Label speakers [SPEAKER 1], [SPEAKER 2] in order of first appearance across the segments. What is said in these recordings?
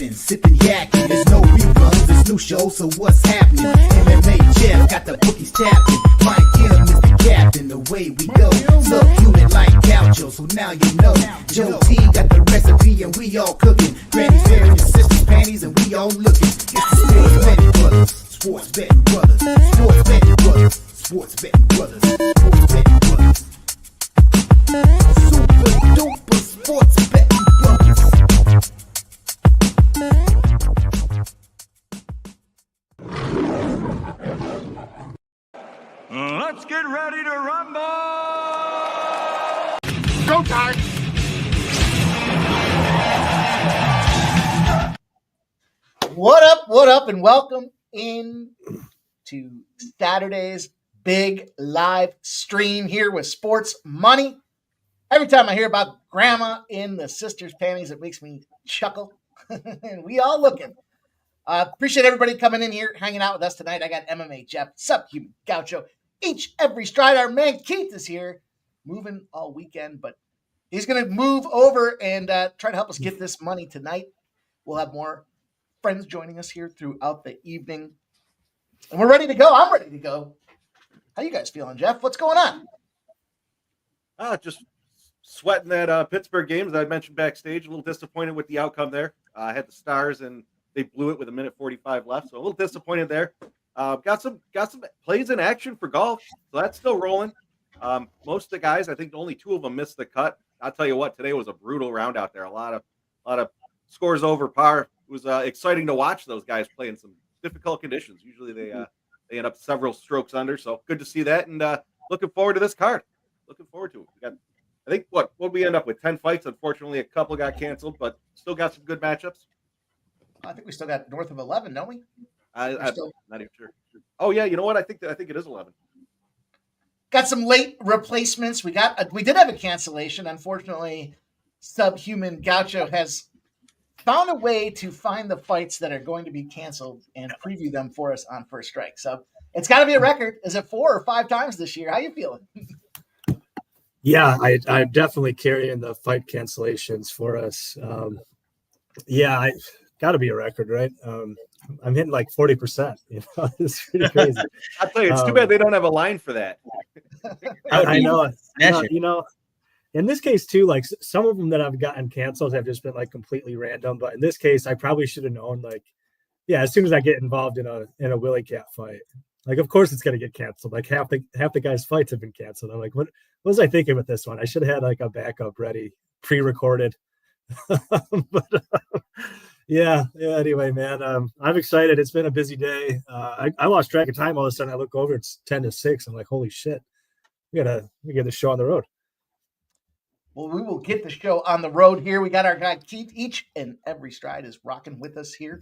[SPEAKER 1] rapping, sipping yakking. There's no reruns, there's new shows, so what's happening? MMA Jeff got the bookies tapping. Mike Kim is the captain, the way we go. Subhuman like Gaucho, so now you know. Joe T got the recipe and we all cooking. Granny's wearing your sister's panties and we all looking. It's the Sports Betting Brothers, Sports Betting Brothers, Sports Betting Brothers, Sports Betting Brothers, Sports Betting Brothers. Super duper Sports Betting Brothers.
[SPEAKER 2] Let's get ready to rumble!
[SPEAKER 3] Go time! What up, and welcome in to Saturday's big live stream here with Sports Money. Every time I hear about grandma in the sister's panties, it makes me chuckle. And we all looking. Appreciate everybody coming in here, hanging out with us tonight. I got MMA Jeff, Subhuman Gaucho, every stride. Our man Keith is here, moving all weekend, but he's going to move over and try to help us get this money tonight. We'll have more friends joining us here throughout the evening. And we're ready to go. I'm ready to go. How you guys feeling, Jeff? What's going on?
[SPEAKER 4] Just sweating that Pittsburgh game, as I mentioned backstage. A little disappointed with the outcome there. I had the Stars, and they blew it with 1:45 left, so a little disappointed there. Got some plays in action for golf, so that's still rolling. Most of the guys, I think only 2 of them missed the cut. I'll tell you what, today was a brutal round out there. A lot of scores over par. It was exciting to watch those guys play in some difficult conditions. Usually they end up several strokes under, so good to see that. And looking forward to this card. Looking forward to it. We got, I think what we end up with 10 fights. Unfortunately, a couple got canceled, but still got some good matchups.
[SPEAKER 3] I think we still got north of 11, don't we?
[SPEAKER 4] I'm not even sure. Oh yeah, you know what? I think it is 11.
[SPEAKER 3] Got some late replacements. We did have a cancellation. Unfortunately, Subhuman Gaucho has found a way to find the fights that are going to be canceled and preview them for us on First Strike. So it's got to be a record. Is it 4 or 5 times this year? How you feeling?
[SPEAKER 5] Yeah, I'm definitely carrying the fight cancellations for us. I got to be a record, right? I'm hitting like 40%. It's pretty crazy.
[SPEAKER 4] I'll tell you, it's too bad they don't have a line for that.
[SPEAKER 5] I know. In this case too, like some of them that I've gotten canceled have just been like completely random. But in this case, I probably should have known. Like, yeah, as soon as I get involved in a Willie Cat fight, like of course it's gonna get canceled. Like half the guys' fights have been canceled. I'm like, what was I thinking with this one? I should have had like a backup ready, pre-recorded. Yeah. Anyway, man, I'm excited. It's been a busy day. I lost track of time. All of a sudden, I look over. It's 10-6. I'm like, holy shit, we get the show on the road.
[SPEAKER 3] Well, we will get the show on the road here. We got our guy Keith. Each and every stride is rocking with us here.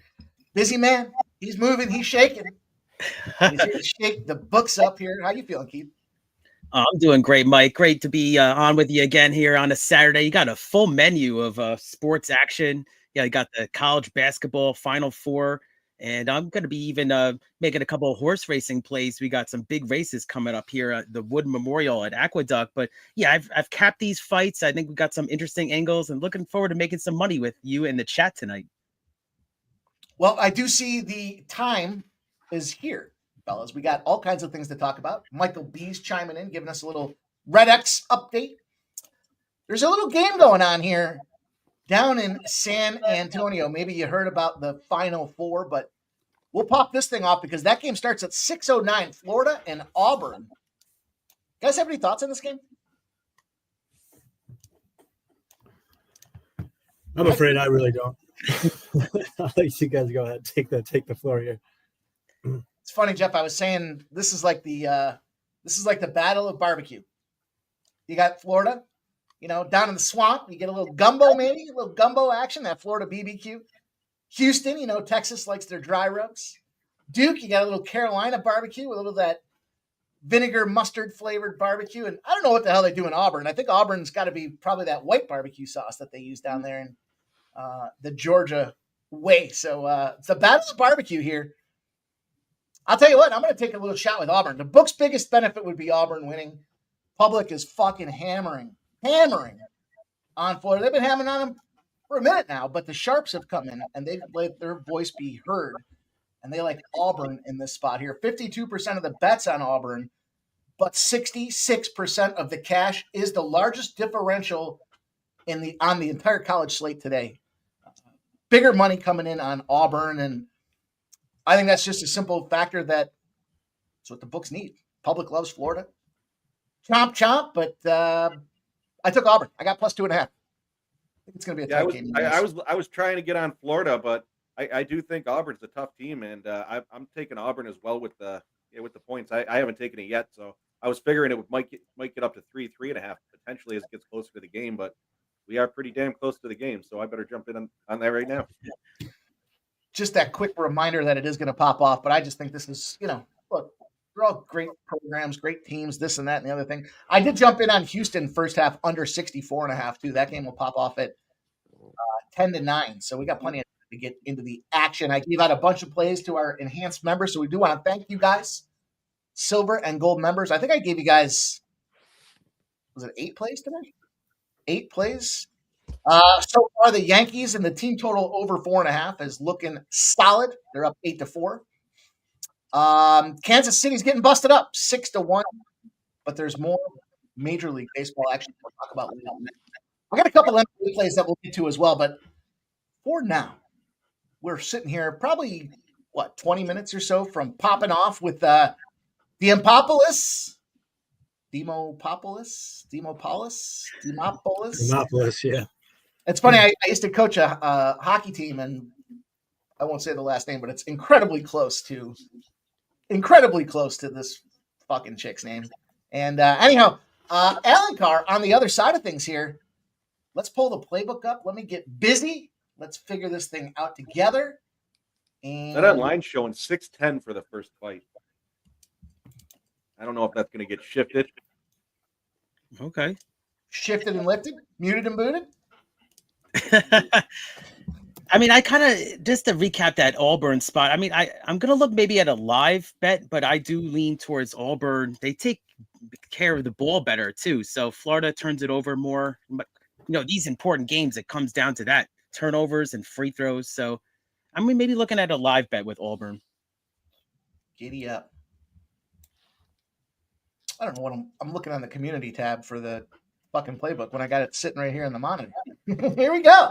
[SPEAKER 3] Busy man. He's moving. He's shaking. He's here to shake the books up here. How you feeling, Keith?
[SPEAKER 6] I'm doing great, Mike. Great to be on with you again here on a Saturday. You got a full menu of sports action. Yeah, you got the college basketball Final Four, and I'm going to be even making a couple of horse racing plays. We got some big races coming up here at the Wood Memorial at Aqueduct. But yeah, I've capped these fights. I think we got some interesting angles, and looking forward to making some money with you in the chat tonight.
[SPEAKER 3] Well, I do see the time is here, fellas. We got all kinds of things to talk about. Michael B's chiming in, giving us a little Red X update. There's a little game going on here down in San Antonio. Maybe you heard about the Final Four, but we'll pop this thing off because that game starts at 6:09, Florida and Auburn. You guys have any thoughts on this game?
[SPEAKER 5] I'm afraid I really don't. I'll let you guys go ahead. Take the floor here.
[SPEAKER 3] It's funny, Jeff. I was saying this is like the battle of barbecue. You got Florida, down in the swamp. You get a little gumbo, maybe a little gumbo action. That Florida BBQ. Houston, Texas likes their dry rubs. Duke, you got a little Carolina barbecue, a little of that vinegar mustard flavored barbecue. And I don't know what the hell they do in Auburn. I think Auburn's got to be probably that white barbecue sauce that they use down there in the Georgia way. So it's a battle of barbecue here. I'll tell you what, I'm going to take a little shot with Auburn. The book's biggest benefit would be Auburn winning. Public is fucking hammering on Florida. They've been hammering on them for a minute now, but the Sharps have come in and they've let their voice be heard. And they like Auburn in this spot here. 52% of the bets on Auburn, but 66% of the cash is the largest differential on the entire college slate today. Bigger money coming in on Auburn, and I think that's just a simple factor that's what the books need. Public loves Florida. Chomp, chomp, but I took Auburn. I got plus 2.5. I think it's going to be a tight game.
[SPEAKER 4] I was trying to get on Florida, but I do think Auburn's a tough team, and I'm taking Auburn as well with the points. I haven't taken it yet, so I was figuring it might get up to 3.5 potentially as it gets closer to the game, but we are pretty damn close to the game, so I better jump in on that right now.
[SPEAKER 3] Just that quick reminder that it is going to pop off, but I just think this is, look, they're all great programs, great teams, this and that and the other thing. I did jump in on Houston first half under 64.5 too. That game will pop off at 10-9, so we got plenty of time to get into the action. I gave out a bunch of plays to our enhanced members, so we do want to thank you guys, silver and gold members. I think I gave you guys, was it 8 plays today? 8 plays. So far, the Yankees and the team total over 4.5 is looking solid. They're up 8-4. Kansas City's getting busted up 6-1, but there's more Major League Baseball action we'll talk about later. I got a couple of NBA plays that we'll get to as well, but for now, we're sitting here probably 20 minutes or so from popping off with the Demopolis,
[SPEAKER 5] yeah.
[SPEAKER 3] It's funny. I used to coach a hockey team, and I won't say the last name, but it's incredibly close to this fucking chick's name. And anyhow, Alan Carr on the other side of things here. Let's pull the playbook up. Let me get busy. Let's figure this thing out together. And
[SPEAKER 4] that online showing 6-10 for the first fight. I don't know if that's going to get shifted.
[SPEAKER 6] Okay.
[SPEAKER 3] Shifted and lifted, muted and booted.
[SPEAKER 6] I mean, I kind of, just to recap that Auburn spot, I mean, I'm going to look maybe at a live bet, but I do lean towards Auburn. They take care of the ball better too. So Florida turns it over more. But, these important games, it comes down to that, turnovers and free throws. So I'm maybe looking at a live bet with Auburn.
[SPEAKER 3] Giddy up. I don't know what I'm looking on the community tab for the fucking playbook when I got it sitting right here in the monitor. Here we go.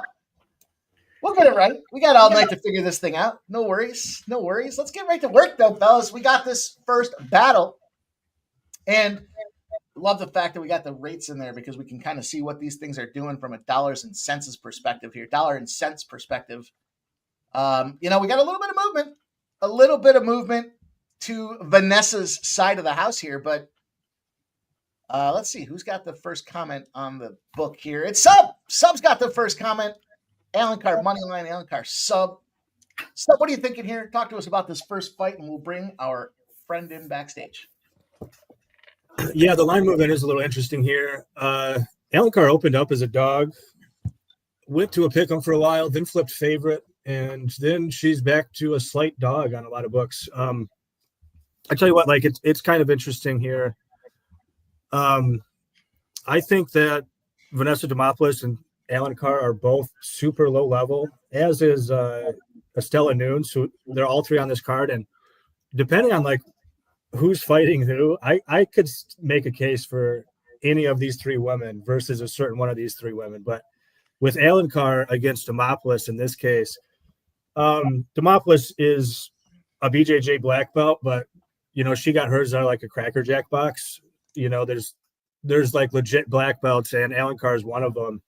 [SPEAKER 3] We'll get it right. We got all night to figure this thing out. No worries. Let's get right to work, though, fellas. We got this first battle. And love the fact that we got the rates in there because we can kind of see what these things are doing from a dollars and cents perspective here. Dollar and cents perspective. We got a little bit of movement to Vanessa's side of the house here, but let's see who's got the first comment on the book here. It's Sub. Sub's got the first comment. Alan Carr, money line, Alan Carr, Sub. Sub, what are you thinking here? Talk to us about this first fight, and we'll bring our friend in backstage.
[SPEAKER 5] Yeah, the line movement is a little interesting here. Alan Carr opened up as a dog, went to a pick 'em for a while, then flipped favorite, and then she's back to a slight dog on a lot of books. I tell you what, it's kind of interesting here. I think that Vanessa Demopoulos and Alan Carr are both super low level, as is Estella Noon. So they're all three on this card. And depending on who's fighting who, I could make a case for any of these three women versus a certain one of these three women. But with Alan Carr against Demopoulos in this case, Demopoulos is a BJJ black belt, but she got hers out of a Cracker Jack box. There's legit black belts, and Alan Carr is one of them.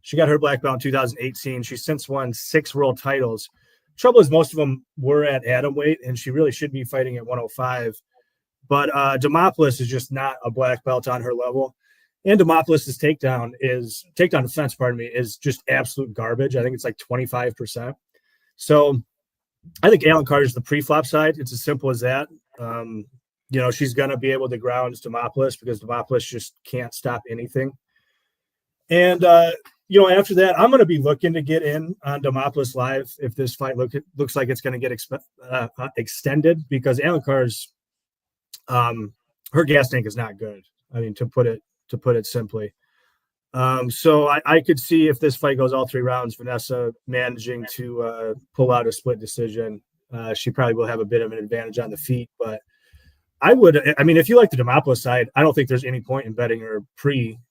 [SPEAKER 5] She got her black belt in 2018. She's since won 6 world titles. Trouble is, most of them were at atomweight, and she really should be fighting at 105. But Demopoulos is just not a black belt on her level. And Demopoulos' takedown defense, is just absolute garbage. I think it's 25%. So I think Alan Carr is the pre-flop side. It's as simple as that. She's going to be able to ground Demopoulos because Demopoulos just can't stop anything. And, after that, I'm going to be looking to get in on Demopoulos live if this fight looks like it's going to get extended, because Alan Carr's her gas tank is not good. I mean, to put it simply. So I could see if this fight goes all 3 rounds, Vanessa managing to pull out a split decision. She probably will have a bit of an advantage on the feet, but I mean, if you like the Demopoulos side, I don't think there's any point in betting her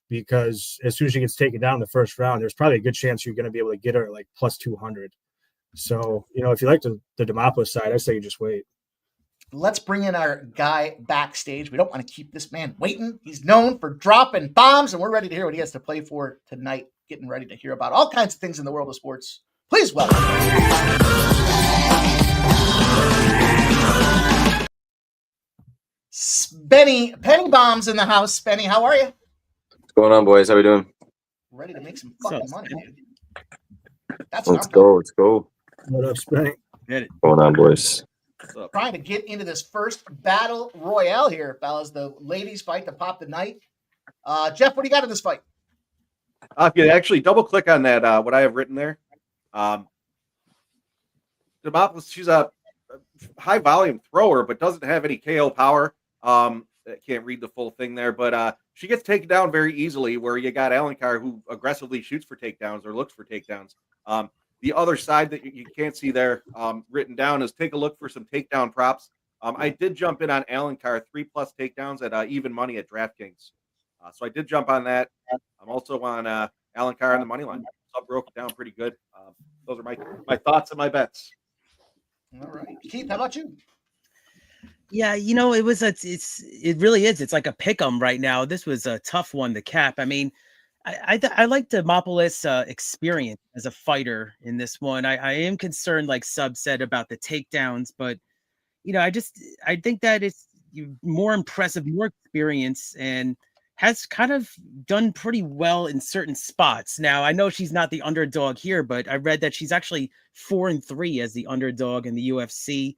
[SPEAKER 5] because as soon as she gets taken down in the first round, there's probably a good chance you're going to be able to get her at like plus 200. So, if you like the Demopoulos side, I say you just wait.
[SPEAKER 3] Let's bring in our guy backstage. We don't want to keep this man waiting. He's known for dropping bombs, and we're ready to hear what he has to play for tonight. Getting ready to hear about all kinds of things in the world of sports. Please welcome Spenny. Penny Bombs in the house. Spenny, how are you?
[SPEAKER 7] What's going on, boys? How we doing?
[SPEAKER 3] Ready to make some fucking money, dude.
[SPEAKER 7] Let's go.
[SPEAKER 5] What up, Spenny?
[SPEAKER 7] What's going on, boys?
[SPEAKER 3] Trying to get into this first battle royale here, fellas. The ladies fight to pop the night. Jeff, what do you got in this fight?
[SPEAKER 4] If you actually double click on that, what I have written there, she's a high volume thrower, but doesn't have any KO power. I can't read the full thing there, but she gets taken down very easily. Where you got Alencar, who aggressively shoots for takedowns or looks for takedowns. The other side that you can't see there written down is take a look for some takedown props. I did jump in on Alencar 3+ takedowns at even money at DraftKings. So I did jump on that. I'm also on Alencar on the money line. So I broke it down pretty good. Those are my thoughts and my bets.
[SPEAKER 3] All right. Keith, how about you?
[SPEAKER 6] Yeah, it really is. It's like a pick 'em right now. This was a tough one to cap. I mean, I like Demopoulos' experience as a fighter in this one. I am concerned, like Sub said, about the takedowns, but I think that it's more impressive, more experience, and has kind of done pretty well in certain spots. Now, I know she's not the underdog here, but I read that she's actually 4-3 as the underdog in the UFC,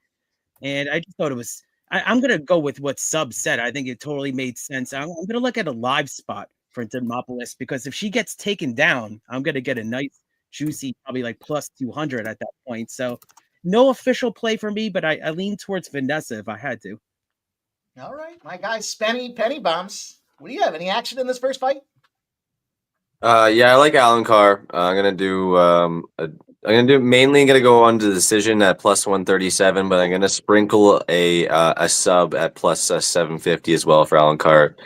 [SPEAKER 6] and I just thought it was. I'm gonna go with what Sub said. I think it totally made sense. I'm gonna look at a live spot for Demopoulos because if she gets taken down, I'm gonna get a nice, juicy, probably like plus 200 at that point. So, no official play for me, but I lean towards Vanessa if I had to.
[SPEAKER 3] All right, my guy Spenny Penny Bombs. What do you have? Any action in this first fight?
[SPEAKER 7] Yeah, I like Alencar. I'm gonna go on to the decision at plus 137, but I'm gonna sprinkle a sub at plus 750 as well for Alencar.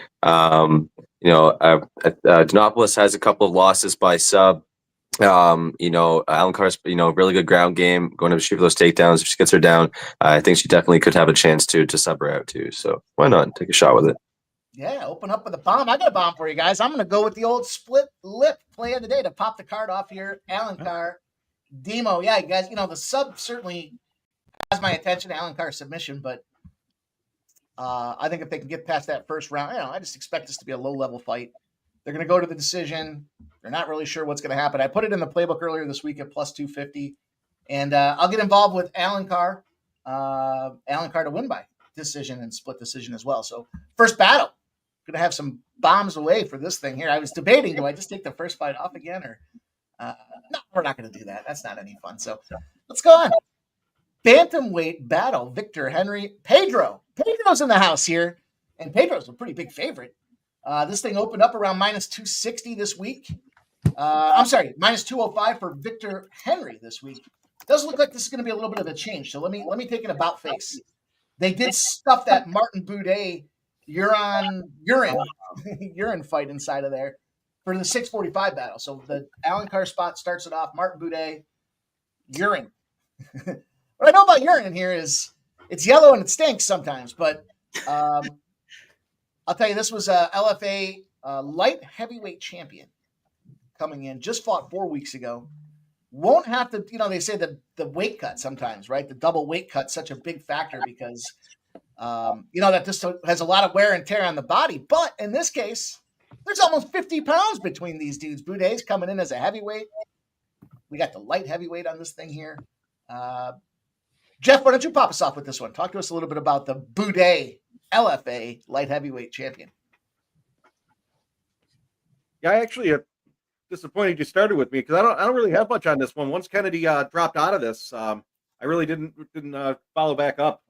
[SPEAKER 7] Demopoulos has a couple of losses by sub. Alencar's really good ground game, going to shoot for those takedowns. If she gets her down, I think she definitely could have a chance to sub her out too. So why not take a shot with it?
[SPEAKER 3] Yeah, open up with a bomb. I got a bomb for you guys. I'm going to go with the old split lip play of the day to pop the card off here. Alencar, Demo. Yeah, you guys, the sub certainly has my attention, Alencar submission, but I think if they can get past that first round, I just expect this to be a low-level fight. They're going to go to the decision. They're not really sure what's going to happen. I put it in the playbook earlier this week at plus 250, and I'll get involved with Alencar to win by decision and split decision as well. So first battle. Going to have some bombs away for this thing here. I was debating, do I just take the first fight off again or no, we're not going to do that. That's not any fun. So let's go on. Bantamweight battle, Victor Henry, Pedro. Pedro's in the house here, and Pedro's a pretty big favorite. This thing opened up around minus 260 this week. I'm sorry, minus 205 for Victor Henry this week. Does look like this is going to be a little bit of a change. So let me take an about face. They did stuff that Martin Boudet urine fight inside of there for the 645 battle. So the Alencar spot starts it off. Martin Boudet, urine. What I know about urine in here is it's yellow and it stinks sometimes, but I'll tell you, this was a LFA light heavyweight champion coming in, just fought 4 weeks ago. Won't have to, they say the weight cut sometimes, right? The double weight cut, such a big factor because that this has a lot of wear and tear on the body. But in this case, there's almost 50 pounds between these dudes. Boudet's coming in as a heavyweight. We got the light heavyweight on this thing here. Jeff, why don't you pop us off with this one? Talk to us a little bit about the Boudet LFA light heavyweight champion.
[SPEAKER 4] Yeah, I actually disappointed you started with me because I don't really have much on this one. Once Kennedy dropped out of this, I really didn't follow back up.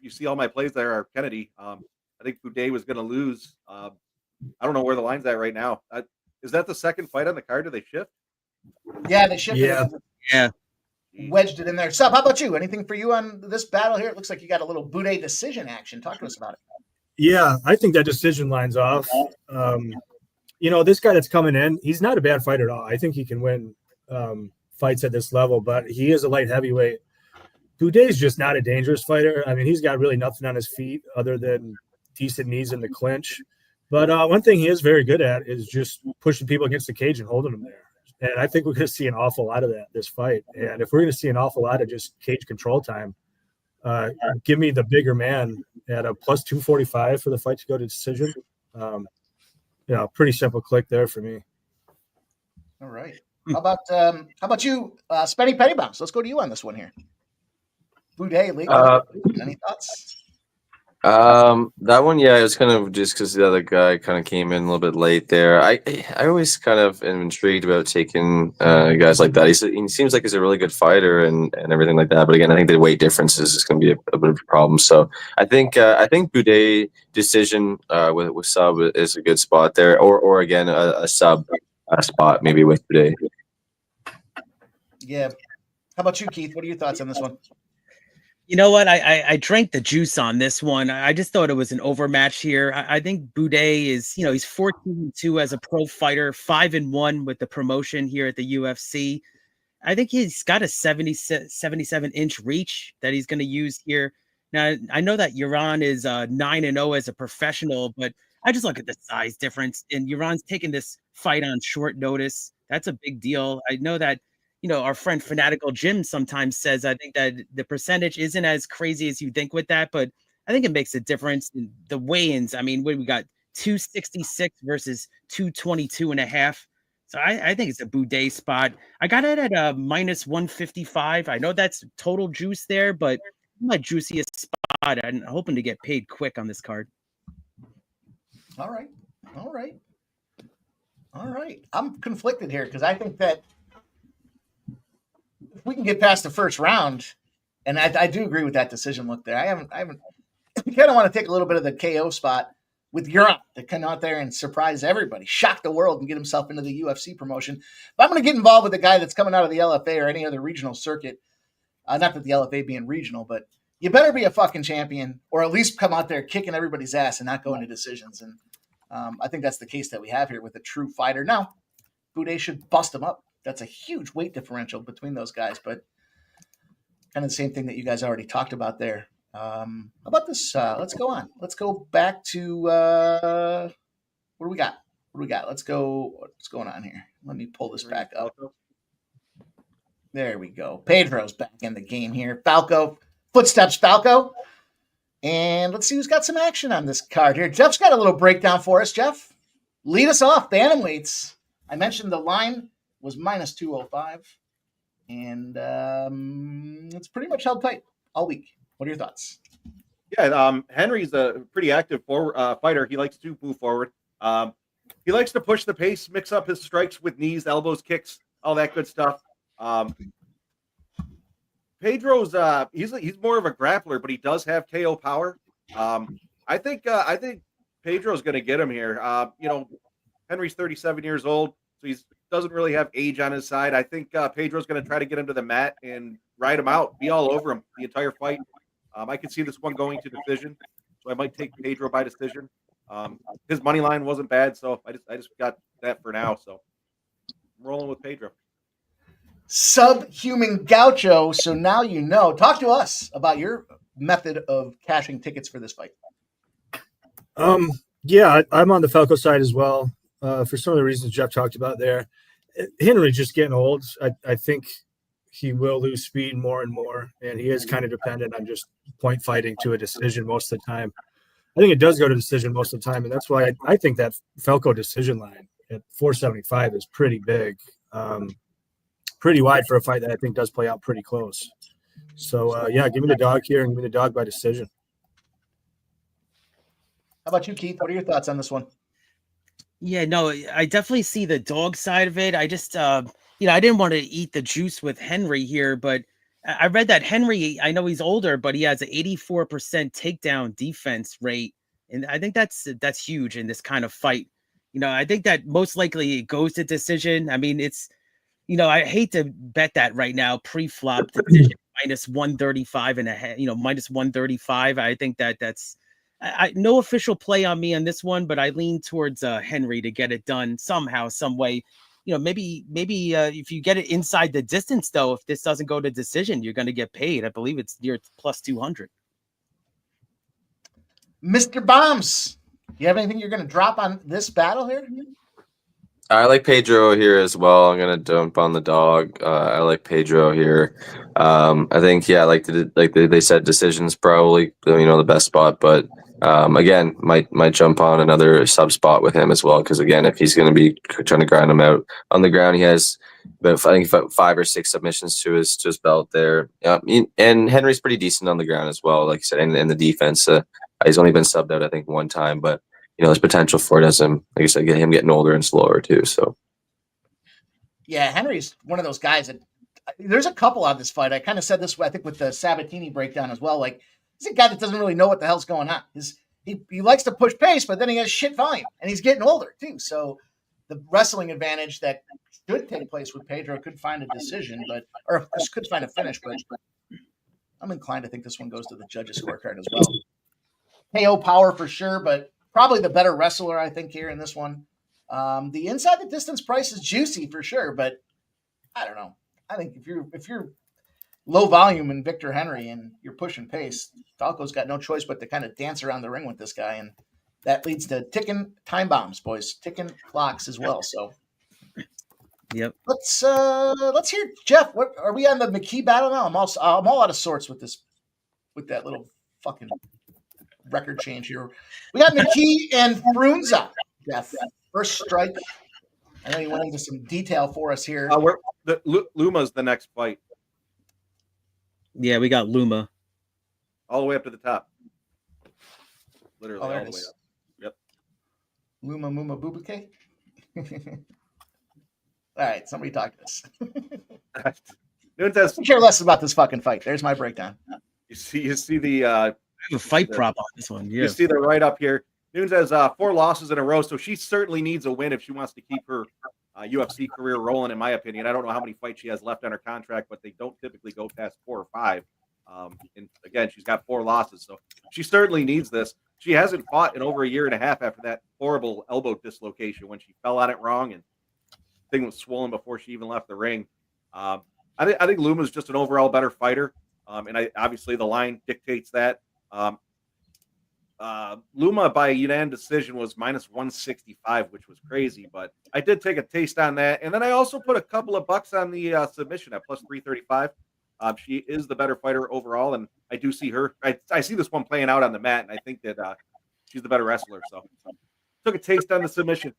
[SPEAKER 4] You see all my plays there are Kennedy. I think Boudet was going to lose. I don't know where the line's at right now. Is that the second fight on the card? Do they shift?
[SPEAKER 3] Yeah, they shifted
[SPEAKER 5] Yeah.
[SPEAKER 3] it.
[SPEAKER 6] Yeah.
[SPEAKER 3] Wedged it in there. Sub, how about you? Anything for you on this battle here? It looks like you got a little Boudet decision action. Talk to us about it.
[SPEAKER 5] Yeah, I think that decision line's off. This guy that's coming in, he's not a bad fighter at all. I think he can win fights at this level, but he is a light heavyweight. Boudet's just not a dangerous fighter. I mean, he's got really nothing on his feet other than decent knees in the clinch. But one thing he is very good at is just pushing people against the cage and holding them there. And I think we're going to see an awful lot of that this fight. And if we're going to see an awful lot of just cage control time, give me the bigger man at a plus 245 for the fight to go to decision. Pretty simple click there for me.
[SPEAKER 3] All right. How about you, Spenny Pettybounce? Let's go to you on this one here. Boudet, any thoughts?
[SPEAKER 7] That one, yeah, it was kind of just because the other guy kind of came in a little bit late there. I always kind of am intrigued about taking guys like that. He seems like he's a really good fighter and everything like that. But again, I think the weight difference is going to be a bit of a problem. So I think Boudet decision with sub is a good spot there, or again a sub spot maybe with Boudet.
[SPEAKER 3] Yeah. How about you, Keith? What are your thoughts on this one?
[SPEAKER 6] You know what? I drank the juice on this one. I just thought it was an overmatch here. I think Boudet is, he's 14-2 as a pro fighter, 5-1 with the promotion here at the UFC. I think he's got a 77-inch reach that he's going to use here. Now, I know that Lerone is 9-0 as a professional, but I just look at the size difference. And Lerone's taking this fight on short notice. That's a big deal. I know that our friend Fanatical Jim sometimes says, I think that the percentage isn't as crazy as you think with that, but I think it makes a difference in the weigh-ins. I mean, we got 266 versus 222.5. So I think it's a Boudet spot. I got it at minus 155. I know that's total juice there, but my juiciest spot. I'm hoping to get paid quick on this card.
[SPEAKER 3] All right. I'm conflicted here because I think that if we can get past the first round, and I do agree with that decision look there. I haven't. We kind of want to take a little bit of the KO spot with Lerone to come out there and surprise everybody, shock the world, and get himself into the UFC promotion. But I'm going to get involved with a guy that's coming out of the LFA or any other regional circuit. Not that the LFA being regional, but you better be a fucking champion, or at least come out there kicking everybody's ass and not go into decisions. And I think that's the case that we have here with a true fighter. Now, Boudet should bust him up. That's a huge weight differential between those guys, but kind of the same thing that you guys already talked about there. How about this? Let's go on. Let's go back to what do we got? Let's go. What's going on here? Let me pull this back up. There we go. Pedro's back in the game here. Falco, footsteps, Falco. And let's see who's got some action on this card here. Jeff's got a little breakdown for us. Jeff, lead us off. Bantamweights. I mentioned the line was minus 205. And it's pretty much held tight all week. What are your thoughts?
[SPEAKER 4] Yeah, Henry's a pretty active fighter. He likes to move forward. He likes to push the pace, mix up his strikes with knees, elbows, kicks, all that good stuff. Pedro's he's more of a grappler, but he does have KO power. I think Pedro's going to get him here. Henry's 37 years old, so he doesn't really have age on his side. I think Pedro's going to try to get him to the mat and ride him out, be all over him the entire fight. I could see this one going to decision, so I might take Pedro by decision. His money line wasn't bad, so I just got that for now. So I'm rolling with Pedro.
[SPEAKER 3] Subhuman Gaucho. So now you know. Talk to us about your method of cashing tickets for this fight.
[SPEAKER 5] Yeah, I'm on the Falco side as well. For some of the reasons Jeff talked about there. Henry's just getting old. I think he will lose speed more and more, and he is kind of dependent on just point fighting to a decision most of the time. I think it does go to decision most of the time, and that's why I think that Falco decision line at 475 is pretty big, pretty wide for a fight that I think does play out pretty close. So, yeah, give me the dog here and give me the dog by decision.
[SPEAKER 3] How about you, Keith? What are your thoughts on this one?
[SPEAKER 6] Yeah, no, I definitely see the dog side of it. I just, I didn't want to eat the juice with Henry here, but I read that Henry, I know he's older, but he has an 84% takedown defense rate. And I think that's huge in this kind of fight. I think that most likely it goes to decision. I mean, it's, I hate to bet that right now, pre-flop decision minus 135 and a half, minus 135. I think that's no official play on me on this one, but I lean towards Henry to get it done somehow, some way. Maybe if you get it inside the distance, though, if this doesn't go to decision, you're going to get paid. I believe it's near plus 200.
[SPEAKER 3] Mr. Bombs, you have anything you're going to drop on this battle here?
[SPEAKER 7] I like Pedro here as well. I'm gonna dump on the dog. I like Pedro here. I think like they said, decision's probably the best spot, but again, might jump on another sub spot with him as well, because again, if he's going to be trying to grind him out on the ground, he has I think 5 or 6 submissions to his belt there. And Henry's pretty decent on the ground as well, like you said, in the defense. He's only been subbed out I think 1 time, but there's potential for it as him, like I said, get him getting older and slower too. So
[SPEAKER 3] yeah, Henry's one of those guys that there's a couple on this fight. I kind of said this, I think, with the Sabatini breakdown as well. Like, he's a guy that doesn't really know what the hell's going on. He likes to push pace, but then he has shit volume, and he's getting older too. So the wrestling advantage that should take place with Pedro could find a decision, or could find a finish. But I'm inclined to think this one goes to the judges' scorecard as well. KO power for sure, but probably the better wrestler, I think, here in this one. The inside the distance price is juicy for sure, but I don't know. I think if you're low volume in Victor Henry and you're pushing pace, Falco's got no choice but to kind of dance around the ring with this guy, and that leads to ticking time bombs, boys, ticking clocks as well. So,
[SPEAKER 6] yep.
[SPEAKER 3] Let's hear Jeff. What are we on the McKee battle now? I'm all out of sorts with that little fucking record change here. We got McKee and Frunza. Jeff, first strike. I know you went into some detail for us here.
[SPEAKER 4] Luma's the next fight.
[SPEAKER 6] Yeah, we got Luma.
[SPEAKER 4] All the way up to the top. Literally all the way up. Yep.
[SPEAKER 3] Luma Muma Bubuke. All right, somebody talk to us. I care less about this fucking fight. There's my breakdown.
[SPEAKER 4] You see the
[SPEAKER 6] I have a fight prop on this one. Yeah.
[SPEAKER 4] You see the right up here. Nunes has 4 losses in a row, so she certainly needs a win if she wants to keep her UFC career rolling, in my opinion. I don't know how many fights she has left on her contract, but they don't typically go past 4 or 5. And again, she's got 4 losses, so she certainly needs this. She hasn't fought in over a year and a half after that horrible elbow dislocation when she fell on it wrong and the thing was swollen before she even left the ring. I think Luma's just an overall better fighter, and obviously the line dictates that. Luma by unanimous decision was minus 165, which was crazy, but I did take a taste on that. And then I also put a couple of bucks on the submission at plus 335. She is the better fighter overall, and I do see her. I see this one playing out on the mat, and I think that she's the better wrestler. So took a taste on the submission.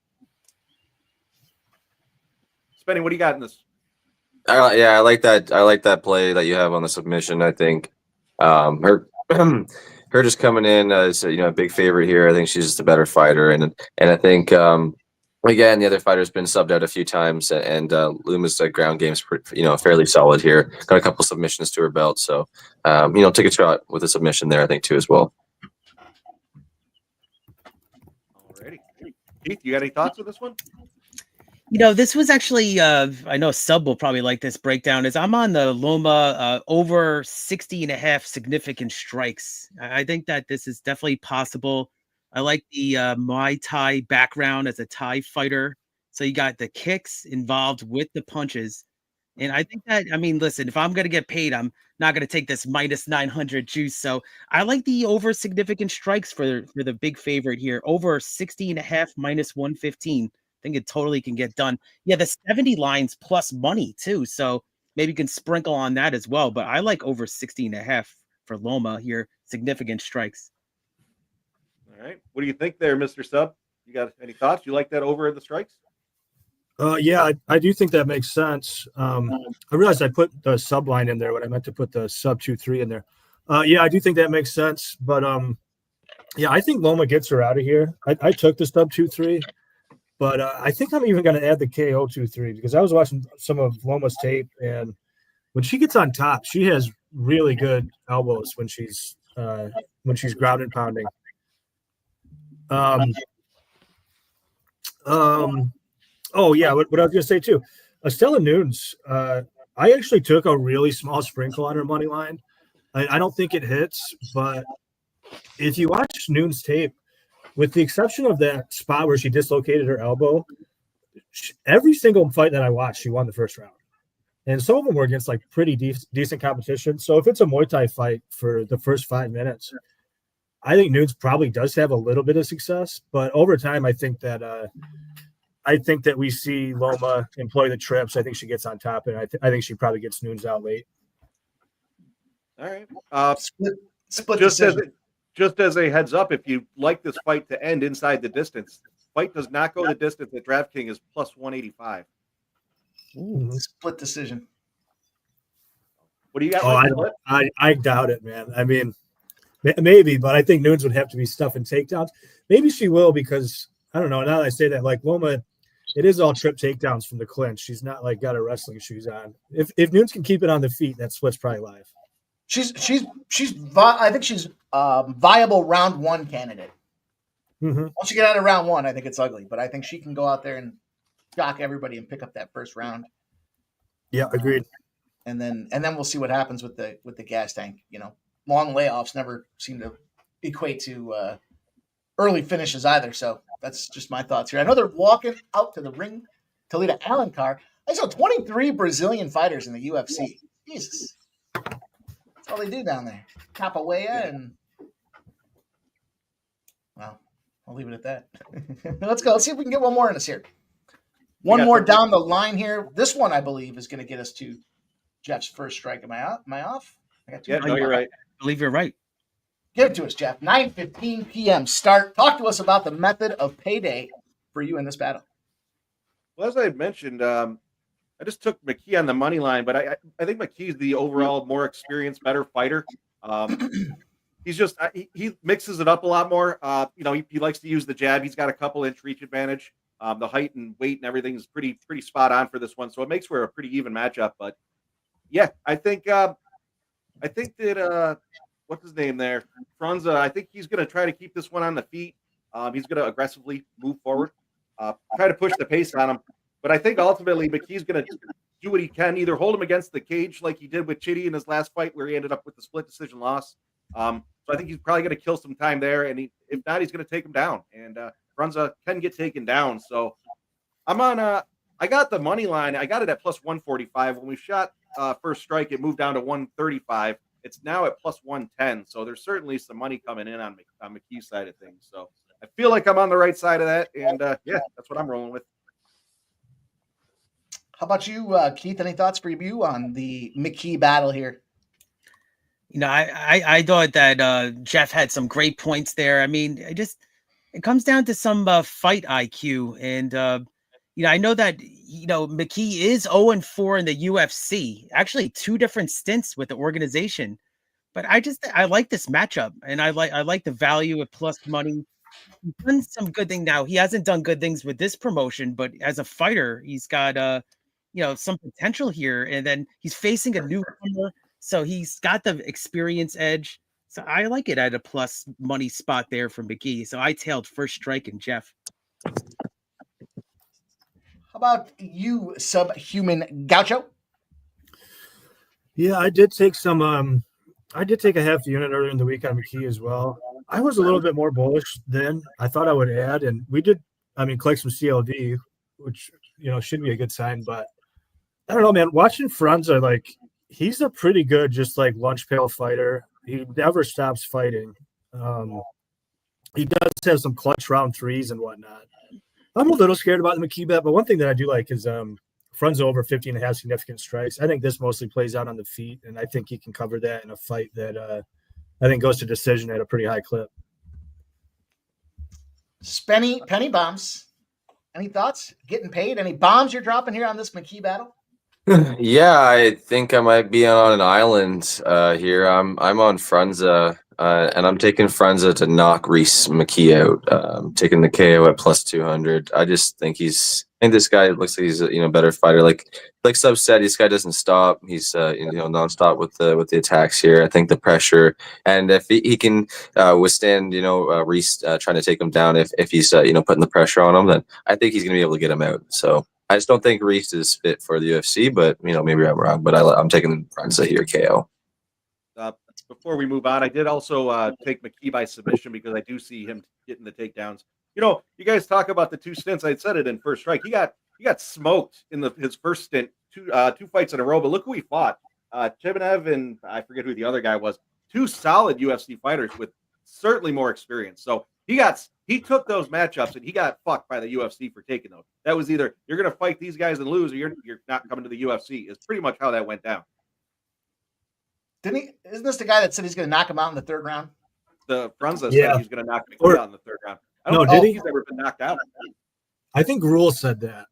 [SPEAKER 4] Spenny, what do you got in this?
[SPEAKER 7] I like that. I like that play that you have on the submission. I think her just coming in as a big favorite here. I think she's just a better fighter, and I think again the other fighter's been subbed out a few times, and Luma's ground game's fairly solid here. Got a couple submissions to her belt, so take a shot with a submission there. I think too as well.
[SPEAKER 4] Alrighty, Keith, you got any thoughts with this one?
[SPEAKER 6] This was actually, I know Sub will probably like this breakdown, is I'm on the Loma over 60.5 significant strikes. I think that this is definitely possible. I like the Muay Thai background as a Thai fighter. So you got the kicks involved with the punches. And I think that, listen, if I'm going to get paid, I'm not going to take this minus 900 juice. So I like the over significant strikes for the big favorite here. Over 60.5 minus 115. I think it totally can get done. Yeah, the 70 lines plus money too. So maybe you can sprinkle on that as well. But I like over 60.5 for Loma here. Significant strikes.
[SPEAKER 4] All right. What do you think there, Mr. Sub? You got any thoughts? You like that over the strikes?
[SPEAKER 5] Yeah, I do think that makes sense. I realized I put the sub line in there when I meant to put the sub 2-3 in there. Yeah, I do think that makes sense. But yeah, I think Loma gets her out of here. I took the sub 2-3. But I think I'm even going to add the KO 2-3 because I was watching some of Loma's tape, and when she gets on top, she has really good elbows when she's ground and pounding. Oh yeah, what I was gonna say too, Estella Nunes. I actually took a really small sprinkle on her money line. I don't think it hits, but if you watch Nunes tape, with the exception of that spot where she dislocated her elbow, every single fight that I watched, she won the first round. And some of them were against like pretty decent competition. So if it's a Muay Thai fight for the first 5 minutes, I think Nunes probably does have a little bit of success. But over time, I think that we see Loma employ the trips. I think she gets on top, and I think she probably gets Nunes out late.
[SPEAKER 4] All right.
[SPEAKER 3] Split
[SPEAKER 4] Just as a heads up, if you like this fight to end inside the distance, fight does not go the distance at DraftKings is plus 185.
[SPEAKER 3] Split decision.
[SPEAKER 4] What do you got?
[SPEAKER 5] Oh, I doubt it, man. I mean, maybe, but I think Nunes would have to be stuffing takedowns. Maybe she will, because I don't know. Now that I say that, like Loma, it is all trip takedowns from the clinch. She's not like got her wrestling shoes on. If Nunes can keep it on the feet, that split's probably live.
[SPEAKER 3] I think she's viable round one candidate.
[SPEAKER 5] Mm-hmm.
[SPEAKER 3] Once you get out of round one, I think it's ugly, but I think she can go out there and shock everybody and pick up that first round.
[SPEAKER 5] Yeah, agreed.
[SPEAKER 3] And then we'll see what happens with the gas tank. You know, long layoffs never seem to equate to early finishes either. So that's just my thoughts here. I know they're walking out to the ring to lead an Allen car. I saw 23 Brazilian fighters in the UFC. Jesus. That's all they do down there. Capoeira and, well, I'll leave it at that. Let's go. Let's see if we can get one more in us here. One more down the line here. This one, I believe, is going to get us to Jeff's first strike. Am I off? I got two.
[SPEAKER 4] No, you're right.
[SPEAKER 6] I believe you're right.
[SPEAKER 3] Give it to us, Jeff. 9:15 p.m. start. Talk to us about the method of payday for you in this battle.
[SPEAKER 4] Well, as I had mentioned, I just took McKee on the money line, but I think McKee's the overall more experienced, better fighter. He's just he mixes it up a lot more. He likes to use the jab. He's got a couple inch reach advantage. The height and weight and everything is pretty spot on for this one, so it makes for a pretty even matchup. But yeah, I think that what's his name there, Franza. I think he's going to try to keep this one on the feet. He's going to aggressively move forward, try to push the pace on him. But I think ultimately McKee's going to do what he can, either hold him against the cage like he did with Chitty in his last fight, where he ended up with the split decision loss. So I think he's probably going to kill some time there, and if not, he's going to take him down. And Franza can get taken down. So I'm on. I got the money line. I got it at plus 145. When we shot first strike, it moved down to 135. It's now at plus 110. So there's certainly some money coming in on McKee's side of things. So I feel like I'm on the right side of that, and yeah, that's what I'm rolling with.
[SPEAKER 3] How about you, Keith? Any thoughts for you on the McKee battle here?
[SPEAKER 6] You know, I thought that Jeff had some great points there. I mean, it comes down to some fight IQ, and I know that McKee is 0-4 in the UFC. Actually, 2 different stints with the organization. But I like this matchup, and I like the value of plus money. He's done some good thing now. He hasn't done good things with this promotion, but as a fighter, he's got some potential here. And then he's facing a newcomer, so he's got the experience edge. So I like it at a plus money spot there for McKee. So I tailed first strike and Jeff.
[SPEAKER 3] How about you, Subhuman Gaucho?
[SPEAKER 5] Yeah, I did take some. I did take a half unit earlier in the week on McKee as well. I was a little bit more bullish then. I thought I would add, and we did. Collect some CLD, which should be a good sign. But I don't know, man. Watching Franza, he's a pretty good, just lunch pail fighter. He never stops fighting. He does have some clutch round threes and whatnot. I'm a little scared about the McKee bet, but one thing that I do like is Franza over 50.5 significant strikes. I think this mostly plays out on the feet, and I think he can cover that in a fight that I think goes to decision at a pretty high clip.
[SPEAKER 3] Penny bombs. Any thoughts? Getting paid? Any bombs you're dropping here on this McKee battle?
[SPEAKER 7] Yeah, I think I might be on an island here. I'm on Franza, and I'm taking Franza to knock Reese McKee out. Taking the KO at plus 200. I just think he's think this guy looks like he's a better fighter. Like Sub said, this guy doesn't stop. He's nonstop with the attacks here. I think the pressure, and if he can withstand Reese trying to take him down, if he's putting the pressure on him, then I think he's gonna be able to get him out. So I just don't think Reese is fit for the UFC, but maybe I'm wrong. But I'm taking Franza here KO.
[SPEAKER 4] Before we move on, I did also take McKee by submission because I do see him getting the takedowns. You guys talk about the 2 stints. I said it in First Strike. He got smoked in his first stint, 2 fights in a row. But look who he fought. Chibanev and I forget who the other guy was. 2 solid UFC fighters with certainly more experience. So he took those matchups and he got fucked by the UFC for taking those. That was either you're going to fight these guys and lose, or you're not coming to the UFC. Is pretty much how that went down.
[SPEAKER 3] Isn't this the guy that said he's going to knock him out in the 3rd round?
[SPEAKER 4] The Franza said he's going to knock McKee out in the 3rd round. I don't know if he's ever been knocked out.
[SPEAKER 5] I think Rule said that.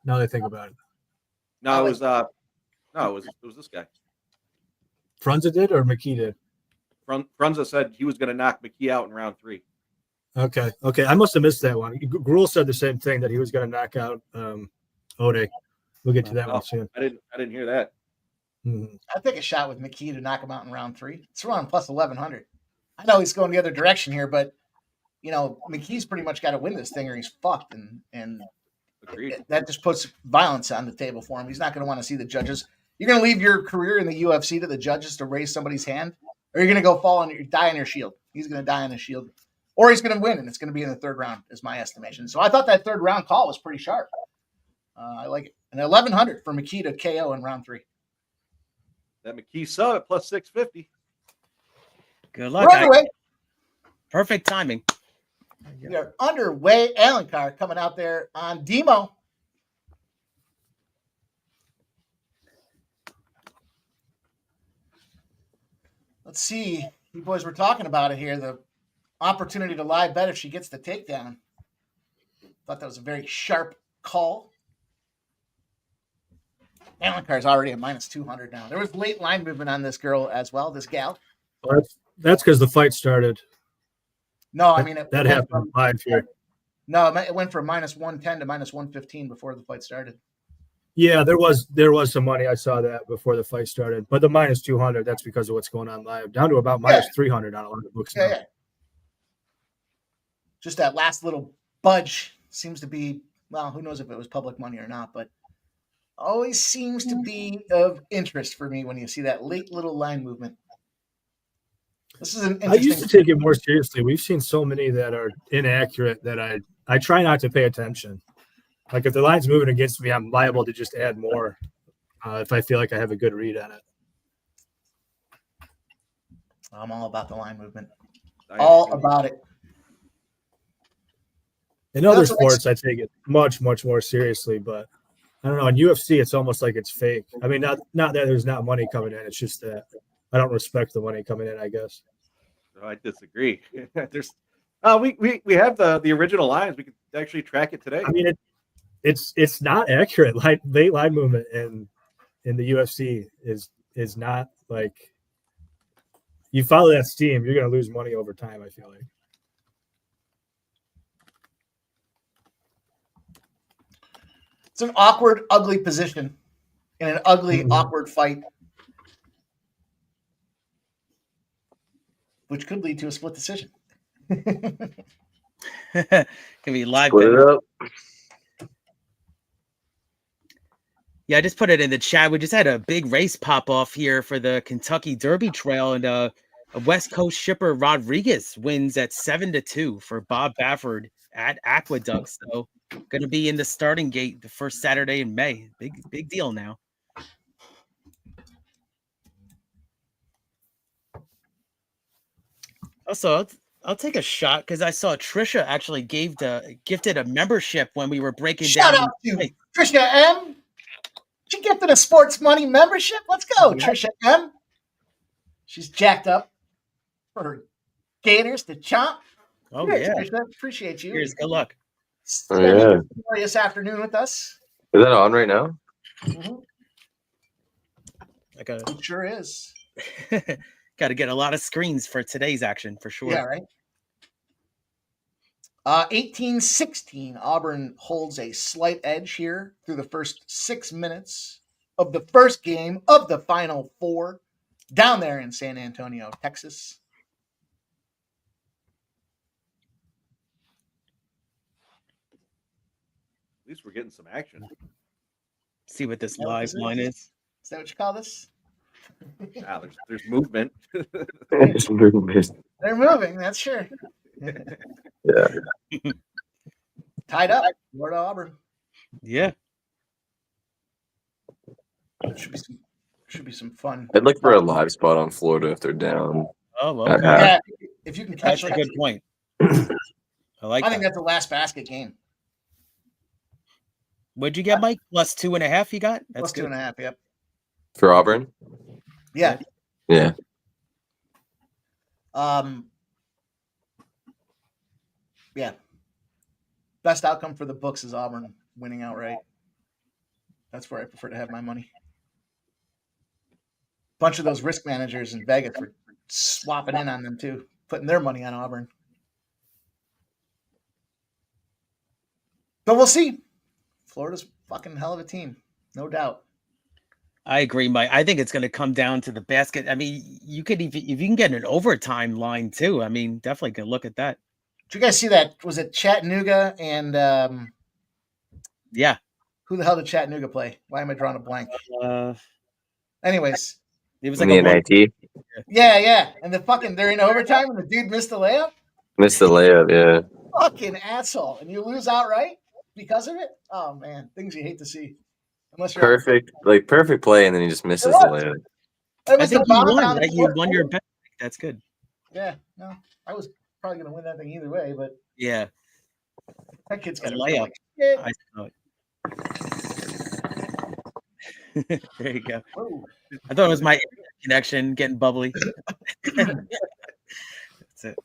[SPEAKER 5] Now that I think about it.
[SPEAKER 4] No, it was this guy.
[SPEAKER 5] Franza did or McKee did?
[SPEAKER 4] Franza said he was going to knock McKee out in round 3.
[SPEAKER 5] Okay. I must have missed that one. Rule said the same thing, that he was going to knock out Ode. We'll get to that one soon.
[SPEAKER 4] I didn't hear that.
[SPEAKER 3] I'd take a shot with McKee to knock him out in round 3. It's around plus 1,100. I know he's going the other direction here, but McKee's pretty much got to win this thing or he's fucked, and that just puts violence on the table for him. He's not going to want to see the judges. You're going to leave your career in the UFC to the judges to raise somebody's hand, or you're going to go die on your shield. He's going to die on his shield, or he's going to win, and it's going to be in the 3rd round, is my estimation. So I thought that 3rd round call was pretty sharp. I like it. And 1,100 for McKee to KO in round 3.
[SPEAKER 4] That McKee sub at plus 650.
[SPEAKER 6] Good luck.
[SPEAKER 3] We're underway.
[SPEAKER 6] Perfect timing.
[SPEAKER 3] We are underway. Alan Carr coming out there on Demo. Let's see. You boys were talking about it here. The opportunity to live bet if she gets the takedown. Thought that was a very sharp call. Alan Carr's already at minus 200 now. There was late line movement on this girl as well, this gal.
[SPEAKER 5] Well, that's because the fight started.
[SPEAKER 3] No, I mean
[SPEAKER 5] that happened live here.
[SPEAKER 3] No, it went from minus 110 to minus 115 before the fight started.
[SPEAKER 5] Yeah, there was some money. I saw that before the fight started, but the minus 200, that's because of what's going on live. Down to about minus 300 on a lot of books now.
[SPEAKER 3] Yeah. Just that last little budge seems to be, well, who knows if it was public money or not, but always seems to be of interest for me when you see that late little line movement. This is an interesting.
[SPEAKER 5] I used to take it more seriously. We've seen so many that are inaccurate that I try not to pay attention. Like if the line's moving against me, I'm liable to just add more if I feel like I have a good read on it.
[SPEAKER 3] I'm all about the line movement. All about it.
[SPEAKER 5] In other sports, I take it much, much more seriously, but I don't know. In UFC, it's almost like it's fake. I mean, not that there's not money coming in. It's just that I don't respect the money coming in, I guess.
[SPEAKER 4] I disagree. There's we have the original lines. We could actually track it today.
[SPEAKER 5] I mean, it's not accurate. Like late line movement in the UFC is not like you follow that steam, you're going to lose money over time, I feel like.
[SPEAKER 3] It's an awkward, ugly position in an ugly, awkward fight, which could lead to a split decision.
[SPEAKER 6] Can be live. Yeah, I just put it in the chat. We just had a big race pop off here for the Kentucky Derby Trail, and a West Coast shipper Rodriguez wins at 7-2 for Bob Bafford at Aqueduct. So going to be in the starting gate the first Saturday in May. Big deal now. Also, I'll take a shot because I saw Trisha actually gifted a membership when we were breaking down.
[SPEAKER 3] Shout out to Trisha M. She gifted a sports money membership. Let's go, Trisha M. She's jacked up for her gators to chomp.
[SPEAKER 6] Oh,
[SPEAKER 3] Cheers,
[SPEAKER 6] yeah.
[SPEAKER 3] Trisha. Appreciate you.
[SPEAKER 6] Cheers. Good luck.
[SPEAKER 7] Oh, yeah.
[SPEAKER 3] Glorious afternoon with us.
[SPEAKER 7] Is that on right now?
[SPEAKER 3] Mm-hmm.
[SPEAKER 6] It
[SPEAKER 3] sure is.
[SPEAKER 6] Got to get a lot of screens for today's action for sure.
[SPEAKER 3] Yeah, right. 18-16. Auburn holds a slight edge here through the first 6 minutes of the first game of the Final Four down there in San Antonio, Texas.
[SPEAKER 4] At least we're getting some action.
[SPEAKER 6] See what this
[SPEAKER 3] Is that what
[SPEAKER 6] live
[SPEAKER 3] this is?
[SPEAKER 6] line is.
[SPEAKER 3] Is that what you call this?
[SPEAKER 4] There's movement.
[SPEAKER 7] It's movement.
[SPEAKER 3] They're moving, that's sure.
[SPEAKER 7] Yeah.
[SPEAKER 3] Tied up. Florida Auburn.
[SPEAKER 6] Yeah.
[SPEAKER 3] Should be some fun.
[SPEAKER 7] I'd look for a live spot on Florida if they're down.
[SPEAKER 6] Oh, okay.
[SPEAKER 3] Yeah, if you can catch
[SPEAKER 6] That's a good point. I
[SPEAKER 3] think that's the last basket game.
[SPEAKER 6] What'd you get, Mike? Plus 2.5 you got? That's
[SPEAKER 3] Plus
[SPEAKER 6] good.
[SPEAKER 3] 2.5, yep.
[SPEAKER 7] For Auburn?
[SPEAKER 3] Yeah.
[SPEAKER 7] Yeah.
[SPEAKER 3] Yeah. Best outcome for the books is Auburn winning outright. That's where I prefer to have my money. Bunch of those risk managers in Vegas were swapping in on them too, putting their money on Auburn. But we'll see. Florida's fucking hell of a team, no doubt.
[SPEAKER 6] I agree, Mike. I think it's going to come down to the basket. I mean, you could even if you can get an overtime line too. I mean, definitely can look at that.
[SPEAKER 3] Did you guys see that? Was it Chattanooga and
[SPEAKER 6] Yeah.
[SPEAKER 3] Who the hell did Chattanooga play? Why am I drawing a blank? Anyways,
[SPEAKER 6] it was
[SPEAKER 7] In
[SPEAKER 6] like
[SPEAKER 7] the NIT?
[SPEAKER 3] Yeah. And they're in overtime and the dude missed the layup?
[SPEAKER 7] Missed the layup, yeah.
[SPEAKER 3] Fucking asshole. And you lose outright because of it? Oh man, things you hate to see. Unless you're
[SPEAKER 7] Perfect play, and then he just misses the layup.
[SPEAKER 3] It
[SPEAKER 6] I
[SPEAKER 3] was
[SPEAKER 6] think
[SPEAKER 3] the
[SPEAKER 6] you
[SPEAKER 3] bottom
[SPEAKER 6] won,
[SPEAKER 3] down
[SPEAKER 6] right?
[SPEAKER 3] the
[SPEAKER 6] You
[SPEAKER 3] court.
[SPEAKER 6] won your bet. That's good.
[SPEAKER 3] Yeah, no. I was probably gonna win that thing either way, but
[SPEAKER 6] Yeah.
[SPEAKER 3] that kid's got
[SPEAKER 6] A
[SPEAKER 3] a
[SPEAKER 6] layup.
[SPEAKER 3] layup.
[SPEAKER 6] I saw it. There you go.
[SPEAKER 3] Whoa.
[SPEAKER 6] I thought it was my connection getting bubbly. That's it.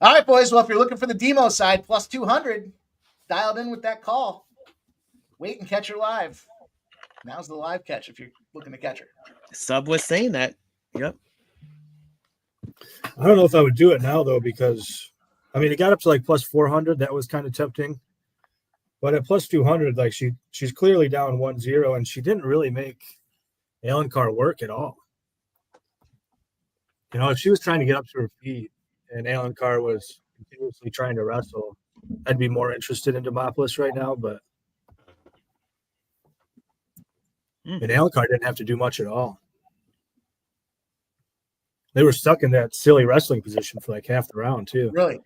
[SPEAKER 3] All right, boys. Well, if you're looking for the demo side, plus 200, dialed in with that call. Wait and catch her live. Now's the live catch if you're looking to catch her.
[SPEAKER 6] Sub was saying that. Yep.
[SPEAKER 5] I don't know if I would do it now though, because I mean it got up to like plus 400. That was kind of tempting. But at plus 200, like she's clearly down 1-0, and she didn't really make Alencar work at all. You know, if she was trying to get up to her feet and Alencar was continuously trying to wrestle, I'd be more interested in Demopoulos right now. But and Alencar didn't have to do much at all. They were stuck in that silly wrestling position for like half the round too.
[SPEAKER 3] Really?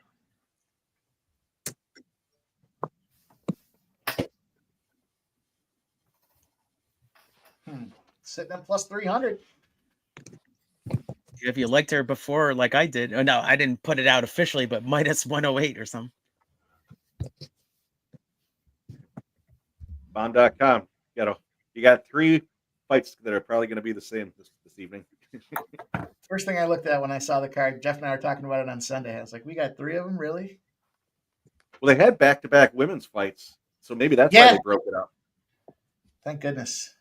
[SPEAKER 3] Sitting at plus 300.
[SPEAKER 6] If you liked her before, like I did. Oh no, I didn't put it out officially, but minus 108 or something.
[SPEAKER 4] Bond.com. You got 3 fights that are probably going to be the same this evening.
[SPEAKER 3] First thing I looked at when I saw the card, Jeff and I were talking about it on Sunday. I was like, we got 3 of them, really?
[SPEAKER 4] Well, they had back-to-back women's fights, so maybe that's why they broke it up.
[SPEAKER 3] Thank goodness.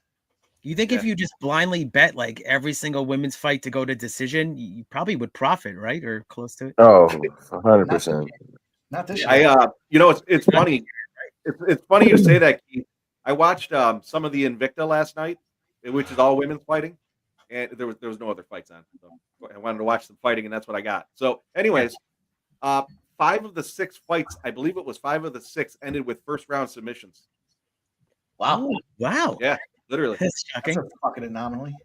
[SPEAKER 6] You think if you just blindly bet like every single women's fight to go to decision, you probably would profit, right? Or close to it?
[SPEAKER 7] Oh, 100%.
[SPEAKER 3] Not this year.
[SPEAKER 4] It's funny. It's funny you say that, Keith. I watched some of the Invicta last night, which is all women's fighting, and there was no other fights on. So I wanted to watch some fighting, and that's what I got. So, anyways, 5 of the 6 fights, I believe it was 5 of the 6, ended with first round submissions.
[SPEAKER 3] Wow.
[SPEAKER 6] Oh, wow.
[SPEAKER 4] Yeah, literally.
[SPEAKER 6] That's shocking.
[SPEAKER 3] That's a fucking anomaly.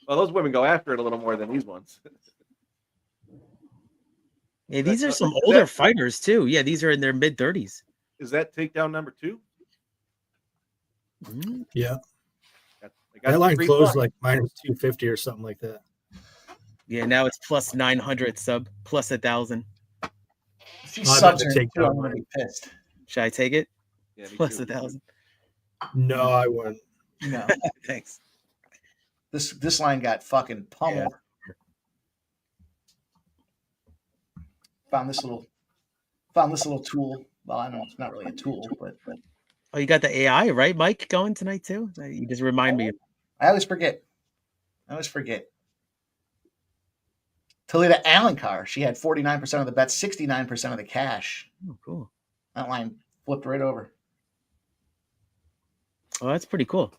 [SPEAKER 4] Well, those women go after it a little more than these ones.
[SPEAKER 6] Yeah, these are some older fighters too. Yeah, these are in their mid-30s.
[SPEAKER 4] Is that takedown number 2?
[SPEAKER 5] Yeah.
[SPEAKER 4] They got
[SPEAKER 5] That line
[SPEAKER 4] 3
[SPEAKER 5] closed
[SPEAKER 4] fights.
[SPEAKER 5] like minus 250 or something like that.
[SPEAKER 6] Yeah, now it's plus 900 sub, plus 1,000.
[SPEAKER 3] If she
[SPEAKER 5] I
[SPEAKER 3] subs
[SPEAKER 5] bet
[SPEAKER 3] her
[SPEAKER 5] the
[SPEAKER 3] in 2,
[SPEAKER 5] takedown
[SPEAKER 3] I'm going to
[SPEAKER 5] line.
[SPEAKER 3] be pissed.
[SPEAKER 6] Should I take it?
[SPEAKER 4] Yeah, me
[SPEAKER 6] Plus
[SPEAKER 4] too.
[SPEAKER 6] 1,000.
[SPEAKER 5] No, I wouldn't.
[SPEAKER 3] No.
[SPEAKER 6] Thanks.
[SPEAKER 3] This line got fucking pummeled. Found this little tool. Well, I know it's not really a tool, but
[SPEAKER 6] Oh, you got the AI, right, Mike, going tonight too? You just remind me.
[SPEAKER 3] I always forget. Talita Alencar, she had 49% of the bets, 69% of the cash.
[SPEAKER 6] Oh, cool.
[SPEAKER 3] That line flipped right over.
[SPEAKER 6] Oh, that's pretty cool.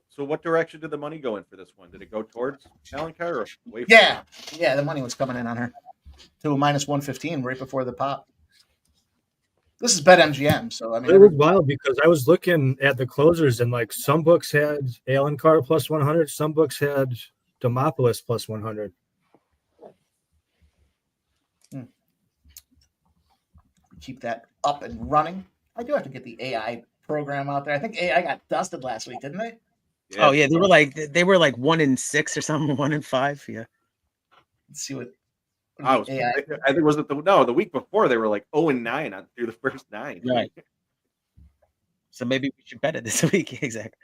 [SPEAKER 4] So what direction did the money go in for this one? Did it go towards Alencar or away from
[SPEAKER 3] Yeah, the money was coming in on her to a minus 115 right before the pop. This is BetMGM, so I mean
[SPEAKER 5] It was wild because I was looking at the closers and like some books had Alencar plus 100, some books had Demopoulos plus 100.
[SPEAKER 3] Keep that up and running. I do have to get the AI program out there. I think AI got dusted last week, didn't they?
[SPEAKER 6] Yeah. Oh yeah, they were like 1-6 or something, 1-5. Yeah.
[SPEAKER 3] Let's see what
[SPEAKER 4] I think it was the week before they were like 0-9 on through the first 9.
[SPEAKER 6] Right. So maybe we should bet it this week. Exactly.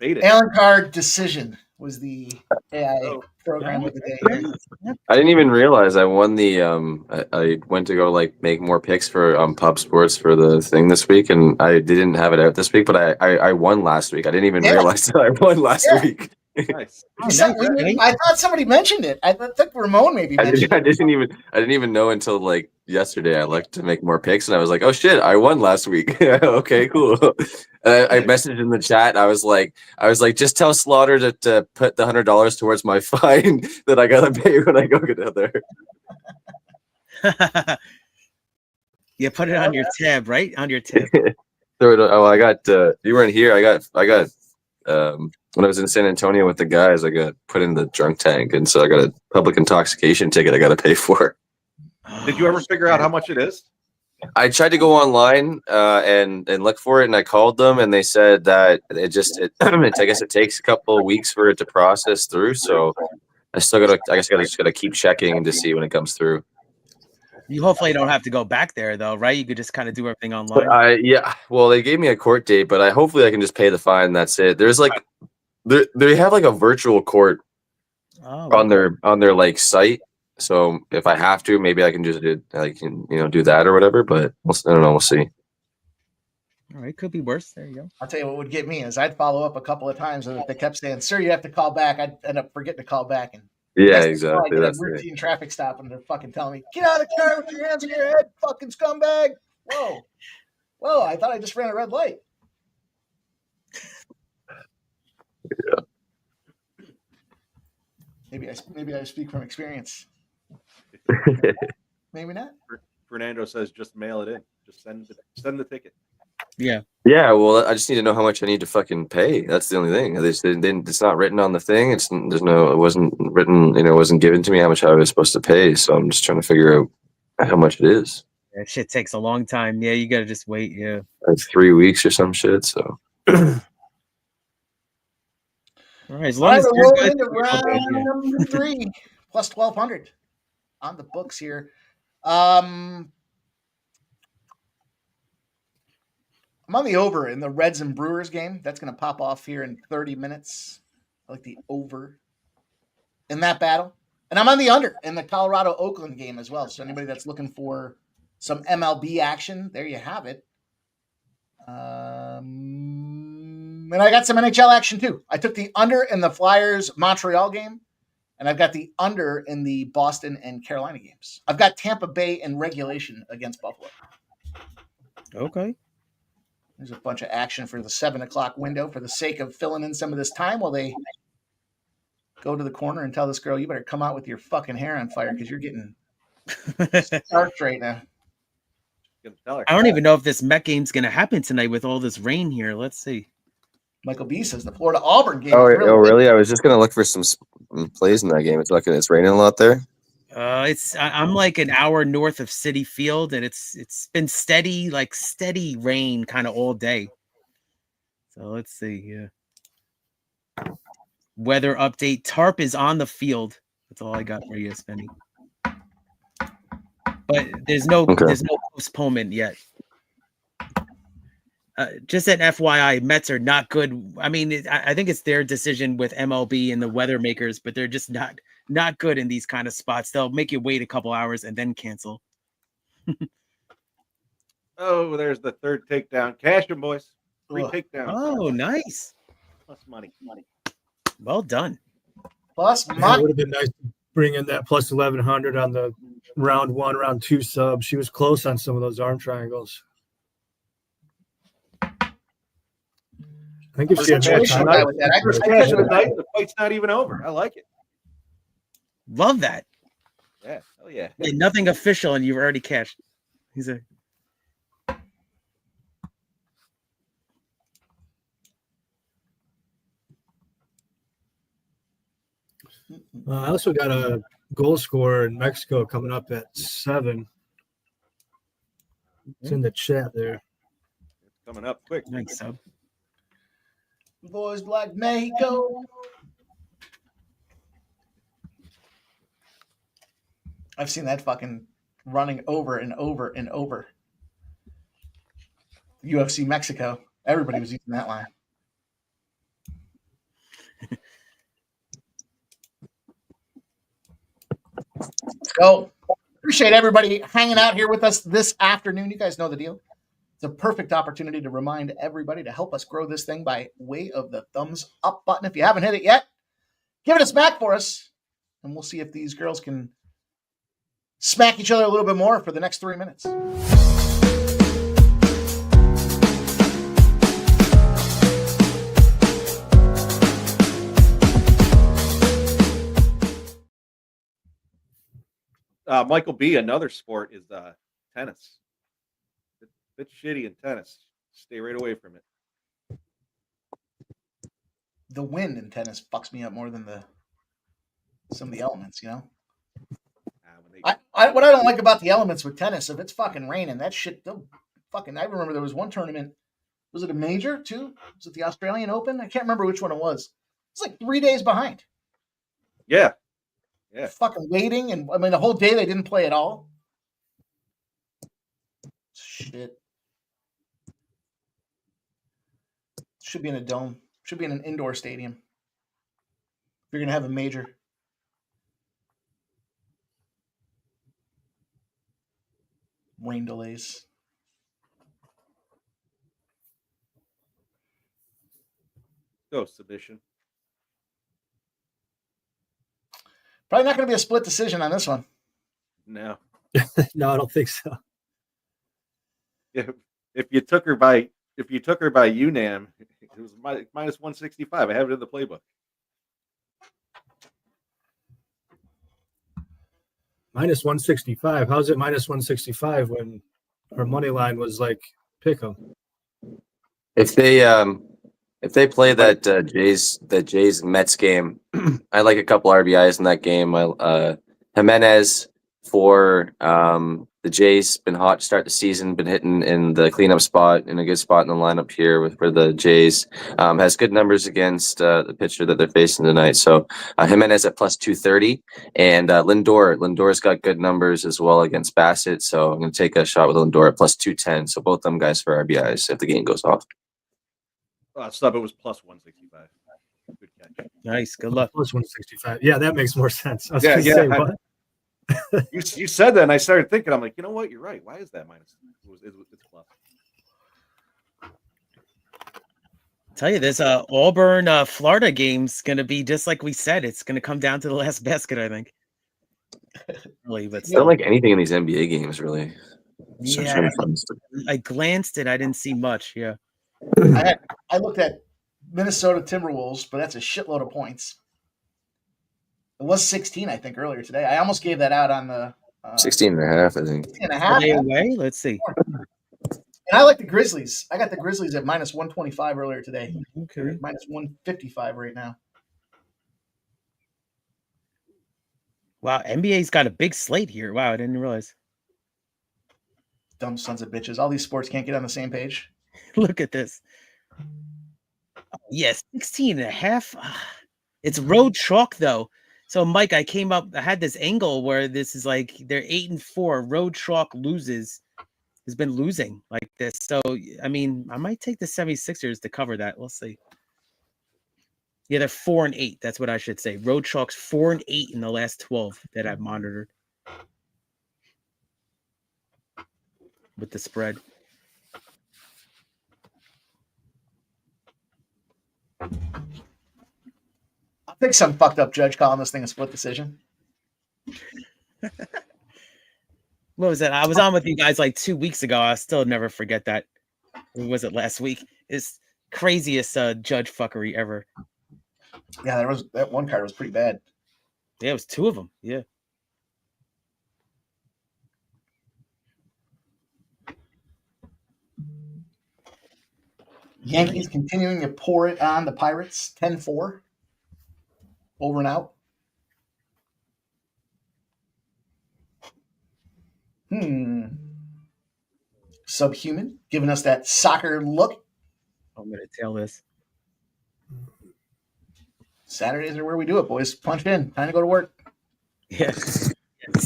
[SPEAKER 3] Alencar decision was the AI program of the day.
[SPEAKER 7] I didn't even realize I won the I went to go like make more picks for Pub Sports for the thing this week, and I didn't have it out this week, but I won last week. I didn't even realize that I won last week.
[SPEAKER 4] Nice.
[SPEAKER 3] I thought somebody mentioned it. I think Ramon maybe mentioned it.
[SPEAKER 7] I didn't even know until like yesterday. I looked to make more picks, and I was like, "Oh shit, I won last week." Okay, cool. I messaged in the chat. I was like, just tell Slaughter to put the $100 towards my fine that I gotta pay when I go get out there.
[SPEAKER 6] Yeah, put it on your tab, right? On your tab.
[SPEAKER 7] I got. You weren't here. I got. When I was in San Antonio with the guys, I got put in the drunk tank, and so I got a public intoxication ticket I got to pay for.
[SPEAKER 4] Did you ever figure out how much it is?
[SPEAKER 7] I tried to go online and look for it, and I called them, and they said that I guess it takes a couple of weeks for it to process through. So I just gotta keep checking to see when it comes through.
[SPEAKER 6] You hopefully don't have to go back there though, right? You could just kind of do everything online.
[SPEAKER 7] Well, they gave me a court date, but hopefully I can just pay the fine. And that's it. There's like they have like a virtual court on their like site. So if I have to, maybe I can just do that or whatever. But I don't know. We'll see.
[SPEAKER 6] All right, could be worse. There you go.
[SPEAKER 3] I'll tell you what would get me is I'd follow up a couple of times, and if they kept saying, "Sir, you have to call back," I'd end up forgetting to call back. And
[SPEAKER 7] yeah, exactly.
[SPEAKER 3] That's a routine traffic stop, and they're fucking telling me, "Get out of the car with your hands on your head, fucking scumbag!" Whoa! I thought I just ran a red light.
[SPEAKER 7] Yeah.
[SPEAKER 3] Maybe I speak from experience. Maybe not.
[SPEAKER 4] Fernando says, "Just mail it in. Just send the ticket."
[SPEAKER 6] Yeah.
[SPEAKER 7] Yeah. Well, I just need to know how much I need to fucking pay. That's the only thing. It's not written on the thing. It wasn't written. It wasn't given to me how much I was supposed to pay. So I'm just trying to figure out how much it is.
[SPEAKER 6] That shit takes a long time. Yeah, you gotta just wait. Yeah.
[SPEAKER 7] Like 3 weeks or some shit. So.
[SPEAKER 6] All right, as long as you're good.
[SPEAKER 3] Into round number 3 plus 1,200 on the books here. I'm on the over in the Reds and Brewers game. That's going to pop off here in 30 minutes. I like the over in that battle. And I'm on the under in the Colorado-Oakland game as well. So anybody that's looking for some MLB action, there you have it. And I got some NHL action too. I took the under in the Flyers-Montreal game, and I've got the under in the Boston and Carolina games. I've got Tampa Bay in regulation against Buffalo.
[SPEAKER 6] Okay.
[SPEAKER 3] There's a bunch of action for the 7 o'clock window for the sake of filling in some of this time while they go to the corner and tell this girl, "You better come out with your fucking hair on fire because you're getting starched right now."
[SPEAKER 6] I don't even know if this Met game's going to happen tonight with all this rain here. Let's see.
[SPEAKER 3] Michael B says the Florida Auburn game.
[SPEAKER 7] Really? I was just gonna look for some plays in that game. It's raining a lot there.
[SPEAKER 6] I'm like an hour north of City Field, and it's been steady rain kind of all day. So let's see. Yeah. Weather update. Tarp is on the field. That's all I got for you, Spenny. But there's no postponement yet. Just an FYI, Mets are not good. I mean, I think it's their decision with MLB and the weather makers, but they're just not good in these kind of spots. They'll make you wait a couple hours and then cancel.
[SPEAKER 4] Oh, there's the third takedown. Cash them, boys. 3 takedowns.
[SPEAKER 6] Oh, nice.
[SPEAKER 4] Plus money.
[SPEAKER 6] Well done.
[SPEAKER 3] Plus
[SPEAKER 5] It
[SPEAKER 3] money.
[SPEAKER 5] would have been nice bring in that plus 1100 on the round 1, round 2 sub. She was close on some of those arm triangles. I think if she had more
[SPEAKER 3] Situational
[SPEAKER 5] time,
[SPEAKER 3] guy with that. I
[SPEAKER 4] Cash tonight, the fight's not even over. I like it.
[SPEAKER 6] Love that.
[SPEAKER 4] Yeah, hell yeah.
[SPEAKER 6] Hey, nothing official, and you've already cashed. He's a
[SPEAKER 5] I also got a goal scorer in Mexico coming up at 7. It's in the chat there.
[SPEAKER 4] It's coming up quick.
[SPEAKER 6] nice sub.
[SPEAKER 3] Boys like Mexico. I've seen that fucking running over and over and over. UFC Mexico. Everybody was using that line. Let's go. Appreciate everybody hanging out here with us this afternoon. You guys know the deal. It's a perfect opportunity to remind everybody to help us grow this thing by way of the thumbs up button. If you haven't hit it yet, give it a smack for us, and we'll see if these girls can smack each other a little bit more for the next 3 minutes.
[SPEAKER 4] Michael B, another sport is tennis. It's shitty in tennis. Stay right away from it.
[SPEAKER 3] The wind in tennis fucks me up more than some of the elements, you know? What I don't like about the elements with tennis, if it's fucking raining, that shit, I remember there was one tournament. Was it a major too? Was it the Australian Open? I can't remember which one it was. It's like 3 days behind.
[SPEAKER 4] Yeah. Yeah.
[SPEAKER 3] Fucking waiting. And I mean, the whole day they didn't play at all. Shit. Should be in a dome. Should be in an indoor stadium. If you're going to have a major. Rain delays.
[SPEAKER 4] Go submission.
[SPEAKER 3] Probably not going to be a split decision on this one.
[SPEAKER 4] No.
[SPEAKER 5] No, I don't think so.
[SPEAKER 4] If you took her by UNAM, it was minus 165. I have it in the playbook.
[SPEAKER 5] Minus 165. How's it minus 165 when our money line was like pick 'em?
[SPEAKER 7] If they play that Jays Mets game, I like a couple RBIs in that game. Jimenez for the Jays, been hot to start the season, been hitting in the cleanup spot, in a good spot in the lineup here for the Jays. Has good numbers against the pitcher that they're facing tonight. So Jimenez at plus 230, and Lindor's got good numbers as well against Bassett. So I'm going to take a shot with Lindor at plus 210. So both them guys for RBIs if the game goes off.
[SPEAKER 4] Sub, it was plus 165. Good catch.
[SPEAKER 6] Nice. Good luck.
[SPEAKER 5] Plus 165. Yeah, that makes more sense. I was
[SPEAKER 4] Yeah,
[SPEAKER 5] gonna
[SPEAKER 4] yeah.
[SPEAKER 5] say, what?
[SPEAKER 4] You said that, and I started thinking. I'm like, you know what? You're right. Why is that minus? It's plus.
[SPEAKER 6] Tell you, this Auburn Florida game's gonna be just like we said. It's gonna come down to the last basket, I think. Really, but
[SPEAKER 7] I don't like anything in these NBA games, really.
[SPEAKER 6] yeah, I glanced it. I didn't see much. Yeah.
[SPEAKER 3] I looked at Minnesota Timberwolves, but that's a shitload of points. It was 16, I think, earlier today. I almost gave that out on the
[SPEAKER 7] 16 and a half, I think.
[SPEAKER 3] 16 and a half.
[SPEAKER 6] Away? Let's see.
[SPEAKER 3] And I like the Grizzlies. I got the Grizzlies at minus 125 earlier today.
[SPEAKER 6] Okay.
[SPEAKER 3] Minus 155 right now.
[SPEAKER 6] Wow, NBA's got a big slate here. Wow, I didn't realize.
[SPEAKER 3] Dumb sons of bitches. All these sports can't get on the same page.
[SPEAKER 6] Look at this. Yes, 16 and a half. It's road chalk, though. So, Mike, I had this angle where this is like they're 8-4. Road chalk has been losing like this. So, I mean, I might take the 76ers to cover that. We'll see. Yeah, they're 4-8. That's what I should say. Road chalk's 4-8 in the last 12 that I've monitored with the spread.
[SPEAKER 3] I think some fucked up judge calling this thing a split decision.
[SPEAKER 6] What was that? I was on with you guys like 2 weeks ago. I still never forget that. Or was it last week? It's craziest judge fuckery ever.
[SPEAKER 3] Yeah, there was that one card was pretty bad.
[SPEAKER 6] Yeah, it was 2 of them. Yeah.
[SPEAKER 3] Yankees continuing to pour it on the Pirates, 10-4. Over and out. Subhuman, giving us that soccer look.
[SPEAKER 6] I'm going to tell this.
[SPEAKER 3] Saturdays are where we do it, boys. Punch in. Time to go to work.
[SPEAKER 6] Yeah.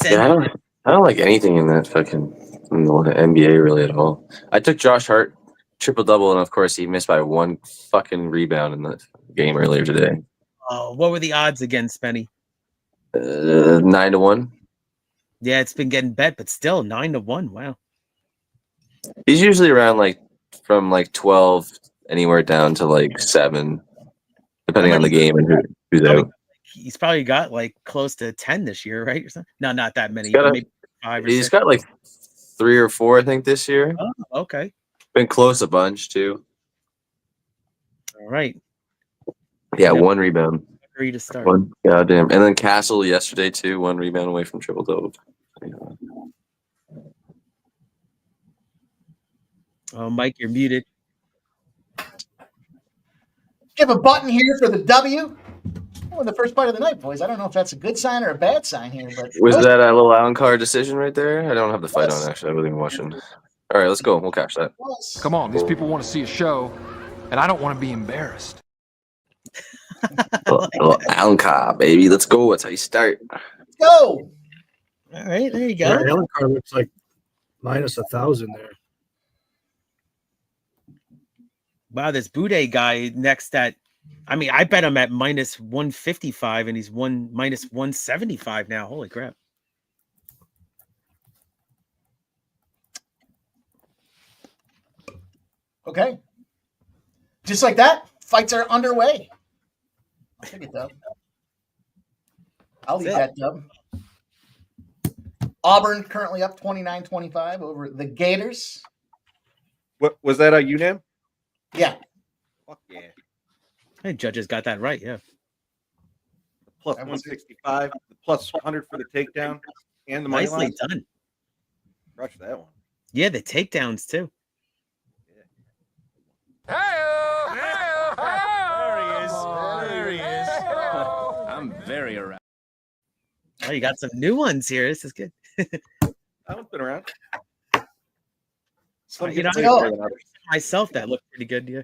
[SPEAKER 7] Yeah, I don't like anything in that in the NBA really at all. I took Josh Hart triple-double, and of course he missed by 1 fucking rebound in the game earlier today.
[SPEAKER 6] Oh, what were the odds again, Spenny?
[SPEAKER 7] 9-1.
[SPEAKER 6] Yeah, it's been getting bet, but still 9-1. Wow.
[SPEAKER 7] He's usually around from 12 anywhere down to 7, depending on the game and who's out.
[SPEAKER 6] He's probably got close to 10 this year, right? Or something? No, not that many.
[SPEAKER 7] Maybe
[SPEAKER 6] 5 or
[SPEAKER 7] he's
[SPEAKER 6] 6.
[SPEAKER 7] got 3 or 4, I think, this year.
[SPEAKER 6] Oh, okay.
[SPEAKER 7] Been close a bunch too.
[SPEAKER 6] All right.
[SPEAKER 7] Yeah, 1 rebound.
[SPEAKER 6] Agree to start.
[SPEAKER 7] 1 goddamn. And then Castle yesterday too, 1 rebound away from triple-double.
[SPEAKER 6] Oh, Mike, you're muted.
[SPEAKER 3] Give a button here for the W. The first fight of the night, boys. I don't know if that's a good sign or a bad sign here, but
[SPEAKER 7] was that a little Allen Carr decision right there? I don't have the fight on actually. I wasn't even watching. All right, let's go. We'll catch that.
[SPEAKER 2] Come on, these people want to see a show, and I don't want to be embarrassed.
[SPEAKER 7] Little Allen Carr, baby. Let's go. That's how you start.
[SPEAKER 3] Let's go.
[SPEAKER 6] All right, there you go.
[SPEAKER 5] Yeah, Allen Carr looks like minus 1,000 there.
[SPEAKER 6] Wow, this Boudet guy next at, I bet him at minus 155, and he's minus 175 now. Holy crap.
[SPEAKER 3] Okay. Just like that, fights are underway. I'll take it, Dub. I'll leave that, Dub. Auburn currently up 29-25 over the Gators.
[SPEAKER 4] What was that? A UNAM?
[SPEAKER 3] Yeah.
[SPEAKER 4] Fuck yeah.
[SPEAKER 6] Hey, judges got that right. Yeah.
[SPEAKER 4] Plus 165, plus 100 for the takedown, and the money
[SPEAKER 6] Nicely
[SPEAKER 4] line.
[SPEAKER 6] done.
[SPEAKER 4] Crush that one.
[SPEAKER 6] Yeah, the takedowns too.
[SPEAKER 2] There he is. I'm very around.
[SPEAKER 6] Oh, you got some new ones here. This is good.
[SPEAKER 4] That one's been around.
[SPEAKER 6] Myself, that looked pretty good. Yeah.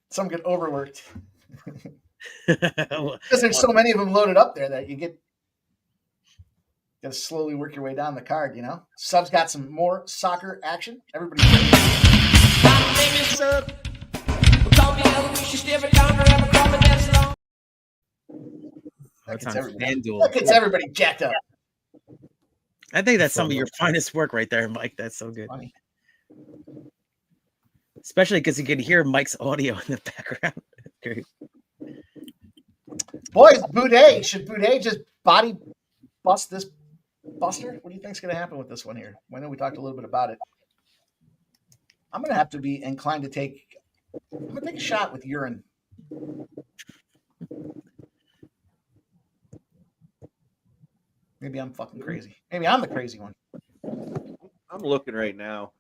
[SPEAKER 3] Some get overworked. Because there's so many of them loaded up there that you got to slowly work your way down the card, Sub's got some more soccer action. Everybody. That gets everybody jacked up.
[SPEAKER 6] I think that's some of your finest work right there, Mike. That's so good.
[SPEAKER 3] Funny.
[SPEAKER 6] Especially because you can hear Mike's audio in the background. Great.
[SPEAKER 3] Boys, Boudet. Should Boudet just body bust this buster? What do you think's going to happen with this one here? I know we talked a little bit about it. I'm going to have to be inclined to take a shot with urine. Maybe I'm fucking crazy. Maybe I'm the crazy one.
[SPEAKER 4] I'm looking right now.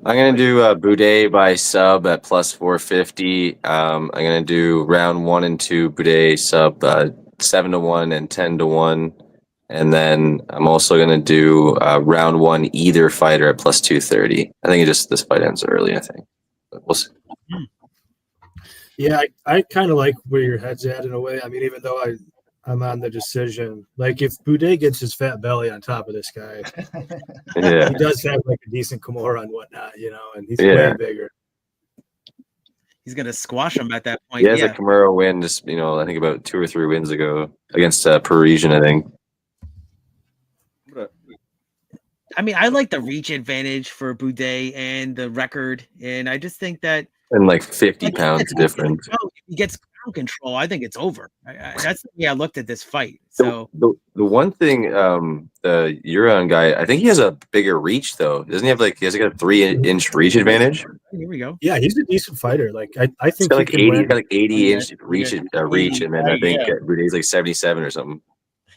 [SPEAKER 7] I'm gonna do Boudet by sub at plus 450. I'm gonna do round 1 and 2 Boudet sub 7-1 and 10-1, and then I'm also gonna do round 1 either fighter at plus 230. I think this fight ends early. I think, but we'll see.
[SPEAKER 5] Yeah, I kind of like where your head's at in a way. Even though I'm on the decision. If Boudet gets his fat belly on top of this guy,
[SPEAKER 7] Yeah,
[SPEAKER 5] he does have a decent Kimura and whatnot, and he's way bigger.
[SPEAKER 6] He's gonna squash him at that point.
[SPEAKER 7] he has a Kimura win just I think about 2 or 3 wins ago against Parisian, I think.
[SPEAKER 6] I like the reach advantage for Boudet and the record, and I just think that
[SPEAKER 7] And 50 pounds difference.
[SPEAKER 6] He gets ground control, I think it's over. That's the way I looked at this fight. So
[SPEAKER 7] the one thing, the Euron guy, I think he has a bigger reach though. Doesn't he have he has a 3-inch reach advantage?
[SPEAKER 6] here we go.
[SPEAKER 5] Yeah, he's a decent fighter. Like I
[SPEAKER 7] He's
[SPEAKER 5] think
[SPEAKER 7] got
[SPEAKER 5] he
[SPEAKER 7] like
[SPEAKER 5] can
[SPEAKER 7] 80,
[SPEAKER 5] win.
[SPEAKER 7] he's got like 80-inch reach,
[SPEAKER 6] 80,
[SPEAKER 7] and then I think
[SPEAKER 6] yeah.
[SPEAKER 7] Bude's like 77 or something.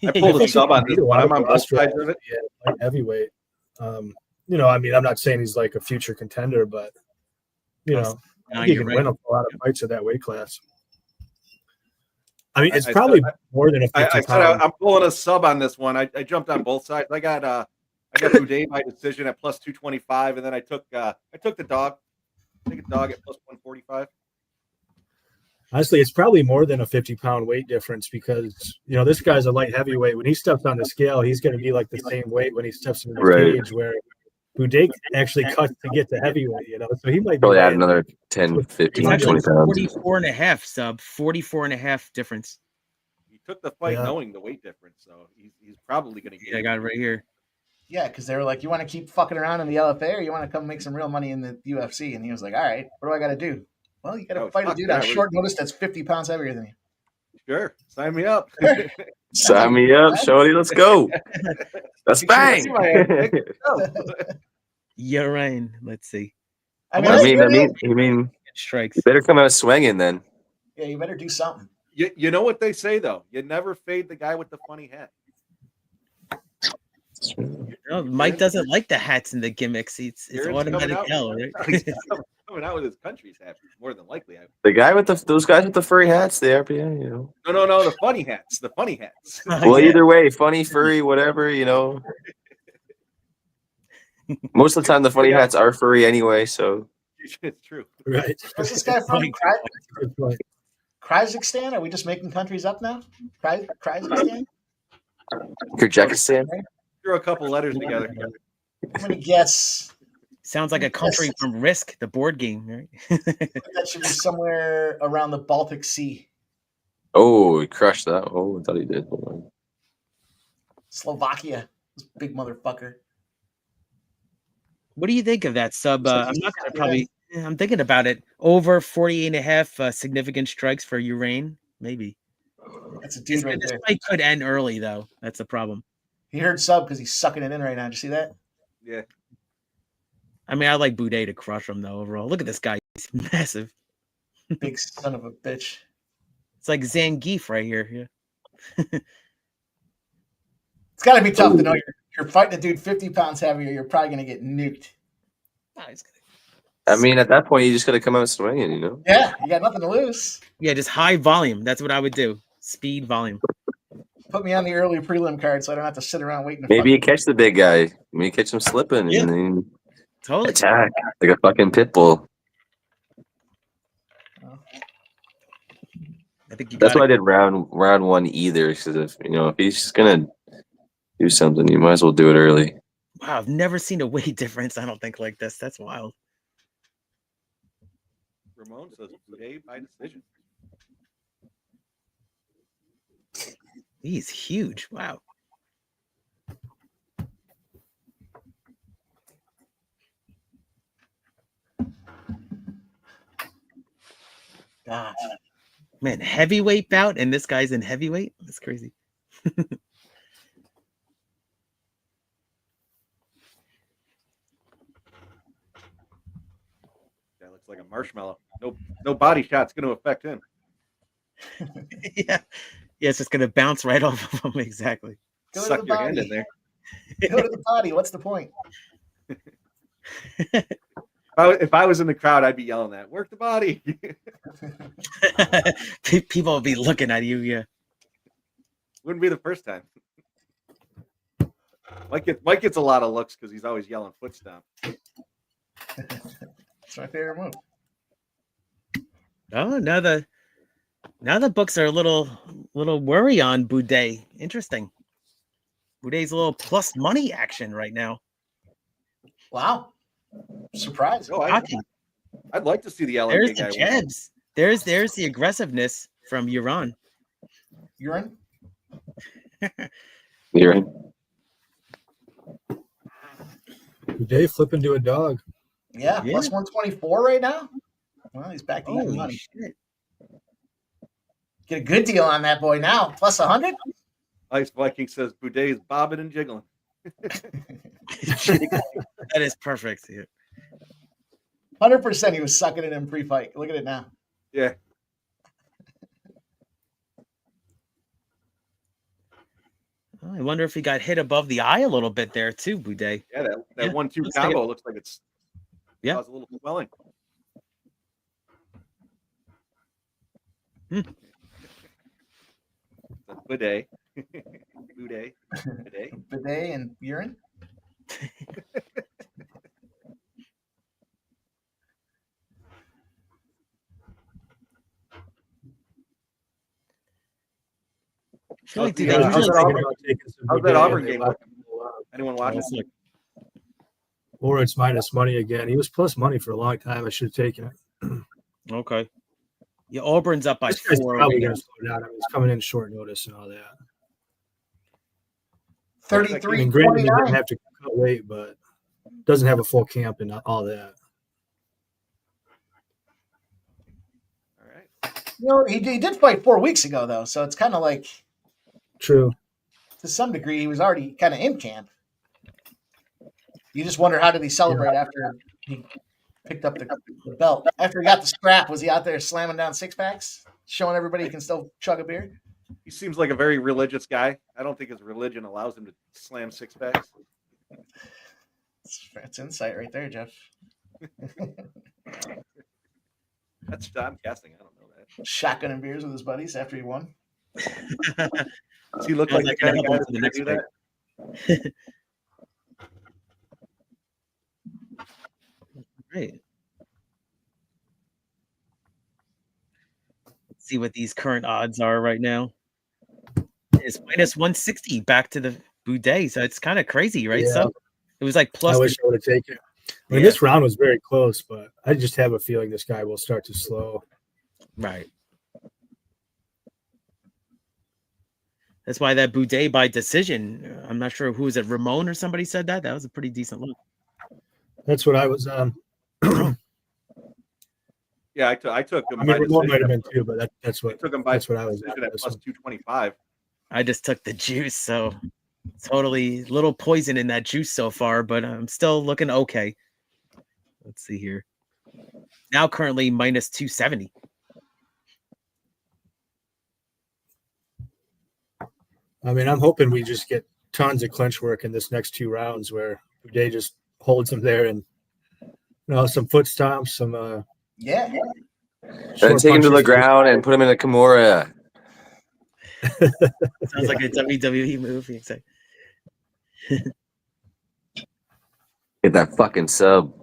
[SPEAKER 4] I pulled a sub on this one. I'm on both
[SPEAKER 5] Australia,
[SPEAKER 4] sides of it.
[SPEAKER 5] yeah, like heavyweight. I mean, I'm not saying he's like a future contender, but he can win a lot of fights at that weight class. I mean, it's probably more than a 50
[SPEAKER 4] I said I'm pulling a sub on this one. I jumped on both sides. I got Bude by decision at plus 225, and then I took the dog. Take a dog at plus 145.
[SPEAKER 5] Honestly, it's probably more than a 50-pound weight difference because this guy's a light heavyweight. When he steps on the scale, he's going to be like the same weight when he steps in the cage. Where Bude actually cuts to get to heavyweight. So he might
[SPEAKER 7] probably add another 10, 15, 20 pounds.
[SPEAKER 6] 44 and a half sub, 44 and a half difference.
[SPEAKER 4] He took the fight knowing the weight difference, so he's probably going to get.
[SPEAKER 6] I got it right here.
[SPEAKER 3] Yeah, because they were like, you want to keep fucking around in the LFA or you want to come make some real money in the UFC? And he was like, all right, what do I got to do? Well, you got to fight a dude on short notice that's 50 pounds heavier than you.
[SPEAKER 4] Sure. Sign me up.
[SPEAKER 7] Sign me up, shorty. Let's go. Let's bang.
[SPEAKER 6] You're right. Let's see.
[SPEAKER 7] I mean,
[SPEAKER 6] strikes.
[SPEAKER 7] You better come out swinging then.
[SPEAKER 3] Yeah, you better do something.
[SPEAKER 4] You know what they say, though? You never fade the guy with the funny hat.
[SPEAKER 6] Mike doesn't like the hats and the gimmicks. It's automatic hell, right?
[SPEAKER 4] Coming out with his country's hat, more than likely.
[SPEAKER 7] The guy with those guys with the furry hats, the RPA,
[SPEAKER 4] No, the funny hats. The funny hats.
[SPEAKER 7] Well, either way, funny, furry, whatever, Most of the time, the funny hats are furry anyway, so.
[SPEAKER 4] It's true.
[SPEAKER 5] Right.
[SPEAKER 3] Where's this guy from? Kazakhstan? Are we just making countries up now? Kazakhstan?
[SPEAKER 7] Kyrgyzstan?
[SPEAKER 4] Throw a couple letters together.
[SPEAKER 3] I'm going to guess.
[SPEAKER 6] Sounds like a country from Risk, the board game, right?
[SPEAKER 3] That should be somewhere around the Baltic Sea.
[SPEAKER 7] Oh, he crushed that. Oh, I thought he did. Hold on.
[SPEAKER 3] Slovakia. This big motherfucker.
[SPEAKER 6] What do you think of that sub? I'm not going to probably... I'm thinking about it. Over 48 and a half significant strikes for Urain, maybe.
[SPEAKER 3] That's a dude right there.
[SPEAKER 6] This fight could end early, though. That's the problem.
[SPEAKER 3] He heard sub because he's sucking it in right now. Did you see that?
[SPEAKER 4] Yeah.
[SPEAKER 6] I mean, I like Bude to crush him, though, overall. Look at this guy. He's massive.
[SPEAKER 3] Big son of a bitch.
[SPEAKER 6] It's like Zangief right here. Yeah.
[SPEAKER 3] It's got to be tough to know you're fighting a dude 50 pounds heavier. You're probably going to get nuked.
[SPEAKER 7] I mean, at that point, you just got to come out swinging,
[SPEAKER 3] Yeah, you got nothing to lose.
[SPEAKER 6] Yeah, just high volume. That's what I would do. Speed, volume.
[SPEAKER 3] Put me on the early prelim card so I don't have to sit around waiting.
[SPEAKER 7] Maybe you catch the big guy. Maybe you catch him slipping and then
[SPEAKER 6] totally
[SPEAKER 7] attack like a fucking pit bull.
[SPEAKER 6] I think
[SPEAKER 7] that's why I did round one either, because if he's gonna do something, you might as well do it early.
[SPEAKER 6] Wow, I've never seen a weight difference. I don't think like this. That's wild.
[SPEAKER 4] Ramon says Bude by decision.
[SPEAKER 6] He's huge. Wow.
[SPEAKER 3] God.
[SPEAKER 6] Man, heavyweight bout, and this guy's in heavyweight? That's crazy.
[SPEAKER 4] That looks like a marshmallow. No body shot's going to affect him.
[SPEAKER 6] Yeah, it's just going to bounce right off of him. Exactly.
[SPEAKER 4] Suck your hand in there.
[SPEAKER 3] Go to the body. What's the point?
[SPEAKER 4] If I was in the crowd, I'd be yelling that. Work the body.
[SPEAKER 6] People will be looking at you. Yeah.
[SPEAKER 4] Wouldn't be the first time. Mike gets a lot of looks because he's always yelling foot stomp.
[SPEAKER 3] It's my favorite move.
[SPEAKER 6] Oh, now the books are a little worry on Bude. Interesting. Bude's a little plus money action right now.
[SPEAKER 3] Wow. Surprise.
[SPEAKER 4] Oh, I'd like to see the LA
[SPEAKER 6] There's
[SPEAKER 4] guy
[SPEAKER 6] the jabs. There's the aggressiveness from Euron.
[SPEAKER 3] Urine?
[SPEAKER 7] Urine.
[SPEAKER 5] Bude flipping to a dog.
[SPEAKER 3] Yeah, plus 124 right now. Well, he's back to even money.
[SPEAKER 6] Shit.
[SPEAKER 3] Get a good deal on that boy now. Plus 100.
[SPEAKER 4] Ice Viking says Boudet is bobbing and jiggling.
[SPEAKER 6] That is perfect. Yeah.
[SPEAKER 3] 100% he was sucking it in pre-fight. Look at it now.
[SPEAKER 4] Yeah.
[SPEAKER 6] I wonder if he got hit above the eye a little bit there too, Boudet.
[SPEAKER 4] Yeah, that 1-2
[SPEAKER 6] looks
[SPEAKER 4] combo
[SPEAKER 6] like
[SPEAKER 4] looks like it's
[SPEAKER 6] caused
[SPEAKER 4] a little swelling. Bidet. Bidet.
[SPEAKER 3] Bidet and urine.
[SPEAKER 6] I feel like, do
[SPEAKER 4] How's
[SPEAKER 6] they
[SPEAKER 4] the,
[SPEAKER 6] usually
[SPEAKER 4] how's that Auburn game looking? Anyone watching?
[SPEAKER 5] Or it's minus money again. He was plus money for a long time. I should have taken it.
[SPEAKER 6] Okay. Yeah, Auburn's up by
[SPEAKER 5] This guy's
[SPEAKER 6] 4.
[SPEAKER 5] probably going to slow down. I mean, he's coming in short notice and all that.
[SPEAKER 3] 33.
[SPEAKER 5] I mean, granted, he didn't have to cut weight, but doesn't have a full camp and all that.
[SPEAKER 4] All right.
[SPEAKER 3] You know, he did fight 4 weeks ago, though, so it's kind of like,
[SPEAKER 5] True.
[SPEAKER 3] to some degree, he was already kind of in camp. You just wonder, how did he celebrate after he picked up the belt? After he got the strap, was he out there slamming down 6-packs, showing everybody he can still chug a beer?
[SPEAKER 4] He seems like a very religious guy. I don't think his religion allows him to slam 6-packs.
[SPEAKER 3] That's insight right there, Jeff.
[SPEAKER 4] That's I'm guessing. I don't know that.
[SPEAKER 3] Shotgunning beers with his buddies after he won.
[SPEAKER 4] Does he look like the kind of guy that's going to do that?
[SPEAKER 6] Great. Let's see what these current odds are right now. It's minus 160 back to the Boudet, so it's kind of crazy, right?
[SPEAKER 5] Yeah.
[SPEAKER 6] So it was like plus.
[SPEAKER 5] I wish I would have taken it. I mean, this round was very close, but I just have a feeling this guy will start to slow.
[SPEAKER 6] Right. That's why that Boudet by decision. I'm not sure who was it, Ramon or somebody said that. That was a pretty decent look.
[SPEAKER 5] That's what I was.
[SPEAKER 4] Yeah, I took him.
[SPEAKER 5] I mean, Ramon might have been too, but that's what.
[SPEAKER 4] Took him by
[SPEAKER 5] That's what I was
[SPEAKER 4] decision
[SPEAKER 5] at.
[SPEAKER 4] at plus 225.
[SPEAKER 6] I just took the juice, so totally little poison in that juice so far, but I'm still looking okay. Let's see here. Now currently minus 270.
[SPEAKER 5] I mean, I'm hoping we just get tons of clinch work in this next 2 rounds where Boudet just holds him there and some foot stomps, some
[SPEAKER 3] Yeah.
[SPEAKER 7] Then take him to the ground and put him in a Kimura.
[SPEAKER 6] Sounds like a WWE movie.
[SPEAKER 7] Get that fucking sub.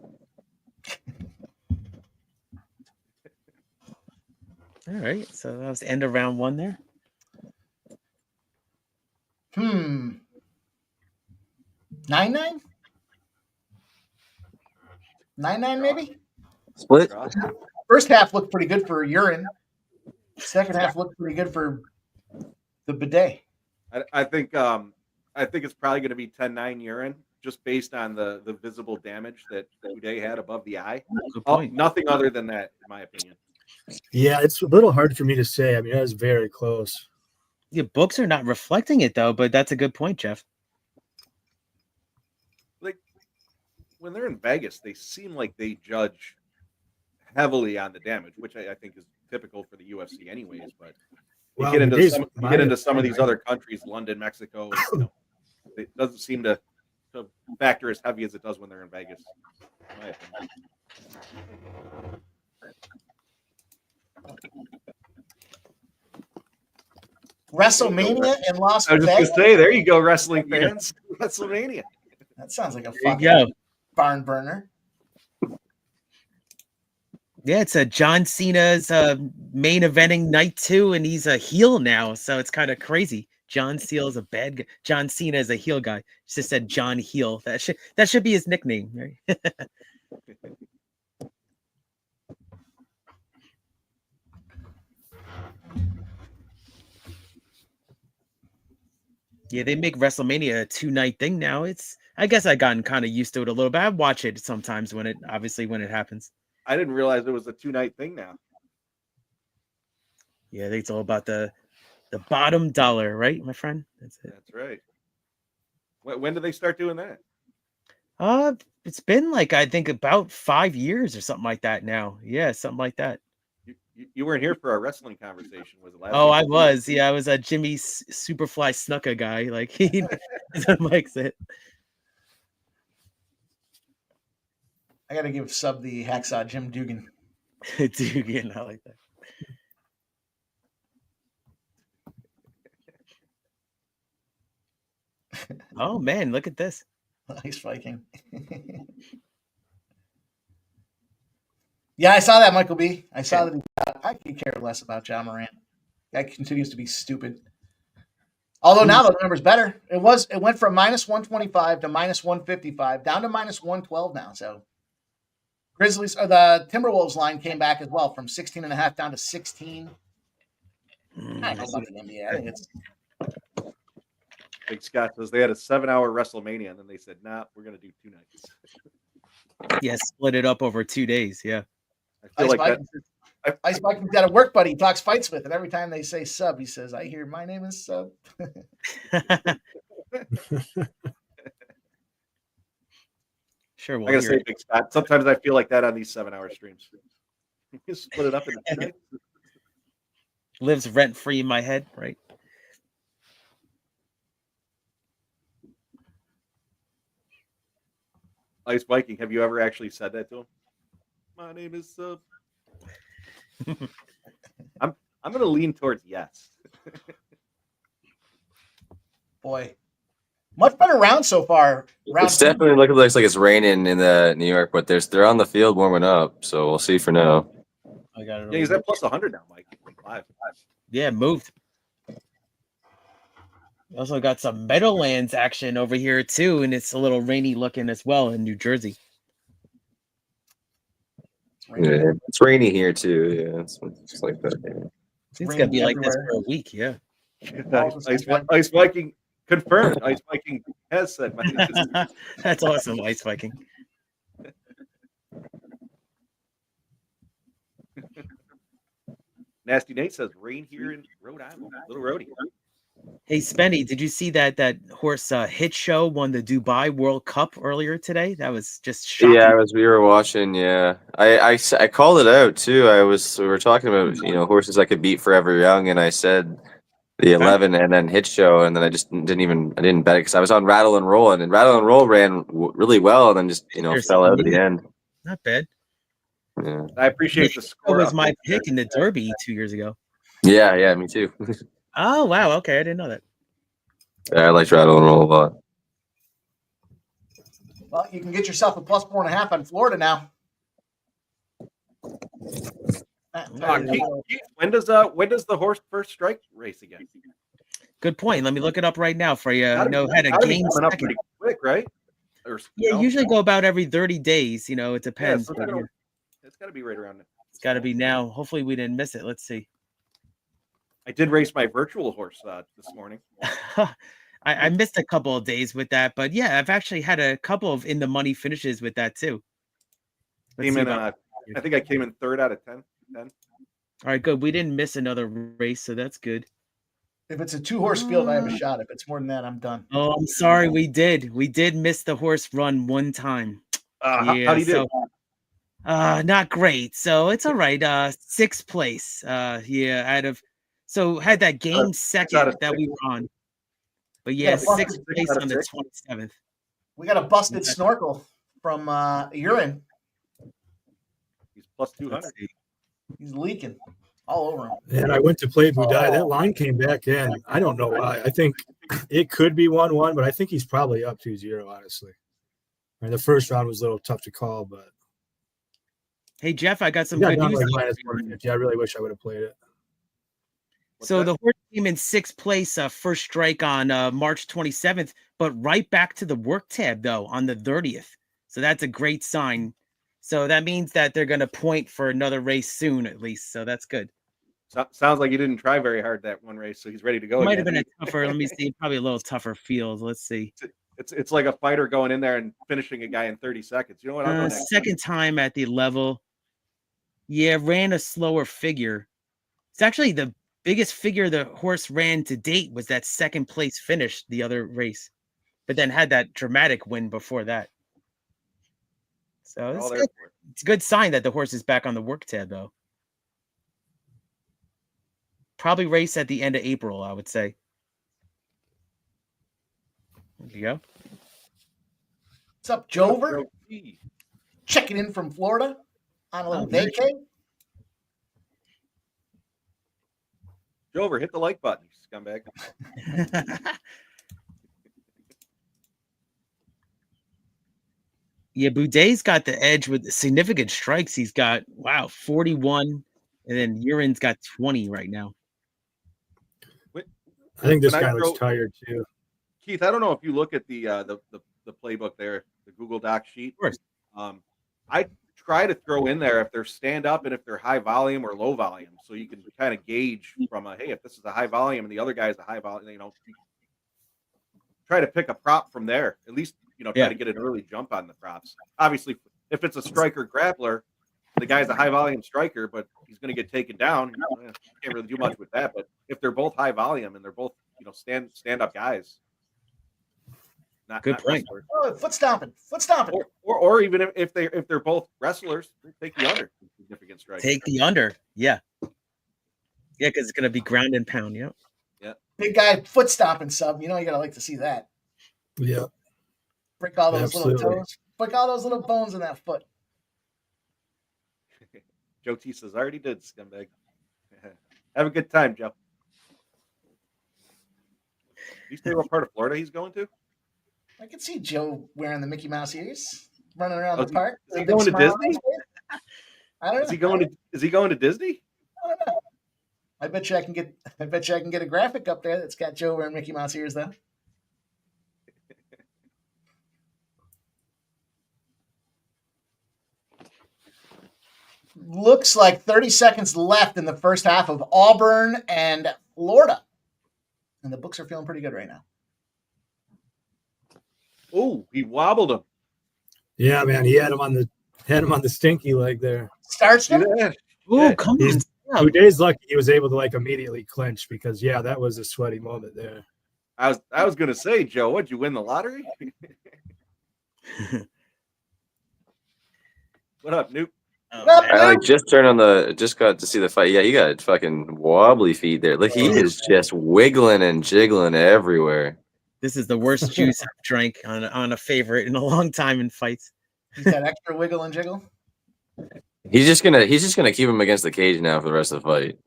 [SPEAKER 6] All right, so that was the end of round 1 there.
[SPEAKER 3] 9-9? 9-9 maybe?
[SPEAKER 7] Split.
[SPEAKER 3] First half looked pretty good for urine. Second half looked pretty good for the Bidet.
[SPEAKER 4] I think it's probably going to be 10-9 urine, just based on the visible damage that Boudet had above the eye.
[SPEAKER 6] Good point.
[SPEAKER 4] Nothing other than that, in my opinion.
[SPEAKER 5] Yeah, it's a little hard for me to say. I mean, that was very close.
[SPEAKER 6] Your books are not reflecting it though, but that's a good point, Jeff.
[SPEAKER 4] Like when they're in Vegas, they seem like they judge heavily on the damage, which I think is typical for the UFC anyways. But you get into some of these other countries, London, Mexico, it doesn't seem to factor as heavy as it does when they're in Vegas, in my opinion.
[SPEAKER 3] WrestleMania in Las
[SPEAKER 4] I was just
[SPEAKER 3] Vegas.
[SPEAKER 4] going to say, there you go, wrestling fans. WrestleMania.
[SPEAKER 3] That sounds like a
[SPEAKER 6] There you
[SPEAKER 3] fucking
[SPEAKER 6] go.
[SPEAKER 3] barn burner.
[SPEAKER 6] Yeah, it's a John Cena's main eventing night 2, and he's a heel now, so it's kind of crazy. John Cena is a bad guy. John Cena is a heel guy. Just said John Heel. That should be his nickname, right? Yeah, they make WrestleMania a 2-night thing now. I guess I gotten kind of used to it a little bit. I watch it sometimes when it happens.
[SPEAKER 4] I didn't realize it was a 2-night thing now.
[SPEAKER 6] Yeah, I think it's all about the bottom dollar, right, my friend? That's it.
[SPEAKER 4] That's right. When did they start doing that?
[SPEAKER 6] It's been like I think about 5 years or something like that now. Yeah, something like that.
[SPEAKER 4] You weren't here for our wrestling conversation, was it last
[SPEAKER 6] Oh,
[SPEAKER 4] week?
[SPEAKER 6] I was. Yeah, I was a Jimmy Superfly Snuka guy. Like he likes it.
[SPEAKER 3] I got to give sub the Hacksaw Jim Dugan.
[SPEAKER 6] Dugan, I like that. Oh man, look at this.
[SPEAKER 3] Ice Viking. Yeah, I saw that, Michael B. I saw that. I could care less about John Morant. That continues to be stupid. Although now the number's better. It went from minus 125 to minus 155 down to minus 112 now. So Grizzlies or the Timberwolves line came back as well from 16.5 down to 16. I don't know about the NBA. I think it's
[SPEAKER 4] Big Scott says they had a 7-hour WrestleMania, and then they said, "Nah, we're gonna do 2 nights."
[SPEAKER 6] Yeah, split it up over 2 days. Yeah.
[SPEAKER 4] I feel like that.
[SPEAKER 3] Ice Viking's got a work buddy he talks fights with, and every time they say sub, he says, "I hear my name is Sub."
[SPEAKER 6] Sure,
[SPEAKER 4] I gotta say, Big Scott, sometimes I feel like that on these 7-hour streams. You split it up into 2 nights.
[SPEAKER 6] Lives rent free in my head, right?
[SPEAKER 4] Ice Viking, have you ever actually said that to him? My name is Sub. I'm gonna lean towards yes.
[SPEAKER 3] Boy, much better round so far.
[SPEAKER 7] It's definitely looking like it's raining in New York, but they're on the field warming up, so we'll see for now.
[SPEAKER 6] I got it.
[SPEAKER 4] Yeah, he's at plus 100 now, Mike. 5.
[SPEAKER 6] Yeah, moved. We also got some Meadowlands action over here too, and it's a little rainy looking as well in New Jersey.
[SPEAKER 7] Yeah, it's rainy here too. Yeah, it's like that. Yeah.
[SPEAKER 6] It's gonna be like this for a week. Yeah.
[SPEAKER 4] Ice Viking confirmed. Ice Viking has said.
[SPEAKER 6] That's awesome, Ice Viking.
[SPEAKER 4] Nasty Nate says rain here in Rhode Island. Little roadie.
[SPEAKER 6] Hey, Spenny, did you see that horse Hit Show won the Dubai World Cup earlier today? That was just shocking.
[SPEAKER 7] Yeah, we were watching. Yeah, I called it out too. We were talking about horses I could beat Forever Young, and I said the 11 and then Hit Show, and then I just didn't bet it because I was on Rattle and Roll, and Rattle and Roll ran really well, and then just fell out at the end.
[SPEAKER 6] Not bad.
[SPEAKER 7] Yeah,
[SPEAKER 4] I appreciate the score.
[SPEAKER 6] That was my pick in the Derby 2 years ago.
[SPEAKER 7] Yeah, me too.
[SPEAKER 6] Oh wow, okay, I didn't know that.
[SPEAKER 7] Yeah, I liked Rattle and Roll a lot.
[SPEAKER 3] Well, you can get yourself a plus 4.5 on Florida now.
[SPEAKER 4] Keith, when does the horse first strike race again?
[SPEAKER 6] Good point. Let me look it up right now for you. Had a game
[SPEAKER 4] coming up pretty quick, right?
[SPEAKER 6] Usually go about every 30 days. It depends.
[SPEAKER 4] Yeah, it's got to be right around it.
[SPEAKER 6] It's got to be now. Hopefully, we didn't miss it. Let's see.
[SPEAKER 4] I did race my virtual horse this morning.
[SPEAKER 6] I missed a couple of days with that, but yeah, I've actually had a couple of in the money finishes with that too.
[SPEAKER 4] I think I came in 3rd out of 10.
[SPEAKER 6] All right, good. We didn't miss another race, so that's good.
[SPEAKER 3] If it's a 2-horse field, I have a shot. If it's more than that, I'm done.
[SPEAKER 6] Oh, I'm sorry. We did miss the horse run one time.
[SPEAKER 4] How do you do?
[SPEAKER 6] Not great. So it's all right. 6th place. So had that game second that we were on. But yeah, 6th place on the 27th.
[SPEAKER 3] We got a busted snorkel from urine.
[SPEAKER 4] He's plus 200.
[SPEAKER 3] He's leaking all over him.
[SPEAKER 5] And I went to play Budai. That line came back in. I don't know why. I think it could be 1-1, but I think he's probably up 2-0, honestly. I mean, the first round was a little tough to call, but.
[SPEAKER 6] Hey, Jeff, I got some good news.
[SPEAKER 5] I really wish I would have played it.
[SPEAKER 6] The horse came in 6th place, first strike on March 27th, but right back to the work tab, though, on the 30th. So that's a great sign. So that means that they're going to point for another race soon, at least. So that's good.
[SPEAKER 4] Sounds like he didn't try very hard that one race, so he's ready to go.
[SPEAKER 6] It might have been a tougher, let me see, probably a little tougher field. Let's see.
[SPEAKER 4] It's like a fighter going in there and finishing a guy in 30 seconds. You know what?
[SPEAKER 6] Second time at the level. Yeah, ran a slower figure. It's actually the biggest figure the horse ran to date was that second place finish the other race, but then had that dramatic win before that. So it's a good sign that the horse is back on the work tab, though. Probably race at the end of April, I would say. There you go.
[SPEAKER 3] What's up, Jover? Checking in from Florida on a little vacay.
[SPEAKER 4] Jover, hit the like button, you scumbag.
[SPEAKER 6] Yeah, Boudet's got the edge with significant strikes. He's got 41, and then Urin's got 20 right now.
[SPEAKER 5] I think this guy looks tired too.
[SPEAKER 4] Keith, I don't know if you look at the playbook there, the Google Doc sheet.
[SPEAKER 6] Of course.
[SPEAKER 4] I try to throw in there if they're stand up and if they're high volume or low volume, so you can kind of gauge from hey, if this is a high volume and the other guy is a high volume, try to pick a prop from there. At least try to get an early jump on the props. Obviously, if it's a striker grappler, the guy's a high volume striker, but he's going to get taken down. You can't really do much with that. But if they're both high volume and they're both stand up guys,
[SPEAKER 6] good point.
[SPEAKER 3] Oh, foot stomping.
[SPEAKER 4] Or even if they're both wrestlers, take the under. Significant strike.
[SPEAKER 6] Take the under. Yeah, because it's going to be ground and pound. Yeah.
[SPEAKER 3] Big guy foot stomping sub. You gotta like to see that.
[SPEAKER 5] Yeah.
[SPEAKER 3] Break all those little toes. Break all those little bones in that foot.
[SPEAKER 4] Joe T says, I already did, scumbag. Have a good time, Joe. You say what part of Florida he's going to?
[SPEAKER 3] I can see Joe wearing the Mickey Mouse ears, running around the park.
[SPEAKER 4] Is he going to Disney?
[SPEAKER 3] I don't know.
[SPEAKER 4] Is he going to Disney?
[SPEAKER 3] I don't know. I bet you I can get a graphic up there that's got Joe wearing Mickey Mouse ears, though. Looks like 30 seconds left in the first half of Auburn and Florida. And the books are feeling pretty good right now.
[SPEAKER 4] Oh, he wobbled him.
[SPEAKER 5] Yeah, man, he had him on the stinky leg there.
[SPEAKER 3] Starts him.
[SPEAKER 6] Oh, come on.
[SPEAKER 5] Boudet's lucky he was able to immediately clinch because that was a sweaty moment there.
[SPEAKER 4] I was gonna say, Joe, what'd you win the lottery? What up, Nuke?
[SPEAKER 7] I just got to see the fight. Yeah, you got fucking wobbly feet there. Look, he is just wiggling and jiggling everywhere.
[SPEAKER 6] This is the worst juice I've drank on a favorite in a long time in fights.
[SPEAKER 3] He's got extra wiggle and jiggle.
[SPEAKER 7] He's just gonna keep him against the cage now for the rest of the fight.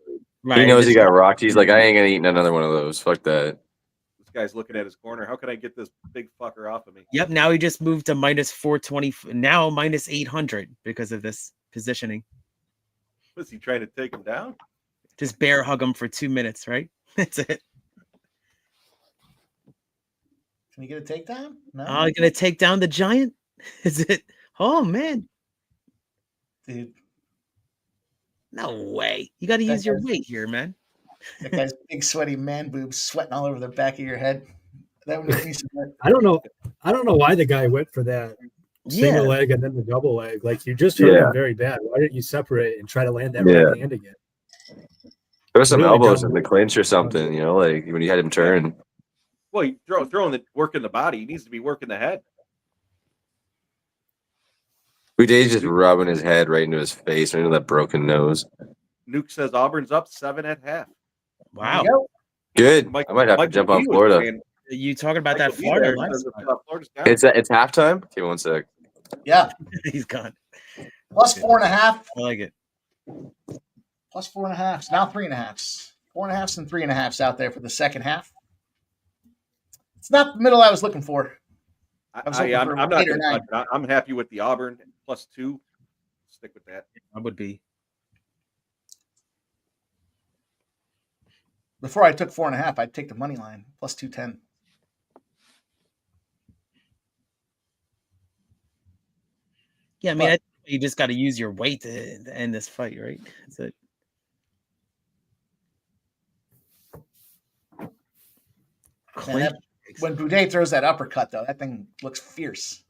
[SPEAKER 6] Right.
[SPEAKER 7] He knows he got rocked. He's like, I ain't gonna eat another one of those. Fuck that.
[SPEAKER 4] This guy's looking at his corner. How can I get this big fucker off of me?
[SPEAKER 6] Yep. Now he just moved to minus 420. Now minus 800 because of this positioning.
[SPEAKER 4] Was he trying to take him down?
[SPEAKER 6] Just bear hug him for 2 minutes, right? That's it.
[SPEAKER 3] Can he get a takedown? No.
[SPEAKER 6] You're gonna take down the giant? Is it? Oh man,
[SPEAKER 3] dude.
[SPEAKER 6] No way. You got to use your weight here, man.
[SPEAKER 3] That guy's big sweaty man boobs sweating all over the back of your head. That would make me sweat.
[SPEAKER 5] I don't know why the guy went for that single leg and then the double leg. Like you just hurt him very bad. Why didn't you separate and try to land that right hand again?
[SPEAKER 7] There were some elbows in the clinch or something, like when you had him turn.
[SPEAKER 4] Well, you throwing the work in the body. He needs to be working the head.
[SPEAKER 7] Boudet's just rubbing his head right into his face, right into that broken nose.
[SPEAKER 4] Nuke says Auburn's up 7 at half.
[SPEAKER 6] Wow.
[SPEAKER 7] Good. I might have to jump on Florida.
[SPEAKER 6] You talking about that Florida?
[SPEAKER 7] It's halftime? Okay, 1 sec.
[SPEAKER 3] Yeah.
[SPEAKER 6] He's gone.
[SPEAKER 3] Plus 4.5.
[SPEAKER 6] I like it.
[SPEAKER 3] Plus 4.5. Now 3.5. 4.5 and 3.5 out there for the second half. It's not the middle I was looking for.
[SPEAKER 4] I'm not going to touch it. I'm happy with the Auburn plus 2. Stick with that.
[SPEAKER 6] I would be.
[SPEAKER 3] Before I took 4.5, I'd take the money line plus 210.
[SPEAKER 6] Yeah, I mean, you just got to use your weight to end this fight, right? That's it.
[SPEAKER 3] When Boudet throws that uppercut, though, that thing looks fierce.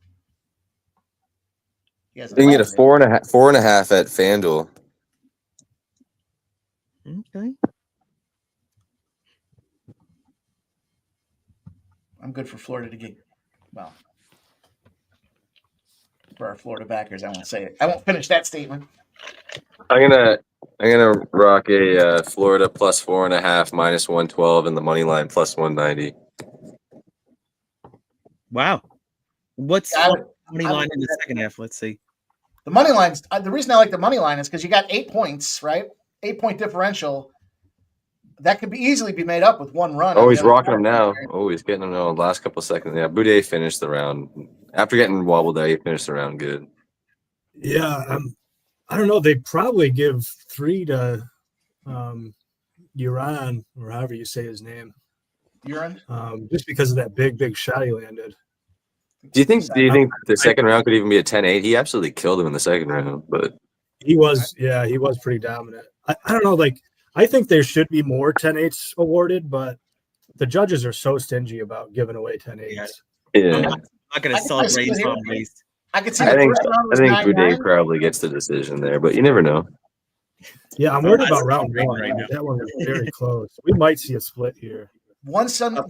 [SPEAKER 7] You can get a 4.5 at FanDuel.
[SPEAKER 6] Okay.
[SPEAKER 3] I'm good for Florida to get, well, for our Florida backers. I won't say it. I won't finish that statement.
[SPEAKER 7] I'm gonna rock a Florida plus 4.5 minus 112 and the money line plus 190.
[SPEAKER 6] Wow. What's
[SPEAKER 3] Yeah,
[SPEAKER 6] money line in the second half? Let's see.
[SPEAKER 3] The money lines. The reason I like the money line is because you got 8 points, right? 8-point differential. That could easily be made up with one run.
[SPEAKER 7] Oh, he's rocking him now. Oh, he's getting him now in the last couple of seconds. Yeah, Boudet finished the round. After getting wobbled there, he finished the round good.
[SPEAKER 5] Yeah, I don't know. They probably give 3 to Lerone, or however you say his name.
[SPEAKER 3] Urine.
[SPEAKER 5] Just because of that big shot he landed.
[SPEAKER 7] Do you think the second round could even be a 10-8? He absolutely killed him in the second round, but
[SPEAKER 5] he was pretty dominant. I don't know, like I think there should be more 10-8s awarded, but the judges are so stingy about giving away 10-8s.
[SPEAKER 7] Yeah.
[SPEAKER 6] I'm not going to celebrate Tom raised.
[SPEAKER 3] I could see.
[SPEAKER 7] I think
[SPEAKER 3] I
[SPEAKER 7] Boudet probably gets the decision there, but you never know.
[SPEAKER 5] Yeah, I'm worried about round
[SPEAKER 6] right
[SPEAKER 5] 1.
[SPEAKER 6] now.
[SPEAKER 5] That one was very close. We might see a split here.
[SPEAKER 3] One seemed like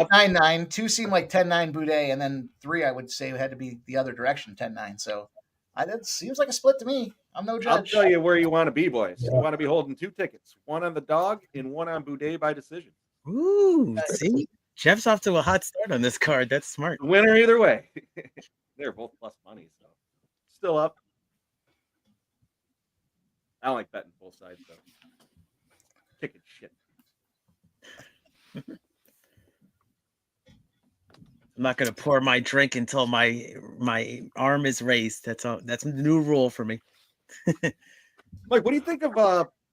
[SPEAKER 3] 9-9, 2 seemed like 10-9 Boudet, and then 3 I would say had to be the other direction, 10-9. So that seems like a split to me. I'm no judge.
[SPEAKER 4] I'll tell you where you want to be, boys.
[SPEAKER 5] Yeah.
[SPEAKER 4] You want to be holding 2 tickets, one on the dog and one on Boudet by decision.
[SPEAKER 6] Ooh, see? Jeff's off to a hot start on this card. That's smart.
[SPEAKER 4] Winner either way. They're both plus money, so still up. I don't like betting both sides, though. Kicking shit.
[SPEAKER 6] I'm not going to pour my drink until my arm is raised. That's all. That's the new rule for me.
[SPEAKER 4] Mike, what do you think of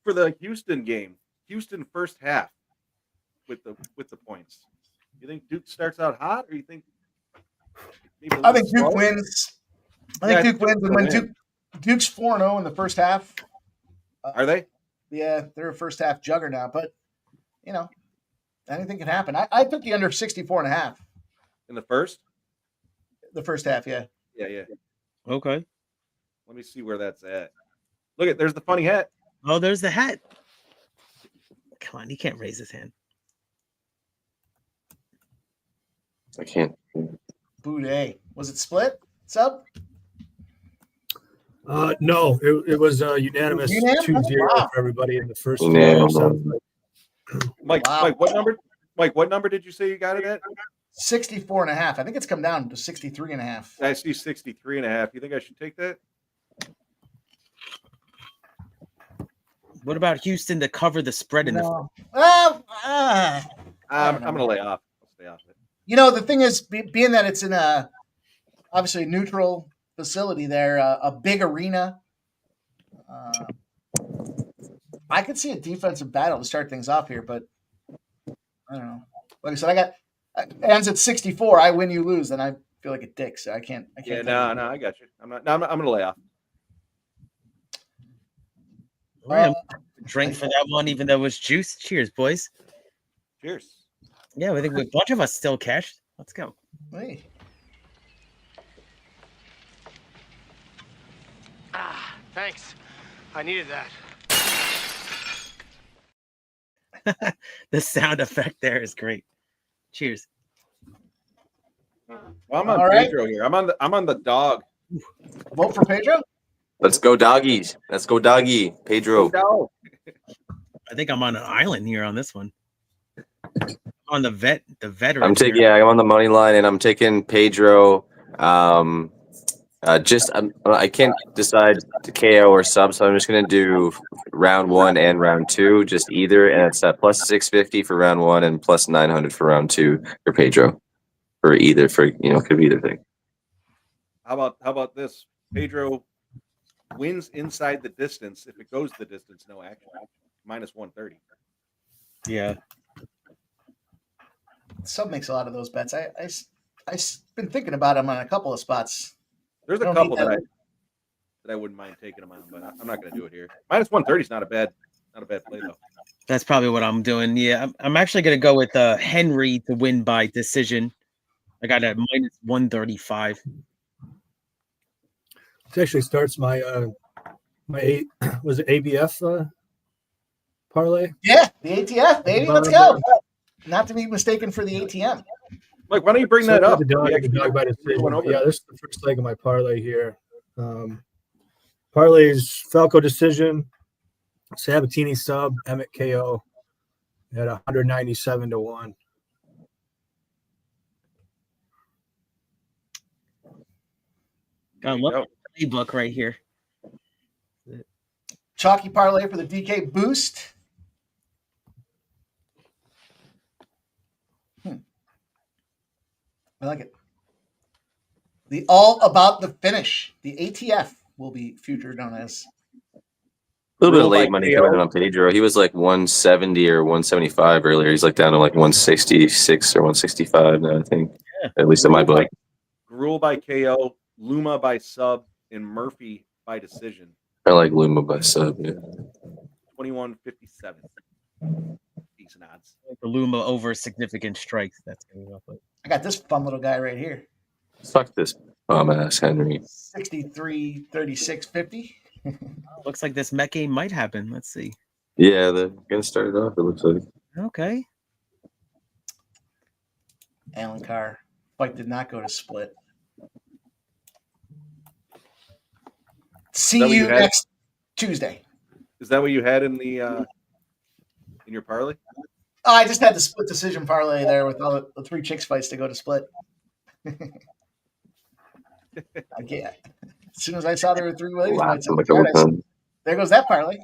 [SPEAKER 4] for the Houston game? Houston first half with the points. You think Duke starts out hot, or you think?
[SPEAKER 3] I think Duke wins. I think Duke wins, and when Duke's 4-0 in the first half.
[SPEAKER 4] Are they?
[SPEAKER 3] Yeah, they're a first half juggernaut, but anything can happen. I took the under 64.5
[SPEAKER 4] In the first?
[SPEAKER 3] The first half, yeah.
[SPEAKER 4] Yeah.
[SPEAKER 6] Okay.
[SPEAKER 4] Let me see where that's at. Look there's the funny hat.
[SPEAKER 6] Oh, there's the hat. Come on, he can't raise his hand.
[SPEAKER 7] I can't.
[SPEAKER 3] Boudet. Was it split? Sub?
[SPEAKER 5] No, it was unanimous 2-0
[SPEAKER 3] Wow.
[SPEAKER 5] for everybody in the first
[SPEAKER 7] Unanimous.
[SPEAKER 4] Mike,
[SPEAKER 3] Wow.
[SPEAKER 4] Mike, what number? Mike, what number did you say you got it at?
[SPEAKER 3] 64.5. I think it's come down to 63.5.
[SPEAKER 4] I see 63.5. You think I should take that?
[SPEAKER 6] What about Houston to cover the spread in the?
[SPEAKER 4] I'm going to lay off. I'll stay off it.
[SPEAKER 3] The thing is, being that it's in obviously a neutral facility there, a big arena, I could see a defensive battle to start things off here, but I don't know. Like I said, it ends at 64. I win, you lose, and I feel like a dick, so I can't.
[SPEAKER 4] Yeah, no, I got you. I'm going to lay off.
[SPEAKER 6] Drink for that one, even though it was juice. Cheers, boys.
[SPEAKER 4] Cheers.
[SPEAKER 6] Yeah, I think a bunch of us still cashed. Let's go.
[SPEAKER 3] Hey.
[SPEAKER 8] Thanks. I needed that.
[SPEAKER 6] The sound effect there is great. Cheers.
[SPEAKER 4] Well, I'm on
[SPEAKER 3] All right.
[SPEAKER 4] Pedro here. I'm on the dog.
[SPEAKER 3] Vote for Pedro?
[SPEAKER 7] Let's go doggies. Let's go doggy. Pedro.
[SPEAKER 6] I think I'm on an island here on this one. On the veteran.
[SPEAKER 7] I'm on the money line and I'm taking Pedro. I can't decide to KO or sub, so I'm just gonna do round 1 and round 2, just either, and it's plus 650 for round 1 and plus 900 for round 2 for Pedro, for either, could be either thing.
[SPEAKER 4] How about this? Pedro wins inside the distance. If it goes the distance, no action. Minus 130.
[SPEAKER 6] Yeah.
[SPEAKER 3] Sub makes a lot of those bets. I've been thinking about him on a couple of spots.
[SPEAKER 4] There's a couple that I wouldn't mind taking him on, but I'm not going to do it here. Minus 130 is not a bad play though.
[SPEAKER 6] That's probably what I'm doing. Yeah, I'm actually going to go with Henry to win by decision. I got a minus 135.
[SPEAKER 5] It actually starts my was it ABF parlay?
[SPEAKER 3] Yeah, the ATF, baby. Let's go. Not to be mistaken for the ATM.
[SPEAKER 4] Mike, why don't you bring that up?
[SPEAKER 5] The dog by decision. Yeah, this is the first leg of my parlay here. Parlays Falco decision, Sabatini sub, Emmett KO at 197 to 1.
[SPEAKER 6] I love the book right here.
[SPEAKER 3] Chalky parlay for the DK boost. I like it. The All About the Finish. The ATF will be future known as.
[SPEAKER 7] A little bit of
[SPEAKER 4] Rule
[SPEAKER 7] late
[SPEAKER 4] by
[SPEAKER 7] money
[SPEAKER 4] KO.
[SPEAKER 7] coming in on Pedro. He was like 170 or 175 earlier. He's like down to like 166 or 165 now, I think.
[SPEAKER 6] Yeah.
[SPEAKER 7] At least in my book.
[SPEAKER 4] Rule by KO, Luma by sub, and Murphy by decision.
[SPEAKER 7] I like Luma by sub, yeah.
[SPEAKER 4] 21.57. Decent odds.
[SPEAKER 6] The Luma over significant strikes. That's going to be up with.
[SPEAKER 3] I got this fun little guy right here.
[SPEAKER 7] Fuck this bum ass Henry.
[SPEAKER 3] 63, 36, 50.
[SPEAKER 6] Looks like this Met game might happen. Let's see.
[SPEAKER 7] Yeah, they're gonna start it off, it looks like.
[SPEAKER 6] Okay.
[SPEAKER 3] Alan Carr. Fight did not go to split. See you next Tuesday.
[SPEAKER 4] Is that what you had in the in your parlay?
[SPEAKER 3] Oh, I just had the split decision parlay there with all the 3 chicks fights to go to split. I can't. As soon as I saw there were 3 ladies fights, there goes that parlay.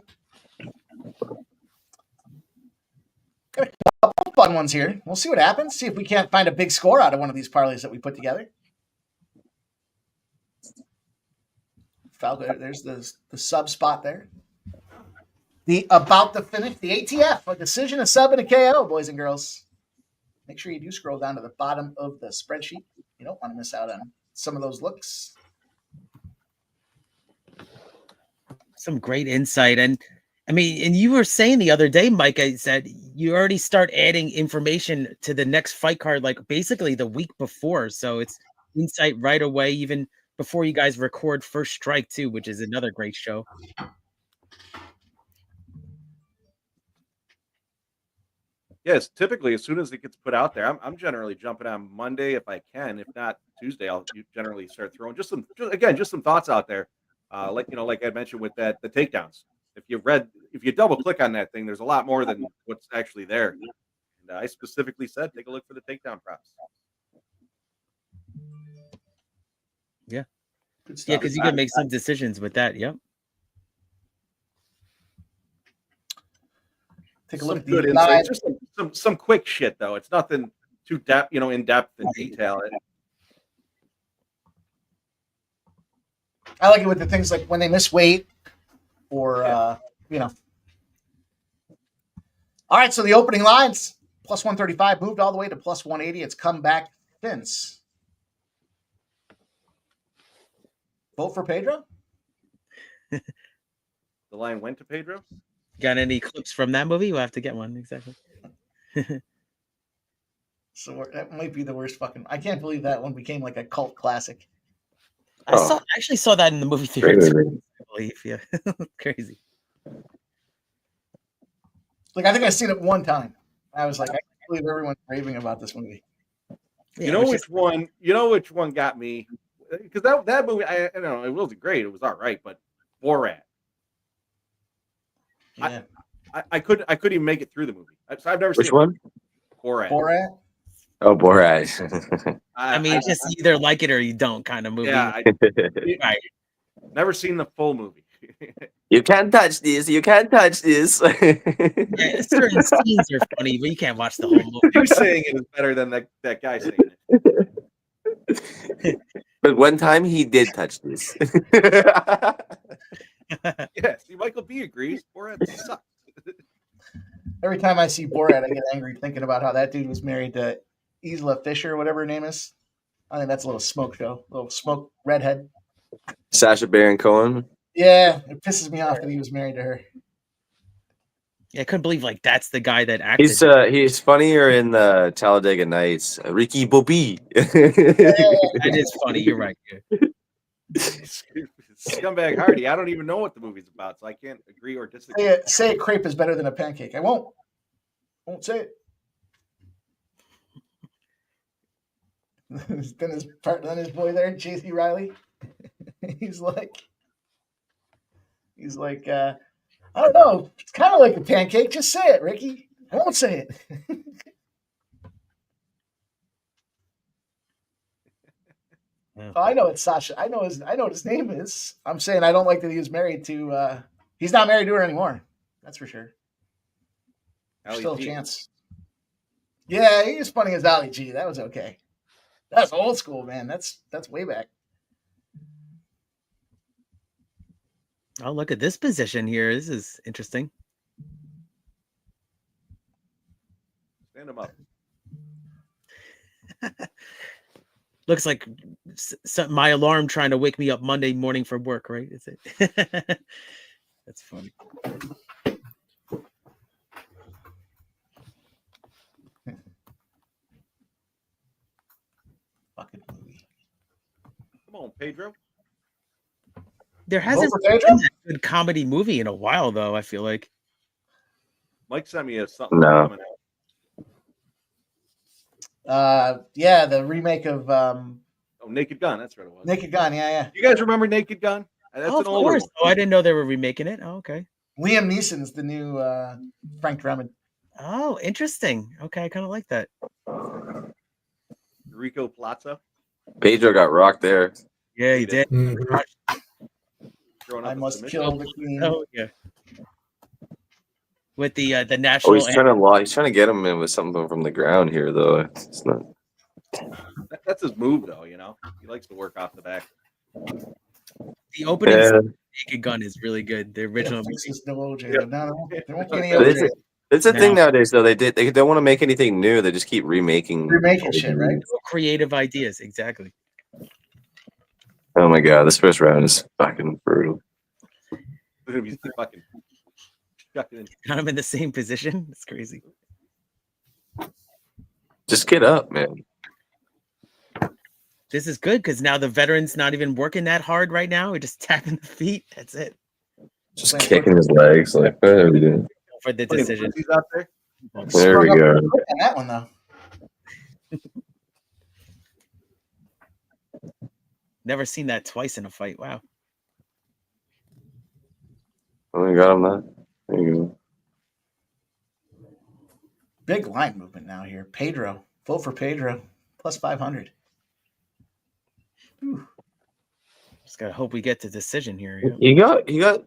[SPEAKER 3] Got a couple fun ones here. We'll see what happens. See if we can't find a big score out of one of these parlays that we put together. Falco, there's the sub spot there. The About the Finish, the ATF, a decision, a sub, and a KO, boys and girls. Make sure you do scroll down to the bottom of the spreadsheet. You don't want to miss out on some of those looks.
[SPEAKER 6] Some great insight. And I mean, and you were saying the other day, Mike, I said you already start adding information to the next fight card, like basically the week before. So it's insight right away, even before you guys record First Strike too, which is another great show.
[SPEAKER 4] Yes, typically as soon as it gets put out there, I'm generally jumping on Monday if I can. If not Tuesday, I'll generally start throwing just some thoughts out there. Like I mentioned with the takedowns. If you double click on that thing, there's a lot more than what's actually there. And I specifically said, take a look for the takedown props.
[SPEAKER 6] Yeah, yeah, because you can make some decisions with that. Yep.
[SPEAKER 3] Take a look at
[SPEAKER 4] good
[SPEAKER 3] the
[SPEAKER 4] insight.
[SPEAKER 3] live.
[SPEAKER 4] Just some quick shit though. It's nothing too in depth and detail.
[SPEAKER 3] I like it with the things like when they miss weight or, All right, so the opening lines, plus 135, moved all the way to plus 180. It's come back since. Vote for Pedro?
[SPEAKER 4] The line went to Pedro?
[SPEAKER 6] Got any clips from that movie? We'll have to get one. Exactly.
[SPEAKER 3] So that might be the worst fucking. I can't believe that one became like a cult classic.
[SPEAKER 6] I actually saw that in the movie theater. I believe, yeah, crazy.
[SPEAKER 3] Like I think I've seen it one time. I was like, I can't believe everyone's raving about this movie.
[SPEAKER 6] Yeah,
[SPEAKER 4] You know which one got me? Because that movie, I don't know, it wasn't great. It was all right, but Borat.
[SPEAKER 3] Yeah.
[SPEAKER 4] I couldn't even make it through the movie. So I've never
[SPEAKER 7] Which
[SPEAKER 4] seen
[SPEAKER 7] one?
[SPEAKER 4] Borat.
[SPEAKER 3] Borat?
[SPEAKER 7] Oh, Borat.
[SPEAKER 6] I mean, just you either like it or you don't kind of movie.
[SPEAKER 4] Yeah,
[SPEAKER 6] Right.
[SPEAKER 4] never seen the full movie.
[SPEAKER 7] You can't touch this. You can't touch this.
[SPEAKER 6] Yeah, certain scenes are funny, but you can't watch the whole movie.
[SPEAKER 4] You saying it is better than that guy saying it.
[SPEAKER 7] But one time he did touch this.
[SPEAKER 4] Yeah, see, Michael B agrees. Borat sucks.
[SPEAKER 3] Every time I see Borat, I get angry thinking about how that dude was married to Isla Fisher, or whatever her name is. I think that's a little smoke show, a little smoke redhead.
[SPEAKER 7] Sacha Baron Cohen.
[SPEAKER 3] Yeah, it pisses me off that he was married to her.
[SPEAKER 6] Yeah, I couldn't believe like that's the guy that acted.
[SPEAKER 7] He's funnier in the Talladega Nights. Ricky Bobby.
[SPEAKER 6] That is funny. You're right. Yeah.
[SPEAKER 4] Scumbag Hardy. I don't even know what the movie's about, so I can't agree or disagree.
[SPEAKER 3] Say a crepe is better than a pancake. I won't say it. Then his partner, then his boy there, JC Riley. he's like, I don't know. It's kind of like a pancake. Just say it, Ricky. I won't say it. Oh, I know it's Sasha. I know what his name is. I'm saying I don't like that he was married to. He's not married to her anymore. That's for sure. There's still a chance. Yeah, he was funny as Ali G. That was okay. That's old school, man. That's way back.
[SPEAKER 6] Oh, look at this position here. This is interesting.
[SPEAKER 4] Stand him up.
[SPEAKER 6] Looks like my alarm trying to wake me up Monday morning from work, right? Is it? That's funny.
[SPEAKER 3] Fucking movie.
[SPEAKER 4] Come on, Pedro.
[SPEAKER 6] There hasn't been a good comedy movie in a while, though, I feel like.
[SPEAKER 4] Mike sent me something
[SPEAKER 7] No.
[SPEAKER 4] coming
[SPEAKER 3] out. Yeah, the remake of
[SPEAKER 4] Naked Gun. That's what it was.
[SPEAKER 3] Naked Gun, yeah.
[SPEAKER 4] You guys remember Naked Gun? That's
[SPEAKER 6] of
[SPEAKER 4] an older
[SPEAKER 6] course.
[SPEAKER 4] one.
[SPEAKER 6] Oh, I didn't know they were remaking it. Oh, okay.
[SPEAKER 3] Liam Neeson's the new Frank Drummond.
[SPEAKER 6] Oh, interesting. Okay, I kind of like that.
[SPEAKER 4] Rico Plaza.
[SPEAKER 7] Pedro got rocked there.
[SPEAKER 6] Yeah, he did.
[SPEAKER 3] I must kill the queen.
[SPEAKER 6] Oh, yeah. With the national.
[SPEAKER 7] Oh, he's trying to get him in with something from the ground here, though. It's not.
[SPEAKER 4] That's his move, though. You know, he likes to work off the back.
[SPEAKER 6] The opening Naked Gun is really good. The original.
[SPEAKER 3] There won't be any
[SPEAKER 7] It's a thing nowadays, though. They don't want to make anything new. They just keep remaking
[SPEAKER 3] shit, right?
[SPEAKER 6] Creative ideas, exactly.
[SPEAKER 7] Oh my god, this first round is fucking brutal.
[SPEAKER 4] He's fucking
[SPEAKER 6] kind of in the same position. It's crazy.
[SPEAKER 7] Just get up, man.
[SPEAKER 6] This is good because now the veteran's not even working that hard right now. We're just tapping the feet. That's it.
[SPEAKER 7] Just kicking his legs, like what are we doing?
[SPEAKER 6] For the decision.
[SPEAKER 4] He's out there.
[SPEAKER 7] There we go.
[SPEAKER 3] That one though.
[SPEAKER 6] Never seen that twice in a fight. Wow.
[SPEAKER 7] Oh, you got him that. There you go.
[SPEAKER 3] Big line movement now here. Pedro. Vote for Pedro. Plus 500.
[SPEAKER 6] Just gotta hope we get the decision here.
[SPEAKER 7] He got the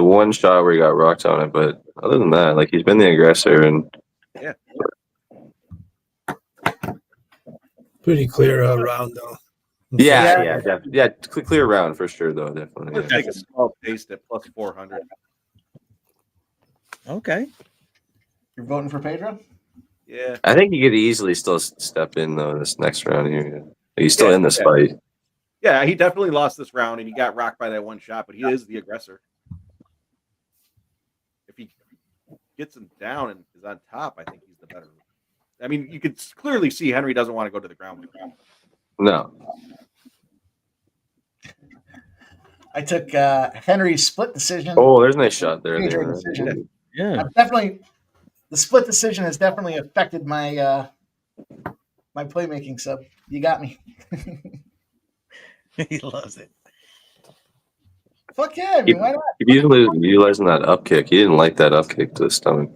[SPEAKER 7] one shot where he got rocked on it, but other than that, like he's been the aggressor and
[SPEAKER 4] yeah.
[SPEAKER 5] Pretty clear round though.
[SPEAKER 7] Yeah, clear round for sure though, definitely.
[SPEAKER 4] Let's take a small taste at plus 400.
[SPEAKER 6] Okay.
[SPEAKER 3] You're voting for Pedro?
[SPEAKER 4] Yeah.
[SPEAKER 7] I think he could easily still step in though this next round here. He's still in this fight.
[SPEAKER 4] Yeah, he definitely lost this round and he got rocked by that one shot, but he is the aggressor. If he gets him down and is on top, I think he's the better. I mean, you could clearly see Henry doesn't want to go to the ground.
[SPEAKER 7] No.
[SPEAKER 3] I took Henry's split decision.
[SPEAKER 7] Oh, there's a nice shot there.
[SPEAKER 3] Decision.
[SPEAKER 6] Yeah.
[SPEAKER 3] The split decision has definitely affected my my playmaking sub. You got me.
[SPEAKER 6] He loves it.
[SPEAKER 3] Fuck yeah, I mean, why not?
[SPEAKER 7] Utilizing that up kick. He didn't like that up kick to the stomach.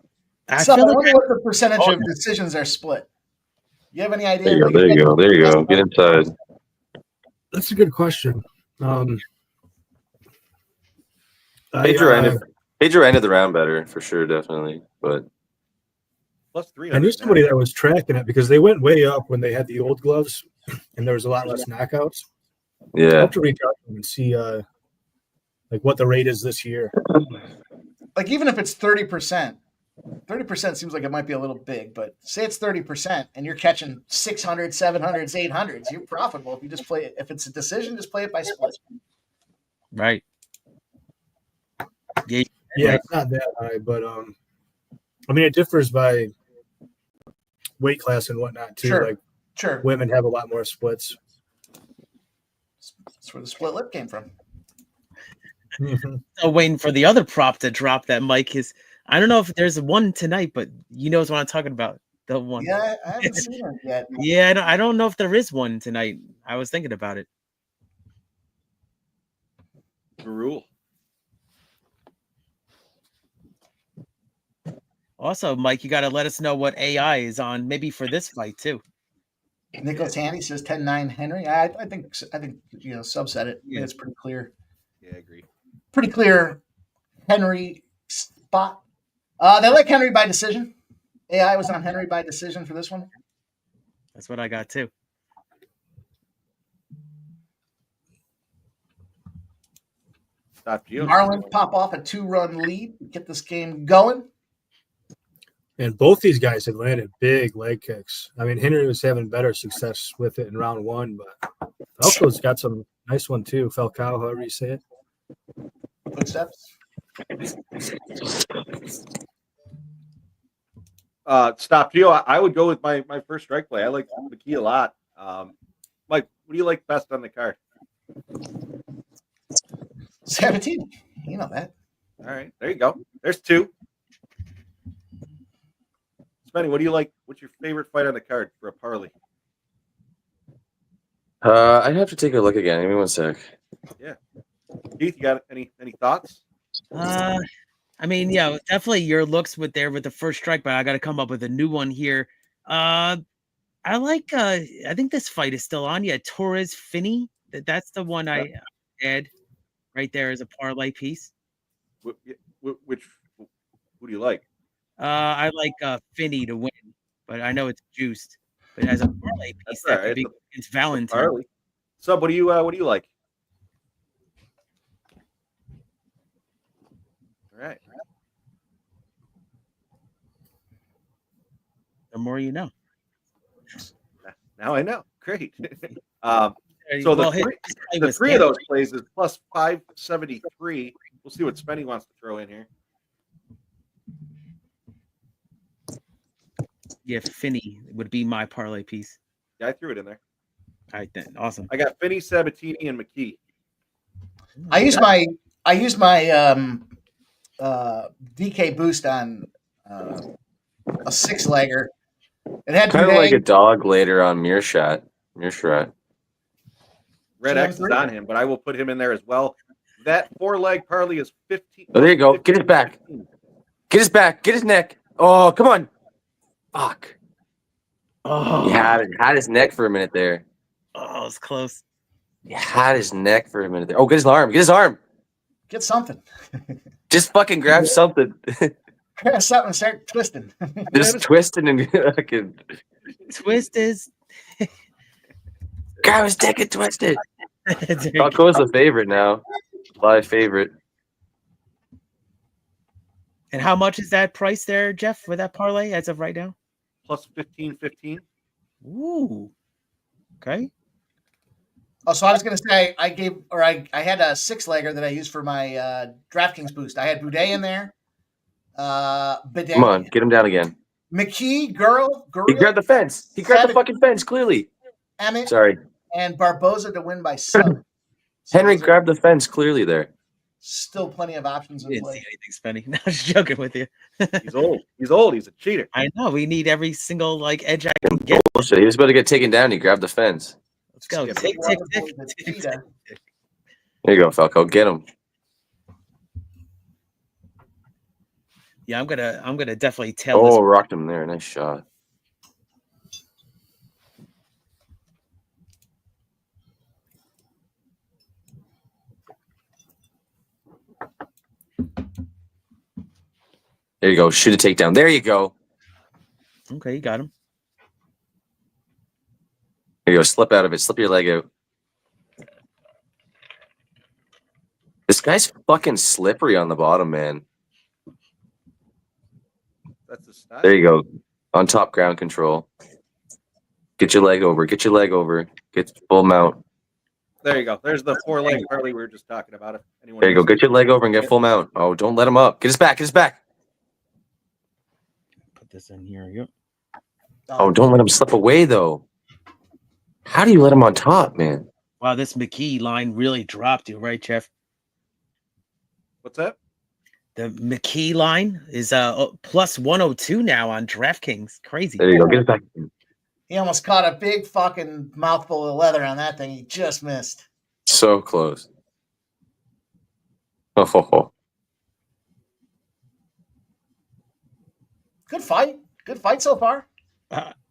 [SPEAKER 6] I
[SPEAKER 3] wonder what the percentage of decisions are split. You have any idea?
[SPEAKER 7] There you go. Get inside.
[SPEAKER 5] That's a good question.
[SPEAKER 7] Pedro ended the round better for sure, definitely. But
[SPEAKER 4] plus 3.
[SPEAKER 5] I knew somebody that was tracking it because they went way up when they had the old gloves, and there was a lot less knockouts.
[SPEAKER 7] Yeah,
[SPEAKER 5] I have to reach out to them and see like what the rate is this year.
[SPEAKER 3] Like even if it's 30%, 30% seems like it might be a little big, but say it's 30% and you're catching 600, 700s, 800s, you're profitable if you just play it. If it's a decision, just play it by split.
[SPEAKER 6] Right.
[SPEAKER 5] Yeah, it's not that high, but I mean it differs by weight class and whatnot too.
[SPEAKER 3] Sure.
[SPEAKER 5] Women have a lot more splits.
[SPEAKER 3] That's where the split lip came from.
[SPEAKER 6] So waiting for the other prop to drop that Mike is. I don't know if there's one tonight, but you know what I'm talking about. The one.
[SPEAKER 3] Yeah, I haven't seen it yet.
[SPEAKER 6] Yeah, I don't know if there is one tonight. I was thinking about it.
[SPEAKER 4] Rule.
[SPEAKER 6] Also, Mike, you got to let us know what AI is on, maybe for this fight too.
[SPEAKER 3] Nicholas Handy says 10-9 Henry. I think Sub said it. I
[SPEAKER 6] Yeah.
[SPEAKER 3] think it's pretty clear.
[SPEAKER 4] Yeah, I agree.
[SPEAKER 3] Pretty clear Henry spot. They like Henry by decision. AI was on Henry by decision for this one.
[SPEAKER 6] That's what I got too.
[SPEAKER 4] Stop Gio.
[SPEAKER 3] Marlins pop off a 2-run lead, get this game going.
[SPEAKER 5] And both these guys had landed big leg kicks. I mean, Henry was having better success with it in round one, but Falco's got some nice one too. Falcao, however you say it.
[SPEAKER 3] Footsteps.
[SPEAKER 4] Stop Gio. I would go with my first strike play. I like McKee a lot. Mike, what do you like best on the card?
[SPEAKER 3] Sabatini. You know that.
[SPEAKER 4] All right, there you go. There's two. Spenny, what do you like? What's your favorite fight on the card for a parlay?
[SPEAKER 7] I'd have to take a look again. Give me 1 sec.
[SPEAKER 4] Yeah. Keith, you got any thoughts?
[SPEAKER 6] I mean, yeah, definitely your looks with the first strike, but I got to come up with a new one here. I like. I think this fight is still on. Yeah, Torres Finney. That's the one I add right there as a parlay piece.
[SPEAKER 4] Who do you like?
[SPEAKER 6] I like Finney to win, but I know it's juiced. But as a parlay piece, that could be against Valentine.
[SPEAKER 4] So, what do you like? All right.
[SPEAKER 6] The more you know.
[SPEAKER 4] Now I know. Great.
[SPEAKER 6] So
[SPEAKER 4] the three of those plays is plus 573. We'll see what Spenny wants to throw in here.
[SPEAKER 6] Yeah, Finney would be my parlay piece.
[SPEAKER 4] Yeah, I threw it in there.
[SPEAKER 6] All right, then. Awesome.
[SPEAKER 4] I got Finney, Sabatini, and McKee.
[SPEAKER 3] I used my DK boost on a 6-legger. It had
[SPEAKER 7] Kind of like a dog later on Mearshot.
[SPEAKER 4] Red X is on him, but I will put him in there as well. That 4-leg parlay is 15.
[SPEAKER 7] Oh, there you go. Get his back. Get his back. Get his neck. Oh, come on. Fuck.
[SPEAKER 6] Oh,
[SPEAKER 7] He had his neck for a minute there.
[SPEAKER 6] Oh, it's close.
[SPEAKER 7] He had his neck for a minute there. Oh, get his arm. Get his arm.
[SPEAKER 3] Get something.
[SPEAKER 7] Just fucking grab something.
[SPEAKER 3] Grab something and start twisting.
[SPEAKER 7] Just twisting and fucking.
[SPEAKER 6] Twist is.
[SPEAKER 7] Grab his dick and twist it. Falco's the favorite now. Live favorite.
[SPEAKER 6] And how much is that price there, Jeff, for that parlay as of right now?
[SPEAKER 4] Plus 15.
[SPEAKER 6] Ooh. Okay.
[SPEAKER 3] Oh, so I was going to say I had a 6-legger that I used for my DraftKings boost. I had Boudet in there. Bidet.
[SPEAKER 7] Come on, get him down again.
[SPEAKER 3] McKee, Girl.
[SPEAKER 7] He grabbed the fence. He grabbed the fucking fence, clearly.
[SPEAKER 3] Emmett.
[SPEAKER 7] Sorry.
[SPEAKER 3] And Barboza to win by sub.
[SPEAKER 7] Henry grabbed the fence clearly there.
[SPEAKER 3] Still plenty of options in
[SPEAKER 6] Didn't
[SPEAKER 3] play.
[SPEAKER 6] see anything, Spenny. No, I was joking with you.
[SPEAKER 4] He's old. He's a cheater.
[SPEAKER 6] I know. We need every single edge I can get.
[SPEAKER 7] Bullshit. He was about to get taken down. He grabbed the fence.
[SPEAKER 6] Let's go. Tick.
[SPEAKER 7] There you go, Falco. Get him.
[SPEAKER 6] Yeah, I'm gonna definitely tail
[SPEAKER 7] Oh,
[SPEAKER 6] this.
[SPEAKER 7] rocked him there. Nice shot. There you go. Shoot a takedown. There you go.
[SPEAKER 6] Okay, you got him.
[SPEAKER 7] There you go. Slip out of it. Slip your leg out. This guy's fucking slippery on the bottom, man.
[SPEAKER 4] That's the style.
[SPEAKER 7] There you go. On top, ground control. Get your leg over. Get your leg over. Get full mount.
[SPEAKER 4] There you go. There's the 4-leg parlay we were just talking about. If anyone
[SPEAKER 7] There you go. Get your leg over and get full mount. Oh, don't let him up. Get his back. Get his back.
[SPEAKER 6] Put this in here. Yep.
[SPEAKER 7] Oh, don't let him slip away, though. How do you let him on top, man?
[SPEAKER 6] Wow, this McKee line really dropped you, right, Jeff?
[SPEAKER 4] What's that?
[SPEAKER 6] The McKee line is plus 102 now on DraftKings. Crazy.
[SPEAKER 7] There you go. Get it back.
[SPEAKER 3] He almost caught a big fucking mouthful of leather on that thing. He just missed.
[SPEAKER 7] So close. Oh.
[SPEAKER 3] Good fight. Good fight so far.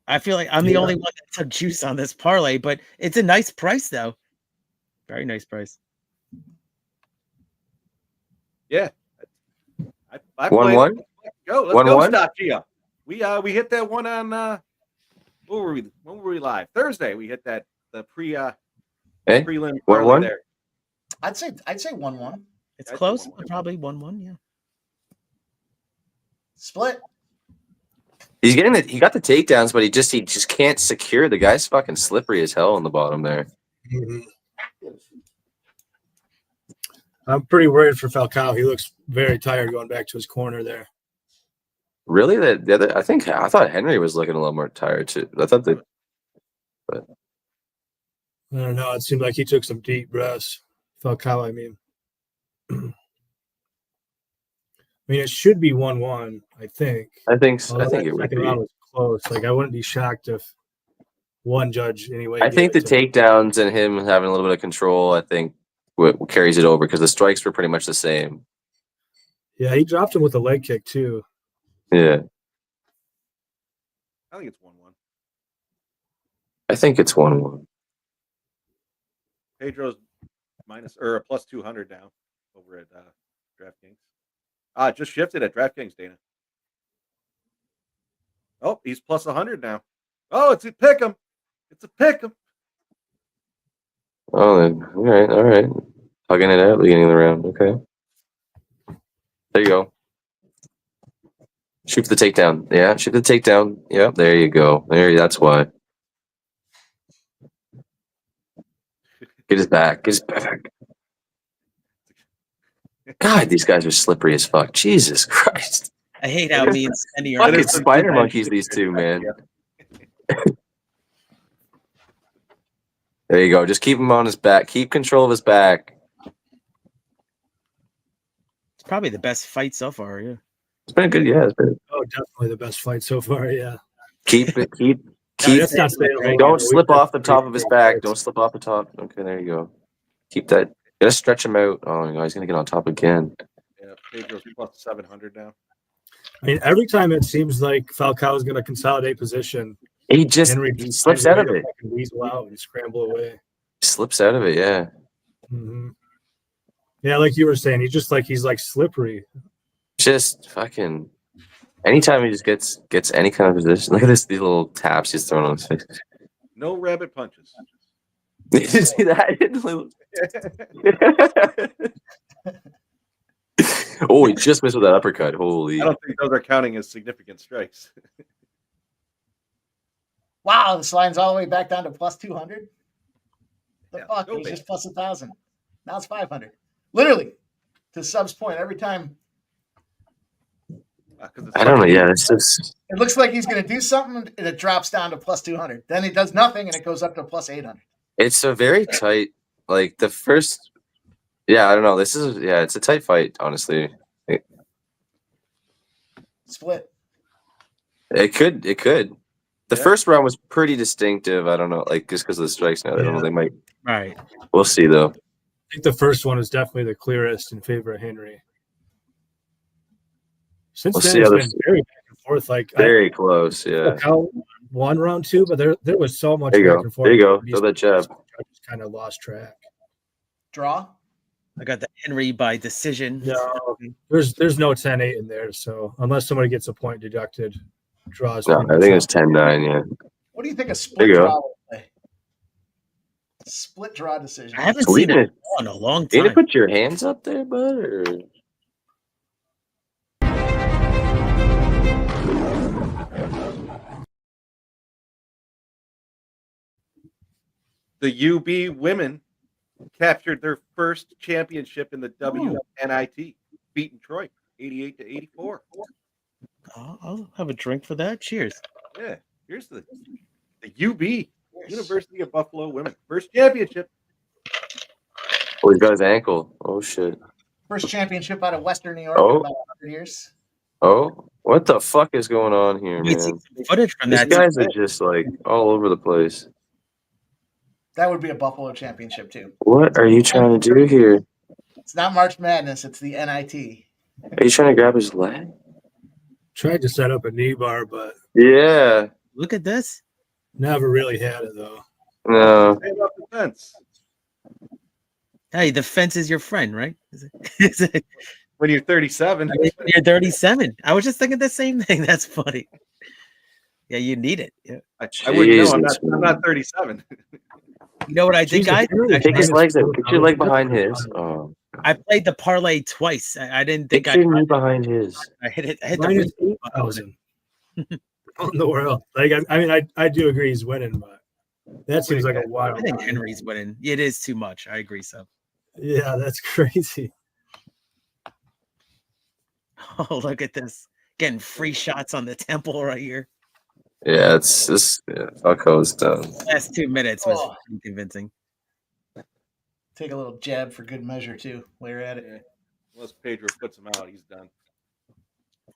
[SPEAKER 6] I feel like I'm the only one that took juice on this parlay, but it's a nice price though. Very nice price.
[SPEAKER 4] Yeah. I
[SPEAKER 7] 1-1?
[SPEAKER 4] Go. Let's
[SPEAKER 7] 1-1?
[SPEAKER 4] go, Stock Gia. We hit that one on when were we live? Thursday. We hit that the prelim parlay
[SPEAKER 7] 1-1?
[SPEAKER 4] there.
[SPEAKER 3] I'd say 1-1.
[SPEAKER 6] It's close, but probably 1-1, yeah.
[SPEAKER 3] Split.
[SPEAKER 7] He got the takedowns, but he just can't secure. The guy's fucking slippery as hell on the bottom there.
[SPEAKER 5] Mm-hmm. I'm pretty worried for Falcao. He looks very tired going back to his corner there.
[SPEAKER 7] Really? I thought Henry was looking a little more tired too. I thought that, but
[SPEAKER 5] I don't know. It seemed like he took some deep breaths. Falcao, I mean. It should be 1-1, I think.
[SPEAKER 7] I think it would
[SPEAKER 5] second
[SPEAKER 7] be.
[SPEAKER 5] round was close. Like, I wouldn't be shocked if one judge anyway.
[SPEAKER 7] I think the takedowns and him having a little bit of control, I think, what carries it over because the strikes were pretty much the same.
[SPEAKER 5] Yeah, he dropped him with a leg kick too.
[SPEAKER 7] Yeah.
[SPEAKER 4] I think it's 1-1.
[SPEAKER 7] I think it's 1-1.
[SPEAKER 4] Pedro's a plus 200 now over at DraftKings. Just shifted at DraftKings, Dana. Oh, he's plus 100 now. Oh, it's a pick 'em. It's a pick 'em.
[SPEAKER 7] Oh, then, all right. Hugging it out at the beginning of the round. Okay. There you go. Shoot for the takedown. Yeah, shoot the takedown. Yeah, there you go. That's why. Get his back. Get his back. God, these guys are slippery as fuck. Jesus Christ.
[SPEAKER 6] I hate how me and Sandy are.
[SPEAKER 7] Fucking spider monkeys, these two, man. There you go. Just keep him on his back. Keep control of his back.
[SPEAKER 6] It's probably the best fight so far, yeah.
[SPEAKER 7] It's been good, yeah.
[SPEAKER 5] Oh, definitely the best fight so far, yeah.
[SPEAKER 7] Keep it. Don't slip off the top of his back. Don't slip off the top. Okay, there you go. Keep that. Gotta stretch him out. Oh, he's gonna get on top again.
[SPEAKER 4] Yeah, Pedro's plus 700 now.
[SPEAKER 5] I mean, every time it seems like Falcao is going to consolidate position,
[SPEAKER 7] he slips out of it.
[SPEAKER 5] Weasel out and scramble away.
[SPEAKER 7] Slips out of it, yeah.
[SPEAKER 5] Mm-hmm. Yeah, like you were saying, he's like slippery.
[SPEAKER 7] Just fucking. Anytime he just gets any kind of position, look at these little taps he's throwing on his face.
[SPEAKER 4] No rabbit punches.
[SPEAKER 7] Did you see that? Oh, he just missed with that uppercut. Holy!
[SPEAKER 4] I don't think those are counting as significant strikes.
[SPEAKER 3] Wow, this line's all the way back down to plus 200. The
[SPEAKER 4] Yeah,
[SPEAKER 3] fuck?
[SPEAKER 4] go
[SPEAKER 3] It was
[SPEAKER 4] big.
[SPEAKER 3] just plus 1,000. Now it's 500. Literally, to Sub's point, every time
[SPEAKER 7] I don't know. Yeah, it's just.
[SPEAKER 3] it looks like he's going to do something, and it drops down to plus 200. Then he does nothing, and it goes up to plus 800.
[SPEAKER 7] It's a very tight. Like the first. Yeah, I don't know. It's a tight fight. Honestly,
[SPEAKER 3] Split.
[SPEAKER 7] it could. The first round was pretty distinctive. I don't know, like just because of the strikes. Now I don't know. They might.
[SPEAKER 6] Right.
[SPEAKER 7] We'll see though.
[SPEAKER 5] I think the first one is definitely the clearest in favor of Henry. Since
[SPEAKER 7] We'll
[SPEAKER 5] then,
[SPEAKER 7] see
[SPEAKER 5] it's
[SPEAKER 7] how
[SPEAKER 5] been very back and forth. Like
[SPEAKER 7] Very close. Yeah.
[SPEAKER 5] Falcao won round two, but there was so much
[SPEAKER 7] There you
[SPEAKER 5] back
[SPEAKER 7] go.
[SPEAKER 5] and forth.
[SPEAKER 7] There you go. Throw that jab.
[SPEAKER 5] Just kind of lost track.
[SPEAKER 3] Draw.
[SPEAKER 6] I got the Henry by decision.
[SPEAKER 5] No, there's no 10-8 in there. So unless somebody gets a point deducted, draws.
[SPEAKER 7] No, I think it's 10-9. Yeah.
[SPEAKER 3] What do you think a
[SPEAKER 7] There
[SPEAKER 3] split
[SPEAKER 7] you go.
[SPEAKER 3] draw would play? Split draw decision.
[SPEAKER 6] I haven't
[SPEAKER 7] So we
[SPEAKER 6] seen it
[SPEAKER 7] didn't-
[SPEAKER 6] in a long
[SPEAKER 7] You need to
[SPEAKER 6] time.
[SPEAKER 7] put your hands up there, bud. Or...
[SPEAKER 4] The UB women captured their first championship in the WNIT, beating Troy 88-84.
[SPEAKER 6] I'll have a drink for that. Cheers.
[SPEAKER 4] Yeah, here's the UB, University of Buffalo women, first championship.
[SPEAKER 7] Oh, he's got his ankle. Oh shit.
[SPEAKER 3] First championship out of Western New York in about 100 years.
[SPEAKER 7] Oh, what the fuck is going on here,
[SPEAKER 6] You can see
[SPEAKER 7] man?
[SPEAKER 6] some footage from
[SPEAKER 7] These
[SPEAKER 6] that.
[SPEAKER 7] guys are just like all over the place.
[SPEAKER 3] That would be a Buffalo championship too.
[SPEAKER 7] What are you trying to do here?
[SPEAKER 3] It's not March Madness. It's the NIT.
[SPEAKER 7] Are you trying to grab his leg?
[SPEAKER 5] Tried to set up a knee bar, but
[SPEAKER 7] Yeah.
[SPEAKER 6] Look at this.
[SPEAKER 5] never really had it though.
[SPEAKER 7] No.
[SPEAKER 4] Stand off the fence.
[SPEAKER 6] Hey, the fence is your friend, right? Is it,
[SPEAKER 4] When you're 37.
[SPEAKER 6] you're 37. I was just thinking the same thing. That's funny. Yeah, you need it. Yeah.
[SPEAKER 4] I wouldn't know.
[SPEAKER 7] Jesus,
[SPEAKER 4] I'm not 37.
[SPEAKER 6] You know what I did,
[SPEAKER 5] Jesus,
[SPEAKER 6] guys?
[SPEAKER 5] really?
[SPEAKER 7] Take his
[SPEAKER 5] Minus
[SPEAKER 7] legs up. Get your leg
[SPEAKER 5] 4,000.
[SPEAKER 7] behind his. Oh.
[SPEAKER 6] I played the parlay twice. I didn't think
[SPEAKER 7] Get your knee behind his.
[SPEAKER 6] I hit it. I hit the
[SPEAKER 5] Minus
[SPEAKER 6] reset
[SPEAKER 5] 8,000. How in the world? Like, I mean, I do agree he's winning, but that seems like a wild.
[SPEAKER 6] I think
[SPEAKER 5] line.
[SPEAKER 6] Henry's winning. It is too much. I agree. So,
[SPEAKER 5] Yeah, that's crazy.
[SPEAKER 6] oh, look at this. Getting free shots on the temple right here.
[SPEAKER 7] Yeah, it's this. Yeah, Falco's done.
[SPEAKER 6] Last 2 minutes was
[SPEAKER 3] Oh.
[SPEAKER 6] pretty convincing.
[SPEAKER 3] Take a little jab for good measure too. While you're at it.
[SPEAKER 4] Yeah. Unless Pedro puts him out, he's done.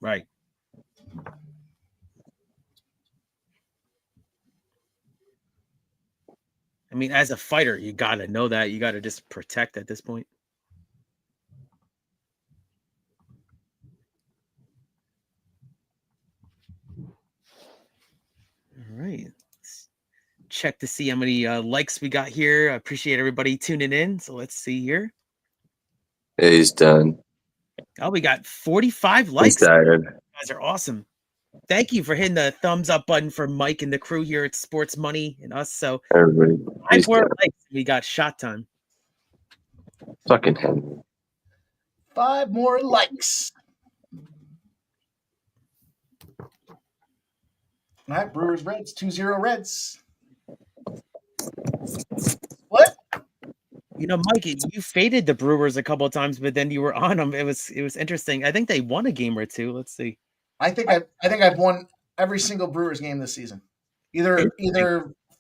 [SPEAKER 6] Right. I mean, as a fighter, you got to know that. You got to just protect at this point. All right. Let's check to see how many likes we got here. I appreciate everybody tuning in. So let's see here.
[SPEAKER 7] Yeah, he's done.
[SPEAKER 6] Oh, we got 45 likes.
[SPEAKER 7] He's tired.
[SPEAKER 6] You guys are awesome. Thank you for hitting the thumbs up button for Mike and the crew here at Sports Money and us. So
[SPEAKER 7] Everybody.
[SPEAKER 6] 5
[SPEAKER 7] He's
[SPEAKER 6] more
[SPEAKER 7] done.
[SPEAKER 6] likes. We got shot time.
[SPEAKER 7] Fucking Henry.
[SPEAKER 3] 5 more likes. All right, Brewers Reds, 2-0 Reds. What?
[SPEAKER 6] You know, Mike, you faded the Brewers a couple of times, but then you were on them. It was interesting. I think they won a game or two. Let's see.
[SPEAKER 3] I think I've won every single Brewers game this season. Either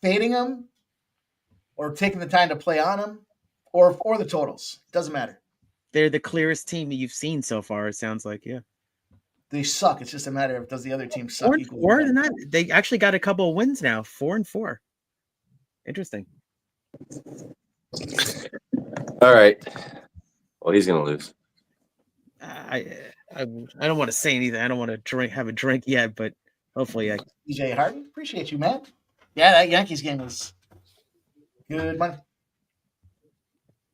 [SPEAKER 3] fading them or taking the time to play on them or the totals. Doesn't matter.
[SPEAKER 6] They're the clearest team you've seen so far. It sounds like, yeah.
[SPEAKER 3] They suck. It's just a matter of does the other team suck
[SPEAKER 6] 4-4.
[SPEAKER 3] equally?
[SPEAKER 6] They're not. They actually got a couple of wins now. 4-4. Interesting.
[SPEAKER 7] All right. Well, he's gonna lose.
[SPEAKER 6] I don't want to say anything. I don't want to have a drink yet, but hopefully I.
[SPEAKER 3] DJ Harden, appreciate you, man. Yeah, that Yankees game was good money.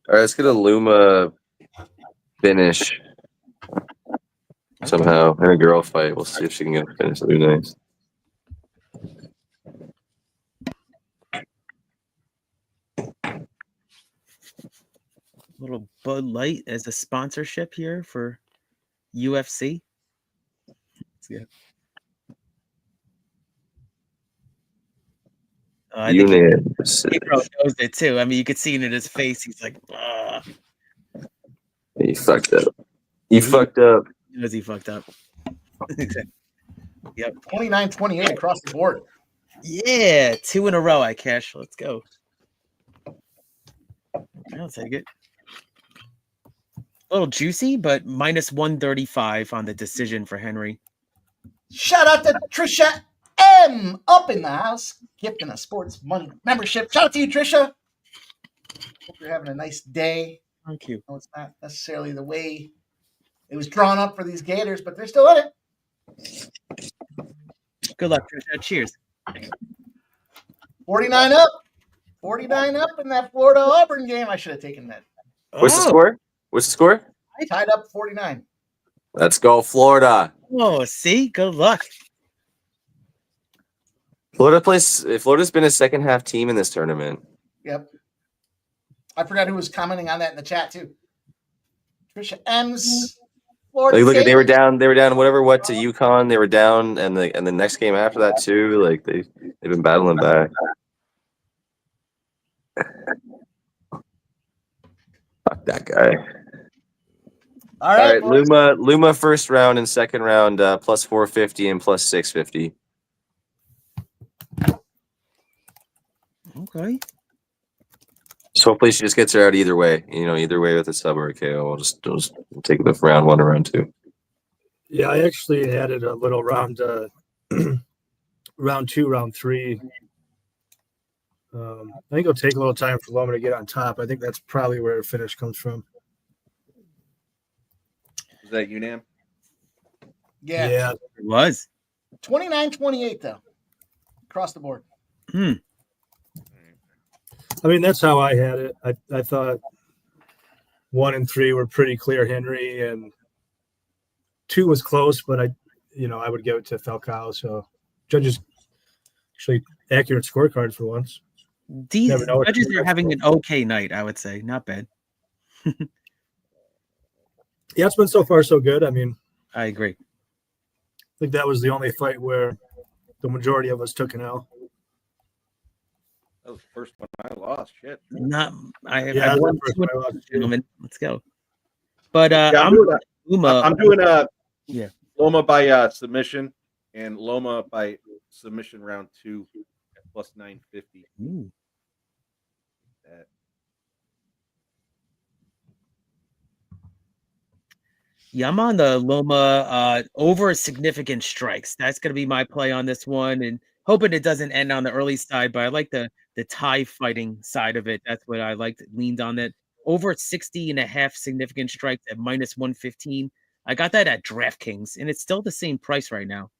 [SPEAKER 7] All right, let's get a Luma finish somehow in a girl fight. We'll see if she can get a finish. That'll be nice.
[SPEAKER 6] Little Bud Light as a sponsorship here for UFC. Yeah. I think
[SPEAKER 7] Unanimous.
[SPEAKER 6] Pedro knows it too. I mean, you could see it in his face. He's like, "Ugh."
[SPEAKER 7] You fucked up. You fucked up.
[SPEAKER 6] He knows he fucked up. Yep.
[SPEAKER 3] 29-28 across the board.
[SPEAKER 6] Yeah, 2 in a row. I cash. Let's go. I'll take it. A little juicy, but minus 135 on the decision for Henry.
[SPEAKER 3] Shout out to Trisha M up in the house, gifting a Sports Money membership. Shout out to you, Trisha. Hope you're having a nice day.
[SPEAKER 6] Thank you.
[SPEAKER 3] No, it's not necessarily the way it was drawn up for these Gators, but they're still in it.
[SPEAKER 6] Good luck, Trisha. Cheers.
[SPEAKER 3] 49 up. 49 up in that Florida Auburn game. I should have taken that.
[SPEAKER 7] What's the score? What's the score?
[SPEAKER 3] Tied up 49.
[SPEAKER 7] Let's go, Florida.
[SPEAKER 6] Oh, see? Good luck.
[SPEAKER 7] Florida's been a second half team in this tournament.
[SPEAKER 3] Yep. I forgot who was commenting on that in the chat too. Trisha M's Florida.
[SPEAKER 7] Like, look,
[SPEAKER 3] State.
[SPEAKER 7] they were down to UConn. They were down, and the next game after that too. Like they've been battling back. Fuck that guy.
[SPEAKER 3] All right, boys.
[SPEAKER 7] Luma first round and second round plus 450 and plus 650.
[SPEAKER 6] Okay.
[SPEAKER 7] hopefully she just gets her out either way. Either way with a sub or a KO. We'll just take the round 1 or round 2.
[SPEAKER 5] Yeah, I actually added a little round, round 2, round 3. I think it'll take a little time for Loma to get on top. I think that's probably where her finish comes from.
[SPEAKER 4] Was that UNAM?
[SPEAKER 3] Yeah.
[SPEAKER 6] It was
[SPEAKER 3] 29-28 though, across the board.
[SPEAKER 5] I mean, that's how I had it. I thought 1 and 3 were pretty clear Henry, and 2 was close, but I would give it to Falcao. So judges actually accurate scorecards for once.
[SPEAKER 6] These judges are having an okay night, I would say. Not bad.
[SPEAKER 5] Yeah, it's been so far so good. I mean,
[SPEAKER 6] I agree.
[SPEAKER 5] I think that was the only fight where the majority of us took an L.
[SPEAKER 4] That was the first one I lost. Shit.
[SPEAKER 6] I won gentlemen. Let's go. But
[SPEAKER 4] I'm doing
[SPEAKER 6] yeah,
[SPEAKER 4] Loma by submission and Loma by submission round 2 at plus 950.
[SPEAKER 6] Ooh. Yeah, I'm on the Loma over significant strikes. That's going to be my play on this one, and hoping it doesn't end on the early side. But I like the tie fighting side of it. That's what I liked. Leaned on that over 60.5 significant strikes at minus 115. I got that at DraftKings, and it's still the same price right now.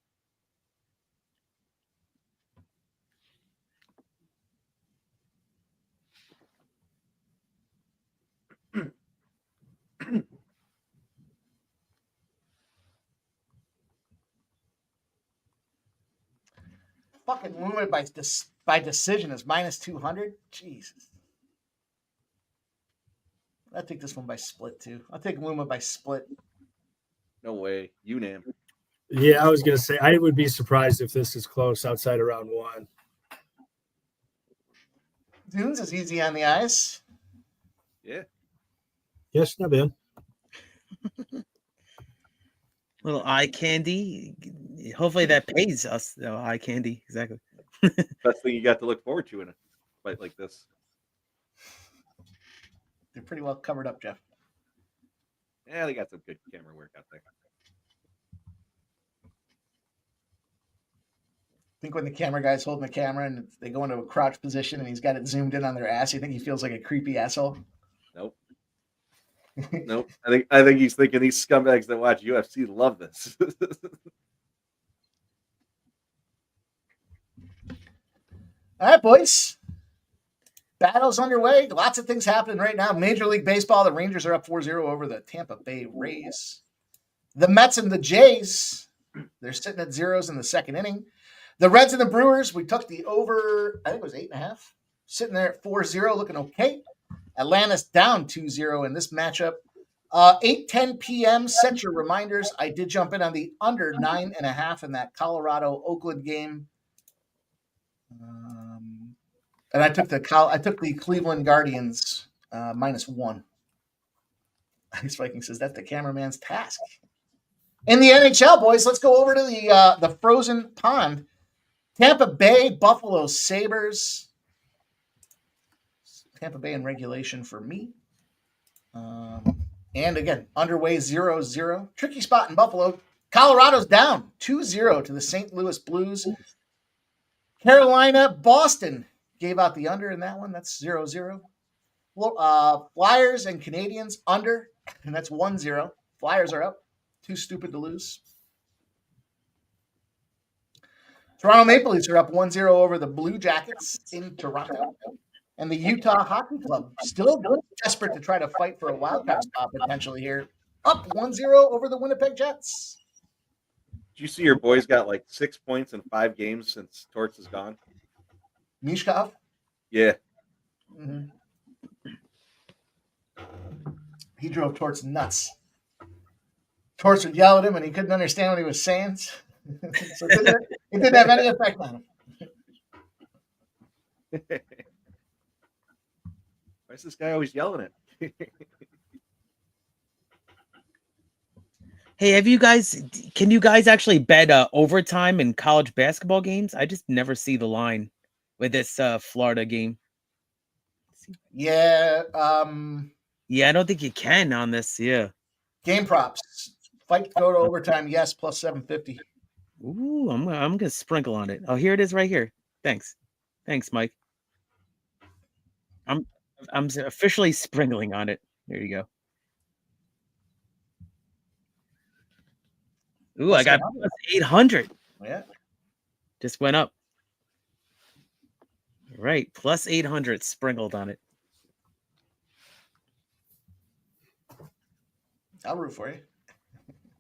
[SPEAKER 3] Fucking Luma by decision is minus 200. Jesus. I take this one by split too. I'll take Luma by split.
[SPEAKER 4] No way. UNAM.
[SPEAKER 5] Yeah, I was going to say, I would be surprised if this is close outside of round 1.
[SPEAKER 3] Dunes is easy on the eyes.
[SPEAKER 4] Yeah.
[SPEAKER 5] Yes, not bad.
[SPEAKER 6] Little eye candy. Hopefully that pays us, though. Eye candy. Exactly.
[SPEAKER 4] Best thing you got to look forward to in a fight like this.
[SPEAKER 3] They're pretty well covered up, Jeff.
[SPEAKER 4] Yeah, they got some good camera work out there.
[SPEAKER 3] I think when the camera guy's holding the camera and they go into a crouch position and he's got it zoomed in on their ass, you think he feels like a creepy asshole?
[SPEAKER 4] Nope. Nope. I think he's thinking these scumbags that watch UFC love this.
[SPEAKER 3] All right, boys. Battle's underway. Lots of things happening right now. Major League Baseball, the Rangers are up 4-0 over the Tampa Bay Rays. The Mets and the Jays, they're sitting at zeros in the second inning. The Reds and the Brewers, we took the over, I think it was 8.5. Sitting there at 4-0, looking okay. Atlanta's down 2-0 in this matchup. 8:10 p.m., set your reminders. I did jump in on the under 9.5 in that Colorado-Oakland game. And I took the Cleveland Guardians -1. Ice Viking says that's the cameraman's task. In the NHL, boys, let's go over to the frozen pond. Tampa Bay, Buffalo Sabres. Tampa Bay in regulation for me. And again, underway 0-0. Tricky spot in Buffalo. Colorado's down 2-0 to the St. Louis Blues. Carolina, Boston gave out the under in that one. That's 0-0. Flyers and Canadians under, and that's 1-0. Flyers are up. Too stupid to lose. Toronto Maple Leafs are up 1-0 over the Blue Jackets in Toronto. And the Utah Hockey Club, still desperate to try to fight for a wild card spot potentially here, up 1-0 over the Winnipeg Jets.
[SPEAKER 4] Did you see your boys got like 6 points in 5 games since Torts is gone?
[SPEAKER 3] Mishkov?
[SPEAKER 4] Yeah.
[SPEAKER 3] Mm-hmm. He drove Torts nuts. Torts would yell at him and he couldn't understand what he was saying. So it didn't have any effect on him.
[SPEAKER 4] Why is this guy always yelling at me?
[SPEAKER 6] Hey, can you guys actually bet overtime in college basketball games? I just never see the line with this Florida game.
[SPEAKER 3] Yeah.
[SPEAKER 6] Yeah, I don't think you can on this. Yeah.
[SPEAKER 3] Game props. Fight to go to overtime. Yes, plus 750.
[SPEAKER 6] Ooh, I'm gonna sprinkle on it. Oh, here it is right here. Thanks, Mike. I'm officially sprinkling on it. There you go. Ooh,
[SPEAKER 3] Plus
[SPEAKER 6] I got 800.
[SPEAKER 3] Yeah.
[SPEAKER 6] Just went up. Right, plus 800 sprinkled on it.
[SPEAKER 3] I'll root for you.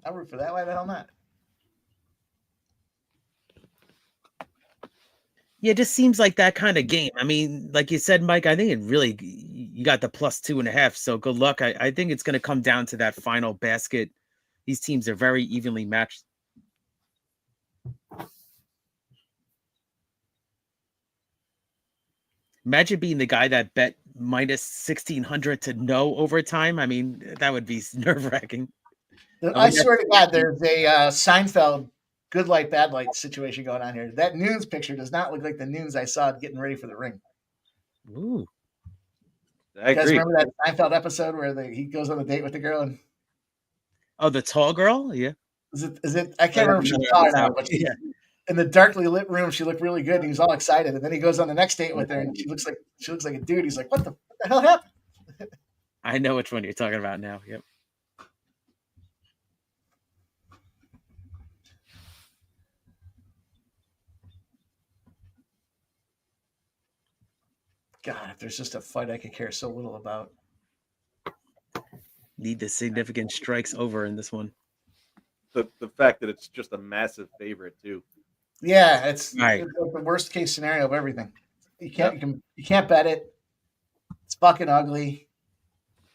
[SPEAKER 3] I'll root for that. Why the hell not?
[SPEAKER 6] Yeah, it just seems like that kind of game. I mean, like you said, Mike, I think it really, you got the plus 2.5. So good luck. I think it's going to come down to that final basket. These teams are very evenly matched. Imagine being the guy that bet minus 1,600 to no overtime. I mean, that would be nerve-wracking.
[SPEAKER 3] I swear to God, there's a Seinfeld good light, bad light situation going on here. That Nunes picture does not look like the Nunes I saw getting ready for the ring.
[SPEAKER 6] Ooh.
[SPEAKER 4] I
[SPEAKER 3] You guys
[SPEAKER 4] agree.
[SPEAKER 3] remember that Seinfeld episode where he goes on a date with the girl? And
[SPEAKER 6] Oh, the tall girl? Yeah.
[SPEAKER 3] Is it? I can't remember if she's tall or not, but
[SPEAKER 6] yeah.
[SPEAKER 3] In the darkly lit room, she looked really good. And he was all excited, and then he goes on the next date with her, and she looks like a dude. He's like, "What the hell happened?"
[SPEAKER 6] I know which one you're talking about now. Yep.
[SPEAKER 3] God, if there's just a fight I could care so little about.
[SPEAKER 6] Need the significant strikes over in this one.
[SPEAKER 4] The fact that it's just a massive favorite too.
[SPEAKER 3] Yeah, it's
[SPEAKER 6] right.
[SPEAKER 3] It's the worst case scenario of everything. You can't bet it. It's fucking ugly.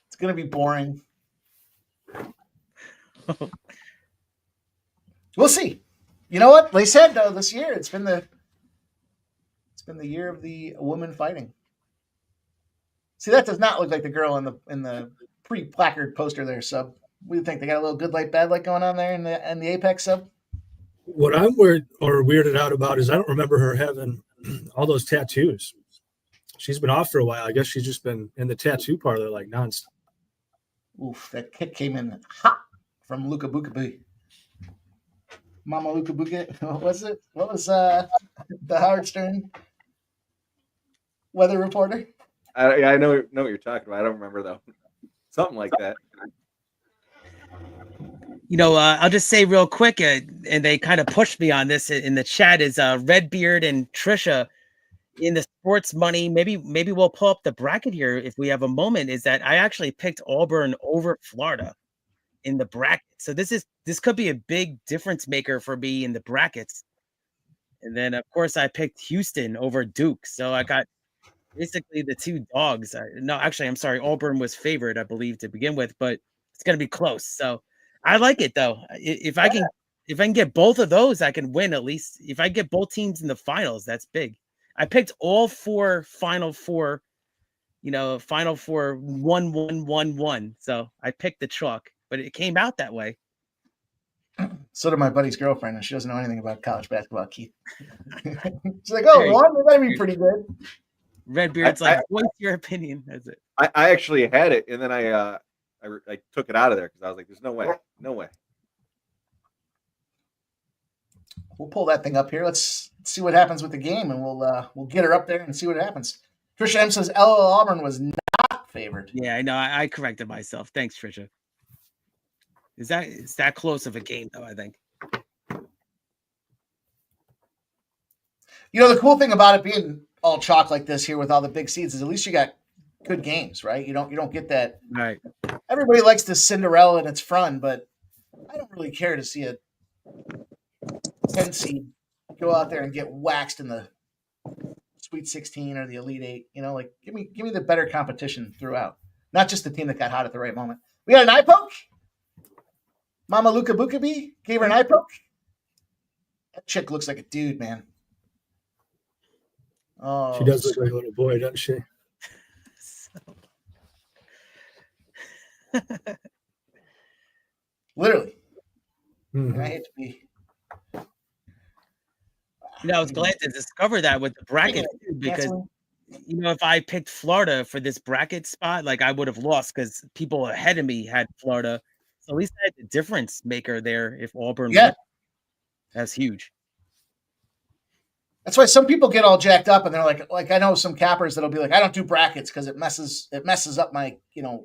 [SPEAKER 3] It's gonna be boring. We'll see. You know what they said though this year? It's been the year of the woman fighting. See, that does not look like the girl in the pre-placard poster there, sub. What do you think? They got a little good light, bad light going on there in the Apex sub?
[SPEAKER 5] What I'm weirded out about is I don't remember her having all those tattoos. She's been off for a while. I guess she's just been in the tattoo parlor like nonstop.
[SPEAKER 3] Oof, that kick came in hot from Luka Bukabu. Mama Luka Buka. What was it? What was the Howard Stern weather reporter?
[SPEAKER 4] I know what you're talking about. I don't remember though. Something like that.
[SPEAKER 6] You know, I'll just say real quick, and they kind of pushed me on this in the chat, is Redbeard and Trisha in the sports money. Maybe we'll pull up the bracket here if we have a moment. Is that I actually picked Auburn over Florida in the bracket. So this could be a big difference maker for me in the brackets. And then of course I picked Houston over Duke. So I got basically the two dogs. No, actually, I'm sorry. Auburn was favored, I believe, to begin with, but it's going to be close. So I like it though. If I can get both of those, I can win at least. If I get both teams in the finals, that's big. I picked all four Final Four. Final Four 1-1-1-1. So I picked the chalk, but it came out that way.
[SPEAKER 3] So did my buddy's girlfriend, and she doesn't know anything about college basketball, Keith. She's like, "Oh, one, they're gonna be pretty good."
[SPEAKER 6] Redbeard's like, "What's your opinion?" That's it.
[SPEAKER 4] I actually had it, and then I took it out of there because I was like, "There's no way."
[SPEAKER 3] We'll pull that thing up here. Let's see what happens with the game, and we'll get her up there and see what happens. Trisha M says LL Auburn was not favored.
[SPEAKER 6] Yeah, I know. I corrected myself. Thanks, Trisha. It's that close of a game, though, I think.
[SPEAKER 3] You know, the cool thing about it being all chalk like this here with all the big seeds is at least you got good games, right? You don't get that.
[SPEAKER 6] Right.
[SPEAKER 3] Everybody likes the Cinderella and it's fun, but I don't really care to see a 10 seed go out there and get waxed in the Sweet 16 or the Elite 8. You know, like give me the better competition throughout, not just the team that got hot at the right moment. We got an eye poke. Mama Luka Bukabi gave her an eye poke. That chick looks like a dude, man. Oh,
[SPEAKER 5] she does look like a little boy, doesn't she?
[SPEAKER 3] Literally.
[SPEAKER 5] Mm-hmm.
[SPEAKER 3] I hate to be.
[SPEAKER 6] I was glad to discover that with the bracket too, because if I picked Florida for this bracket spot, like I would have lost because people ahead of me had Florida. So at least I had the difference maker there. If Auburn won, that's huge.
[SPEAKER 3] That's why some people get all jacked up and they're like I know some cappers that'll be like, I don't do brackets because it messes up my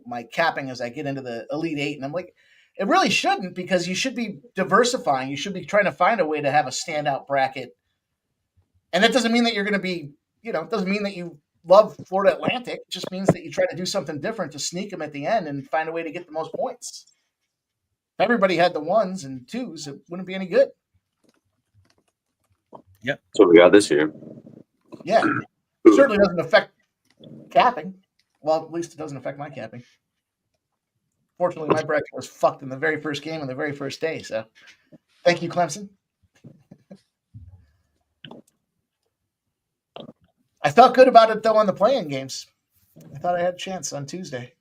[SPEAKER 3] my capping as I get into the Elite Eight. And I'm like, it really shouldn't, because you should be diversifying. You should be trying to find a way to have a standout bracket. And that doesn't mean that you're going to be, it doesn't mean that you love Florida Atlantic. It just means that you try to do something different to sneak them at the end and find a way to get the most points. If everybody had the 1s and 2s, it wouldn't be any good.
[SPEAKER 6] Yep.
[SPEAKER 7] That's what we got this year.
[SPEAKER 3] Yeah. It certainly doesn't affect capping. Well, at least it doesn't affect my capping. Fortunately, my bracket was fucked in the very first game on the very first day. So thank you, Clemson. I felt good about it, though, on the play-in games. I thought I had a chance on Tuesday.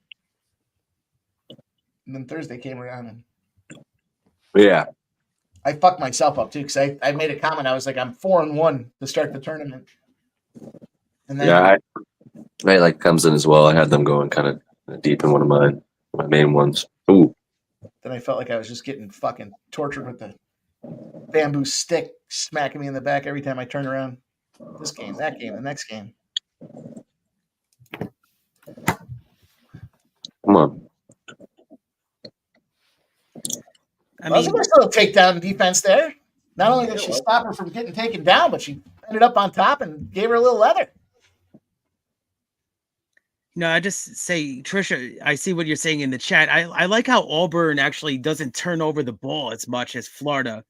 [SPEAKER 3] And then Thursday came around. And
[SPEAKER 7] Yeah.
[SPEAKER 3] I fucked myself up, too, because I made a comment. I was like, I'm 4-1 to start the tournament. And then,
[SPEAKER 7] I like Clemson as well. I had them going kind of deep in one of my main ones. Ooh.
[SPEAKER 3] Then I felt like I was just getting fucking tortured with the bamboo stick smacking me in the back every time I turn around. This game, that game, the next game.
[SPEAKER 7] Come on.
[SPEAKER 3] I mean, was a nice little takedown defense there. Not only did she stop her from getting taken down, but she ended up on top and gave her a little leather.
[SPEAKER 6] No, I just say, Trisha, I see what you're saying in the chat. I like how Auburn actually doesn't turn over the ball as much as Florida.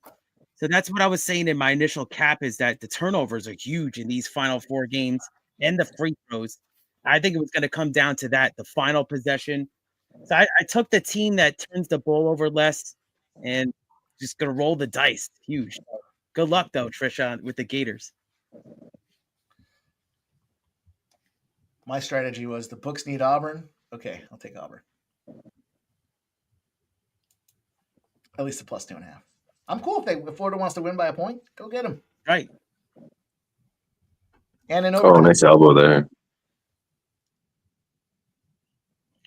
[SPEAKER 6] So that's what I was saying in my initial cap, is that the turnovers are huge in these final 4 games and the free throws. I think it was going to come down to that, the final possession. So I took the team that turns the ball over less and just going to roll the dice. Huge. Good luck, though, Trisha, with the Gators.
[SPEAKER 3] My strategy was the books need Auburn. Okay, I'll take Auburn. At least a +2.5. I'm cool if Florida wants to win by a point. Go get them.
[SPEAKER 6] Right.
[SPEAKER 3] And in overtime.
[SPEAKER 7] Oh, nice elbow there.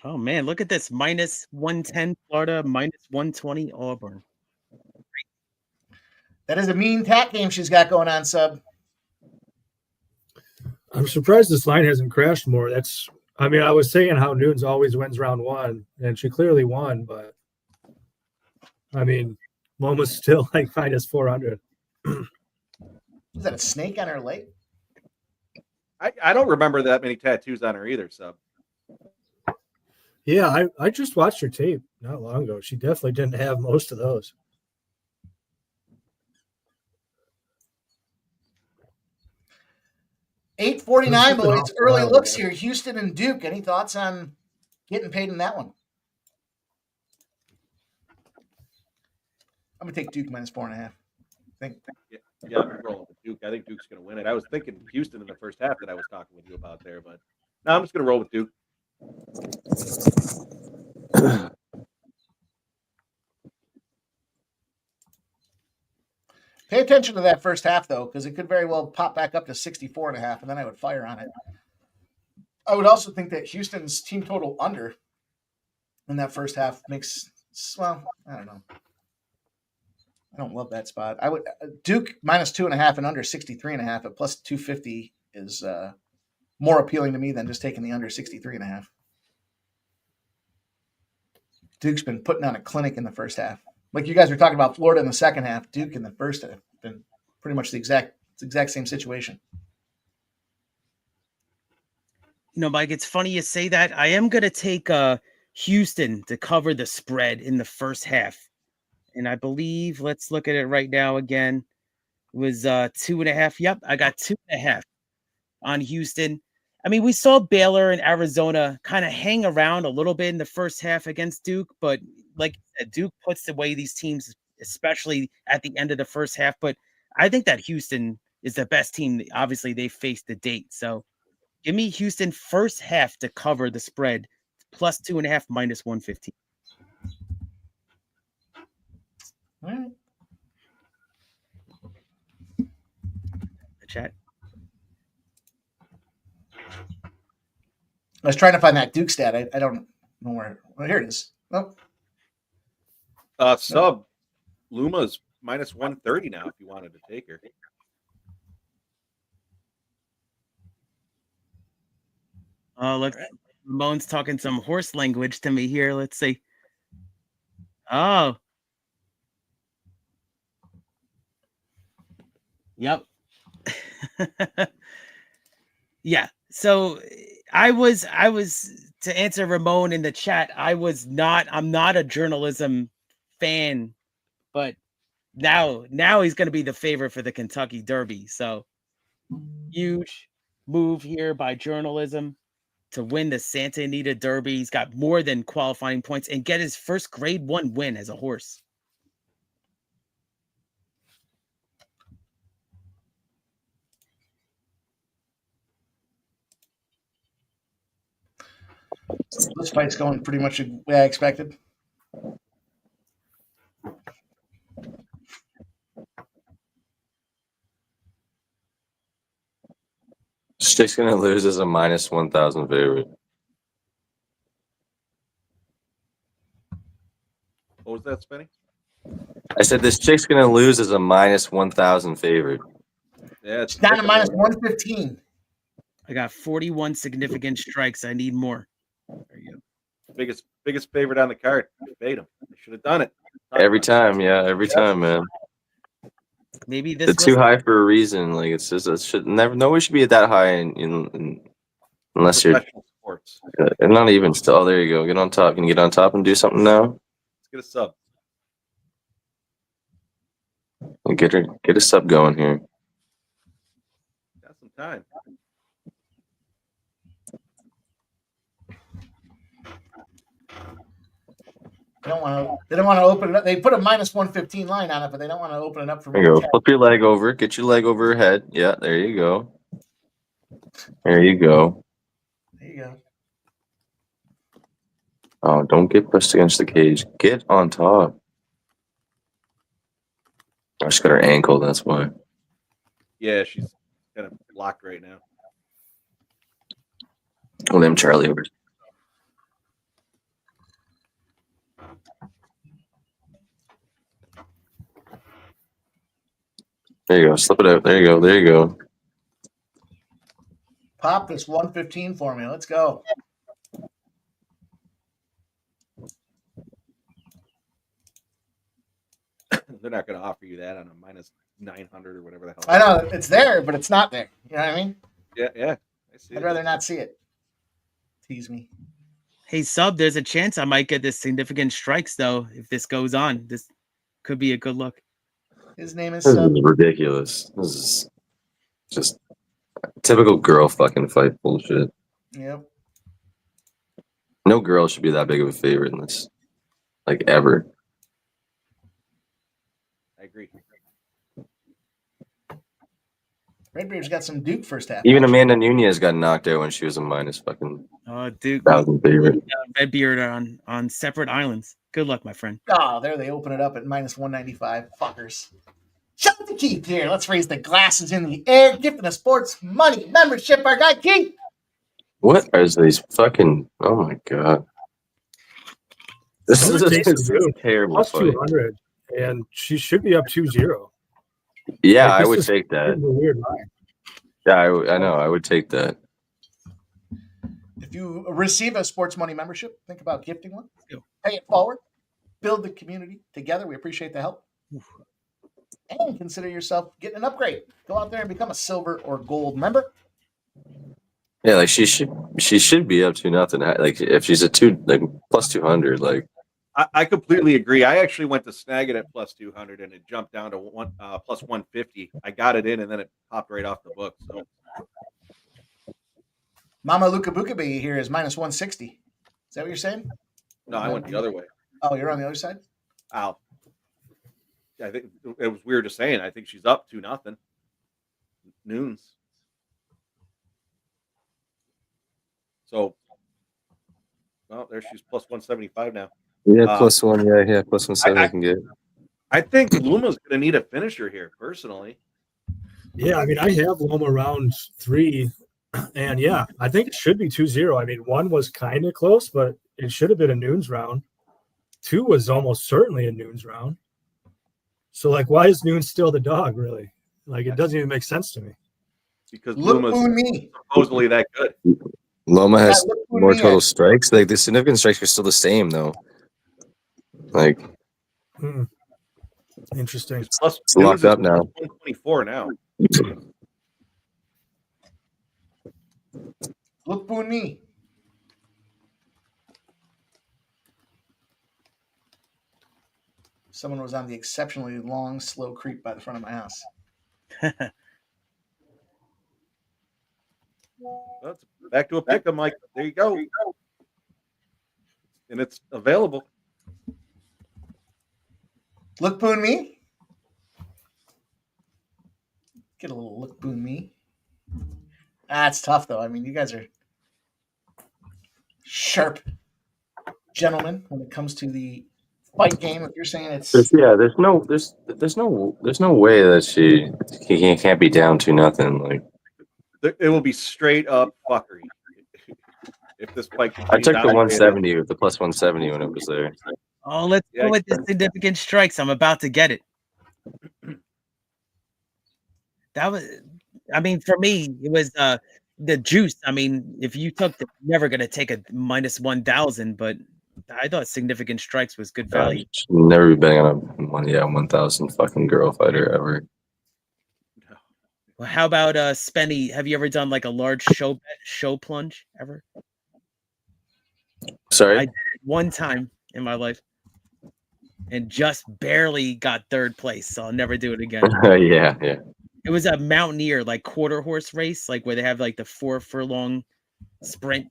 [SPEAKER 6] Oh, man, look at this. -110 Florida, -120 Auburn.
[SPEAKER 3] That is a mean tack game she's got going on, Sub.
[SPEAKER 5] I'm surprised this line hasn't crashed more. I was saying how Nunes always wins round 1, and she clearly won, but one was still like -400.
[SPEAKER 3] Is that a snake on her leg?
[SPEAKER 4] I don't remember that many tattoos on her either, Sub.
[SPEAKER 5] Yeah, I just watched her tape not long ago. She definitely didn't have most of those.
[SPEAKER 3] $8.49, boys. Early looks here. Houston and Duke. Any thoughts on getting paid in that one? I'm going to take Duke -4.5.
[SPEAKER 4] Yeah, I'm rolling with Duke. I think Duke's going to win it. I was thinking Houston in the first half that I was talking with you about there, but no, I'm just going to roll with Duke.
[SPEAKER 3] Pay attention to that first half, though, because it could very well pop back up to 64.5, and then I would fire on it. I would also think that Houston's team total under in that first half makes, well, I don't know. I don't love that spot. I would Duke -2.5 and under 63.5 at +250 is more appealing to me than just taking the under 63.5. Duke's been putting on a clinic in the first half. Like you guys were talking about Florida in the second half, Duke in the first half been pretty much the exact same situation.
[SPEAKER 6] Mike, it's funny you say that. I am going to take Houston to cover the spread in the first half. And I believe, let's look at it right now again. It was 2.5. Yep, I got 2.5 on Houston. I mean, we saw Baylor and Arizona kind of hang around a little bit in the first half against Duke, but like you said, Duke puts away these teams, especially at the end of the first half. But I think that Houston is the best team. Obviously, they faced the date. So give me Houston first half to cover the spread, +2.5, -115.
[SPEAKER 3] All right.
[SPEAKER 6] The chat.
[SPEAKER 3] I was trying to find that Duke stat. I don't know where. Well, here it is. Oh,
[SPEAKER 4] Sub Luma's minus 130 now if you wanted to take her.
[SPEAKER 6] Oh, look, Ramon's talking some horse language to me here. Let's see. Oh. Yep. Yeah. So I was to answer Ramon in the chat. I'm not a journalism fan, but now he's going to be the favorite for the Kentucky Derby. So huge move here by journalism to win the Santa Anita Derby. He's got more than qualifying points and get his first grade 1 win as a horse.
[SPEAKER 3] this fight's going pretty much the way I expected.
[SPEAKER 7] Stick's gonna lose as a minus 1,000 favorite.
[SPEAKER 4] What was that, Spenny?
[SPEAKER 7] I said this chick's gonna lose as a minus 1,000 favorite.
[SPEAKER 4] Yeah,
[SPEAKER 3] It's down to minus 115.
[SPEAKER 6] I got 41 significant strikes. I need more. There you go.
[SPEAKER 4] Biggest favorite on the card. Bait him. They should have done it.
[SPEAKER 7] Every time, man.
[SPEAKER 6] Maybe this
[SPEAKER 7] It's too high for a reason. Like it's just it should never. Nobody should be at that high, in unless you're
[SPEAKER 4] Professional sports.
[SPEAKER 7] and not even still. Oh, there you go. Get on top. Can you get on top and do something now?
[SPEAKER 4] Let's get a sub.
[SPEAKER 7] Get a sub going here.
[SPEAKER 4] Got some time.
[SPEAKER 3] They don't want to open it up. They put a minus 115 line on it, but they don't want to open it up for
[SPEAKER 7] There you go.
[SPEAKER 3] more.
[SPEAKER 7] Flip your leg over. Get your leg over your head. Yeah, there you go. There you go.
[SPEAKER 3] There you go.
[SPEAKER 7] Oh, don't get pushed against the cage. Get on top. I just got her ankle. That's why.
[SPEAKER 4] Yeah, she's kind of locked right now.
[SPEAKER 7] Oh, them Charlie over. There you go. Slip it out. There you go. There you go.
[SPEAKER 3] Pop this 115 for me. Let's go.
[SPEAKER 4] They're not going to offer you that on a minus 900 or whatever the hell.
[SPEAKER 3] I know it's there, but it's not there. You know what I mean?
[SPEAKER 4] Yeah. I see
[SPEAKER 3] I'd rather not see it. Tease me.
[SPEAKER 6] Hey, Sub, there's a chance I might get this significant strikes, though, if this goes on. This could be a good look.
[SPEAKER 3] His name is
[SPEAKER 7] This
[SPEAKER 3] Sub.
[SPEAKER 7] is ridiculous. This is just typical girl fucking fight bullshit.
[SPEAKER 3] Yep.
[SPEAKER 7] No girl should be that big of a favorite in this, like ever.
[SPEAKER 4] I agree.
[SPEAKER 3] Redbeard's got some Duke first half.
[SPEAKER 7] Even Amanda Nunez got knocked out when she was a minus fucking
[SPEAKER 6] Duke,
[SPEAKER 7] 1,000 favorite.
[SPEAKER 6] Redbeard on separate islands. Good luck, my friend.
[SPEAKER 3] Oh, there they open it up at minus 195. Fuckers. Shout out to Keith here. Let's raise the glasses in the air. Gifting a sports money membership. Our guy Keith.
[SPEAKER 7] What are these fucking? Oh my god! This is a terrible
[SPEAKER 5] Plus
[SPEAKER 7] fight.
[SPEAKER 5] 200, and she should be up 2-0.
[SPEAKER 7] Yeah,
[SPEAKER 5] Like,
[SPEAKER 7] I
[SPEAKER 5] this
[SPEAKER 7] would
[SPEAKER 5] is
[SPEAKER 7] take that.
[SPEAKER 5] a weird line.
[SPEAKER 7] Yeah, I know. I would take that.
[SPEAKER 3] If you receive a sports money membership, think about gifting one.
[SPEAKER 6] Yeah.
[SPEAKER 3] Pay it forward. Build the community together. We appreciate the help. And consider yourself getting an upgrade. Go out there and become a silver or gold member.
[SPEAKER 7] Yeah, like she should be up to nothing. Like if she's a plus 200, like
[SPEAKER 4] I completely agree. I actually went to snag it at plus 200 and it jumped down to plus 150. I got it in and then it popped right off the book. So
[SPEAKER 3] Mama Luka Bukabe here is minus 160. Is that what you're saying?
[SPEAKER 4] no, I went the other way.
[SPEAKER 3] Oh, you're on the other side?
[SPEAKER 4] Ow. I think it was weird just saying. I think she's up 2-0. Noons. So, well, there she's plus 175 now.
[SPEAKER 7] yeah, plus one. Yeah, plus 170 I can get.
[SPEAKER 4] I think Luma's going to need a finisher here, personally.
[SPEAKER 5] Yeah, I mean, I have Loma round 3 And yeah, I think it should be 2-0. I mean, 1 was kind of close, but it should have been a Nunes round. 2 was almost certainly a Nunes round. So, like, why is Nunes still the dog, really? Like, it doesn't even make sense to me.
[SPEAKER 4] Because
[SPEAKER 3] Look
[SPEAKER 4] Luma's
[SPEAKER 3] on me.
[SPEAKER 4] supposedly that good.
[SPEAKER 7] Loma has
[SPEAKER 3] look who
[SPEAKER 7] more
[SPEAKER 3] me
[SPEAKER 7] total
[SPEAKER 3] is.
[SPEAKER 7] strikes. Like the significant strikes are still the same though. Like
[SPEAKER 5] Interesting.
[SPEAKER 4] Plus,
[SPEAKER 7] it's locked up now.
[SPEAKER 4] 124 now.
[SPEAKER 3] Look on me. Someone was on the exceptionally long, slow creep by the front of my house.
[SPEAKER 4] Well, back to a pick 'em, Mike. There you go. And it's available.
[SPEAKER 3] Look boon me. Get a little look boon me. It's tough though. I mean, you guys are sharp gentlemen when it comes to the fight game. If you're saying it's
[SPEAKER 7] there's no way that he can't be down 2-0. Like
[SPEAKER 4] It will be straight up fuckery if this fight.
[SPEAKER 7] I took the 170 with the plus 170 when it was there.
[SPEAKER 6] Oh, let's go with the significant strikes. I'm about to get it. That was, I mean, for me, it was the juice. I mean, if you took never going to take a minus 1,000, but I thought significant strikes was good value.
[SPEAKER 7] Never be betting on a 1,000 fucking girl fighter ever.
[SPEAKER 6] Well, how about Spenny? Have you ever done like a large show plunge ever?
[SPEAKER 7] Sorry?
[SPEAKER 6] I did it one time in my life and just barely got third place, so I'll never do it again.
[SPEAKER 7] yeah.
[SPEAKER 6] It was a mountaineer, like quarter horse race, like where they have like the 4 furlong sprint.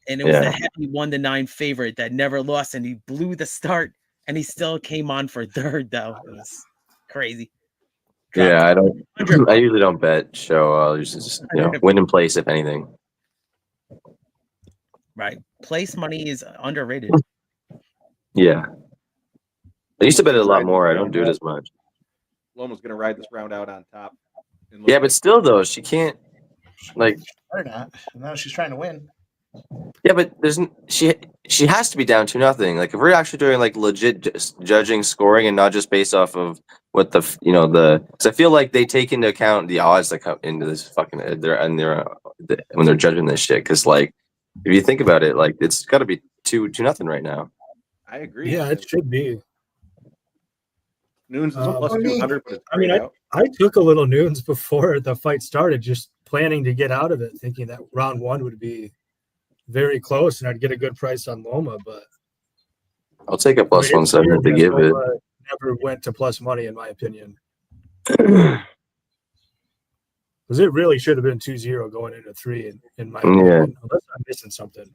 [SPEAKER 6] And it was the heavy 1-9 favorite that never lost, and he blew the start, and he still came on for third, though. It was crazy.
[SPEAKER 7] I usually don't bet show. I'll usually just win in place if anything.
[SPEAKER 6] Right. Place money is underrated.
[SPEAKER 7] Yeah. I used to bet it a lot more. I don't do it as much.
[SPEAKER 4] Loma's going to ride this round out on top.
[SPEAKER 7] Yeah, but still, though, she can't, like...
[SPEAKER 3] Or not. No, she's trying to win.
[SPEAKER 7] Yeah, but she has to be down 2-0. Like, if we're actually doing, like, legit judging scoring and not just based off of what because I feel like they take into account the odds that come into this fucking... when they're judging this shit. Because, like, if you think about it, like, it's got to be 2-0 right now.
[SPEAKER 4] I agree.
[SPEAKER 5] Yeah, it should be.
[SPEAKER 4] Nunes is plus 200. But
[SPEAKER 5] I mean, I took a little Nunes before the fight started, just planning to get out of it, thinking that round 1 would be very close and I'd get a good price on Loma. But
[SPEAKER 7] I'll take a plus 170 to give it.
[SPEAKER 5] Never went to plus money, in my opinion. Because it really should have been 2-0 going into 3, in my opinion, unless I'm missing something.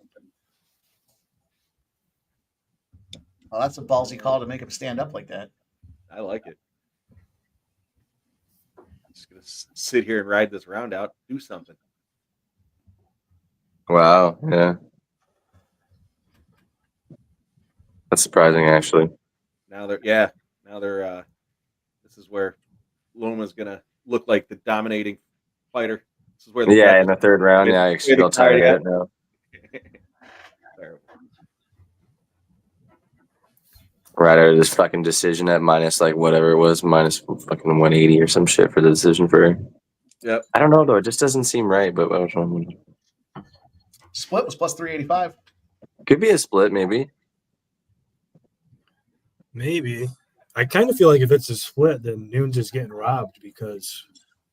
[SPEAKER 3] Well, that's a ballsy call to make him stand up like that.
[SPEAKER 4] I like it. Just gonna sit here and ride this round out. Do something.
[SPEAKER 7] Wow. Yeah. That's surprising, actually.
[SPEAKER 4] Now they're. This is where Loma's gonna look like the dominating fighter. This is where
[SPEAKER 7] in the third round. Yeah, I actually feel tired of it now. Right out of this fucking decision at minus like whatever it was, minus fucking 180 or some shit for the decision for.
[SPEAKER 4] Yep.
[SPEAKER 7] I don't know though. It just doesn't seem right. But
[SPEAKER 3] split was plus 385.
[SPEAKER 7] Could be a split, maybe.
[SPEAKER 5] Maybe. I kind of feel like if it's a split, then Nunes is getting robbed because.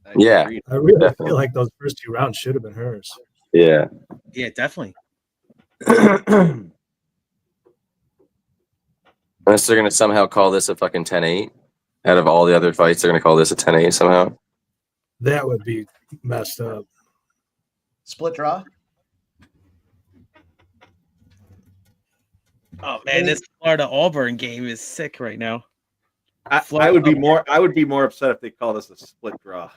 [SPEAKER 7] I
[SPEAKER 5] really feel like those first 2 rounds should have been hers.
[SPEAKER 7] Yeah.
[SPEAKER 6] Yeah, definitely.
[SPEAKER 7] Unless they're gonna somehow call this a fucking 10-8. Out of all the other fights, they're gonna call this a 10-8 somehow.
[SPEAKER 5] That would be messed up.
[SPEAKER 3] Split draw.
[SPEAKER 6] Oh man, this Florida Auburn game is sick right now.
[SPEAKER 4] I would be more upset if they call this a split draw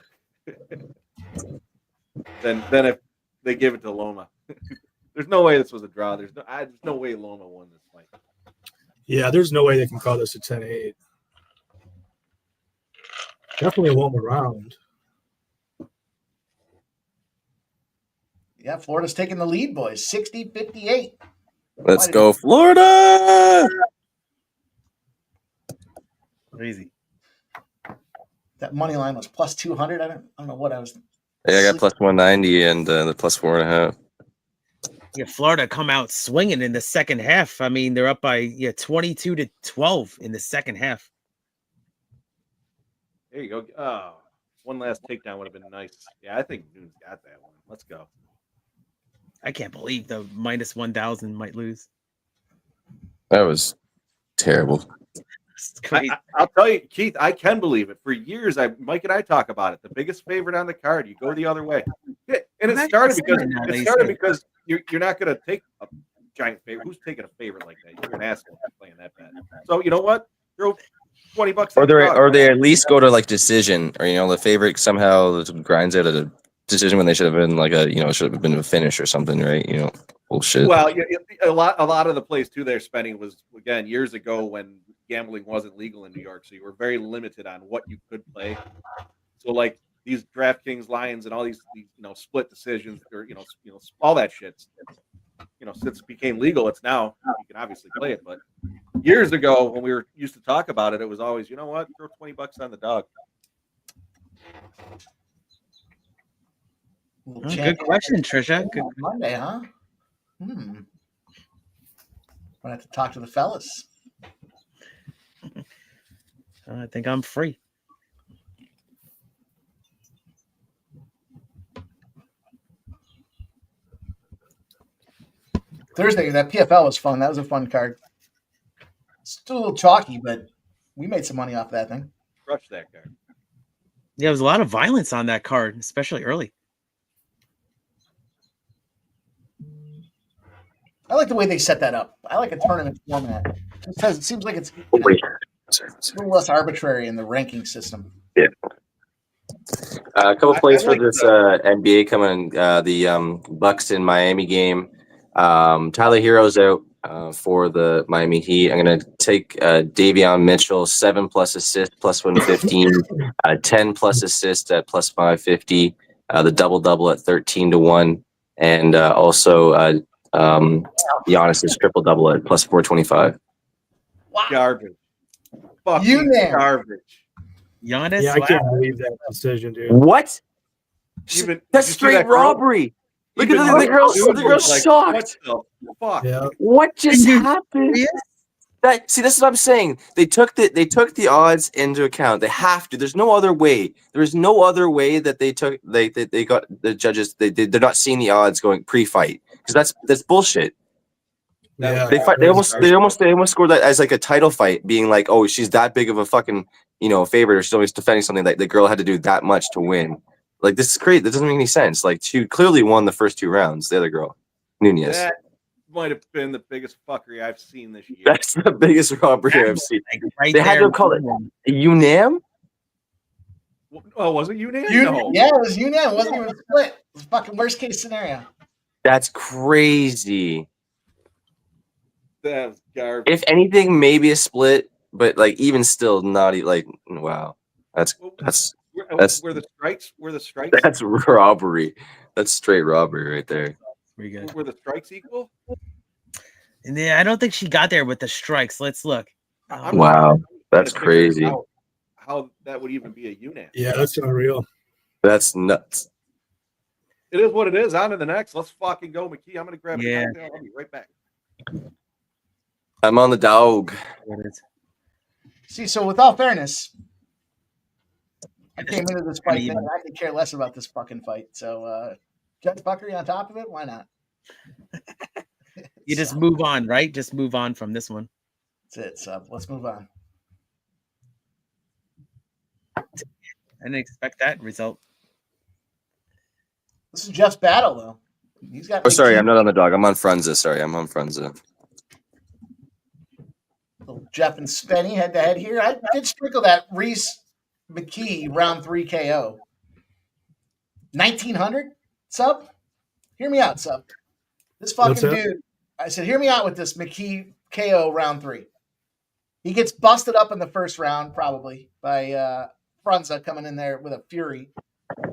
[SPEAKER 4] than if they give it to Loma. There's no way this was a draw. There's no way Loma won this fight.
[SPEAKER 5] Yeah, there's no way they can call this a 10-8. Definitely a Loma round.
[SPEAKER 3] Yeah, Florida's taking the lead, boys. 60-58.
[SPEAKER 7] Let's go, Florida!
[SPEAKER 6] Crazy.
[SPEAKER 3] That money line was plus 200. I don't know what I was.
[SPEAKER 7] Yeah, I got plus 190 and the plus 4.5.
[SPEAKER 6] Yeah, Florida come out swinging in the second half. I mean, they're up by 22-12 in the second half.
[SPEAKER 4] There you go. Oh, one last takedown would have been nice. Yeah, I think Noon's got that one. Let's go.
[SPEAKER 6] I can't believe the minus 1,000 might lose.
[SPEAKER 7] That was terrible.
[SPEAKER 6] It's crazy.
[SPEAKER 4] I'll tell you, Keith, I can believe it. For years, Mike and I talk about it. The biggest favorite on the card, you go the other way. Yeah, and it started because you're not going to take a giant favorite. Who's taking a favorite like that? You're an asshole playing that bet. So you know what? Throw $20.
[SPEAKER 7] Or they at least go to like decision, or the favorite somehow grinds out a decision when they should have been like should have been a finish or something, right? Bullshit.
[SPEAKER 4] Well, a lot of the plays too they're spending was again years ago when gambling wasn't legal in New York, so you were very limited on what you could play. So like these DraftKings Lions and all these split decisions or all that shit. Since it became legal, it's now you can obviously play it. But years ago when we were used to talk about it, it was always throw $20 on the dog.
[SPEAKER 6] Good question, Trisha. Good.
[SPEAKER 3] Monday, huh? I'm gonna have to talk to the fellas.
[SPEAKER 6] I think I'm free.
[SPEAKER 3] Thursday, that PFL was fun. That was a fun card. Still a little chalky, but we made some money off that thing.
[SPEAKER 4] Crush that card.
[SPEAKER 6] Yeah, there was a lot of violence on that card, especially early.
[SPEAKER 3] I like the way they set that up. I like a tournament format. It seems like it's a little less arbitrary in the ranking system.
[SPEAKER 7] Yeah. A couple plays for this NBA coming. The Bucks in Miami game. Tyler Hero's out for the Miami Heat. I'm going to take Davion Mitchell, 7+ assists, plus 115, 10+ assists at plus 550, the double-double at 13-1, and also Giannis's triple-double at plus 425.
[SPEAKER 3] Wow.
[SPEAKER 4] Garbage. Fucking garbage.
[SPEAKER 6] Giannis?
[SPEAKER 5] Yeah, I can't believe that decision, dude.
[SPEAKER 7] What? That's straight robbery. Look at the girl's shocked.
[SPEAKER 4] Fuck.
[SPEAKER 5] Yeah.
[SPEAKER 7] What just happened? This is what I'm saying. They took the odds into account. They have to. There's no other way. There's no other way that they got the judges. They're not seeing the odds going pre-fight because that's bullshit.
[SPEAKER 5] Yeah,
[SPEAKER 7] They almost scored that as like a title fight, being like, oh, she's that big of a fucking favorite, or she's always defending something that the girl had to do that much to win. Like, this is crazy. That doesn't make any sense. Like, she clearly won the first 2 rounds. The other girl, Nunez.
[SPEAKER 4] That might have been the biggest fuckery I've seen this year.
[SPEAKER 7] That's the biggest robbery I've seen.
[SPEAKER 6] Right
[SPEAKER 7] they had to call it a UNAM?
[SPEAKER 4] Oh, was it UNAM?
[SPEAKER 3] No. Yeah, it was UNAM. It wasn't even split. It was fucking worst case scenario.
[SPEAKER 7] That's crazy.
[SPEAKER 4] That's garbage.
[SPEAKER 7] If anything, maybe a split, but like even still, not like wow. That's
[SPEAKER 4] where the strikes.
[SPEAKER 7] That's robbery. That's straight robbery right there.
[SPEAKER 6] Pretty good.
[SPEAKER 4] Were the strikes equal?
[SPEAKER 6] And I don't think she got there with the strikes. Let's look.
[SPEAKER 7] Wow, that's crazy.
[SPEAKER 4] How that would even be a UNAM?
[SPEAKER 5] Yeah, that's unreal.
[SPEAKER 7] That's nuts.
[SPEAKER 4] It is what it is. On to the next. Let's fucking go, McKee. I'm gonna grab a cocktail. I'll be right back.
[SPEAKER 7] I'm on the dog.
[SPEAKER 3] See, so with all fairness, I came into this fight thinking I could care less about this fucking fight. So, Judge Buckery on top of it, why not?
[SPEAKER 6] You just move on, right? Just move on from this one.
[SPEAKER 3] That's it, Sub. Let's move on.
[SPEAKER 6] I didn't expect that result.
[SPEAKER 3] This is Jeff's battle, though. He's got.
[SPEAKER 7] Oh, sorry, I'm not on the dog. I'm on Frunza. Sorry, I'm on Frunza.
[SPEAKER 3] Jeff and Spenny head to head here. I did sprinkle that Reese McKee round 3 KO. 1900 Sub. Hear me out, Sub. This fucking dude. I said, hear me out with this McKee KO round 3. He gets busted up in the first round, probably by Frunza coming in there with a fury.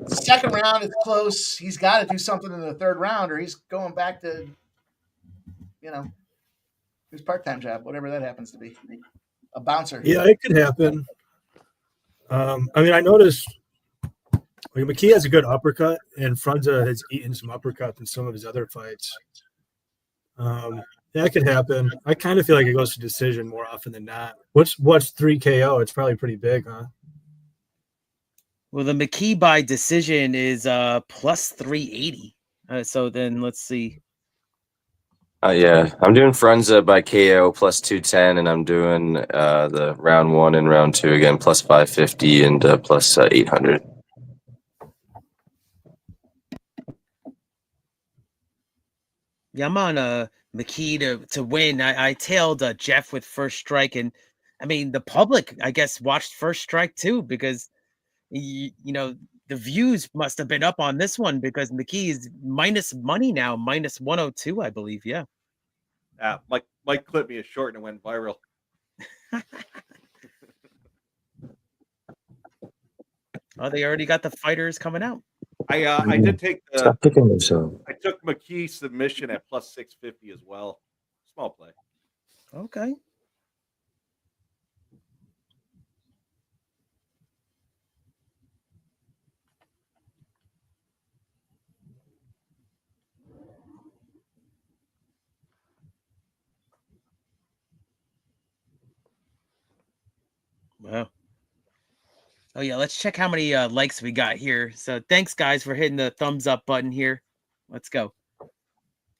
[SPEAKER 3] Second round, it's close. He's got to do something in the third round, or he's going back to, his part-time job, whatever that happens to be, a bouncer.
[SPEAKER 5] Yeah, it could happen. I noticed McKee has a good uppercut, and Frunza has eaten some uppercut in some of his other fights. That could happen. I kind of feel like it goes to decision more often than not. What's 3 KO? It's probably pretty big, huh?
[SPEAKER 6] Well, the McKee by decision is plus 380. So then let's see.
[SPEAKER 7] Yeah, I'm doing Frunza by KO plus 210, and I'm doing the round 1 and round 2 again plus 550 and plus 800.
[SPEAKER 6] Yeah, I'm on McKee to win. I tailed Jeff with First Strike, and I mean the public, I guess, watched First Strike too because the views must have been up on this one because McKee is minus money now, minus 102, I believe. Yeah.
[SPEAKER 4] Mike clipped me a short and it went viral.
[SPEAKER 6] Oh, they already got the fighters coming out.
[SPEAKER 4] I did take
[SPEAKER 7] Stop picking yourself.
[SPEAKER 4] I took McKee submission at plus 650 as well. Small play.
[SPEAKER 6] Okay. Wow. Oh yeah, let's check how many likes we got here. So thanks guys for hitting the thumbs up button here. Let's go.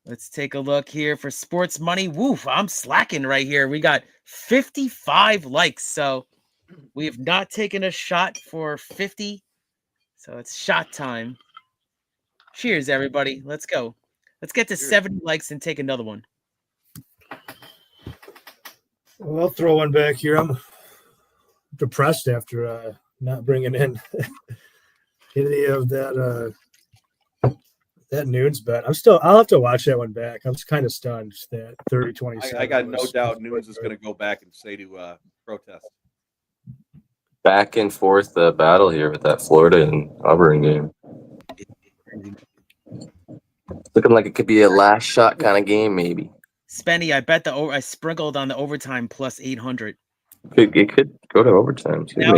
[SPEAKER 6] Let's take a look here for sports money. Woof, I'm slacking right here. We got 55 likes. So we have not taken a shot for 50. So it's shot time. Cheers, everybody. Let's go. Let's get to 70 likes and take another one.
[SPEAKER 5] Well, I'll throw one back here. I'm depressed after not bringing in any of that Nunes bet. I'll have to watch that one back. I'm just kind of stunned that 30-27.
[SPEAKER 4] I got no doubt Nunes is going to go back and say to protest.
[SPEAKER 7] Back and forth battle here with that Florida and Auburn game. Looking like it could be a last shot kind of game, maybe.
[SPEAKER 6] Spenny, I bet I sprinkled on the overtime plus 800.
[SPEAKER 7] It could go to overtime too.
[SPEAKER 6] Now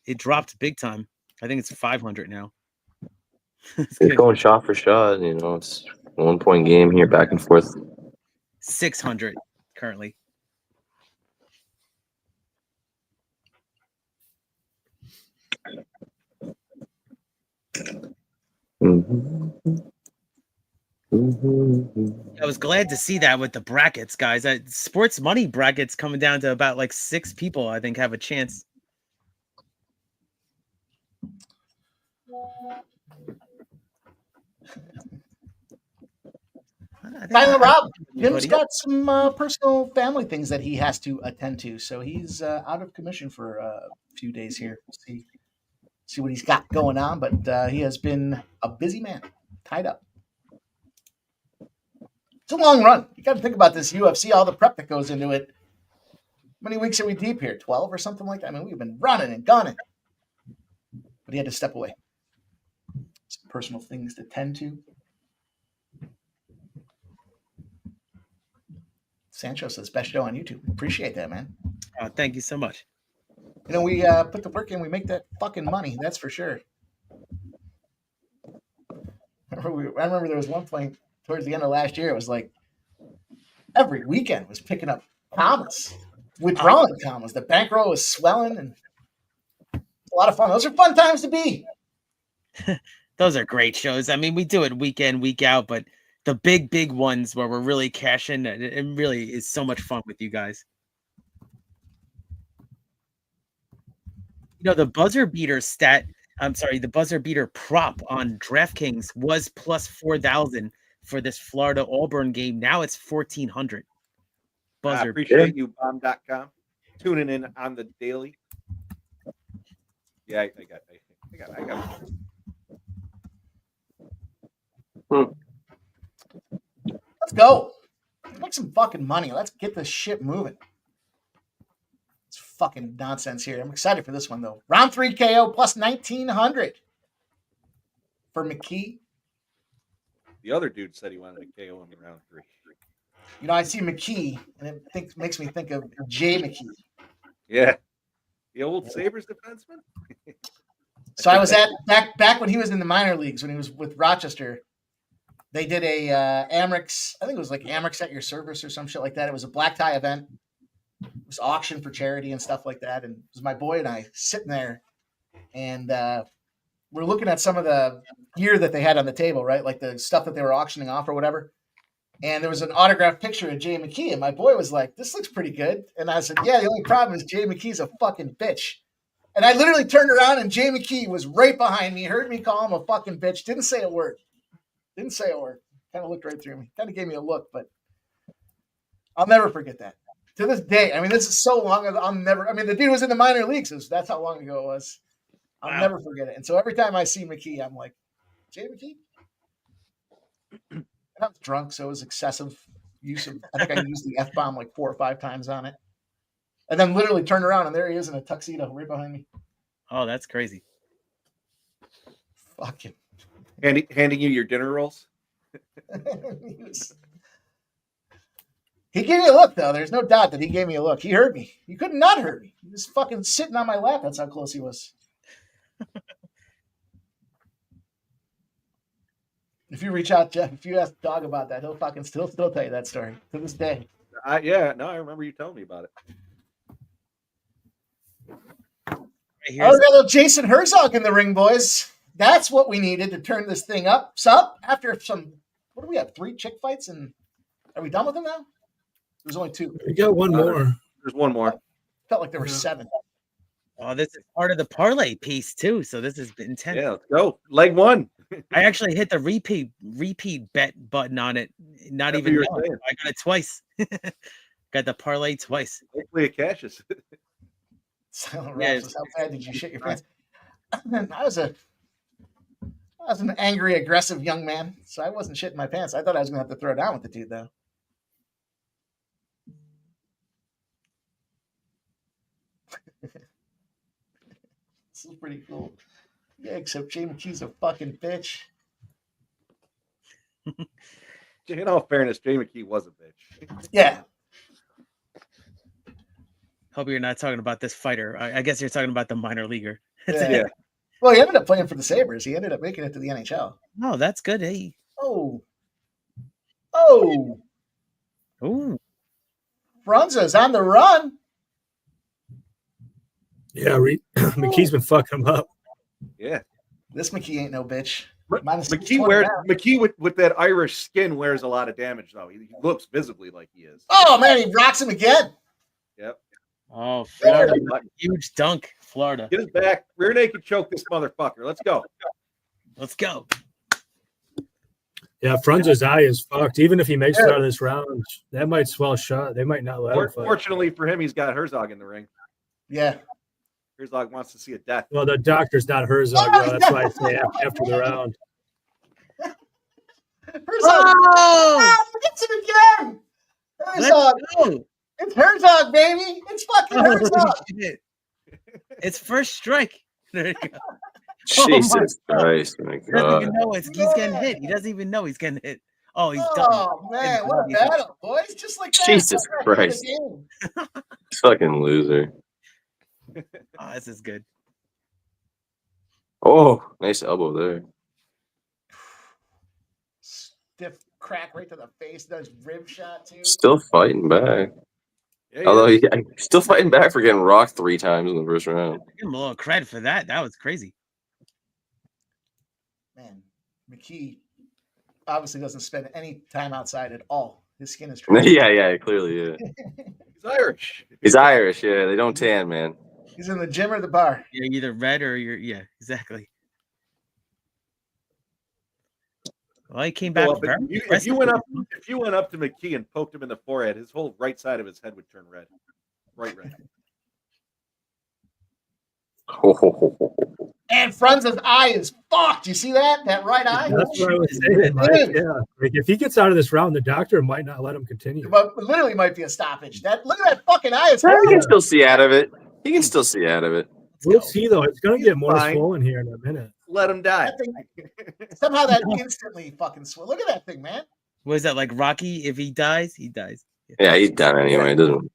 [SPEAKER 6] it dropped big time. I think it's 500 now.
[SPEAKER 7] It's going shot for shot. It's a 1-point game here, back and forth.
[SPEAKER 6] 600 currently. I was glad to see that with the brackets, guys. Sports money brackets coming down to about like 6 people, I think, have a chance.
[SPEAKER 3] Finally, Rob, Jim's got some personal family things that he has to attend to, so he's out of commission for a few days here. We'll see what he's got going on, but he has been a busy man, tied up. It's a long run. You got to think about this UFC, all the prep that goes into it. How many weeks are we deep here? 12 or something like that? I mean, we've been running and gunning. But he had to step away. Some personal things to tend to. Sancho says, best show on YouTube. Appreciate that, man.
[SPEAKER 6] Thank you so much.
[SPEAKER 3] We put the work in, we make that fucking money. That's for sure. I remember there was one point towards the end of last year, it was like every weekend was picking up commas, withdrawing commas. The bankroll was swelling, and it's a lot of fun. Those are fun times to be.
[SPEAKER 6] Those are great shows. I mean, we do it week in, week out, but the big ones where we're really cashing, it really is so much fun with you guys. The buzzer beater the buzzer beater prop on DraftKings was plus 4,000 for this Florida Auburn game. Now it's 1,400.
[SPEAKER 4] I appreciate you, bomb.com, tuning in on the daily. Yeah, I got it.
[SPEAKER 3] Let's go. Make some fucking money. Let's get this shit moving. It's fucking nonsense here. I'm excited for this one, though. Round 3 KO plus 1,900. for McKee.
[SPEAKER 4] The other dude said he wanted to KO him in round 3.
[SPEAKER 3] You know, I see McKee, and it makes me think of Jay McKee.
[SPEAKER 4] Yeah. The old Sabres defenseman?
[SPEAKER 3] So I was at back when he was in the minor leagues, when he was with Rochester. They did a Amerx, I think it was like Amerx at your service or some shit like that. It was a black tie event. It was auction for charity and stuff like that. And it was my boy and I sitting there, and we're looking at some of the gear that they had on the table, right? Like the stuff that they were auctioning off or whatever. And there was an autographed picture of Jay McKee, and my boy was like, "This looks pretty good." And I said, "Yeah, the only problem is Jay McKee's a fucking bitch." And I literally turned around, and Jay McKee was right behind me, heard me call him a fucking bitch, didn't say a word. Didn't say a word. Kind of looked right through me. Kind of gave me a look, but I'll never forget that. To this day, I mean, this is so long ago. The dude was in the minor leagues. So that's how long ago it was. I'll never forget it. And so every time I see McKee, I'm like, Jay McKee? And I was drunk, so it was excessive use of, I think I used the F-bomb like 4 or 5 times on it. And then literally turned around, and there he is in a tuxedo right behind me.
[SPEAKER 6] Oh, that's crazy.
[SPEAKER 3] Fucking.
[SPEAKER 4] Handing you your dinner rolls?
[SPEAKER 3] He gave me a look, though. There's no doubt that he gave me a look. He heard me. He could not hurt me. He was fucking sitting on my lap. That's how close he was. If you reach out, Jeff, if you ask Dog about that, he'll fucking still tell you that story to this day.
[SPEAKER 4] I remember you telling me about it.
[SPEAKER 3] Oh, we got a little Jason Herzog in the ring, boys. That's what we needed to turn this thing up. Sup? After some, what do we have? 3 chick fights, and are we done with them now? There's only 2.
[SPEAKER 5] We got one more.
[SPEAKER 4] There's one more.
[SPEAKER 3] Felt like there were 7.
[SPEAKER 6] Oh, this is part of the parlay piece too. So this has been intense.
[SPEAKER 4] Yeah, let's go. Leg 1.
[SPEAKER 6] I actually hit the repeat bet button on it. Not even knowing. I got it twice. Got the parlay twice.
[SPEAKER 4] Hopefully it cashes.
[SPEAKER 3] Silent Roses, how bad did you shit your pants? I was an angry, aggressive young man, so I wasn't shitting my pants. I thought I was going to have to throw down with the dude, though. This is pretty cool. Yeah, except Jay McKee's a fucking bitch.
[SPEAKER 4] In all fairness, Jay McKee was a bitch.
[SPEAKER 3] Yeah.
[SPEAKER 6] Hope you're not talking about this fighter. I guess you're talking about the minor leaguer.
[SPEAKER 3] Yeah. Well, he ended up playing for the Sabres. He ended up making it to the NHL.
[SPEAKER 6] Oh, that's good. Hey.
[SPEAKER 3] Oh.
[SPEAKER 6] Ooh.
[SPEAKER 3] Franza's on the run.
[SPEAKER 5] Yeah, McKee's been fucking him up.
[SPEAKER 4] Yeah.
[SPEAKER 3] This McKee ain't no bitch.
[SPEAKER 4] McKee with that Irish skin wears a lot of damage, though. He looks visibly like he is.
[SPEAKER 3] Oh, man, he rocks him again.
[SPEAKER 4] Yep.
[SPEAKER 6] Oh, Florida. Huge dunk, Florida.
[SPEAKER 4] Get his back. Rear naked choke this motherfucker. Let's go.
[SPEAKER 6] Let's go.
[SPEAKER 5] Yeah, Franza's eye is fucked. Even if he makes it out of this round, that might swell shut. They might not let him fight.
[SPEAKER 4] Fortunately for him, he's got Herzog in the ring.
[SPEAKER 3] Yeah.
[SPEAKER 4] Herzog wants to see a death.
[SPEAKER 5] Well, the doctor's not Herzog, though. That's why I say after the round.
[SPEAKER 3] Herzog. Oh, gets it again. Herzog. It's Herzog, baby. It's fucking Herzog.
[SPEAKER 6] It's first strike. There you go.
[SPEAKER 7] Jesus Christ. My God.
[SPEAKER 6] He doesn't even know he's getting hit. He doesn't even know he's getting hit. Oh, he's done.
[SPEAKER 3] Oh, man. What a battle, boys. Just like that.
[SPEAKER 7] Jesus Christ. Fucking loser.
[SPEAKER 6] Oh, this is good.
[SPEAKER 7] Oh, nice elbow there.
[SPEAKER 3] Stiff crack right to the face. Does rib shot, too.
[SPEAKER 7] Still fighting back. Yeah, although he's still fighting back for getting rocked 3 times in the first round.
[SPEAKER 6] Give him a little credit for that. That was crazy.
[SPEAKER 3] Man, McKee obviously doesn't spend any time outside at all. His skin is crazy.
[SPEAKER 7] Yeah, clearly, yeah.
[SPEAKER 4] He's Irish.
[SPEAKER 7] He's Irish, yeah. They don't tan, man.
[SPEAKER 3] He's in the gym or the bar.
[SPEAKER 6] You're either red or yeah, exactly. Well, he came back.
[SPEAKER 4] If you went up to McKee and poked him in the forehead, his whole right side of his head would turn red. Right red.
[SPEAKER 3] And Franza's eye is fucked. You see that? That right eye?
[SPEAKER 5] That's what I was saying. Like, if he gets out of this round, the doctor might not let him continue.
[SPEAKER 3] But literally might be a stoppage. Look at that fucking eye.
[SPEAKER 7] He can still see out of it. We'll see, though.
[SPEAKER 5] It's going to get more swollen here in a minute.
[SPEAKER 4] Let him die.
[SPEAKER 3] That thing, somehow that instantly fucking Look at that thing, man.
[SPEAKER 6] What is that, like Rocky? If he dies, he dies.
[SPEAKER 7] Yeah, he's done anyway. It doesn't.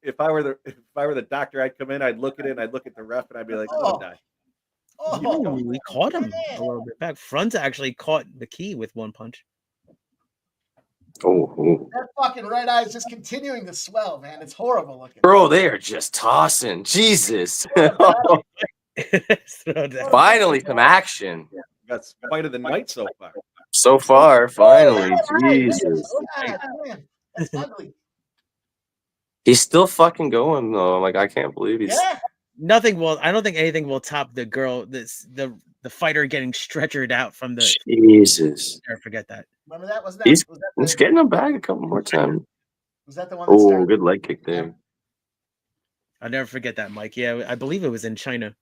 [SPEAKER 4] If I were the doctor, I'd come in, I'd look at it, and I'd look at the ref, and I'd be like, let him die.
[SPEAKER 3] Oh,
[SPEAKER 6] Ooh, we caught him a little bit back. Front actually caught McKee with one punch.
[SPEAKER 7] Oh,
[SPEAKER 3] that fucking right eye is just continuing to swell, man. It's horrible looking.
[SPEAKER 7] bro, they are just tossing. Jesus. Finally, some action.
[SPEAKER 4] Got fight of the night so far.
[SPEAKER 7] So far, finally. Jesus.
[SPEAKER 3] God, man. That's ugly.
[SPEAKER 7] He's still fucking going though. Like, I can't believe he's.
[SPEAKER 3] Yeah.
[SPEAKER 6] Nothing will. I don't think anything will top the girl. The fighter getting stretchered out from the.
[SPEAKER 7] Jesus.
[SPEAKER 6] Never forget that.
[SPEAKER 3] Remember that? Was that?
[SPEAKER 7] He's
[SPEAKER 3] Was that
[SPEAKER 7] getting him back a couple more times.
[SPEAKER 3] Was that the one? That
[SPEAKER 7] Oh,
[SPEAKER 3] started?
[SPEAKER 7] good leg kick there.
[SPEAKER 6] I'll never forget that, Mike. Yeah, I believe it was in China.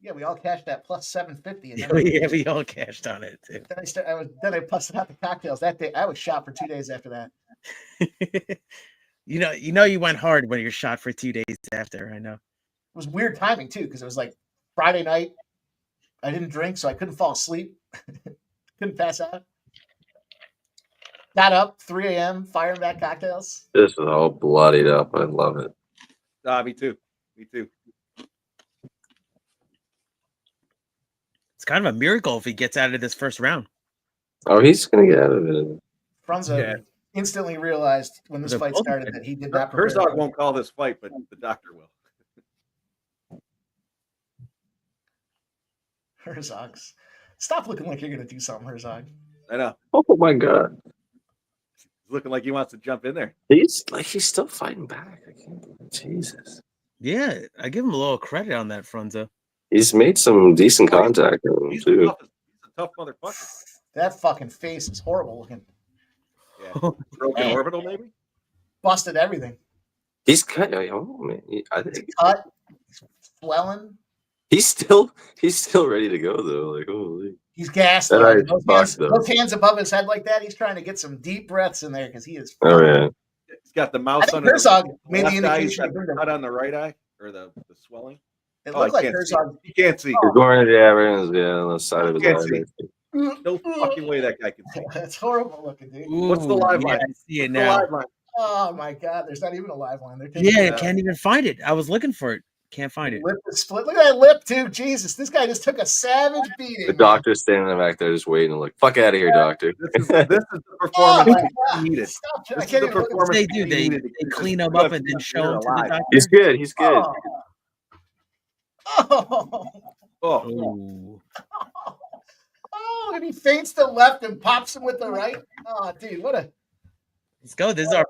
[SPEAKER 3] Yeah, we all cashed that plus 750.
[SPEAKER 6] Yeah, we all cashed on it too.
[SPEAKER 3] Then I busted out the cocktails that day. I was shot for 2 days after that.
[SPEAKER 6] You know, you went hard when you're shot for 2 days after. I know.
[SPEAKER 3] It was weird timing too, because it was like Friday night. I didn't drink, so I couldn't fall asleep. Couldn't pass out. Got up 3 a.m. firing back cocktails.
[SPEAKER 7] This is all bloodied up. I love it.
[SPEAKER 4] Me too.
[SPEAKER 6] It's kind of a miracle if he gets out of this first round.
[SPEAKER 7] Oh, he's gonna get out of it.
[SPEAKER 3] Franzo instantly realized when this fight started that he did not prepare.
[SPEAKER 4] Herzog won't call this fight, but the doctor will.
[SPEAKER 3] Herzog's. Stop looking like you're gonna do something, Herzog.
[SPEAKER 4] I know.
[SPEAKER 7] Oh my god.
[SPEAKER 4] He's looking like he wants to jump in there.
[SPEAKER 7] He's still fighting back. I can't believe it. Jesus.
[SPEAKER 6] Yeah, I give him a little credit on that, Franzo.
[SPEAKER 7] He's made some decent contact with him
[SPEAKER 4] He's
[SPEAKER 7] too.
[SPEAKER 4] a tough motherfucker.
[SPEAKER 3] That fucking face is horrible looking.
[SPEAKER 4] Yeah. Broken orbital, maybe?
[SPEAKER 3] Busted everything.
[SPEAKER 7] He's cut. Oh man, I think
[SPEAKER 3] Cut, swelling.
[SPEAKER 7] he's still ready to go though. Like, holy.
[SPEAKER 3] He's gassed.
[SPEAKER 7] That eye
[SPEAKER 3] Those hands above his head like that. He's trying to get some deep breaths in there because he is.
[SPEAKER 7] Oh yeah.
[SPEAKER 4] He's got the
[SPEAKER 3] I
[SPEAKER 4] mouse
[SPEAKER 3] think
[SPEAKER 4] under
[SPEAKER 3] Herzog
[SPEAKER 4] the
[SPEAKER 3] made the
[SPEAKER 4] left eye. He's
[SPEAKER 3] indication.
[SPEAKER 4] got the cut on the right eye, or the swelling.
[SPEAKER 3] It looked like Herzog.
[SPEAKER 4] You can't see.
[SPEAKER 7] You're going to the average, on the side of his
[SPEAKER 4] Can't
[SPEAKER 7] eye.
[SPEAKER 4] see. No fucking way that guy can see.
[SPEAKER 3] That's horrible looking, dude.
[SPEAKER 4] What's the live line?
[SPEAKER 6] I see it
[SPEAKER 4] What's the
[SPEAKER 6] now.
[SPEAKER 4] live line?
[SPEAKER 3] Oh my god, there's not even a live line. They're taking
[SPEAKER 6] Yeah,
[SPEAKER 3] it out.
[SPEAKER 6] can't even find it. I was looking for it. Can't find it.
[SPEAKER 3] Lip is split. Look at that lip, too. Jesus, this guy just took a savage beating.
[SPEAKER 7] The doctor's standing in the back there just waiting. Like, fuck out of here, doctor.
[SPEAKER 4] This is the performance he needed.
[SPEAKER 3] Stop.
[SPEAKER 4] This
[SPEAKER 3] I
[SPEAKER 4] is
[SPEAKER 3] can't
[SPEAKER 4] the
[SPEAKER 3] even look at
[SPEAKER 4] performance
[SPEAKER 6] They do. They clean him up and then show him to the doctor.
[SPEAKER 7] He's good. He's good.
[SPEAKER 3] Oh. Oh.
[SPEAKER 4] Oh,
[SPEAKER 6] Ooh.
[SPEAKER 3] Oh, and he feints the left and pops him with the right. Oh, dude, what a.
[SPEAKER 6] Let's go. This is our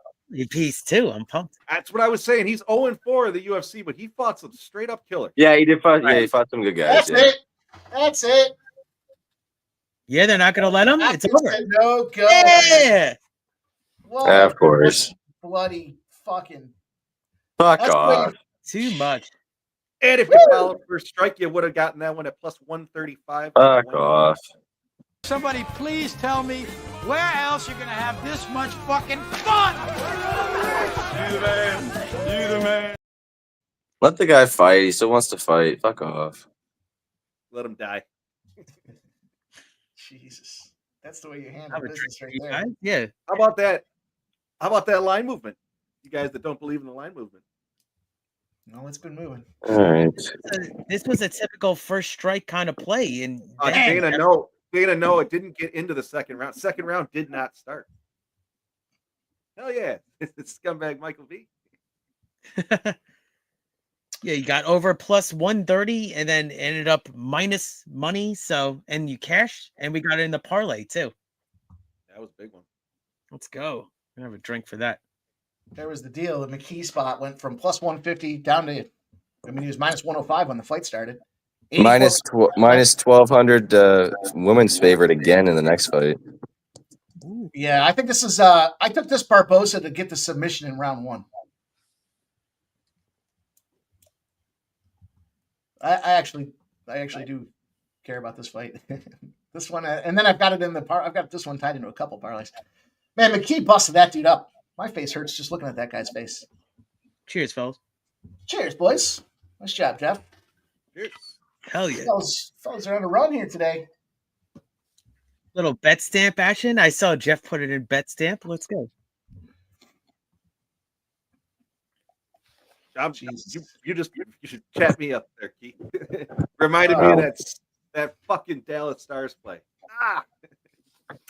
[SPEAKER 6] piece too. I'm pumped.
[SPEAKER 4] that's what I was saying. He's 0-4 in the UFC, but he fought some straight up killer.
[SPEAKER 7] Yeah, he did fight. Yeah, he fought some good guys.
[SPEAKER 3] That's
[SPEAKER 7] Yeah.
[SPEAKER 3] it. That's it.
[SPEAKER 6] Yeah, they're not gonna let him. It's
[SPEAKER 3] That's
[SPEAKER 6] over.
[SPEAKER 3] a no go.
[SPEAKER 6] Yeah.
[SPEAKER 3] What
[SPEAKER 7] Of course.
[SPEAKER 3] Bloody fucking.
[SPEAKER 7] Fuck
[SPEAKER 3] That's
[SPEAKER 7] off.
[SPEAKER 6] Too much.
[SPEAKER 4] And if you followed first strike, you would have gotten that one at plus 135.
[SPEAKER 7] Fuck off.
[SPEAKER 9] Somebody please tell me where else you're gonna have this much fucking fun. You the man.
[SPEAKER 7] Let the guy fight. He still wants to fight. Fuck off.
[SPEAKER 4] Let him die.
[SPEAKER 3] Jesus. That's the way you handle
[SPEAKER 6] Have a
[SPEAKER 3] business right
[SPEAKER 6] drink,
[SPEAKER 3] there.
[SPEAKER 6] guys. Yeah.
[SPEAKER 4] How about that? How about that line movement? You guys that don't believe in the line movement.
[SPEAKER 3] No, it's been moving.
[SPEAKER 7] All right.
[SPEAKER 6] This was a typical first strike kind of play, and
[SPEAKER 4] Dana, no, it didn't get into the second round. Second round did not start. Hell yeah, it's scumbag Michael V.
[SPEAKER 6] yeah, you got over plus 130, and then ended up minus money. So, and you cashed, and we got it in the parlay too.
[SPEAKER 4] That was a big one.
[SPEAKER 6] Let's go. I'm gonna have a drink for that.
[SPEAKER 3] There was the deal. The McKee spot went from plus 150 down to, I mean, he was minus 105 when the fight started.
[SPEAKER 7] Minus 1,200 women's favorite again in the next fight.
[SPEAKER 3] Yeah, I think this is, I took this Barbosa to get the submission in round one. I actually do care about this fight. This one, and then I've got it in the I've got this one tied into a couple parlays. Man, McKee busted that dude up. My face hurts just looking at that guy's face.
[SPEAKER 6] Cheers, fellas.
[SPEAKER 3] Cheers, boys. Nice job, Jeff.
[SPEAKER 4] Cheers.
[SPEAKER 6] Hell yeah.
[SPEAKER 3] Fellas are on a run here today.
[SPEAKER 6] Little bet stamp action. I saw Jeff put it in bet stamp. Let's go.
[SPEAKER 4] You should chat me up there, Keith. Reminded me of that fucking Dallas Stars play.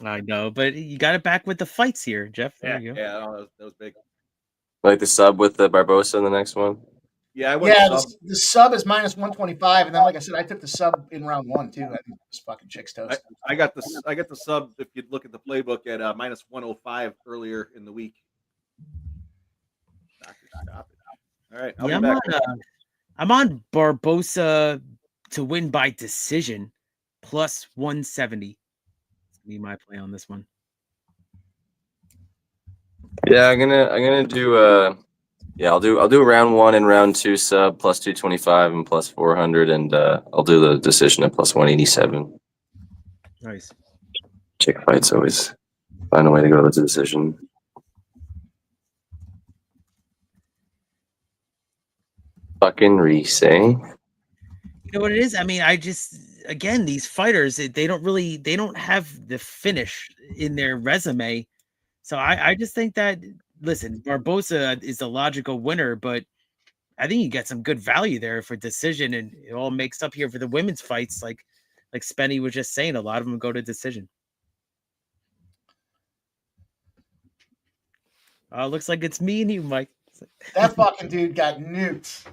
[SPEAKER 6] I know, but you got it back with the fights here, Jeff. There you go.
[SPEAKER 4] Yeah, that was big.
[SPEAKER 7] Like the sub with the Barbosa in the next one.
[SPEAKER 4] Yeah, I went sub.
[SPEAKER 3] The sub is minus 125, and then like I said, I took the sub in round 1 too. I think it was fucking chick's toast.
[SPEAKER 4] I got the sub. If you look at the playbook at minus 105 earlier in the week. Doctor, stop it. All right, I'll be back.
[SPEAKER 6] I'm on Barbosa to win by decision plus 170. That's be my play on this one.
[SPEAKER 7] Yeah, I'm gonna do I'll do round 1 and round 2 sub plus 225 and plus 400, and I'll do the decision at plus 187.
[SPEAKER 6] Nice.
[SPEAKER 7] Chick fights always find a way to go to the decision. Fucking Reese, eh?
[SPEAKER 6] You know what it is? I mean, again, these fighters, they don't have the finish in their resume. So I just think that, listen, Barbosa is the logical winner, but I think you get some good value there for decision, and it all makes up here for the women's fights. Like Spenny was just saying, a lot of them go to decision. Looks like it's me and you, Mike.
[SPEAKER 3] That fucking dude got nuked.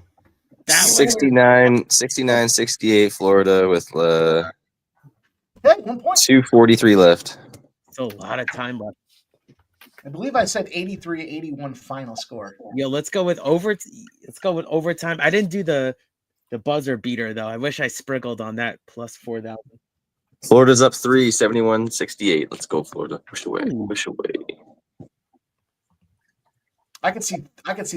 [SPEAKER 7] 69-68 Florida with
[SPEAKER 3] Hey, 1 point.
[SPEAKER 7] 2:43 left.
[SPEAKER 6] Still a lot of time left.
[SPEAKER 3] I believe I said 83-81 final score.
[SPEAKER 6] Yo, let's go with overtime. I didn't do the buzzer beater though. I wish I sprinkled on that plus 4,000.
[SPEAKER 7] Florida's up 3, 71-68. Let's go, Florida. Push away. Push away.
[SPEAKER 3] I could see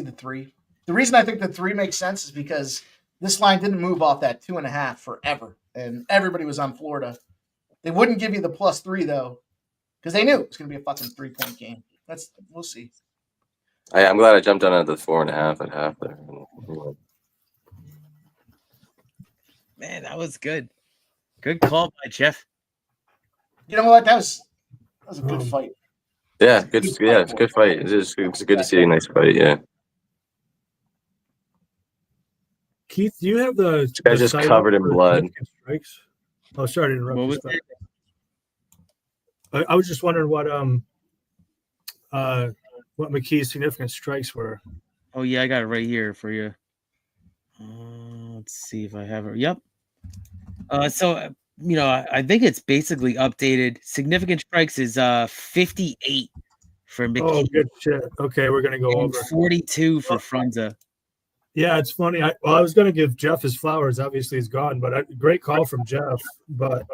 [SPEAKER 3] the 3. The reason I think the 3 makes sense is because this line didn't move off that 2.5 forever, and everybody was on Florida. They wouldn't give you the plus 3 though, because they knew it was going to be a fucking 3-point game. We'll see.
[SPEAKER 7] I'm glad I jumped on at the 4.5 at half there.
[SPEAKER 6] Man, that was good. Good call by Jeff.
[SPEAKER 3] You know what? That was a good fight.
[SPEAKER 7] Yeah, good. Yeah, it's a good fight. It's good to see a nice fight. Yeah.
[SPEAKER 5] Keith, do you have the?
[SPEAKER 7] This guy's just covered in blood.
[SPEAKER 5] Strikes? Oh, sorry to interrupt.
[SPEAKER 6] What was that?
[SPEAKER 5] I was just wondering what McKee's significant strikes were.
[SPEAKER 6] Oh yeah, I got it right here for you. Let's see if I have it. Yep. So I think it's basically updated. Significant strikes is 58 for McKee.
[SPEAKER 5] Oh, good shit. Okay, we're gonna go over
[SPEAKER 6] 42 for Frunza.
[SPEAKER 5] Yeah, it's funny. I was going to give Jeff his flowers. Obviously, he's gone, but great call from Jeff. But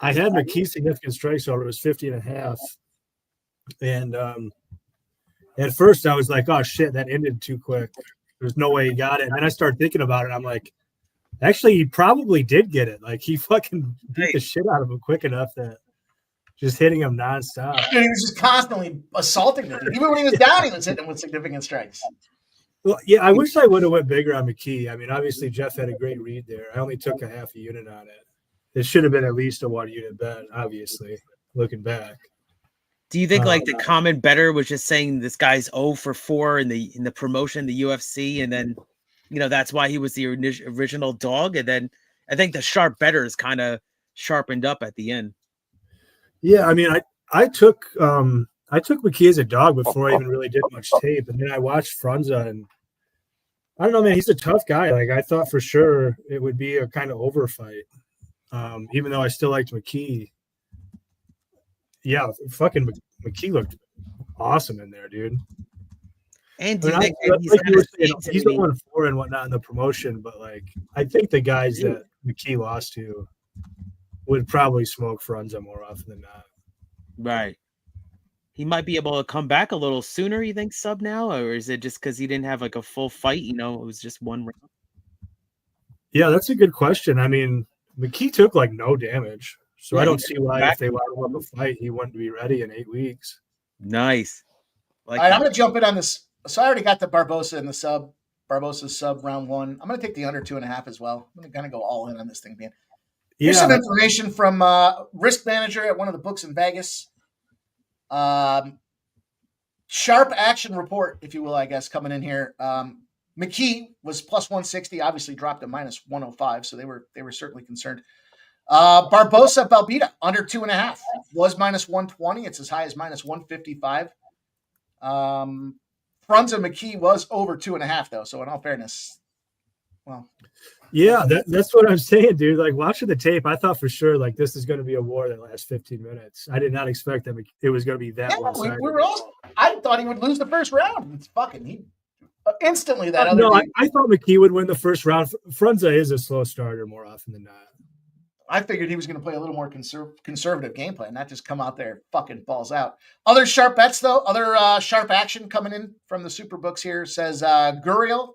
[SPEAKER 5] I had McKee's significant strikes over. It was 50.5. And at first, I was like, oh, shit, that ended too quick. There's no way he got it. And then I started thinking about it. I'm like, actually, he probably did get it. Like, he fucking beat the shit out of him quick enough that just hitting him nonstop.
[SPEAKER 3] And he was just constantly assaulting him. Even when he was down, he was hitting him with significant strikes.
[SPEAKER 5] Well, yeah, I wish I would have went bigger on McKee. I mean, obviously, Jeff had a great read there. I only took a half a unit on it. It should have been at least a 1 unit bet, obviously, looking back.
[SPEAKER 6] Do you think like the common bettor was just saying this guy's 0 for 4 in the promotion, the UFC, and then that's why he was the original dog, and then I think the sharp bettor is kind of sharpened up at the end. Yeah,
[SPEAKER 5] I mean, I took McKee as a dog before I even really did much tape, and then I watched Frunza, and I don't know, man, he's a tough guy. Like I thought for sure it would be a kind of over fight, even though I still liked McKee. Yeah, fucking McKee looked awesome in there, dude.
[SPEAKER 6] And
[SPEAKER 5] he's the 1-4 and whatnot in the promotion, but like I think the guys that McKee lost to would probably smoke Frunza more often than not.
[SPEAKER 6] Right. He might be able to come back a little sooner, you think, sub now? Or is it just because he didn't have like a full fight? It was just one round.
[SPEAKER 5] Yeah, that's a good question. I mean, McKee took like no damage. So I don't see why if they line him up a fight, he wouldn't be ready in 8 weeks.
[SPEAKER 6] Nice.
[SPEAKER 3] All right, I'm going to jump in on this. So I already got the Barbosa in the sub. Barbosa sub round 1. I'm going to take the under 2.5 as well. I'm going to kind of go all in on this thing, man.
[SPEAKER 5] Yeah,
[SPEAKER 3] Here's some information from risk manager at one of the books in Vegas. Sharp action report, if you will, I guess, coming in here. McKee was plus 160, obviously dropped to minus 105, so they were certainly concerned. Barbosa Belbita under 2.5 was minus 120. It's as high as minus 155. Frunza McKee was over 2.5 though. So in all fairness, well,
[SPEAKER 5] yeah, that's what I'm saying, dude. Like watching the tape, I thought for sure like this is going to be a war that lasts 15 minutes. I did not expect that it was going to be that one.
[SPEAKER 3] We were all. I thought he would lose the first round. It's fucking he instantly that other.
[SPEAKER 5] No, I thought McKee would win the first round. Frunza is a slow starter more often than not.
[SPEAKER 3] I figured he was going to play a little more conservative gameplay, not just come out there fucking balls out. Other sharp bets, though, other sharp action coming in from the super books here says Guru,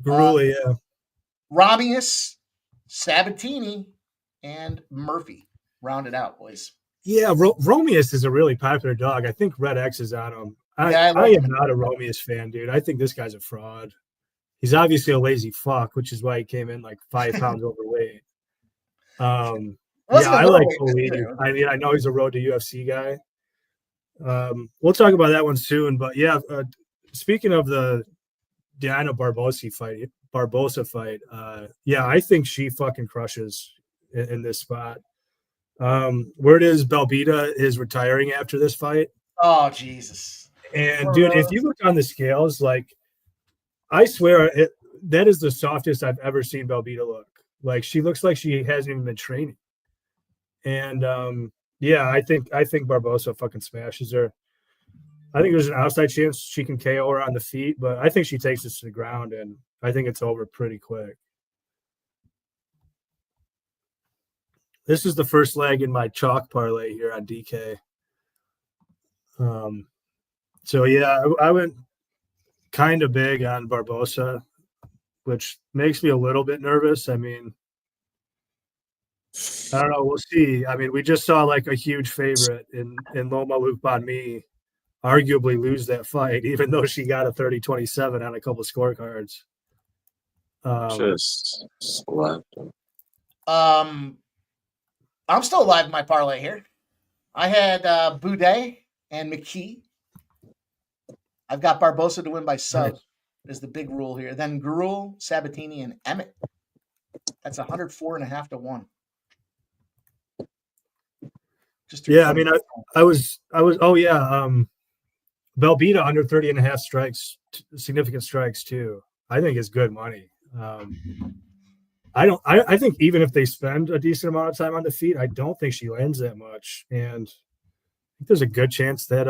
[SPEAKER 5] yeah.
[SPEAKER 3] Ramius, Sabatini, and Murphy rounded out, boys.
[SPEAKER 5] Yeah, Romeus is a really popular dog. I think Red X is on him. I am not a Romeus fan, dude. I think this guy's a fraud. He's obviously a lazy fuck, which is why he came in like 5 pounds overweight. I like Polini. I mean, I know he's a road to UFC guy. We'll talk about that one soon. But yeah, speaking of the Diana Barbosa fight, yeah, I think she fucking crushes in this spot. Word is Belbita is retiring after this fight.
[SPEAKER 3] Oh, Jesus.
[SPEAKER 5] And dude, if you look on the scales, like, I swear that is the softest I've ever seen Belbita look. Like she looks like she hasn't even been training. And yeah, I think Barbosa fucking smashes her. I think there's an outside chance she can KO her on the feet, but I think she takes this to the ground, and I think it's over pretty quick. This is the first leg in my chalk parlay here on DK. So yeah, I went kind of big on Barbosa, which makes me a little bit nervous. I mean, I don't know. We'll see. I mean, we just saw like a huge favorite in Loma Lukbanmi arguably lose that fight, even though she got a 30-27 on a couple of scorecards.
[SPEAKER 7] Just slapped him.
[SPEAKER 3] I'm still alive in my parlay here. I had Boudet and McKee. I've got Barbosa to win by sub is the big rule here. Then Gurul, Sabatini, and Emmett. That's 104.5 to 1.
[SPEAKER 5] Yeah, I mean, I was. Oh yeah, Belbita under 30.5 strikes, significant strikes too. I think is good money. I think even if they spend a decent amount of time on the feet, I don't think she lands that much, and I think there's a good chance that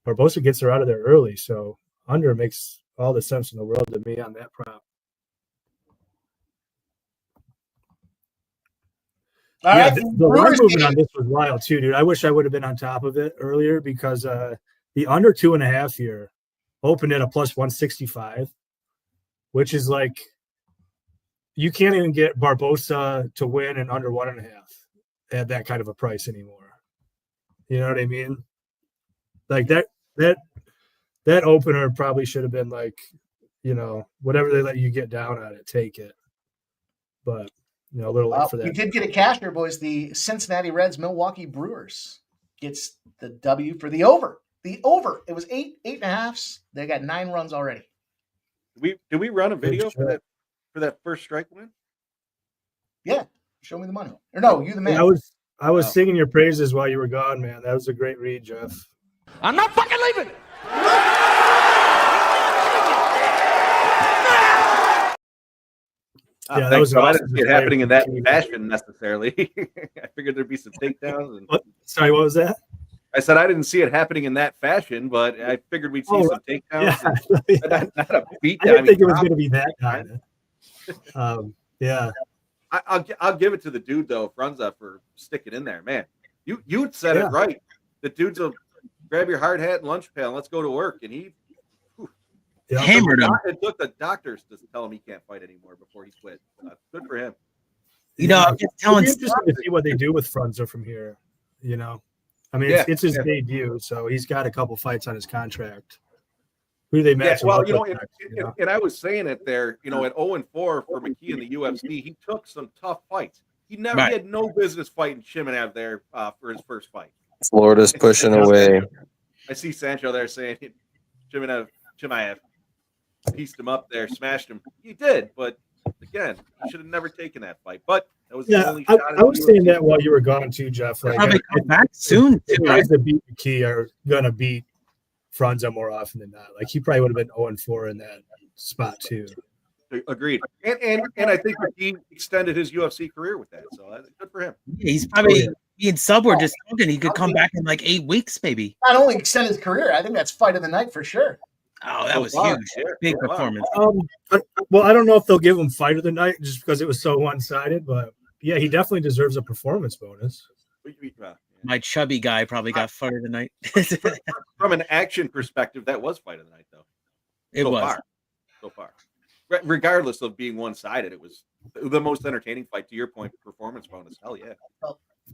[SPEAKER 5] Barbosa gets her out of there early. So under makes all the sense in the world to me on that prop.
[SPEAKER 3] All right.
[SPEAKER 5] The line movement on this was wild too, dude. I wish I would have been on top of it earlier because the under 2.5 here opened at a plus 165, which is like you can't even get Barbosa to win an under 1.5 at that kind of a price anymore. You know what I mean? Like that opener probably should have been like, you know, whatever they let you get down on it, take it. But you know, a little late for that.
[SPEAKER 3] We did get a casher, boys. The Cincinnati Reds, Milwaukee Brewers gets the W for the over. The over. It was 8.5. They got 9 runs already.
[SPEAKER 4] Did we run a video for that first strike win?
[SPEAKER 3] Yeah. Show me the money. Or no, you the man.
[SPEAKER 5] I was singing your praises while you were gone, man. That was a great read, Jeff.
[SPEAKER 9] I'm not fucking leaving.
[SPEAKER 5] Yeah, that was
[SPEAKER 4] I didn't see it happening in that fashion necessarily. I figured there'd be some takedowns. And...
[SPEAKER 5] Sorry, what was that?
[SPEAKER 4] I said I didn't see it happening in that fashion, but I figured we'd see some takedowns. Yeah. Not a beat down.
[SPEAKER 5] I didn't think it was going to be that kind of. Yeah.
[SPEAKER 4] I'll give it to the dude though, Frunza, for sticking in there, man. You said it right. The dude's will grab your hard hat and lunch pail and let's go to work. And he
[SPEAKER 6] hammered him.
[SPEAKER 4] It took the doctors to tell him he can't fight anymore before he quit. Good for him.
[SPEAKER 6] You know, I'm just telling.
[SPEAKER 5] It's interesting to see what they do with Frunza from here. You know, I mean, it's his debut, so he's got a couple fights on his contract. Who do they match?
[SPEAKER 4] Well,
[SPEAKER 5] up with next,
[SPEAKER 4] and I was saying it there, at 0-4 for McKee in the UFC, he took some tough fights. He had no business fighting Chimaev there for his first fight.
[SPEAKER 7] Florida's pushing away.
[SPEAKER 4] I see Sancho there saying Chimaev pieced him up there, smashed him. He did, but again, he should have never taken that fight. But that was the only shot.
[SPEAKER 5] I was saying that while you were gone too, Jeff. Like,
[SPEAKER 6] probably come back soon.
[SPEAKER 5] The guys that beat McKee are gonna beat Franza more often than not. Like he probably would have been 0-4 in that spot too.
[SPEAKER 4] Agreed. And I think he extended his UFC career with that. So that's good for him.
[SPEAKER 6] Yeah, he's probably being sub or just talking. He could come back in like 8 weeks, maybe.
[SPEAKER 3] Not only extend his career, I think that's fight of the night for sure.
[SPEAKER 6] Oh, that was huge. Big performance.
[SPEAKER 5] Well, I don't know if they'll give him fight of the night just because it was so one-sided, but yeah, he definitely deserves a performance bonus.
[SPEAKER 6] My chubby guy probably got fight of the night.
[SPEAKER 4] From an action perspective, that was fight of the night, though.
[SPEAKER 6] It was.
[SPEAKER 4] So far. Regardless of being one-sided, it was the most entertaining fight. To your point, performance bonus. Hell yeah.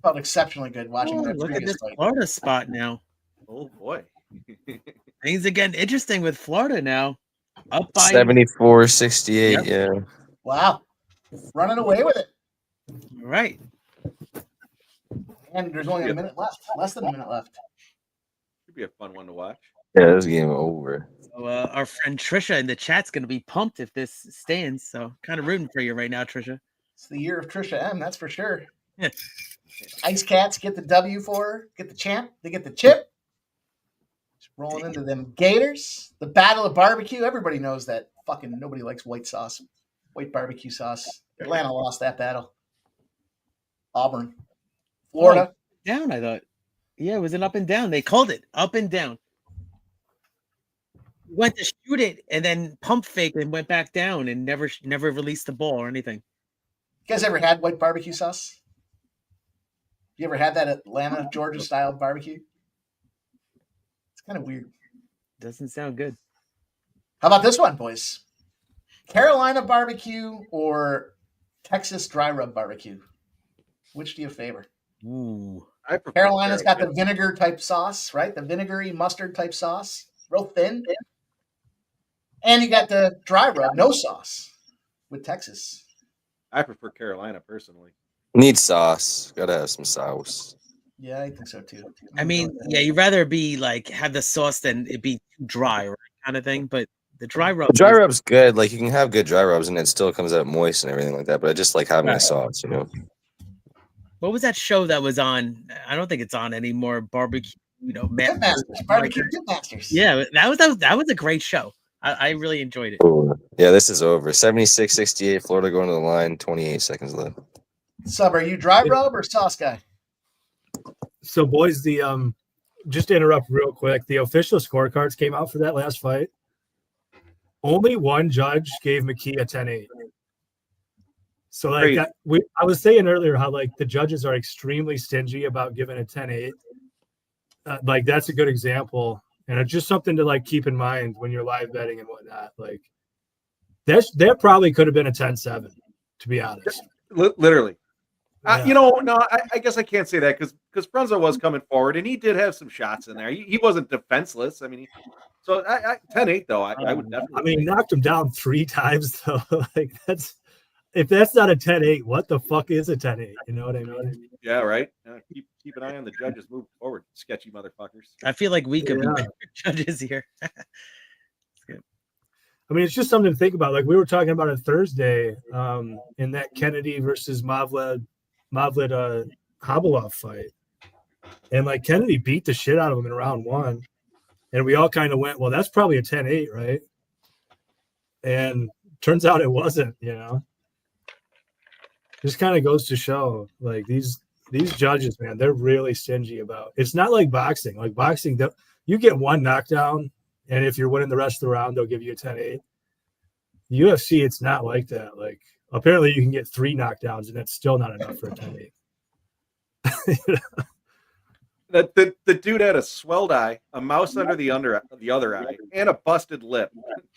[SPEAKER 3] Felt exceptionally good watching that
[SPEAKER 6] look at
[SPEAKER 3] previous
[SPEAKER 6] this
[SPEAKER 3] fight.
[SPEAKER 6] Florida spot now.
[SPEAKER 4] Oh, boy.
[SPEAKER 6] Things are getting interesting with Florida now. Up by
[SPEAKER 7] 74-68, yeah.
[SPEAKER 3] Wow. Running away with it.
[SPEAKER 6] Right.
[SPEAKER 3] And there's only a minute left. Less than a minute left.
[SPEAKER 4] Should be a fun one to watch.
[SPEAKER 7] Yeah, this game over.
[SPEAKER 6] So, our friend Trisha in the chat's going to be pumped if this stands. So kind of rooting for you right now, Trisha.
[SPEAKER 3] It's the year of Trisha M, that's for sure.
[SPEAKER 6] Yeah.
[SPEAKER 3] Ice Cats get the W for her, get the champ, they get the chip. Just rolling into them Gators. The Battle of Barbecue. Everybody knows that fucking nobody likes white sauce. White barbecue sauce. Atlanta lost that battle. Auburn. Florida.
[SPEAKER 6] Down, I thought. Yeah, it was an up and down. They called it up and down. Went to shoot it and then pump faked and went back down and never released the ball or anything.
[SPEAKER 3] You guys ever had white barbecue sauce? You ever had that Atlanta, Georgia style barbecue? It's kind of weird.
[SPEAKER 6] Doesn't sound good.
[SPEAKER 3] How about this one, boys? Carolina barbecue or Texas dry rub barbecue? Which do you favor?
[SPEAKER 6] Ooh.
[SPEAKER 3] Carolina's got the vinegar type sauce, right? The vinegary mustard type sauce, real thin. And you got the dry rub, no sauce with Texas.
[SPEAKER 4] I prefer Carolina personally.
[SPEAKER 7] Need sauce. Gotta have some sauce.
[SPEAKER 3] Yeah, I think so too.
[SPEAKER 6] I mean, yeah, you'd rather be like have the sauce than it be too dry, right? Kind of thing. But the dry rub,
[SPEAKER 7] Dry rub's good. Like you can have good dry rubs and it still comes out moist and everything like that. But I just like having a sauce,
[SPEAKER 6] What was that show that was on? I don't think it's on anymore. Barbecue,
[SPEAKER 3] Barbecue Masters.
[SPEAKER 6] Yeah, that was a great show. I really enjoyed it.
[SPEAKER 7] Ooh. Yeah, this is over. 76-68. Florida going to the line. 28 seconds left.
[SPEAKER 3] Sub, are you dry rub or sauce guy?
[SPEAKER 5] So, boys, the just to interrupt real quick, the official scorecards came out for that last fight. Only one judge gave McKee a 10-8. So, like that, I was saying earlier how like the judges are extremely stingy about giving a 10-8. Like that's a good example, and it's just something to like keep in mind when you're live betting and whatnot. Like that probably could have been a 10-7, to be honest.
[SPEAKER 4] Literally.
[SPEAKER 5] Yeah.
[SPEAKER 4] I guess I can't say that because Franza was coming forward and he did have some shots in there. He wasn't defenseless. I mean, 10-8 though. I would definitely.
[SPEAKER 5] I mean, he knocked him down 3 times though. Like if that's not a 10-8, what the fuck is a 10-8? You know what I mean?
[SPEAKER 4] Yeah, right. Keep an eye on the judges moving forward, sketchy motherfuckers.
[SPEAKER 6] I feel like we could be better judges here.
[SPEAKER 5] I mean, it's just something to think about. Like we were talking about on Thursday in that Kennedy versus Mavled Habilov fight. And like Kennedy beat the shit out of him in round 1. And we all kind of went, well, that's probably a 10-8, right? And turns out it wasn't, Just kind of goes to show like these judges, man, they're really stingy about. It's not like boxing. Like boxing, you get one knockdown, and if you're winning the rest of the round, they'll give you a 10-8. UFC, it's not like that. Like apparently, you can get 3 knockdowns, and that's still not enough for a 10-8.
[SPEAKER 4] The dude had a swelled eye, a mouse under the other eye, and a busted lip.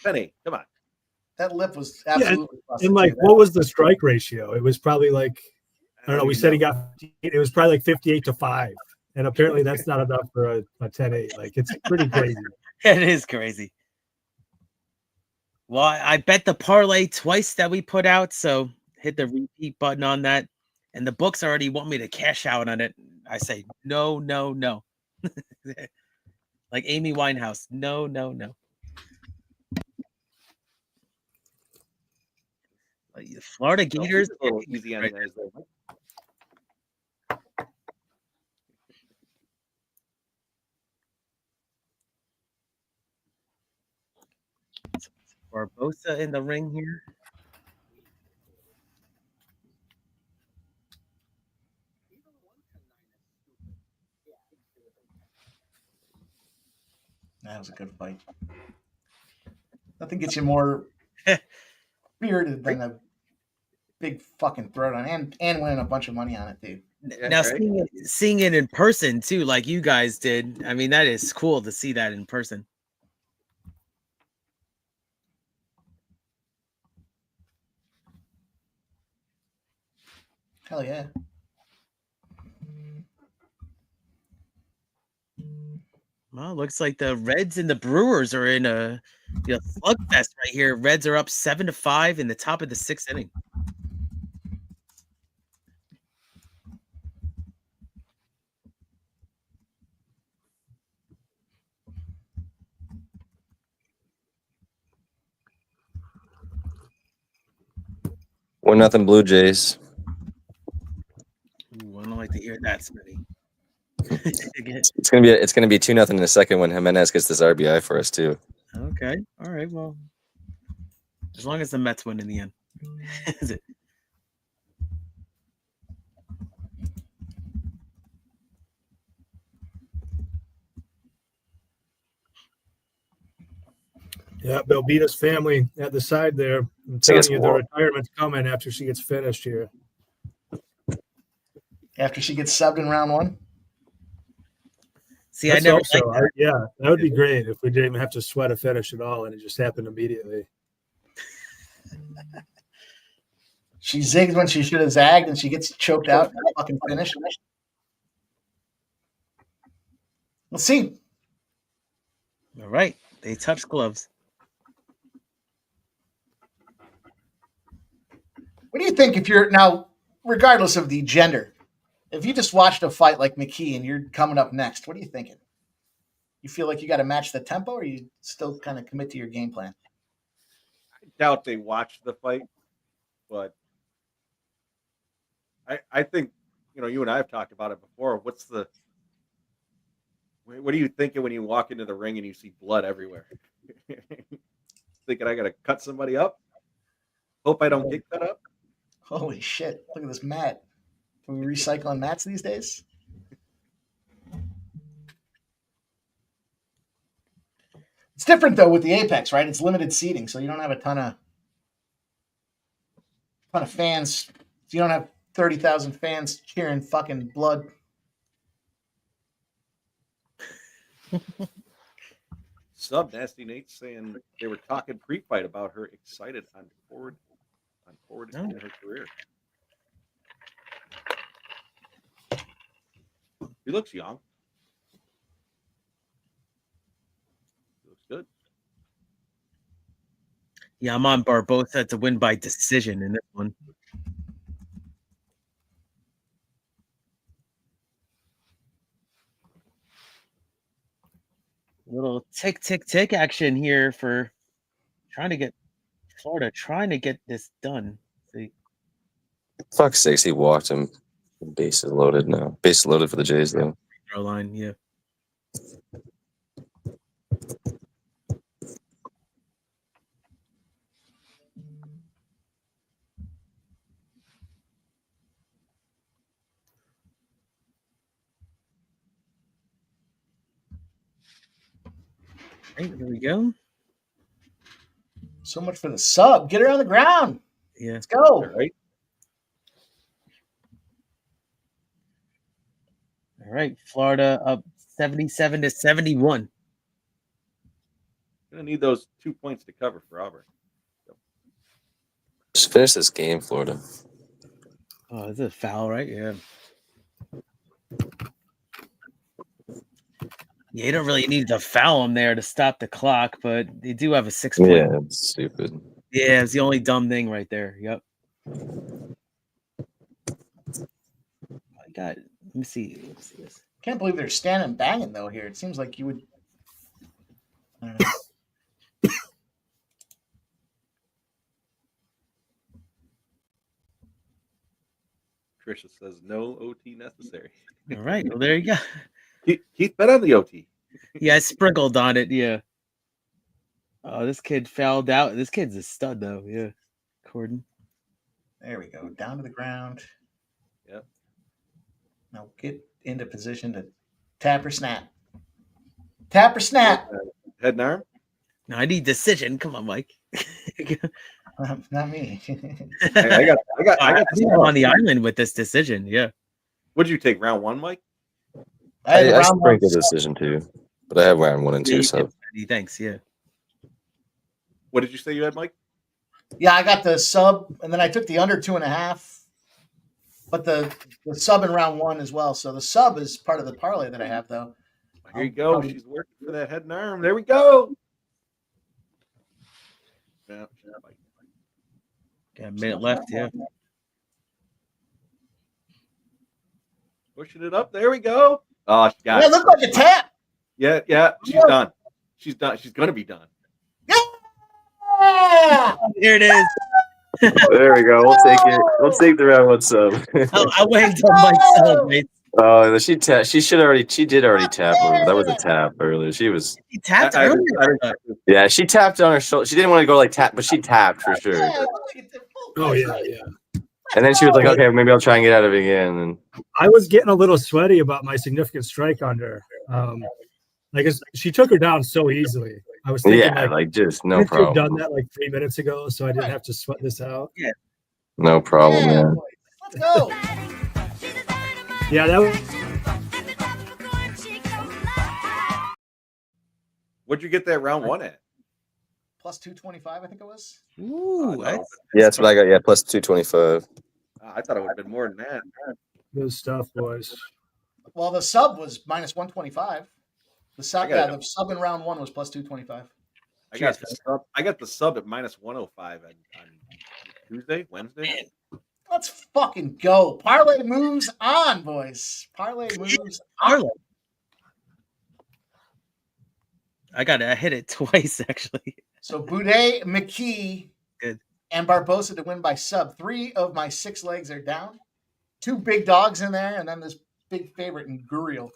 [SPEAKER 4] 10-8. Come on.
[SPEAKER 3] That lip was absolutely busted.
[SPEAKER 5] And like, what was the strike ratio? It was probably like, I don't know. We said he got. It was probably like 58-5, and apparently that's not enough for a 10-8. Like it's pretty crazy.
[SPEAKER 6] It is crazy. Well, I bet the parlay twice that we put out, so hit the repeat button on that. And the books already want me to cash out on it. I say no, no, no. Like Amy Winehouse, no, no, no. The Florida Gators.
[SPEAKER 4] A little easy on you guys there.
[SPEAKER 6] Barbosa in the ring here.
[SPEAKER 3] That was a good fight. Nothing gets you more spirited than a big fucking throwdown and winning a bunch of money on it, dude.
[SPEAKER 6] Now seeing it in person too, like you guys did. I mean, that is cool to see that in person.
[SPEAKER 3] Hell yeah.
[SPEAKER 6] Well, looks like the Reds and the Brewers are in a slugfest right here. Reds are up 7-5 in the top of the 6th inning.
[SPEAKER 7] One nothing Blue Jays.
[SPEAKER 6] Ooh, I don't like to hear that, Smitty.
[SPEAKER 7] It's gonna be 2-0 in the second when Jimenez gets this RBI for us too.
[SPEAKER 6] Okay. All right. Well, as long as the Mets win in the end. Is it?
[SPEAKER 5] Yeah, Belbita's family at the side there. I'm telling you, the retirement's coming after she gets finished here.
[SPEAKER 3] After she gets subbed in round 1?
[SPEAKER 6] See, I never.
[SPEAKER 5] Yeah, that would be great if we didn't even have to sweat a finish at all, and it just happened immediately.
[SPEAKER 3] She zigs when she should have zagged, and she gets choked out and fucking finished. Let's see.
[SPEAKER 6] All right, they touch gloves.
[SPEAKER 3] What do you think if you're now, regardless of the gender, if you just watched a fight like McKee and you're coming up next, what are you thinking? You feel like you got to match the tempo, or you still kind of commit to your game plan?
[SPEAKER 4] I doubt they watched the fight, but I think, you and I have talked about it before. What are you thinking when you walk into the ring and you see blood everywhere? Thinking I got to cut somebody up? Hope I don't get cut up?
[SPEAKER 3] Holy shit. Look at this mat. Can we recycle on mats these days? It's different, though, with the Apex, right? It's limited seating, so you don't have a ton of fans. You don't have 30,000 fans cheering fucking blood.
[SPEAKER 4] Sub Nasty Nate saying they were talking pre-fight about her excited on forward in her career. He looks young. He looks good.
[SPEAKER 6] Yeah, I'm on Barbosa to win by decision in this one. Little tick, tick, tick action here for Florida trying to get this done. See.
[SPEAKER 7] Fuck's sakes, he walked him. Bases loaded now. Bases loaded for the Jays, though.
[SPEAKER 6] Throw line, yeah. Right, here we go.
[SPEAKER 3] So much for the sub. Get her on the ground.
[SPEAKER 6] Yeah.
[SPEAKER 3] Let's go.
[SPEAKER 4] All right.
[SPEAKER 6] All right. Florida up 77-71.
[SPEAKER 4] Gonna need those 2 points to cover for Auburn.
[SPEAKER 7] Just finish this game, Florida.
[SPEAKER 6] Oh, this is a foul, right? Yeah. Yeah, you don't really need to foul him there to stop the clock, but they do have a 6-point.
[SPEAKER 7] Yeah, it's stupid.
[SPEAKER 6] Yeah, it's the only dumb thing right there. Yep. I got. Let me see. Let's see this.
[SPEAKER 3] Can't believe they're standing banging though here. It seems like you would. I don't know.
[SPEAKER 4] Trisha says no OT necessary.
[SPEAKER 6] All right. Well, there you go.
[SPEAKER 4] Keith bet on the OT.
[SPEAKER 6] Yeah, I sprinkled on it. Yeah. Oh, this kid fouled out. This kid's a stud, though. Yeah. Corden.
[SPEAKER 3] There we go. Down to the ground.
[SPEAKER 4] Yep.
[SPEAKER 3] Now get into position to tap or snap. Tap or snap.
[SPEAKER 4] Head and arm.
[SPEAKER 6] No, I need decision. Come on, Mike.
[SPEAKER 3] Not me.
[SPEAKER 4] I got
[SPEAKER 6] I'm on the island with this decision. Yeah.
[SPEAKER 4] What did you take? Round 1, Mike?
[SPEAKER 7] I sprinkled decision too, but I have round 1 and 2. So
[SPEAKER 6] thanks. Yeah.
[SPEAKER 4] What did you say you had, Mike?
[SPEAKER 3] Yeah, I got the sub, and then I took the under 2.5, but the sub in round 1 as well. So the sub is part of the parlay that I have, though.
[SPEAKER 4] Here you go. She's working for that head and arm. There we go. Yeah.
[SPEAKER 6] Got a minute left. Yeah.
[SPEAKER 4] Pushing it up. There we go. Oh, she got
[SPEAKER 3] Yeah,
[SPEAKER 4] it.
[SPEAKER 3] it looked like a tap.
[SPEAKER 4] Yeah. She's done. She's done. She's going to be done.
[SPEAKER 3] Yeah!
[SPEAKER 6] Here it is.
[SPEAKER 7] there we go. We'll take it. We'll take the round 1 sub.
[SPEAKER 6] I waited until Mike celebrates.
[SPEAKER 7] Oh, she did already tap. That was a tap earlier. She
[SPEAKER 6] tapped earlier.
[SPEAKER 7] Yeah, she tapped on her shoulder. She didn't want to go like tap, but she tapped for sure.
[SPEAKER 5] Oh yeah.
[SPEAKER 7] And then she was like, "Okay, maybe I'll try and get out of it again." And
[SPEAKER 5] I was getting a little sweaty about my significant strike under. She took her down so easily. I was thinking,
[SPEAKER 7] just no
[SPEAKER 5] I could have
[SPEAKER 7] problem.
[SPEAKER 5] done that like 3 minutes ago, so I didn't have to sweat this out.
[SPEAKER 6] Yeah,
[SPEAKER 7] no problem, man.
[SPEAKER 3] Let's go.
[SPEAKER 5] Yeah, that was.
[SPEAKER 4] What'd you get that round 1 at?
[SPEAKER 3] Plus 225, I think it was.
[SPEAKER 6] Ooh,
[SPEAKER 7] Yeah, that's what I got. Yeah, plus 225.
[SPEAKER 4] I thought it would have been more than that.
[SPEAKER 5] Good stuff, boys.
[SPEAKER 3] Well, the sub was minus 125. The sub in round 1 was plus 225.
[SPEAKER 4] I got the sub at minus 105 on Tuesday, Wednesday.
[SPEAKER 3] Let's fucking go. Parlay moves on, boys. Parlay moves on.
[SPEAKER 6] I hit it twice, actually.
[SPEAKER 3] So Boudet, McKee,
[SPEAKER 6] good,
[SPEAKER 3] and Barbosa to win by sub. 3 of my 6 legs are down. 2 big dogs in there, and then this big favorite in Guru.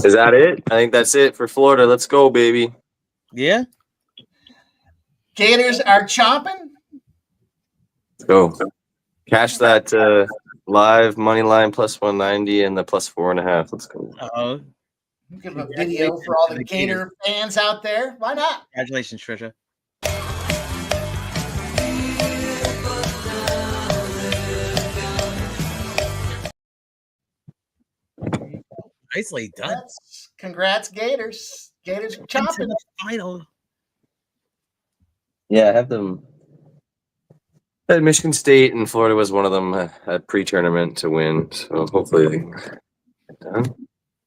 [SPEAKER 7] Is that it? I think that's it for Florida. Let's go, baby.
[SPEAKER 6] Yeah.
[SPEAKER 3] Gators are chomping.
[SPEAKER 7] Let's go. Cash that live money line plus 190 and the plus 4.5. Let's go.
[SPEAKER 6] Uh-oh.
[SPEAKER 3] Give a video for all the Gator fans out there. Why not?
[SPEAKER 6] Congratulations, Trisha. Nicely done.
[SPEAKER 3] Congrats, Gators. Gators are chomping.
[SPEAKER 6] Final.
[SPEAKER 7] Yeah, I have them. At Michigan State and Florida was one of them at pre-tournament to win. So hopefully they get done.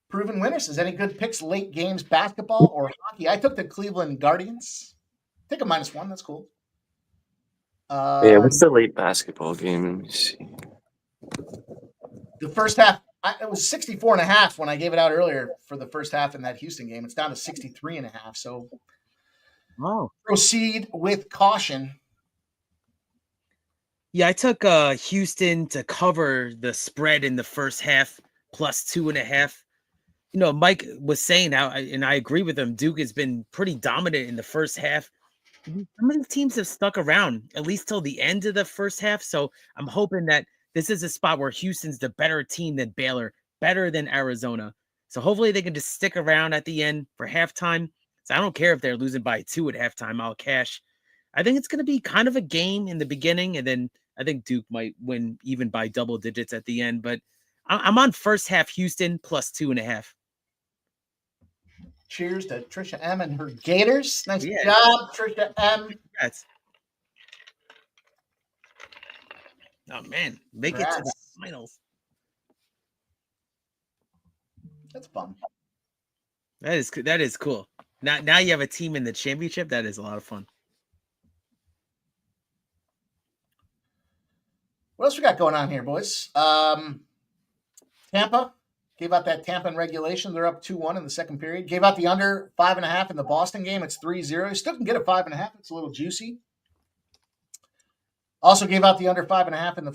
[SPEAKER 3] Proven winners. Is any good picks late games basketball or hockey? I took the Cleveland Guardians. Take a -1. That's cool.
[SPEAKER 7] Yeah, what's the late basketball game? Let me see.
[SPEAKER 3] The first half, it was 64.5 when I gave it out earlier for the first half in that Houston game. It's down to 63.5. So proceed with caution.
[SPEAKER 6] Yeah, I took Houston to cover the spread in the first half plus 2.5. You know, Mike was saying how, and I agree with him, Duke has been pretty dominant in the first half. Some of the teams have stuck around at least till the end of the first half. So I'm hoping that this is a spot where Houston's the better team than Baylor, better than Arizona. So hopefully they can just stick around at the end for halftime. So I don't care if they're losing by 2 at halftime. I'll cash. I think it's going to be kind of a game in the beginning, and then I think Duke might win even by double digits at the end. But I'm on first half Houston plus 2.5.
[SPEAKER 3] Cheers to Trisha M and her Gators. Nice
[SPEAKER 6] Yeah.
[SPEAKER 3] job, Trisha M.
[SPEAKER 6] Congrats. Oh, man. Make it to the finals.
[SPEAKER 3] That's fun.
[SPEAKER 6] That is cool. Now you have a team in the championship. That is a lot of fun.
[SPEAKER 3] What else we got going on here, boys? Tampa gave out that Tampa in regulation. They're up 2-1 in the second period. Gave out the under 5.5 in the Boston game. It's 3-0. You still can get a 5.5. It's a little juicy. Also gave out the under 5.5 in the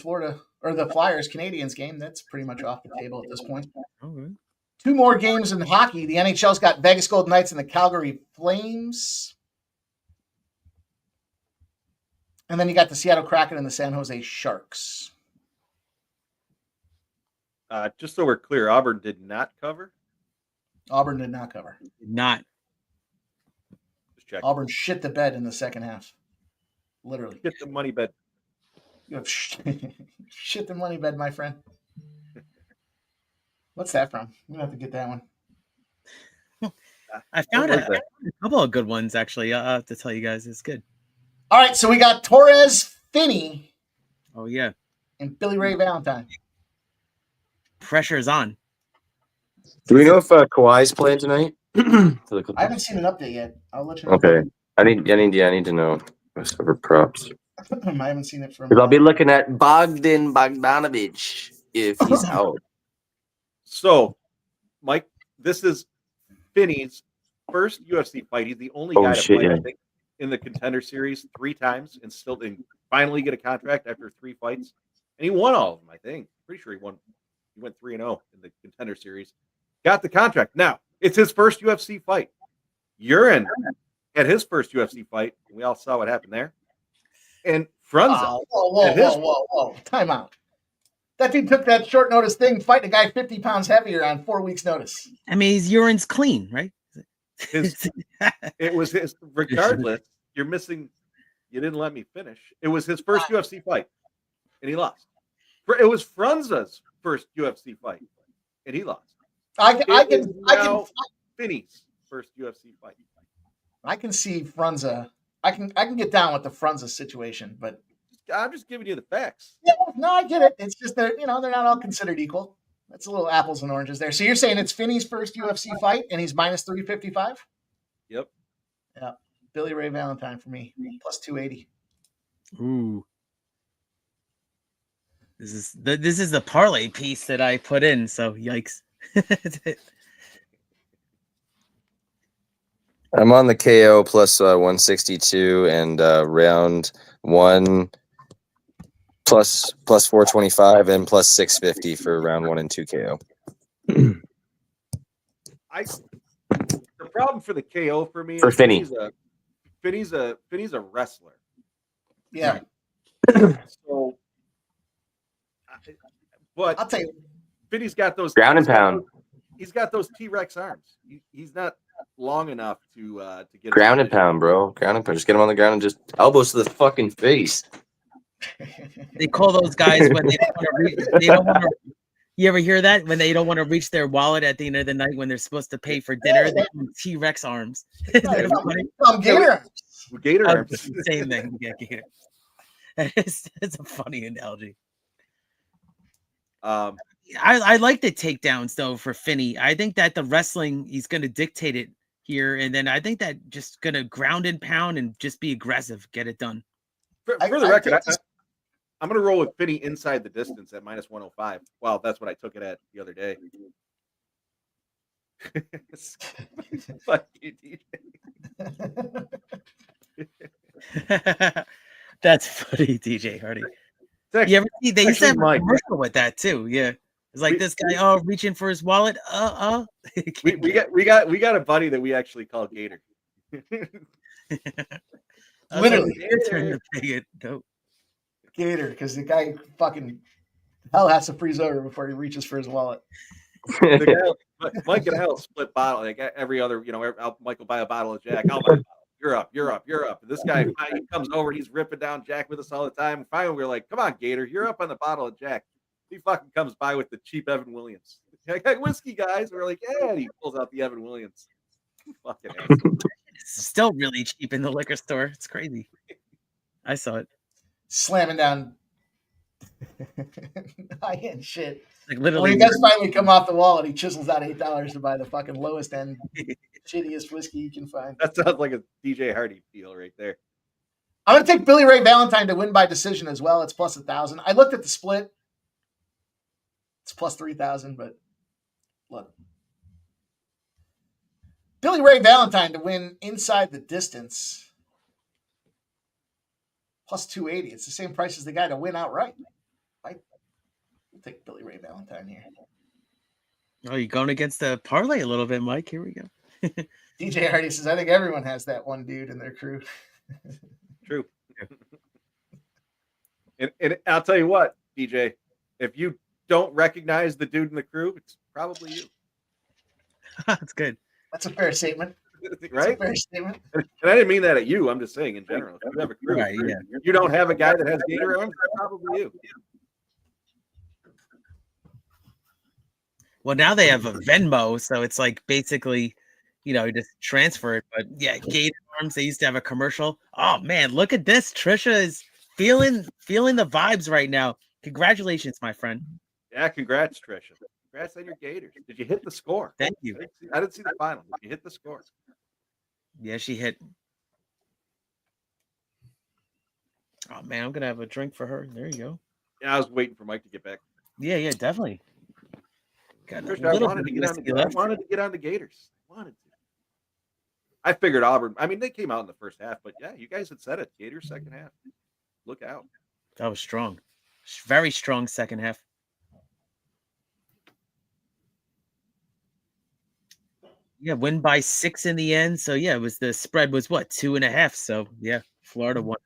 [SPEAKER 3] the Flyers Canadians game. That's pretty much off the table at this point.
[SPEAKER 6] Okay.
[SPEAKER 3] 2 more games in hockey. The NHL's got Vegas Golden Knights and the Calgary Flames. And then you got the Seattle Kraken and the San Jose Sharks.
[SPEAKER 4] Just so we're clear, Auburn did not cover.
[SPEAKER 3] Auburn did not cover.
[SPEAKER 6] Not.
[SPEAKER 4] Just check.
[SPEAKER 3] Auburn shit the bed in the second half. Literally.
[SPEAKER 4] Get the money bed.
[SPEAKER 3] You have shit the money bed, my friend. What's that from? I'm gonna have to get that one.
[SPEAKER 6] I found a couple of good ones actually. I have to tell you guys, it's good.
[SPEAKER 3] All right, so we got Torres Finney.
[SPEAKER 6] Oh yeah,
[SPEAKER 3] and Billy Ray Valentine.
[SPEAKER 6] Pressure is on.
[SPEAKER 7] Do we know if Kawhi's playing tonight?
[SPEAKER 3] I haven't seen an update yet. I'll let you know.
[SPEAKER 7] Okay, I need to know. Over props.
[SPEAKER 3] I haven't seen it from.
[SPEAKER 7] Because I'll be looking at Bogdan Bogdanovic if he's out.
[SPEAKER 4] So, Mike, this is Finney's first UFC fight. He's the only guy to play, I think, in the Contender Series 3 times and finally get a contract after 3 fights. And he won all of them, I think. Pretty sure he won. He went 3-0 in the Contender Series. Got the contract. Now, it's his first UFC fight. Urine had his first UFC fight. We all saw what happened there. And Frunza.
[SPEAKER 3] Whoa. Time out. That dude took that short notice thing, fighting a guy 50 pounds heavier on 4 weeks' notice.
[SPEAKER 6] I mean, his urine's clean, right?
[SPEAKER 4] It was his, regardless, you're missing, you didn't let me finish. It was his first UFC fight, and he lost. It was Frunza's first UFC fight, and he lost. I can Finney's first UFC fight.
[SPEAKER 3] I can see Frunza. I can get down with the Frunza situation, but
[SPEAKER 4] I'm just giving you the facts.
[SPEAKER 3] Yeah, no, I get it. It's just they're not all considered equal. That's a little apples and oranges there. So you're saying it's Finney's first UFC fight, and he's minus 355?
[SPEAKER 4] Yep.
[SPEAKER 3] Yeah. Billy Ray Valentine for me, plus 280.
[SPEAKER 6] Ooh. This is the parlay piece that I put in, so yikes.
[SPEAKER 7] I'm on the KO plus 162 and round 1 plus 425 and plus 650 for round 1 and 2 KO.
[SPEAKER 4] The problem for the KO for me
[SPEAKER 7] for
[SPEAKER 4] is
[SPEAKER 7] Finney.
[SPEAKER 4] Finney's a wrestler.
[SPEAKER 3] Yeah.
[SPEAKER 4] So, but
[SPEAKER 3] I'll tell you,
[SPEAKER 4] Finney's got those
[SPEAKER 7] ground and pound.
[SPEAKER 4] He's got those T-Rex arms. He's not long enough to get
[SPEAKER 7] ground and pound, bro. Ground and pound. Just get him on the ground and just elbows to the fucking face.
[SPEAKER 6] They call those guys when they don't want to. You ever hear that? When they don't want to reach their wallet at the end of the night when they're supposed to pay for dinner, they do T-Rex arms.
[SPEAKER 3] Gator.
[SPEAKER 4] Gator arms.
[SPEAKER 6] Same thing. Yeah, gator. It's a funny analogy. I like the takedowns though for Finney. I think that the wrestling, he's going to dictate it here, and then I think that just going to ground and pound and just be aggressive, get it done.
[SPEAKER 4] For the record, I'm going to roll with Finney inside the distance at minus 105. Well, that's what I took it at the other day. Fuck you, DJ.
[SPEAKER 6] That's funny, DJ Hardy. You ever see they used to have a commercial with that too? Yeah, it's like this guy reaching for his wallet.
[SPEAKER 4] We got a buddy that we actually call Gator.
[SPEAKER 3] Literally,
[SPEAKER 6] Gator,
[SPEAKER 3] because the guy fucking hell has to freeze over before he reaches for his wallet.
[SPEAKER 4] Mike and I'll split bottle like every other. Mike will buy a bottle of Jack. I'll buy a bottle. You're up. This guy, he comes over, he's ripping down Jack with us all the time. Finally, we're like, come on, Gator, you're up on the bottle of Jack. He fucking comes by with the cheap Evan Williams. Like, hey, whiskey, guys. We're like, yeah, and he pulls out the Evan Williams. Fucking asshole.
[SPEAKER 6] It's still really cheap in the liquor store. It's crazy. I saw it.
[SPEAKER 3] Slamming down High-end shit.
[SPEAKER 6] Like
[SPEAKER 3] When
[SPEAKER 6] literally.
[SPEAKER 3] he does finally come off the wall and he chisels out $8 to buy the fucking lowest end, shittiest whiskey you can find.
[SPEAKER 4] That sounds like a DJ Hardy deal right there.
[SPEAKER 3] I'm going to take Billy Ray Valentine to win by decision as well. It's plus 1,000. I looked at the split. It's plus 3,000, but look. Billy Ray Valentine to win inside the distance. Plus 280. It's the same price as the guy to win outright. I'll take Billy Ray Valentine here.
[SPEAKER 6] Oh, you're going against the parlay a little bit, Mike. Here we go.
[SPEAKER 3] DJ Hardy says, I think everyone has that one dude in their crew.
[SPEAKER 4] True. And I'll tell you what, DJ, if you don't recognize the dude in the crew, it's probably you.
[SPEAKER 6] That's good.
[SPEAKER 3] That's a fair statement.
[SPEAKER 4] Right?
[SPEAKER 3] Fair statement.
[SPEAKER 4] And I didn't mean that at you. I'm just saying in general. If you have a crew,
[SPEAKER 6] Right, yeah.
[SPEAKER 4] you don't have a guy that has gator arms, it's probably you.
[SPEAKER 6] Well, now they have a Venmo, so it's like basically, you just transfer it. But yeah, Gator Arms, they used to have a commercial. Oh man, look at this. Trisha is feeling the vibes right now. Congratulations, my friend.
[SPEAKER 4] Yeah, congrats, Trisha. Congrats on your Gators. Did you hit the score?
[SPEAKER 6] Thank you.
[SPEAKER 4] I didn't see the final. Did you hit the score?
[SPEAKER 6] Yeah, she hit. Oh man, I'm gonna have a drink for her. There you go.
[SPEAKER 4] Yeah, I was waiting for Mike to get back.
[SPEAKER 6] Yeah, definitely. Got
[SPEAKER 4] Trisha, I wanted to get on the Gators. I wanted to. I figured Auburn. I mean, they came out in the first half, but yeah, you guys had said it. Gators second half. Look out.
[SPEAKER 6] That was strong. Very strong second half. Yeah, win by 6 in the end. So yeah, the spread was what, 2.5. So yeah, Florida won.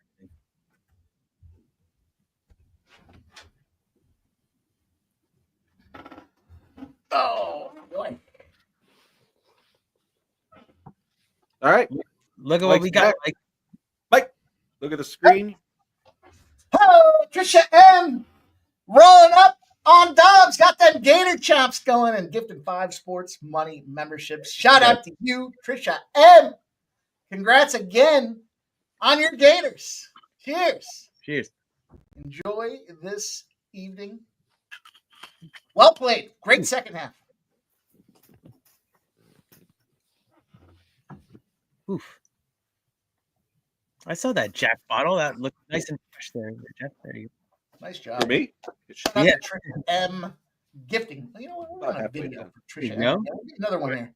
[SPEAKER 3] Oh boy.
[SPEAKER 4] All right.
[SPEAKER 6] Look at what we got.
[SPEAKER 4] Mike, look at the screen.
[SPEAKER 3] Oh, Trisha M. rolling up on Dobbs. Got them Gator chops going and gifted 5 sports money memberships. Shout out to you, Trisha M. Congrats again on your Gators. Cheers.
[SPEAKER 6] Cheers.
[SPEAKER 3] Enjoy this evening. Well played. Great second half.
[SPEAKER 6] Oof. I saw that Jack bottle. That looked nice and fresh there, Jeff. There you go.
[SPEAKER 3] Nice job.
[SPEAKER 4] For me?
[SPEAKER 3] Shout out to Trisha M. Gifting. You know what? We're on a video for Trisha M.
[SPEAKER 6] go.
[SPEAKER 3] Another one here.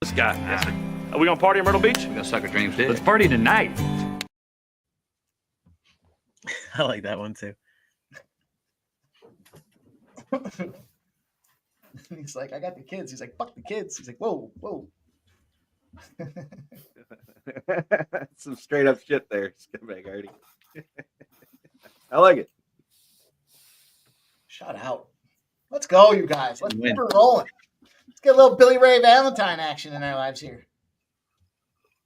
[SPEAKER 10] This guy. Yes, sir. Are we gonna party in Myrtle Beach?
[SPEAKER 11] We're gonna suck our dreams big.
[SPEAKER 10] Let's party tonight.
[SPEAKER 6] I like that one too.
[SPEAKER 3] He's like, I got the kids. He's like, fuck the kids. He's like, whoa.
[SPEAKER 4] Some straight up shit there, scumbag Hardy. I like it.
[SPEAKER 3] Shout out. Let's go, you guys. Let's keep her rolling. Let's get a little Billy Ray Valentine action in our lives here.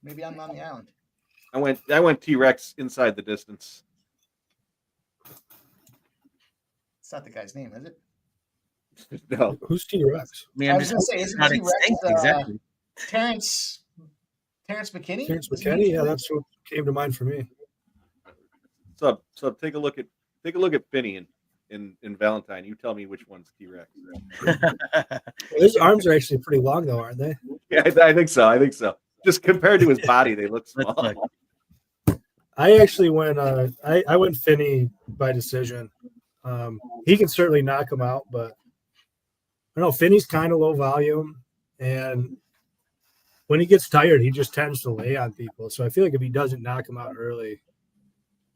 [SPEAKER 3] Maybe I'm on the island.
[SPEAKER 4] I went T-Rex inside the distance.
[SPEAKER 3] It's not the guy's name, is it?
[SPEAKER 4] No.
[SPEAKER 5] Who's T-Rex?
[SPEAKER 6] Man,
[SPEAKER 3] I was going to say, isn't T-Rex
[SPEAKER 6] exactly.
[SPEAKER 3] Terrence McKinney?
[SPEAKER 5] Terrence McKinney? Yeah, that's what came to mind for me.
[SPEAKER 4] So take a look at Finney in Valentine. You tell me which one's T-Rex.
[SPEAKER 5] His arms are actually pretty long, though, aren't they?
[SPEAKER 4] Yeah, I think so. Just compared to his body, they look small.
[SPEAKER 5] I actually went. I went Finney by decision. He can certainly knock him out, but I don't know. Finney's kind of low volume, and when he gets tired, he just tends to lay on people. So I feel like if he doesn't knock him out early,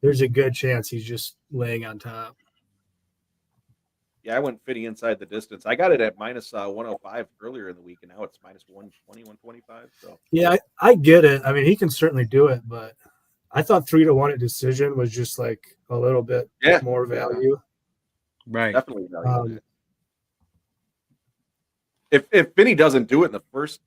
[SPEAKER 5] there's a good chance he's just laying on top.
[SPEAKER 4] Yeah, I went Finney inside the distance. I got it at minus 105 earlier in the week, and now it's minus 120, 125. So
[SPEAKER 5] yeah, I get it. I mean, he can certainly do it, but I thought 3-1 at decision was just like a little bit more value.
[SPEAKER 6] Right.
[SPEAKER 4] Definitely value. If Finney doesn't do it in the first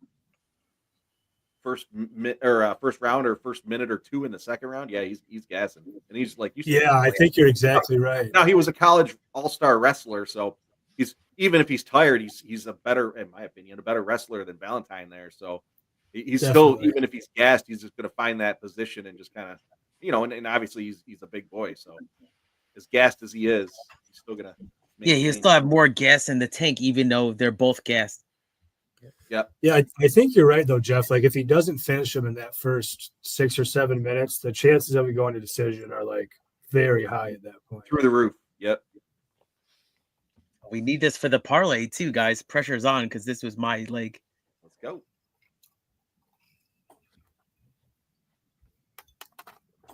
[SPEAKER 4] round or first minute or two in the second round, yeah, he's gassing, and he's like,
[SPEAKER 5] I think you're exactly right.
[SPEAKER 4] Now he was a college all-star wrestler, so he's even if he's tired, he's a better, in my opinion, a better wrestler than Valentine there. So he's still, even if he's gassed, he's just going to find that position and just kind of, and obviously he's a big boy, so as gassed as he is, he's still gonna.
[SPEAKER 6] Yeah, he'll still have more gas in the tank, even though they're both gassed.
[SPEAKER 4] Yep.
[SPEAKER 5] Yeah, I think you're right though, Jeff. Like if he doesn't finish him in that first 6 or 7 minutes, the chances of it going to decision are like very high at that point.
[SPEAKER 4] Through the roof. Yep.
[SPEAKER 6] We need this for the parlay too, guys. Pressure's on because this was my leg.
[SPEAKER 4] Let's go.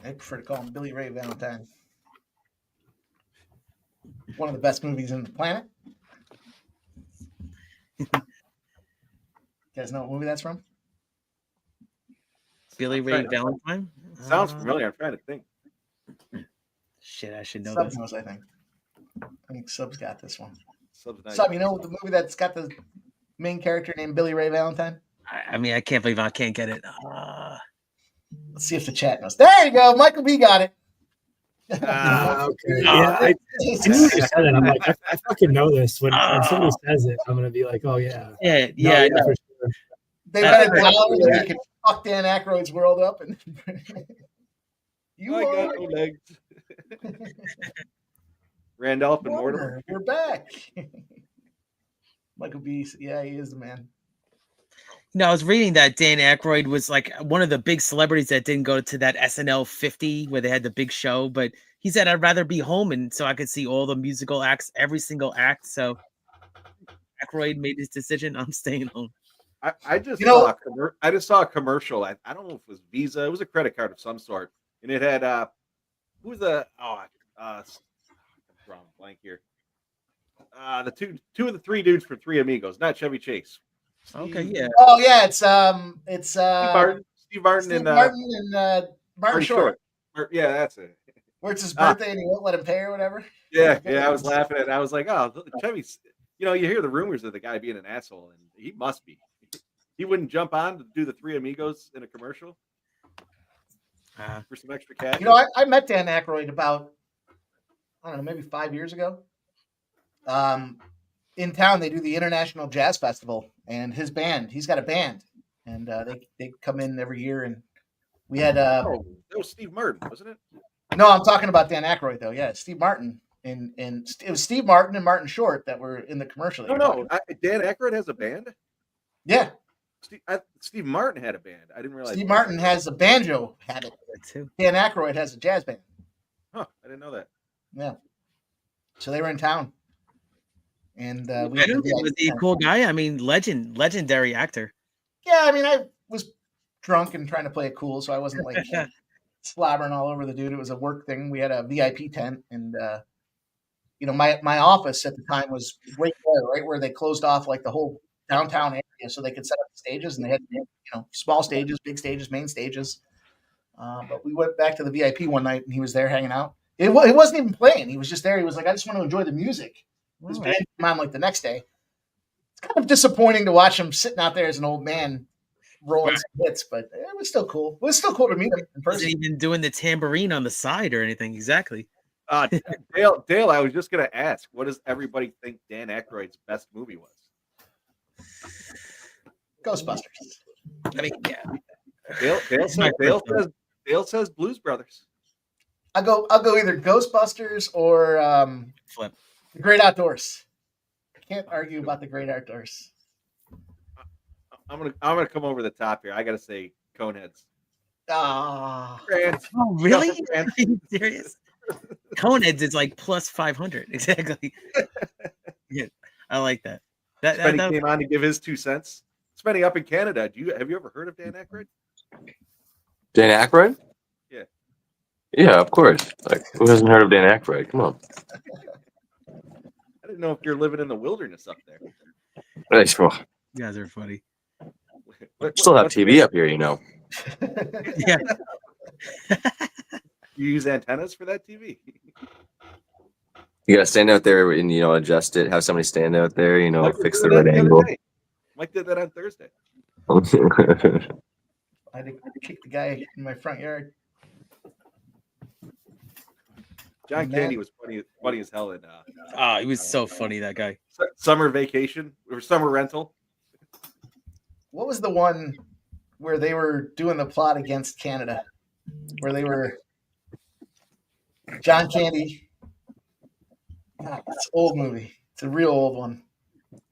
[SPEAKER 3] I prefer to call him Billy Ray Valentine. One of the best movies on the planet. You guys know what movie that's from?
[SPEAKER 6] Billy Ray Valentine?
[SPEAKER 4] Sounds familiar. I'm trying to think.
[SPEAKER 6] Shit, I should know
[SPEAKER 3] Sub
[SPEAKER 6] this.
[SPEAKER 3] knows, I think Sub's got this one.
[SPEAKER 4] Sub's nice.
[SPEAKER 3] Sub, you know the movie that's got the main character named Billy Ray Valentine?
[SPEAKER 6] I mean, I can't believe I can't get it.
[SPEAKER 3] Let's see if the chat knows. There you go. Michael B got it.
[SPEAKER 5] Okay. Yeah, I knew you said it. I'm like, I fucking know this. When somebody says it, I'm gonna be like, oh yeah.
[SPEAKER 6] Yeah.
[SPEAKER 5] For sure.
[SPEAKER 3] They better tell you they can fuck Dan Aykroyd's world up and
[SPEAKER 4] I got no legs. Randolph and Mortimer.
[SPEAKER 3] You're back. Michael B. Yeah, he is the man.
[SPEAKER 6] No, I was reading that Dan Aykroyd was like one of the big celebrities that didn't go to that SNL 50 where they had the big show, but he said I'd rather be home and so I could see all the musical acts, every single act. So Aykroyd made his decision. I'm staying home.
[SPEAKER 4] I just saw a commercial. I don't know if it was Visa. It was a credit card of some sort, and it had who's the I'm drawing a blank here. The two of the three dudes from Three Amigos, not Chevy Chase.
[SPEAKER 6] Okay, yeah.
[SPEAKER 3] Oh yeah, it's
[SPEAKER 4] Steve Martin and
[SPEAKER 3] Martin Short.
[SPEAKER 4] Yeah, that's it.
[SPEAKER 3] Where it's his birthday and he won't let him pay or whatever.
[SPEAKER 4] Yeah, I was laughing at it. I was like, oh, Chevy's. You know, you hear the rumors of the guy being an asshole, and he must be. He wouldn't jump on to do the Three Amigos in a commercial for some extra cash.
[SPEAKER 3] You know, I met Dan Aykroyd about, I don't know, maybe 5 years ago. In town, they do the International Jazz Festival, and his band, he's got a band, and they come in every year, and we had
[SPEAKER 4] that was Steve Martin, wasn't it?
[SPEAKER 3] No, I'm talking about Dan Aykroyd though. Yeah, Steve Martin, and it was Steve Martin and Martin Short that were in the commercial.
[SPEAKER 4] No, Dan Aykroyd has a band.
[SPEAKER 3] Yeah,
[SPEAKER 4] Steve Martin had a band. I didn't realize.
[SPEAKER 3] Steve Martin has a banjo. Had it
[SPEAKER 6] too.
[SPEAKER 3] Dan Aykroyd has a jazz band.
[SPEAKER 4] Huh? I didn't know that.
[SPEAKER 3] Yeah. So they were in town. And
[SPEAKER 6] was he a cool guy? I mean, legendary actor.
[SPEAKER 3] Yeah, I mean, I was drunk and trying to play it cool, so I wasn't like slobbering all over the dude. It was a work thing. We had a VIP tent, and you know, my office at the time was right there, right where they closed off like the whole downtown area, so they could set up the stages, and they had, you know, small stages, big stages, main stages. But we went back to the VIP one night, and he was there hanging out. It wasn't even playing. He was just there. He was like, I just want to enjoy the music. His band came on like the next day. It's kind of disappointing to watch him sitting out there as an old man rolling some hits, but it was still cool. It was still cool to meet him in person.
[SPEAKER 6] Wasn't even doing the tambourine on the side or anything. Exactly.
[SPEAKER 4] Dale, I was just going to ask, what does everybody think Dan Aykroyd's best movie was?
[SPEAKER 3] Ghostbusters.
[SPEAKER 6] I mean, yeah.
[SPEAKER 4] Dale says Blues Brothers.
[SPEAKER 3] I'll go either Ghostbusters or
[SPEAKER 6] Flip.
[SPEAKER 3] The Great Outdoors. Can't argue about The Great Outdoors.
[SPEAKER 4] I'm gonna come over the top here. I gotta say Coneheads.
[SPEAKER 3] Oh,
[SPEAKER 6] really? Are you serious? Coneheads is like plus 500. Exactly. Yeah, I like that.
[SPEAKER 4] Spenny came on to give his 2 cents. Spenny up in Canada. Have you ever heard of Dan Aykroyd?
[SPEAKER 7] Dan Aykroyd?
[SPEAKER 4] Yeah.
[SPEAKER 7] Yeah, of course. Like, who hasn't heard of Dan Aykroyd? Come on.
[SPEAKER 4] I didn't know if you're living in the wilderness up there.
[SPEAKER 6] You guys are funny.
[SPEAKER 7] Still have TV up here, you know.
[SPEAKER 6] Yeah.
[SPEAKER 4] You use antennas for that TV?
[SPEAKER 7] You gotta stand out there and, you know, adjust it. Have somebody stand out there, you know, fix the right angle.
[SPEAKER 4] Mike did that on Thursday.
[SPEAKER 3] I had to kick the guy in my front yard.
[SPEAKER 4] John Candy was funny as hell in
[SPEAKER 6] he was so funny, that guy.
[SPEAKER 4] Summer Vacation or Summer Rental.
[SPEAKER 3] What was the one where they were doing the plot against Canada? Where they were John Candy God, it's an old movie. It's a real old one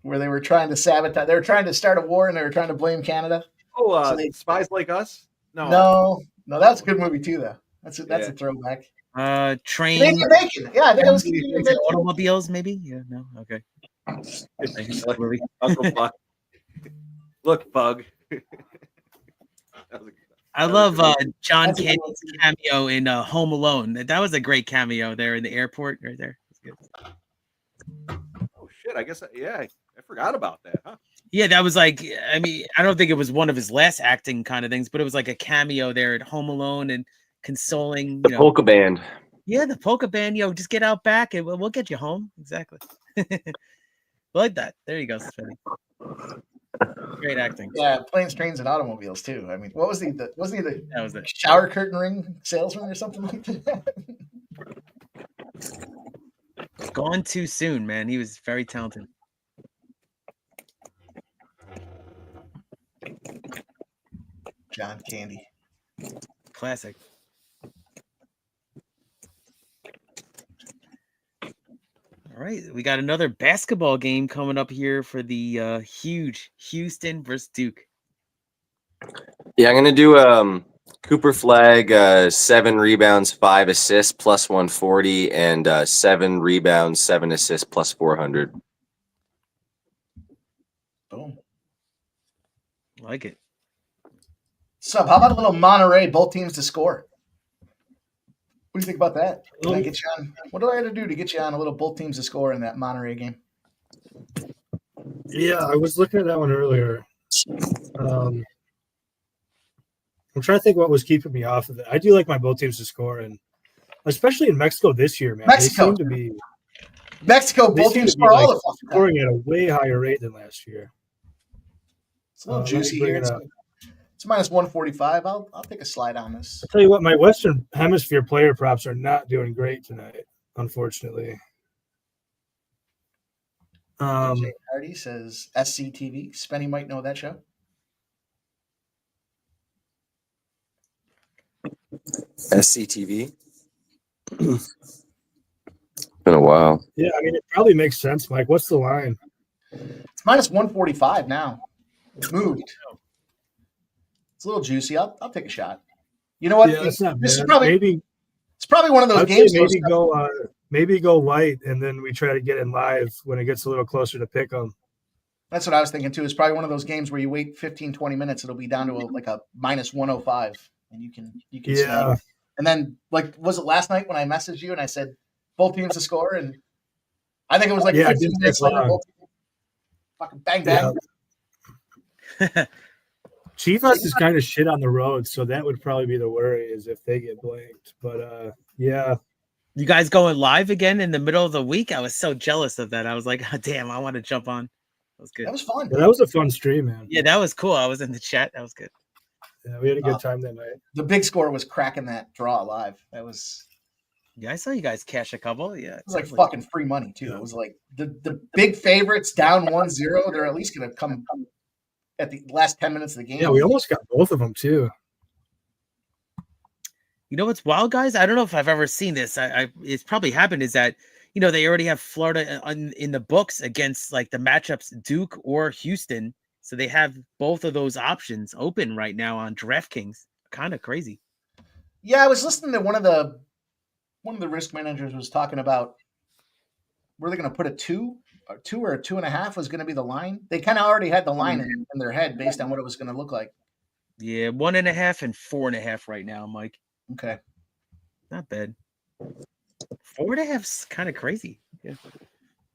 [SPEAKER 3] where they were trying to sabotage. They were trying to start a war and they were trying to blame Canada.
[SPEAKER 4] Oh,
[SPEAKER 3] So they,
[SPEAKER 4] Spies Like Us?
[SPEAKER 3] no, that's a good movie too, though. That's a
[SPEAKER 6] Train.
[SPEAKER 3] throwback. Canadian Bacon. Yeah, I think it was Canadian Bacon.
[SPEAKER 6] Automobiles, maybe? Yeah, no, okay.
[SPEAKER 4] Uncle Buck. Look, Bug.
[SPEAKER 6] I love John Candy's cameo in Home Alone. That was a great cameo there in the airport right there.
[SPEAKER 4] Oh, shit. I guess, I forgot about that, huh?
[SPEAKER 6] Yeah, that was like, I mean, I don't think it was one of his last acting kind of things, but it was like a cameo there at Home Alone and consoling.
[SPEAKER 7] The polka band.
[SPEAKER 6] Yeah, the polka band. Just get out back and we'll get you home. Exactly. Like that. There you go, Spenny. Great acting.
[SPEAKER 3] Yeah, planes, trains, and automobiles too. I mean, wasn't he the
[SPEAKER 6] That was it.
[SPEAKER 3] shower curtain ring salesman or something like that?
[SPEAKER 6] Gone too soon, man. He was very talented.
[SPEAKER 3] John Candy.
[SPEAKER 6] Classic. All right, we got another basketball game coming up here for the huge Houston versus Duke.
[SPEAKER 7] Yeah, I'm gonna do Cooper Flag, 7 rebounds, 5 assists, plus 140, and 7 rebounds, 7 assists, plus 400.
[SPEAKER 3] Boom.
[SPEAKER 6] Like it.
[SPEAKER 3] Sub, how about a little Monterey, both teams to score? What do you think about that? Can I get you on? What do I have to do to get you on a little both teams to score in that Monterey game?
[SPEAKER 5] Yeah, I was looking at that one earlier. I'm trying to think what was keeping me off of it. I do like my both teams to score, and especially in Mexico this year, man.
[SPEAKER 3] Mexico.
[SPEAKER 5] They seem to be
[SPEAKER 3] both teams score all the fucking time.
[SPEAKER 5] scoring at a way higher rate than last year.
[SPEAKER 3] It's a little juicy here. It's minus 145. I'll take a slide on this.
[SPEAKER 5] I'll tell you what, my Western Hemisphere player props are not doing great tonight, unfortunately.
[SPEAKER 3] DJ Hardy says SCTV. Spenny might know that show.
[SPEAKER 7] SCTV. Been a while.
[SPEAKER 5] Yeah, I mean, it probably makes sense, Mike. What's the line?
[SPEAKER 3] It's minus 145 now. It's moved. It's a little juicy. I'll take a shot. You know what?
[SPEAKER 5] Yeah, that's not
[SPEAKER 3] this
[SPEAKER 5] bad.
[SPEAKER 3] is probably it's probably one of those games.
[SPEAKER 5] Maybe go light, and then we try to get in live when it gets a little closer to pick 'em.
[SPEAKER 3] That's what I was thinking too. It's probably one of those games where you wait 15, 20 minutes. It'll be down to like a minus 105, and you can snag. And then, like, was it last night when I messaged you and I said both teams to score? And I think it was like 15 minutes later. Fucking bang bang.
[SPEAKER 5] Yeah. Chivas is kind of shit on the road, so that would probably be the worry is if they get blanked. But yeah.
[SPEAKER 6] You guys going live again in the middle of the week? I was so jealous of that. I was like, oh, damn, I want to jump on. That was good.
[SPEAKER 3] That was fun.
[SPEAKER 5] Yeah, that was a fun stream, man.
[SPEAKER 6] Yeah, that was cool. I was in the chat. That was good.
[SPEAKER 5] Yeah, we had a good time that night.
[SPEAKER 3] The big score was cracking that draw live. That was.
[SPEAKER 6] Yeah, I saw you guys cash a couple. Yeah,
[SPEAKER 3] it was like fucking free money too. It was like the big favorites down 1-0. They're at least going to come at the last 10 minutes of the game.
[SPEAKER 5] Yeah, we almost got both of them too.
[SPEAKER 6] You know what's wild, guys? I don't know if I've ever seen this. It's probably happened. Is that they already have Florida in the books against like the matchups Duke or Houston, so they have both of those options open right now on DraftKings. Kind of crazy.
[SPEAKER 3] Yeah, I was listening to one of the risk managers was talking about were they going to put a 2 or a 2.5 was going to be the line. They kind of already had the line in their head based on what it was going to look like.
[SPEAKER 6] Yeah, 1.5 and 4.5 right now, Mike.
[SPEAKER 3] Okay,
[SPEAKER 6] not bad. 4.5's kind of crazy. Yeah,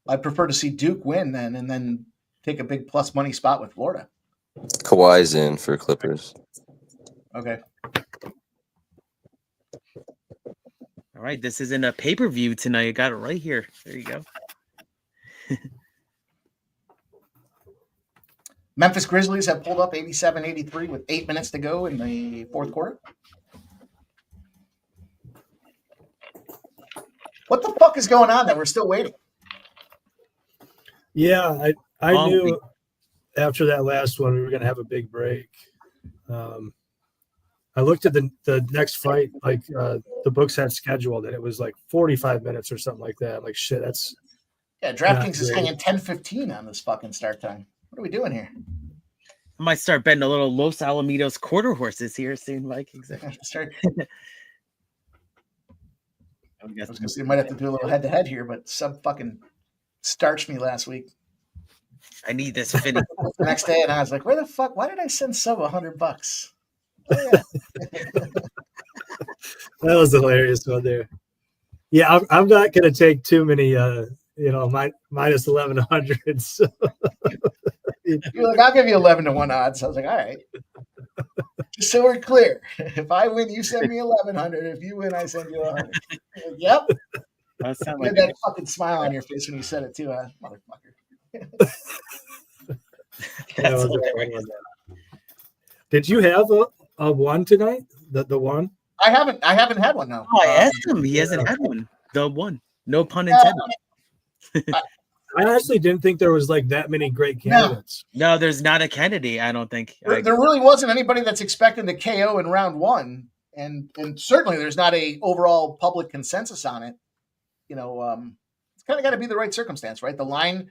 [SPEAKER 3] I'd prefer to see Duke win then, and then take a big plus money spot with Florida.
[SPEAKER 7] Kawhi's in for Clippers.
[SPEAKER 3] Okay.
[SPEAKER 6] All right, this is in a pay-per-view tonight. I got it right here. There you go.
[SPEAKER 3] Memphis Grizzlies have pulled up 87-83 with 8 minutes to go in the fourth quarter. What the fuck is going on that we're still waiting?
[SPEAKER 5] Yeah, I knew after that last one we were going to have a big break. I looked at the next fight, like the books had scheduled, and it was like 45 minutes or something like that. I'm like, shit, that's
[SPEAKER 3] DraftKings is hanging 10:15 on this fucking start time. What are we doing here?
[SPEAKER 6] I might start betting a little Los Alamitos quarter horses here soon, Mike. Exactly.
[SPEAKER 3] I was gonna say, you might have to do a little head-to-head here, but Sub fucking starched me last week.
[SPEAKER 6] I need this finish.
[SPEAKER 3] The next day, and I was like, "Where the fuck? Why did I send Sub $100?" Oh, yeah.
[SPEAKER 5] That was hilarious one there. Yeah, I'm not gonna take too many, minus 1100. So.
[SPEAKER 3] You're like, I'll give you 11-1 odds. I was like, all right. Just so we're clear, if I win, you send me 1100. If you win, I send you 100. Like, yep.
[SPEAKER 6] That sounds
[SPEAKER 3] You had
[SPEAKER 6] like
[SPEAKER 3] that fucking smile on your face when you said it too, huh? Motherfucker.
[SPEAKER 6] That's
[SPEAKER 5] Did you have a one tonight? The one?
[SPEAKER 3] I haven't had one, no.
[SPEAKER 6] Oh, I asked him. He hasn't had one. The one. No pun intended.
[SPEAKER 5] I honestly didn't think there was like that many great candidates.
[SPEAKER 6] No, there's not a Kennedy, I don't think.
[SPEAKER 3] There really wasn't anybody that's expecting to KO in round one. And certainly there's not a overall public consensus on it. It's kind of got to be the right circumstance, right? The line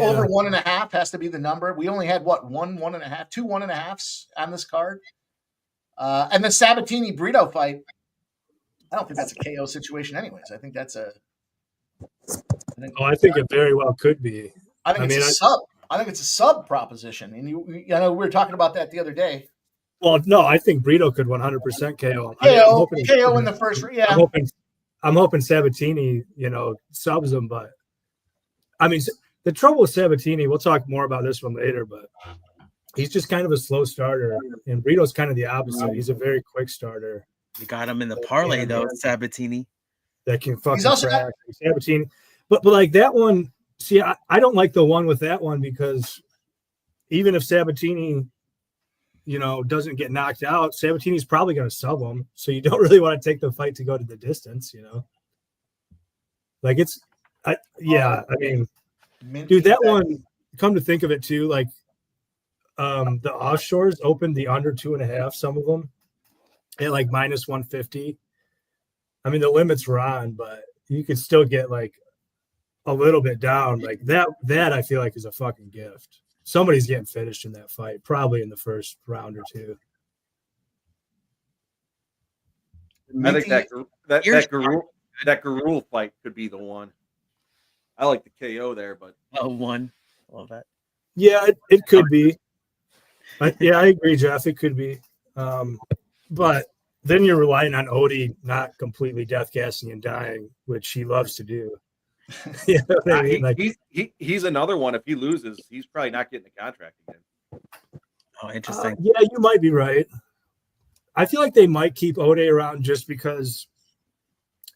[SPEAKER 3] over 1.5 has to be the number. We only had 1.5, 2 1.5s on this card. And the Sabatini Brito fight, I don't think that's a KO situation anyways. I think that's
[SPEAKER 5] I think it very well could be.
[SPEAKER 3] I think it's a sub. I think it's a sub proposition. And we were talking about that the other day.
[SPEAKER 5] Well, no, I think Brito could 100% KO.
[SPEAKER 3] KO in the first. Yeah.
[SPEAKER 5] I'm hoping Sabatini, subs him, but I mean, the trouble with Sabatini, we'll talk more about this one later, but he's just kind of a slow starter, and Brito's kind of the opposite. He's a very quick starter.
[SPEAKER 6] You got him in the parlay though, Sabatini.
[SPEAKER 5] That can fucking crack. Sabatini, but like that one. See, I don't like the one with that one because even if Sabatini, doesn't get knocked out, Sabatini's probably going to sub him. So you don't really want to take the fight to go to the distance, Like I mean, dude, that one. Come to think of it too, like. The offshores opened the under 2.5, some of them at like minus 150. I mean, the limits were on, but you could still get like a little bit down. Like that I feel like is a fucking gift. Somebody's getting finished in that fight, probably in the first round or two.
[SPEAKER 4] I think that Garul fight could be the one. I like the KO there, but
[SPEAKER 6] one. Love that.
[SPEAKER 5] Yeah, it could be. I agree, Jeff. It could be, but then you're relying on Odie not completely death gassing and dying, which he loves to do. You know what I mean?
[SPEAKER 4] He's another one. If he loses, he's probably not getting a contract again.
[SPEAKER 6] Oh, interesting.
[SPEAKER 5] Yeah, you might be right. I feel like they might keep Odie around just because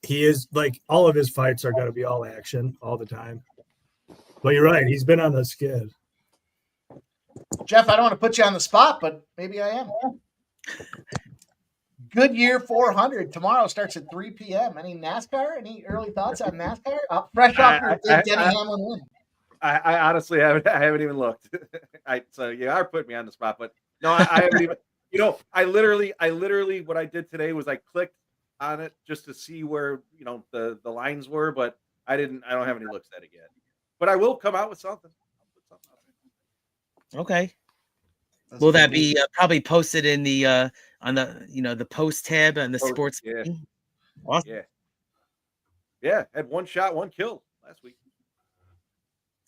[SPEAKER 5] he is like all of his fights are going to be all action all the time. But you're right. He's been on the skid.
[SPEAKER 3] Jeff, I don't want to put you on the spot, but maybe I am. Goodyear 400 tomorrow starts at 3 p.m. Any NASCAR? Any early thoughts on NASCAR? Fresh off your Denny Hamlin win.
[SPEAKER 4] I honestly haven't even looked. So you are putting me on the spot, but no, I haven't even. I literally what I did today was I clicked on it just to see where the lines were, but I don't have any looks at it yet. But I will come out with something.
[SPEAKER 6] Okay. Will that be probably posted in the on the the post tab and the sports?
[SPEAKER 4] Yeah.
[SPEAKER 6] Awesome.
[SPEAKER 4] Yeah. Had one shot, one kill last week.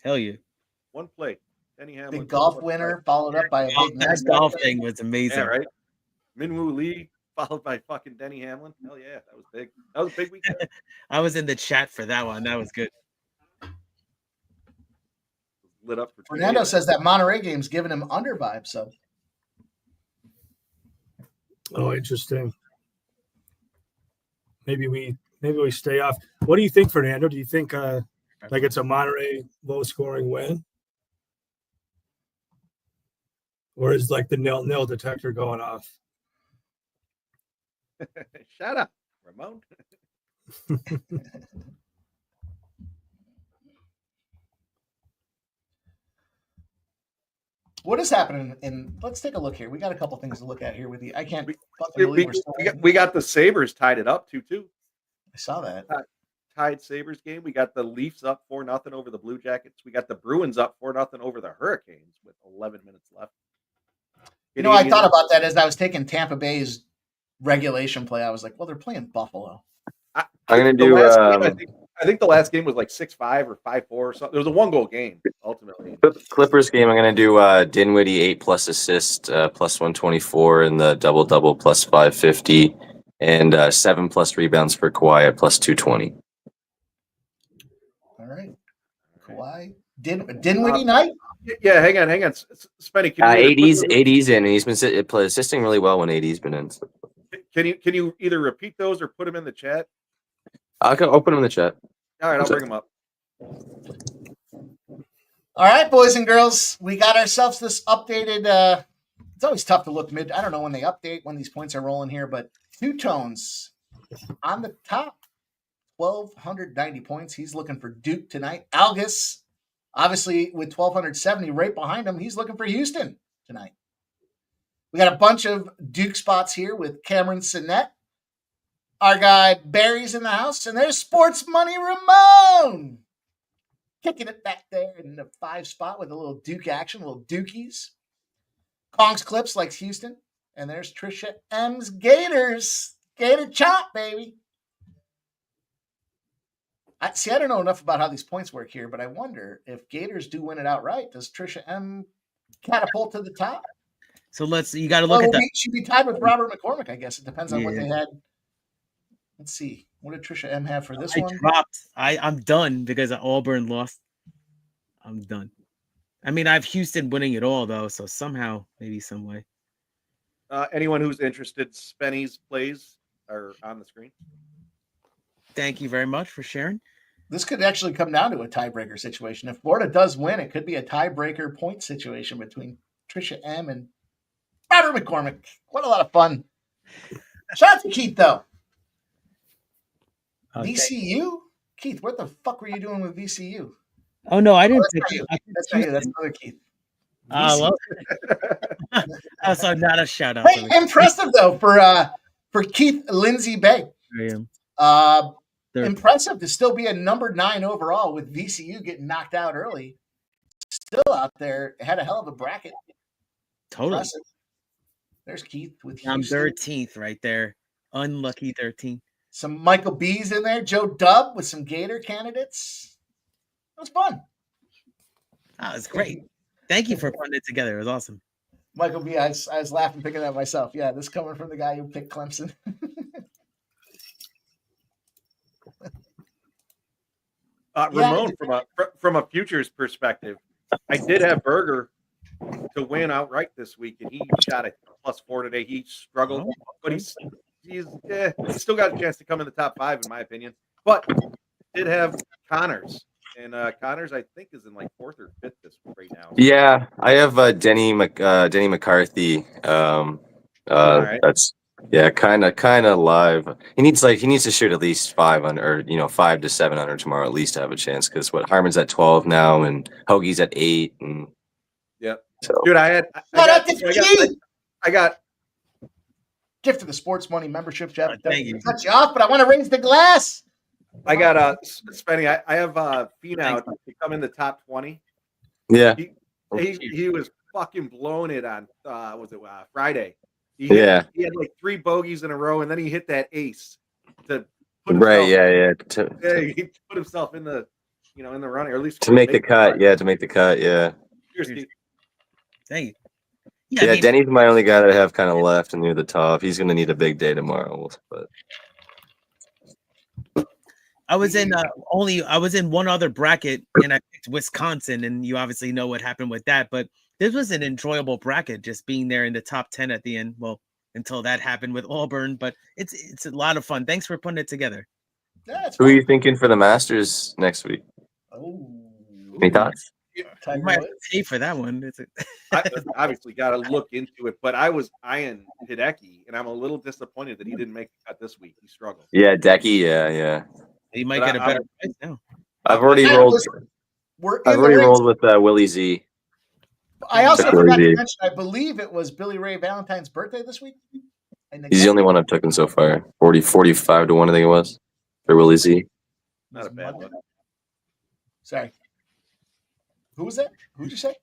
[SPEAKER 6] Hell yeah.
[SPEAKER 4] One play. Denny Hamlin.
[SPEAKER 3] Big golf winner followed up by a big
[SPEAKER 6] that golf thing was amazing.
[SPEAKER 4] Yeah, right. Minwoo Lee followed by fucking Denny Hamlin. Hell yeah, that was big. That was a big weekend.
[SPEAKER 6] I was in the chat for that one. That was good.
[SPEAKER 4] Lit up for
[SPEAKER 3] Fernando says that Monterey game's giving him under vibes. So,
[SPEAKER 5] interesting. Maybe we stay off. What do you think, Fernando? Do you think like it's a Monterey low scoring win, or is like the nil detector going off?
[SPEAKER 4] Shut up, Ramon.
[SPEAKER 3] What is happening? And let's take a look here. We got a couple things to look at here with you. I can't fucking believe we're still.
[SPEAKER 4] We got the Sabres tied it up 2-2.
[SPEAKER 3] I saw that.
[SPEAKER 4] Tied Sabres game. We got the Leafs up 4-0 over the Blue Jackets. We got the Bruins up 4-0 over the Hurricanes with 11 minutes left.
[SPEAKER 3] I thought about that as I was taking Tampa Bay's regulation play. I was like, well, they're playing Buffalo.
[SPEAKER 7] I'm going to do.
[SPEAKER 4] I think the last game was like 6-5 or 5-4 or something. It was a 1-goal game ultimately.
[SPEAKER 7] Clippers game. I'm going to do Dinwiddie 8+ assist plus 124 and the double plus 550 and 7+ rebounds for Kawhi at plus 220.
[SPEAKER 3] All right, Kawhi Dinwiddie night.
[SPEAKER 4] Yeah, hang on, Spenny.
[SPEAKER 7] AD's in, and he's been assisting really well when AD's been in.
[SPEAKER 4] Can you either repeat those or put them in the chat?
[SPEAKER 7] I'll open them in the chat.
[SPEAKER 4] All right, I'll bring them up.
[SPEAKER 3] All right, boys and girls, we got ourselves this updated. It's always tough to look mid. I don't know when they update when these points are rolling here, but Two Tones on the top, 1,290 points. He's looking for Duke tonight. Algus, obviously, with 1,270 right behind him, he's looking for Houston tonight. We got a bunch of Duke spots here with Cameron Sinnett. Our guy Barry's in the house, and there's Sports Money Ramon. Kicking it back there in the 5 spot with a little Duke action, little Dukies. Kong's Clips likes Houston. And there's Trisha M's Gators. Gator chop, baby. I don't know enough about how these points work here, but I wonder if Gators do win it outright. Does Trisha M catapult to the top?
[SPEAKER 6] So you got to look at that.
[SPEAKER 3] She'd be tied with Robert McCormick, I guess. It depends on what they had. Let's see. What did Trisha M have for this one?
[SPEAKER 6] I'm done because Auburn lost. I'm done. I mean, I have Houston winning it all, though, so somehow, maybe some way.
[SPEAKER 4] Anyone who's interested, Spenny's plays are on the screen.
[SPEAKER 6] Thank you very much for sharing.
[SPEAKER 3] This could actually come down to a tiebreaker situation. If Florida does win, it could be a tiebreaker point situation between Trisha M and Robert McCormick. What a lot of fun. Shout out to Keith, though. VCU? Keith, what the fuck were you doing with VCU?
[SPEAKER 6] Oh, no, I didn't.
[SPEAKER 3] That's not you. That's not you. That's another Keith.
[SPEAKER 6] Oh, well. Also, not a shout out.
[SPEAKER 3] Hey, impressive, though, for Keith Lindsay Bay. Impressive to still be a number 9 overall with VCU getting knocked out early. Still out there. Had a hell of a bracket.
[SPEAKER 6] Totally.
[SPEAKER 3] Impressive. There's Keith with Houston.
[SPEAKER 6] I'm 13th right there. Unlucky 13th.
[SPEAKER 3] Some Michael B's in there. Joe Dubb with some Gator candidates. It was fun.
[SPEAKER 6] Oh, it was great. Thank you for putting it together. It was awesome.
[SPEAKER 3] Michael B, I was laughing picking that myself. Yeah, this coming from the guy who picked Clemson.
[SPEAKER 4] Ramon, from a futures perspective, I did have Berger to win outright this week, and he shot at +4 today. He struggled, but he's still got a chance to come in the top 5, in my opinion. But did have Connors, and Connors I think is in like 4th or 5th this right now.
[SPEAKER 7] Yeah, I have Denny McCarthy.
[SPEAKER 4] Right.
[SPEAKER 7] That's kind of live. He needs to shoot at least 500, or 5 to 700 tomorrow at least to have a chance. Because Harmon's at 12 now, and Hoagie's at 8, and so.
[SPEAKER 4] Dude, I got
[SPEAKER 3] gift of the Sports Money membership, Jeff.
[SPEAKER 6] Thank you.
[SPEAKER 3] Cut you off, but I want to raise the glass.
[SPEAKER 4] I got Spenny. I have Finau to come in the top 20.
[SPEAKER 7] Yeah,
[SPEAKER 4] he was fucking blowing it on Friday. He had like 3 bogeys in a row, and then he hit that ace to put himself, he put himself in the in the running, or at least
[SPEAKER 7] to make the cut. Yeah, to make the cut. Yeah.
[SPEAKER 4] Cheers, Steve.
[SPEAKER 6] Thank you.
[SPEAKER 7] Yeah, I mean, Denny's my only guy that I have kind of left and near the top. He's going to need a big day tomorrow, but.
[SPEAKER 6] I was in one other bracket, and I picked Wisconsin, and you obviously know what happened with that. But this was an enjoyable bracket, just being there in the top 10 at the end. Well, until that happened with Auburn, but it's a lot of fun. Thanks for putting it together.
[SPEAKER 7] Who are you thinking for the Masters next week? Any thoughts?
[SPEAKER 6] You might have to pay for that one.
[SPEAKER 4] I obviously got to look into it, but I was eyeing Hideki, and I'm a little disappointed that he didn't make the cut this week. He struggled.
[SPEAKER 7] Yeah, Decky. Yeah.
[SPEAKER 6] He might get a better price now.
[SPEAKER 7] I've already rolled. I've already rolled with Willie Z.
[SPEAKER 3] I also
[SPEAKER 7] Took
[SPEAKER 3] forgot to
[SPEAKER 7] Willie Z.
[SPEAKER 3] mention, I believe it was Billy Ray Valentine's birthday this week.
[SPEAKER 7] He's the only one I've taken so far. 45 to 1, I think it was, for Willie Z.
[SPEAKER 4] Not a bad one.
[SPEAKER 3] Sorry. Who was that? Who'd you say?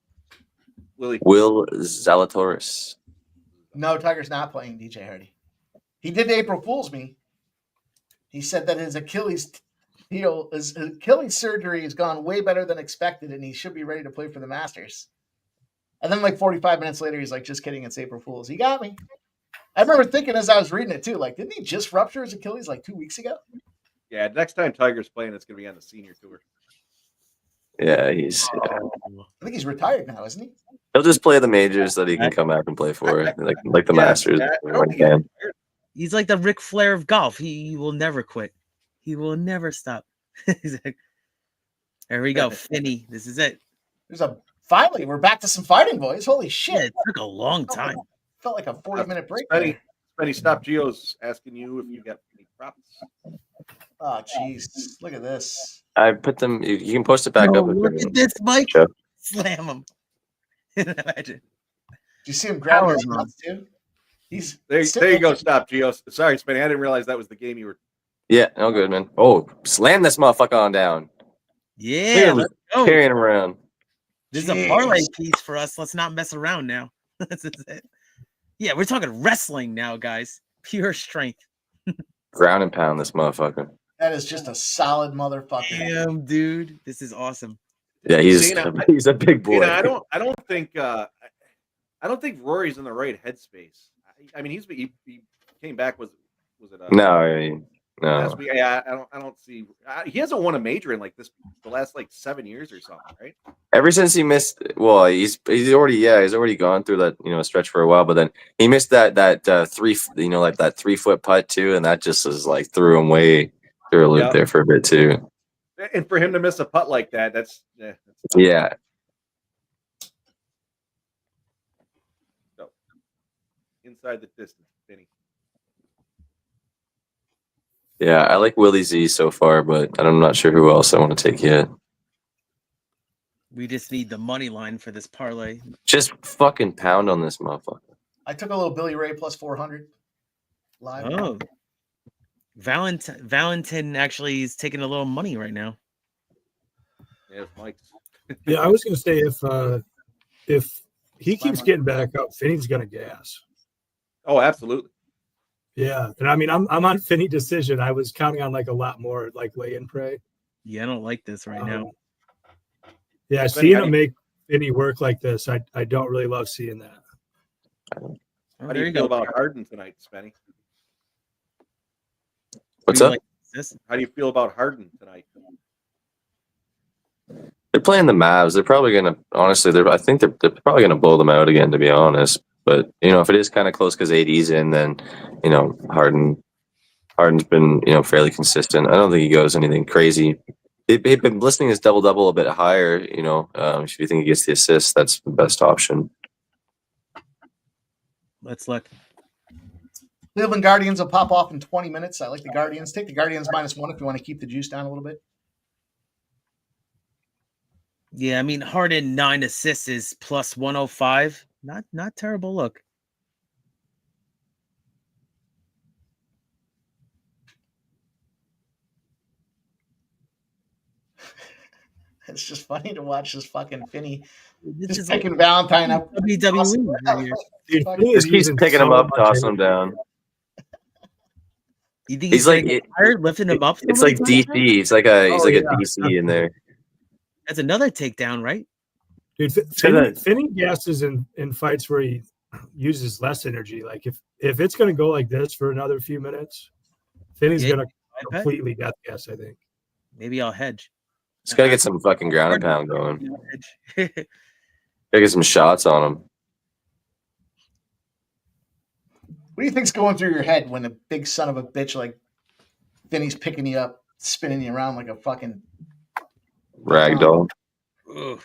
[SPEAKER 7] Will Zalatoris.
[SPEAKER 3] No, Tiger's not playing DJ Hardy. He did April Fool's me. He said that his Achilles surgery has gone way better than expected, and he should be ready to play for the Masters. And then, like 45 minutes later, he's like, "Just kidding, it's April Fool's." He got me. I remember thinking as I was reading it too, like, didn't he just rupture his Achilles like 2 weeks ago?
[SPEAKER 4] Yeah, next time Tiger's playing, it's going to be on the senior tour.
[SPEAKER 7] Yeah,
[SPEAKER 3] I think he's retired now, isn't he?
[SPEAKER 7] he'll just play the majors that he can come back and play for, like the Masters. When he can.
[SPEAKER 6] He's like the Ric Flair of golf. He will never quit. He will never stop. There we go, Finney. This is it.
[SPEAKER 3] Finally, we're back to some fighting, boys. Holy shit.
[SPEAKER 6] Yeah, it took a long time.
[SPEAKER 3] Felt like a 40-minute break.
[SPEAKER 4] Spenny, stop. Gio's asking you if you got any props.
[SPEAKER 3] Oh, jeez. Look at this.
[SPEAKER 7] I put them. You can post it back up.
[SPEAKER 6] Look at this, Mike.
[SPEAKER 7] Show.
[SPEAKER 6] Slam him. Imagine.
[SPEAKER 3] Do you see him grab his nuts, too?
[SPEAKER 4] There you go. Stop, Gio. Sorry, Spenny. I didn't realize that was the game you were.
[SPEAKER 7] Yeah, no good, man. Oh, slam this motherfucker on down.
[SPEAKER 6] Yeah, let's go.
[SPEAKER 7] Carrying him around.
[SPEAKER 6] This is a parlay piece for us. Let's not mess around now. This is it. Yeah, we're talking wrestling now, guys. Pure strength.
[SPEAKER 7] Ground and pound this motherfucker.
[SPEAKER 3] That is just a solid motherfucker.
[SPEAKER 6] Damn, dude. This is awesome.
[SPEAKER 7] Yeah, he's a big boy.
[SPEAKER 4] I don't think Rory's in the right headspace. I mean, he came back. Was it?
[SPEAKER 7] No.
[SPEAKER 4] Last week? Yeah, I don't see. He hasn't won a major in like the last like 7 years or something, right?
[SPEAKER 7] Ever since he missed, well, he's already gone through that stretch for a while, but then he missed that 3 foot putt too, and that just was like threw him way through a loop there for a bit too.
[SPEAKER 4] And for him to miss a putt like that, that's
[SPEAKER 7] yeah.
[SPEAKER 4] So inside the distance, Vinny.
[SPEAKER 7] Yeah, I like Willie Z so far, but I'm not sure who else I want to take yet.
[SPEAKER 6] We just need the money line for this parlay.
[SPEAKER 7] Just fucking pound on this motherfucker.
[SPEAKER 3] I took a little Billy Ray plus 400 live.
[SPEAKER 6] Oh, Valentin actually is taking a little money right now.
[SPEAKER 4] Yeah, Mike's.
[SPEAKER 5] Yeah, I was going to say if he keeps getting back up, Finney's going to gas.
[SPEAKER 4] Oh, absolutely.
[SPEAKER 5] Yeah, and I mean, I'm on Finney decision. I was counting on like a lot more like lay and pray.
[SPEAKER 6] Yeah, I don't like this right now.
[SPEAKER 5] Yeah, seeing him make Finney work like this, I don't really love seeing that.
[SPEAKER 4] How do you feel about Harden tonight, Spenny?
[SPEAKER 7] What's up?
[SPEAKER 4] How do you feel about Harden tonight?
[SPEAKER 7] They're playing the Mavs. They're probably gonna I think they're probably gonna blow them out again, to be honest. But if it is kind of close because AD's in, then Harden's been fairly consistent. I don't think he goes anything crazy. They've been listing his double a bit higher. If you think he gets the assist, that's the best option.
[SPEAKER 6] Let's look.
[SPEAKER 3] Cleveland Guardians will pop off in 20 minutes. I like the Guardians. Take the Guardians -1 if you want to keep the juice down a little bit.
[SPEAKER 6] Yeah, I mean, Harden 9 assists is plus 105. Not terrible look.
[SPEAKER 3] It's just funny to watch this fucking Finney
[SPEAKER 6] This
[SPEAKER 3] just taking Valentine up.
[SPEAKER 6] WWE.
[SPEAKER 5] Dude,
[SPEAKER 7] Just keeps picking him up, tossing him down.
[SPEAKER 6] You think
[SPEAKER 7] He's like
[SPEAKER 6] tired lifting him up?
[SPEAKER 7] It's like DC. He's like a DC in there.
[SPEAKER 6] That's another takedown, right?
[SPEAKER 5] Dude, Finney gasses in fights where he uses less energy. Like if it's going to go like this for another few minutes, Finney's going to completely death gas, I think.
[SPEAKER 6] Maybe I'll hedge.
[SPEAKER 7] Just got to get some fucking ground and pound going. Gotta get some shots on him.
[SPEAKER 3] What do you think's going through your head when a big son of a bitch like Finney's picking you up, spinning you around like a fucking
[SPEAKER 7] ragdoll?
[SPEAKER 6] I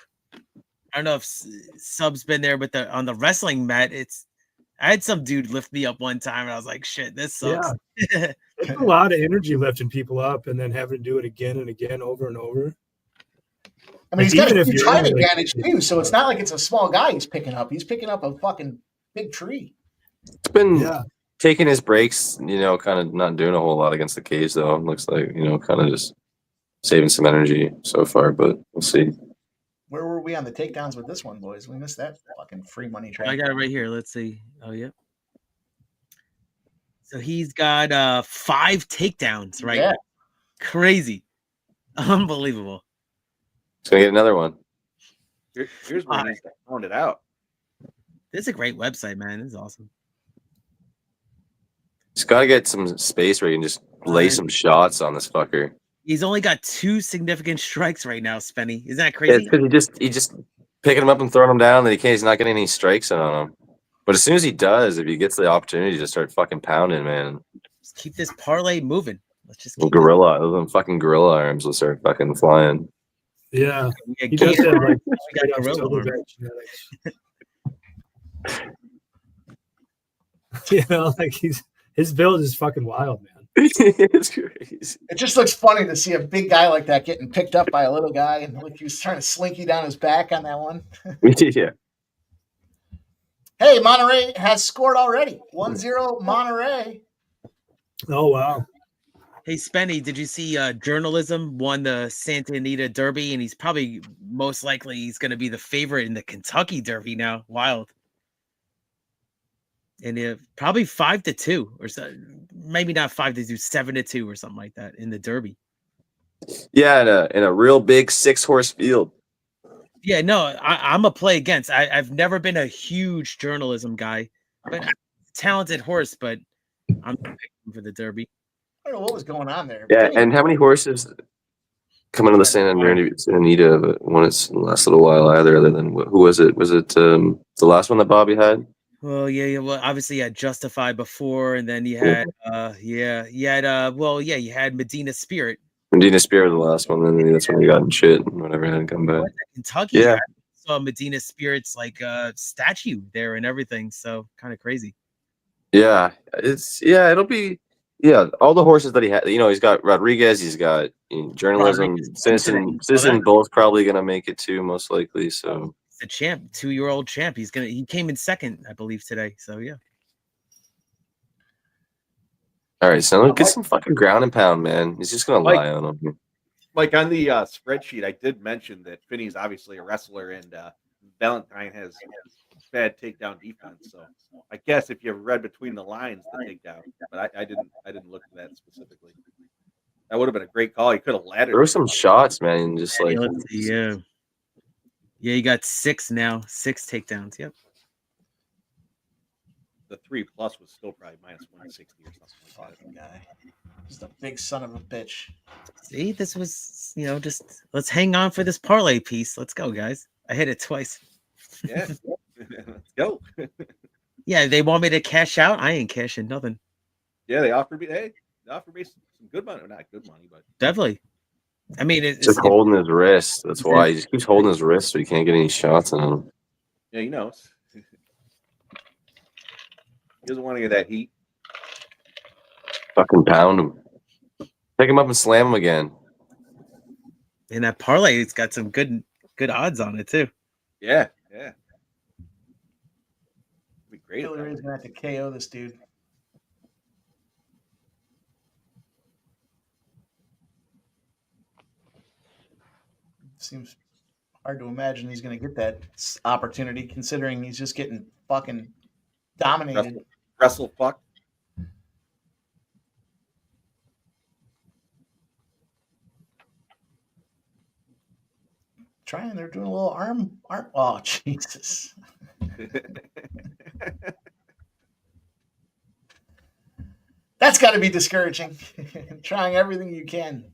[SPEAKER 6] don't know if Sub's been there, but on the wrestling mat, I had some dude lift me up one time, and I was like, "Shit, this sucks."
[SPEAKER 5] Yeah. It's a lot of energy lifting people up, and then having to do it again and again, over and over.
[SPEAKER 3] I mean, he's
[SPEAKER 5] Like,
[SPEAKER 3] got a
[SPEAKER 5] even if
[SPEAKER 3] huge
[SPEAKER 5] you're
[SPEAKER 3] height
[SPEAKER 5] only, like,
[SPEAKER 3] advantage too, so it's not like it's a small guy he's picking up. He's picking up a fucking big tree.
[SPEAKER 7] It's been
[SPEAKER 5] Yeah.
[SPEAKER 7] taking his breaks, kind of not doing a whole lot against the cage, though. Looks like, kind of just saving some energy so far, but we'll see.
[SPEAKER 3] Where were we on the takedowns with this one, boys? We missed that fucking free money train.
[SPEAKER 6] I got it right here. Let's see. Oh, yeah. So he's got 5 takedowns, right?
[SPEAKER 3] Yeah.
[SPEAKER 6] Crazy. Unbelievable.
[SPEAKER 7] He's going to get another one.
[SPEAKER 4] Here's where he needs to pound it out.
[SPEAKER 6] This is a great website, man. This is awesome.
[SPEAKER 7] He's got to get some space where he can just lay some shots on this fucker.
[SPEAKER 6] He's only got 2 significant strikes right now, Spenny. Isn't that
[SPEAKER 7] Yeah,
[SPEAKER 6] crazy?
[SPEAKER 7] it's because he just picking him up and throwing him down, and he's not getting any strikes on him. But as soon as he does, if he gets the opportunity to start fucking pounding, man.
[SPEAKER 6] Just keep this parlay moving. Let's just keep
[SPEAKER 7] those fucking gorilla arms will start fucking flying.
[SPEAKER 5] Yeah.
[SPEAKER 6] Yeah,
[SPEAKER 5] He does have, like,
[SPEAKER 6] we got gorilla arms.
[SPEAKER 5] Like his build is fucking wild, man.
[SPEAKER 7] It's crazy.
[SPEAKER 3] It just looks funny to see a big guy like that getting picked up by a little guy, and like he was trying to slinky down his back on that one.
[SPEAKER 7] Yeah.
[SPEAKER 3] Hey, Monterey has scored already. 1-0 Monterey.
[SPEAKER 5] Oh, wow.
[SPEAKER 6] Hey, Spenny, did you see Journalism won the Santa Anita Derby, and he's probably most likely he's going to be the favorite in the Kentucky Derby now. Wild. And probably 5-2 or so, maybe not 5-2, 7-2 or something like that in the Derby.
[SPEAKER 7] Yeah, in a real big 6-horse field.
[SPEAKER 6] Yeah, no, I'm a play against. I've never been a huge Journalism guy, but talented horse, but I'm picking for the Derby.
[SPEAKER 3] I don't know what was going on there.
[SPEAKER 7] Yeah, and how many horses come into the Santa Anita won its last little while either than who was it? Was it the last one that Bobby had?
[SPEAKER 6] Well, yeah. Well, obviously you had Justify before, and then you had, you had Medina Spirit.
[SPEAKER 7] Medina Spirit was the last one, and then that's when he got in shit and whatever had come back.
[SPEAKER 6] Kentucky,
[SPEAKER 7] Yeah.
[SPEAKER 6] I saw Medina Spirit's like statue there and everything, so kind of crazy.
[SPEAKER 7] Yeah, it'll be all the horses that he had. He's got Rodriguez, he's got Journalism, Citizen Bull's probably gonna make it too, most likely. So
[SPEAKER 6] the champ, 2-year-old champ. He came in second, I believe, today. So yeah.
[SPEAKER 7] all right, so get some fucking ground and pound, man. He's just gonna lie on him.
[SPEAKER 4] Like on the spreadsheet, I did mention that Finney's obviously a wrestler, and Valentine has bad takedown defense. So I guess if you read between the lines, the takedown, but I didn't look at that specifically. That would have been a great call. He could have laddered.
[SPEAKER 7] There were some shots, man. Just like
[SPEAKER 6] Let's see, yeah, you got 6 now, 6 takedowns. Yep.
[SPEAKER 4] The 3+ was still probably -160 or something like that.
[SPEAKER 3] Guy. Just a big son of a bitch.
[SPEAKER 6] See, this was, just let's hang on for this parlay piece. Let's go, guys. I hit it twice.
[SPEAKER 4] Yeah. Let's go.
[SPEAKER 6] Yeah, they want me to cash out. I ain't cashing nothing.
[SPEAKER 4] Yeah, they offered me some good money. Not good money, but
[SPEAKER 6] Definitely. I mean, it's
[SPEAKER 7] just holding his wrist. That's why he just keeps holding his wrist so he can't get any shots on him.
[SPEAKER 4] yeah, he knows. He doesn't want to get that heat.
[SPEAKER 7] Fucking pound him. Pick him up and slam him again.
[SPEAKER 6] And that parlay, it's got some good odds on it too.
[SPEAKER 4] Yeah. Be great.
[SPEAKER 3] Hillary's gonna have to KO this dude. Seems hard to imagine he's gonna get that opportunity, considering he's just getting fucking dominated.
[SPEAKER 4] Wrestle fuck.
[SPEAKER 3] They're doing a little arm. Oh, Jesus. That's got to be discouraging. Trying everything you can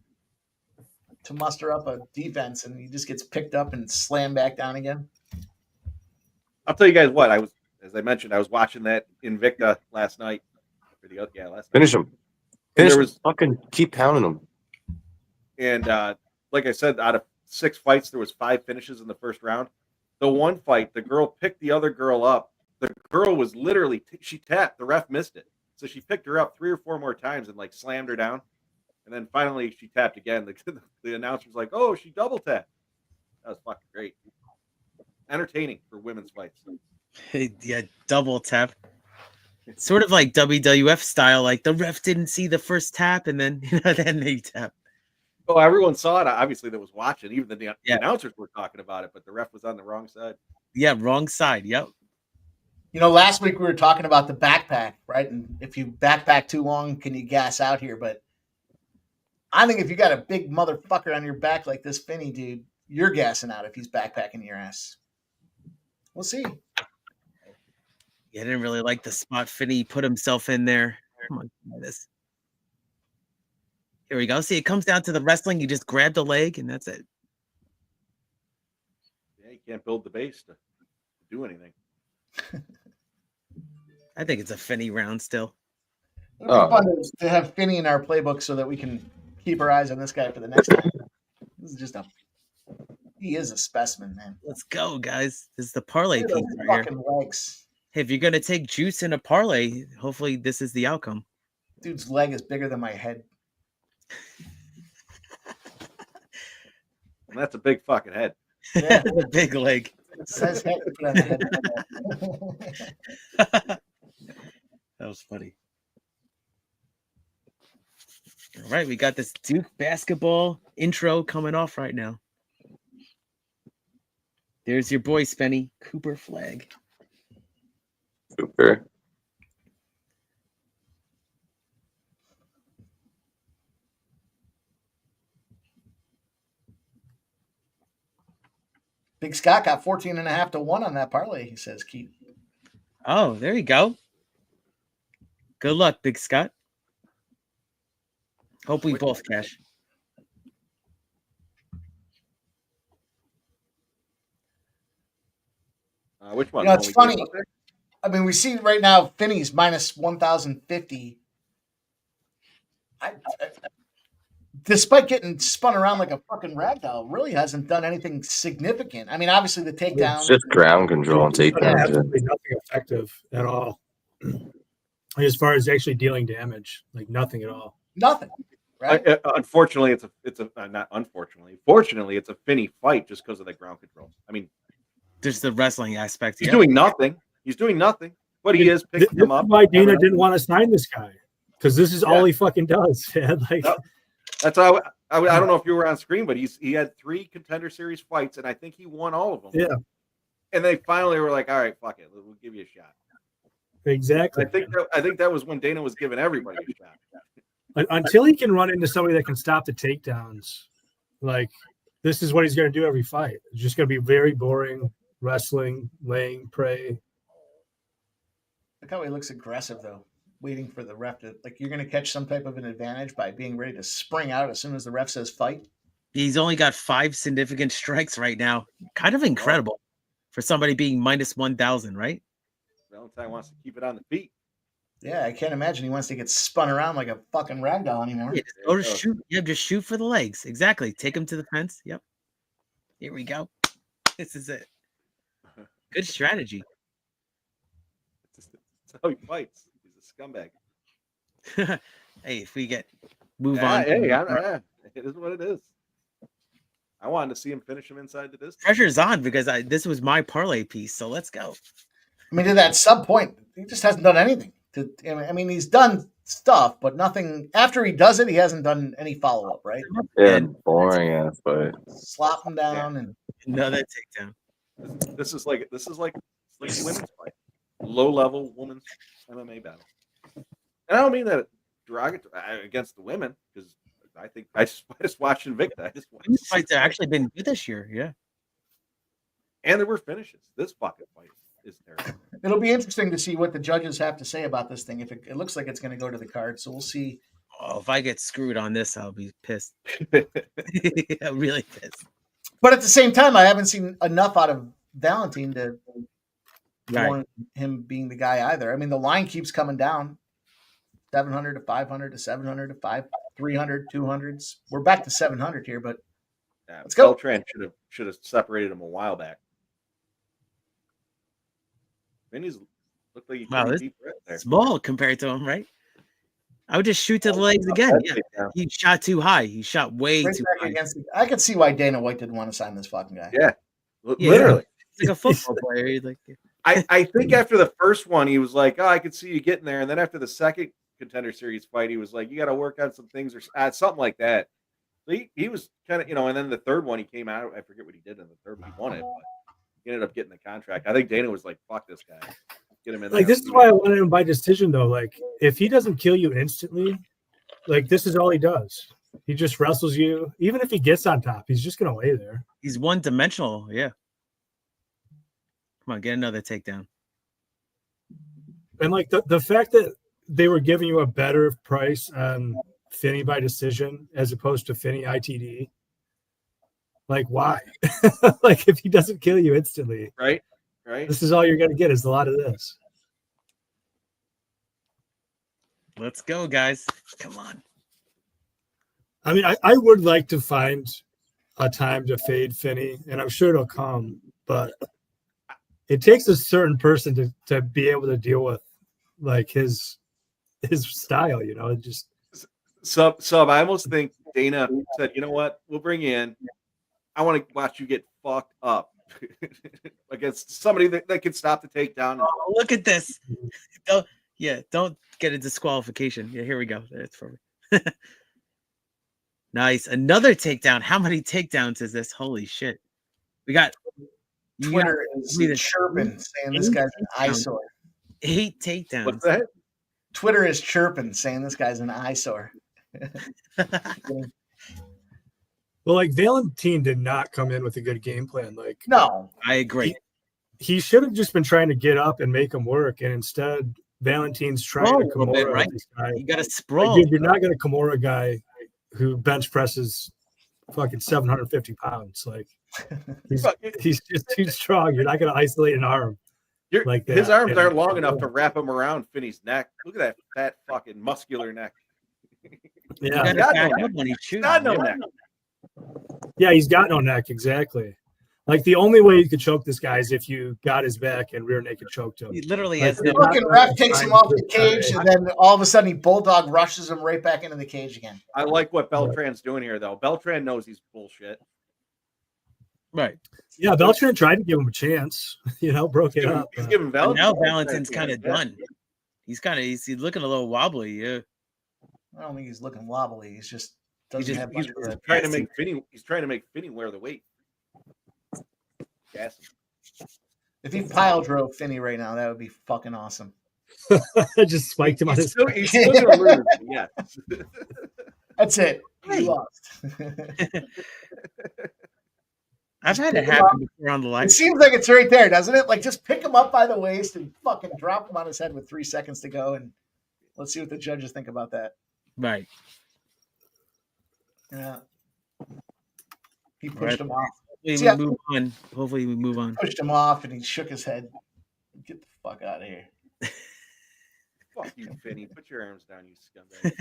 [SPEAKER 3] to muster up a defense, and he just gets picked up and slammed back down again.
[SPEAKER 4] I'll tell you guys what, as I mentioned, I was watching that Invicta last night. Last night.
[SPEAKER 7] Finish him. Fucking keep pounding him.
[SPEAKER 4] And like I said, out of 6 fights, there was 5 finishes in the first round. The one fight, the girl picked the other girl up. The girl was literally she tapped. The ref missed it, so she picked her up 3 or 4 more times and like slammed her down. And then finally she tapped again. The announcer was like, "Oh, she double tapped." That was fucking great. Entertaining for women's fights.
[SPEAKER 6] Yeah, double tap. Sort of like WWF style, like the ref didn't see the first tap and then then they tap.
[SPEAKER 4] Oh, everyone saw it. Obviously, that was watching. Even the announcers were talking about it, but the ref was on the wrong side.
[SPEAKER 6] Yeah, wrong side. Yep.
[SPEAKER 3] You know, last week we were talking about the backpack, right? And if you backpack too long, can you gas out here? But I think if you got a big motherfucker on your back like this Finney dude, you're gassing out if he's backpacking your ass. We'll see.
[SPEAKER 6] Yeah, I didn't really like the spot Finney put himself in there. Come on, this. Here we go. See, it comes down to the wrestling. You just grab the leg, and that's it.
[SPEAKER 4] Yeah, you can't build the base to do anything.
[SPEAKER 6] I think it's a Finney round still.
[SPEAKER 3] It would be fun to have Finney in our playbook so that we can keep our eyes on this guy for the next time. This is he is a specimen, man.
[SPEAKER 6] Let's go, guys. This is the parlay piece right
[SPEAKER 3] fucking
[SPEAKER 6] here.
[SPEAKER 3] legs.
[SPEAKER 6] Hey, if you're going to take juice in a parlay, hopefully this is the outcome.
[SPEAKER 3] Dude's leg is bigger than my head.
[SPEAKER 4] And that's a big fucking head.
[SPEAKER 3] Yeah,
[SPEAKER 6] a big leg.
[SPEAKER 3] It says head. Put on the head.
[SPEAKER 6] That was funny. All right, we got this Duke basketball intro coming off right now. There's your boy, Spenny. Cooper Flag.
[SPEAKER 7] Cooper.
[SPEAKER 3] Big Scott got 14.5 to 1 on that parlay, he says, Keith.
[SPEAKER 6] Oh, there you go. Good luck, Big Scott. Hope we both cash.
[SPEAKER 4] Which one?
[SPEAKER 3] You know, it's funny. I mean, we see right now Finney's minus 1,050. Despite getting spun around like a fucking ragdoll, really hasn't done anything significant. I mean, obviously the takedown.
[SPEAKER 7] It's just ground control and takedown.
[SPEAKER 5] Absolutely nothing effective at all. As far as actually dealing damage, like nothing at all.
[SPEAKER 3] Nothing. Right?
[SPEAKER 4] Unfortunately, it's a not unfortunately. Fortunately, it's a Finney fight just because of the ground control. I mean,
[SPEAKER 6] there's the wrestling aspect.
[SPEAKER 4] He's doing nothing. He's doing nothing. But he is picking him up.
[SPEAKER 5] Why Dana didn't want to sign this guy, because this is all he fucking does. Man. Like
[SPEAKER 4] that's how I don't know if you were on screen, but he had 3 Contender Series fights, and I think he won all of them.
[SPEAKER 5] Yeah.
[SPEAKER 4] And they finally were like, "All right, fuck it, we'll give you a shot."
[SPEAKER 5] Exactly.
[SPEAKER 4] I think that was when Dana was giving everybody a shot.
[SPEAKER 5] Until he can run into somebody that can stop the takedowns, like this is what he's going to do every fight. It's just going to be very boring wrestling, laying prey.
[SPEAKER 3] Look how he looks aggressive, though, waiting for the ref to, like, you're going to catch some type of an advantage by being ready to spring out as soon as the ref says fight.
[SPEAKER 6] He's only got 5 significant strikes right now. Kind of incredible for somebody being minus 1,000, right?
[SPEAKER 4] Valentine wants to keep it on the feet.
[SPEAKER 3] Yeah, I can't imagine he wants to get spun around like a fucking ragdoll anymore.
[SPEAKER 6] Yeah, just go to shoot. Yeah, just shoot for the legs. Exactly. Take him to the fence. Yep. Here we go. This is it. Good strategy.
[SPEAKER 4] That's how he fights. He's a scumbag.
[SPEAKER 6] Hey, if we move on.
[SPEAKER 4] Hey, it is what it is. I wanted to see him finish him inside the distance.
[SPEAKER 6] Pressure's on because this was my parlay piece, so let's go.
[SPEAKER 3] I mean, to that sub point, he just hasn't done anything. I mean, he's done stuff, but nothing. After he does it, he hasn't done any follow up, right?
[SPEAKER 7] Yeah, boring ass fight.
[SPEAKER 3] Slap him down and
[SPEAKER 6] another takedown.
[SPEAKER 4] This is like women's fight, low level women's MMA battle. And I don't mean that derogatory against the women, because I think I just watched Invicta.
[SPEAKER 6] Women's fights have actually been good this year, yeah.
[SPEAKER 4] And there were finishes. This fucking fight is terrible.
[SPEAKER 3] It'll be interesting to see what the judges have to say about this thing. If it looks like it's going to go to the card, so we'll see.
[SPEAKER 6] Oh, if I get screwed on this, I'll be pissed. I'm really pissed.
[SPEAKER 3] But at the same time, I haven't seen enough out of Valentine to warrant him being the guy either. I mean, the line keeps coming down. 700 to 500 to 700 to 500, 300, 200s. We're back to 700 here, but let's go.
[SPEAKER 4] Beltran should have separated him a while back. Vinny's looked like he
[SPEAKER 6] wow,
[SPEAKER 4] deep right there.
[SPEAKER 6] Small compared to him, right? I would just shoot to the legs again. Yeah, he shot too high. He shot way
[SPEAKER 3] Right
[SPEAKER 6] too
[SPEAKER 3] back
[SPEAKER 6] high.
[SPEAKER 3] against I could see why Dana White didn't want to sign this fucking guy.
[SPEAKER 4] Yeah, literally.
[SPEAKER 6] He's like a football player. He's like,
[SPEAKER 4] I think after the first one, he was like, "Oh, I could see you getting there," and then after the second Contender Series fight, he was like, "You got to work on some things or something like that." So he was kind of, and then the third one he came out. I forget what he did in the third one. He won it, but he ended up getting the contract. I think Dana was like, "Fuck this guy, get him in."
[SPEAKER 5] Like, this is why I wanted him by decision, though. Like, if he doesn't kill you instantly, like, this is all he does. He just wrestles you. Even if he gets on top, he's just gonna lay there.
[SPEAKER 6] he's one-dimensional. Yeah. Come on, get another takedown.
[SPEAKER 5] And like the fact that they were giving you a better price on Finney by decision as opposed to Finney ITD. Like, why? Like, if he doesn't kill you instantly,
[SPEAKER 4] right?
[SPEAKER 5] This is all you're gonna get is a lot of this.
[SPEAKER 6] Let's go, guys. Come on.
[SPEAKER 5] I mean, I would like to find a time to fade Finney, and I'm sure it'll come, but it takes a certain person to be able to deal with like his style, It just
[SPEAKER 4] Sub. I almost think Dana said, "You know what? We'll bring you in. I want to watch you get fucked up against somebody that can stop the takedown."
[SPEAKER 6] Oh, look at this. Don't get a disqualification. Yeah, here we go. That's for me. Nice. Another takedown. How many takedowns is this? Holy shit. We got
[SPEAKER 3] Twitter is chirping saying this guy's an eyesore.
[SPEAKER 6] 8 takedowns.
[SPEAKER 4] What's that?
[SPEAKER 3] Twitter is chirping saying this guy's an eyesore.
[SPEAKER 5] Well, like, Valentine did not come in with a good game plan. Like,
[SPEAKER 3] no,
[SPEAKER 6] I agree.
[SPEAKER 5] He should have just been trying to get up and make him work, and instead Valentine's trying to Kimura
[SPEAKER 6] right?
[SPEAKER 5] this guy.
[SPEAKER 6] You got to sprawl.
[SPEAKER 5] Like, dude, you're not going to Kimura a guy who bench presses fucking 750 pounds. Like, he's just too strong. You're not going to isolate an arm. Like that.
[SPEAKER 4] His arms aren't long enough to wrap him around Finney's neck. Look at that fat fucking muscular neck.
[SPEAKER 5] Yeah,
[SPEAKER 6] He's
[SPEAKER 4] got no neck.
[SPEAKER 5] Yeah, he's got no neck, exactly. Like, the only way you could choke this guy is if you got his back and rear naked choked him.
[SPEAKER 6] He literally
[SPEAKER 5] like,
[SPEAKER 6] has
[SPEAKER 3] the fucking ref takes him off the cage, and then all of a sudden he bulldog rushes him right back into the cage again.
[SPEAKER 4] I like what Beltran's doing here, though. Beltran knows he's bullshit.
[SPEAKER 6] Right.
[SPEAKER 5] Yeah, Beltran tried to give him a chance, broke it up.
[SPEAKER 4] He's giving Valentine.
[SPEAKER 6] Now Valentine's kind of done. He's looking a little wobbly. Yeah.
[SPEAKER 3] I don't think he's looking wobbly. He's just
[SPEAKER 4] He's trying to make Finney. He's trying to make Finney wear the weight. Yes.
[SPEAKER 3] If he pile drove Finney right now, that would be fucking awesome.
[SPEAKER 5] Just spiked him on his.
[SPEAKER 4] He's still gonna lose. Yeah.
[SPEAKER 3] That's it. He lost.
[SPEAKER 6] I've had it happen before on the line.
[SPEAKER 3] It seems like it's right there, doesn't it? Like, just pick him up by the waist and fucking drop him on his head with 3 seconds to go, and let's see what the judges think about that.
[SPEAKER 6] Right.
[SPEAKER 3] Yeah. He pushed him off.
[SPEAKER 6] Hopefully we move on.
[SPEAKER 3] Pushed him off, and he shook his head. Get the fuck out of here.
[SPEAKER 4] Fuck you, Finney. Put your arms down, you scumbag.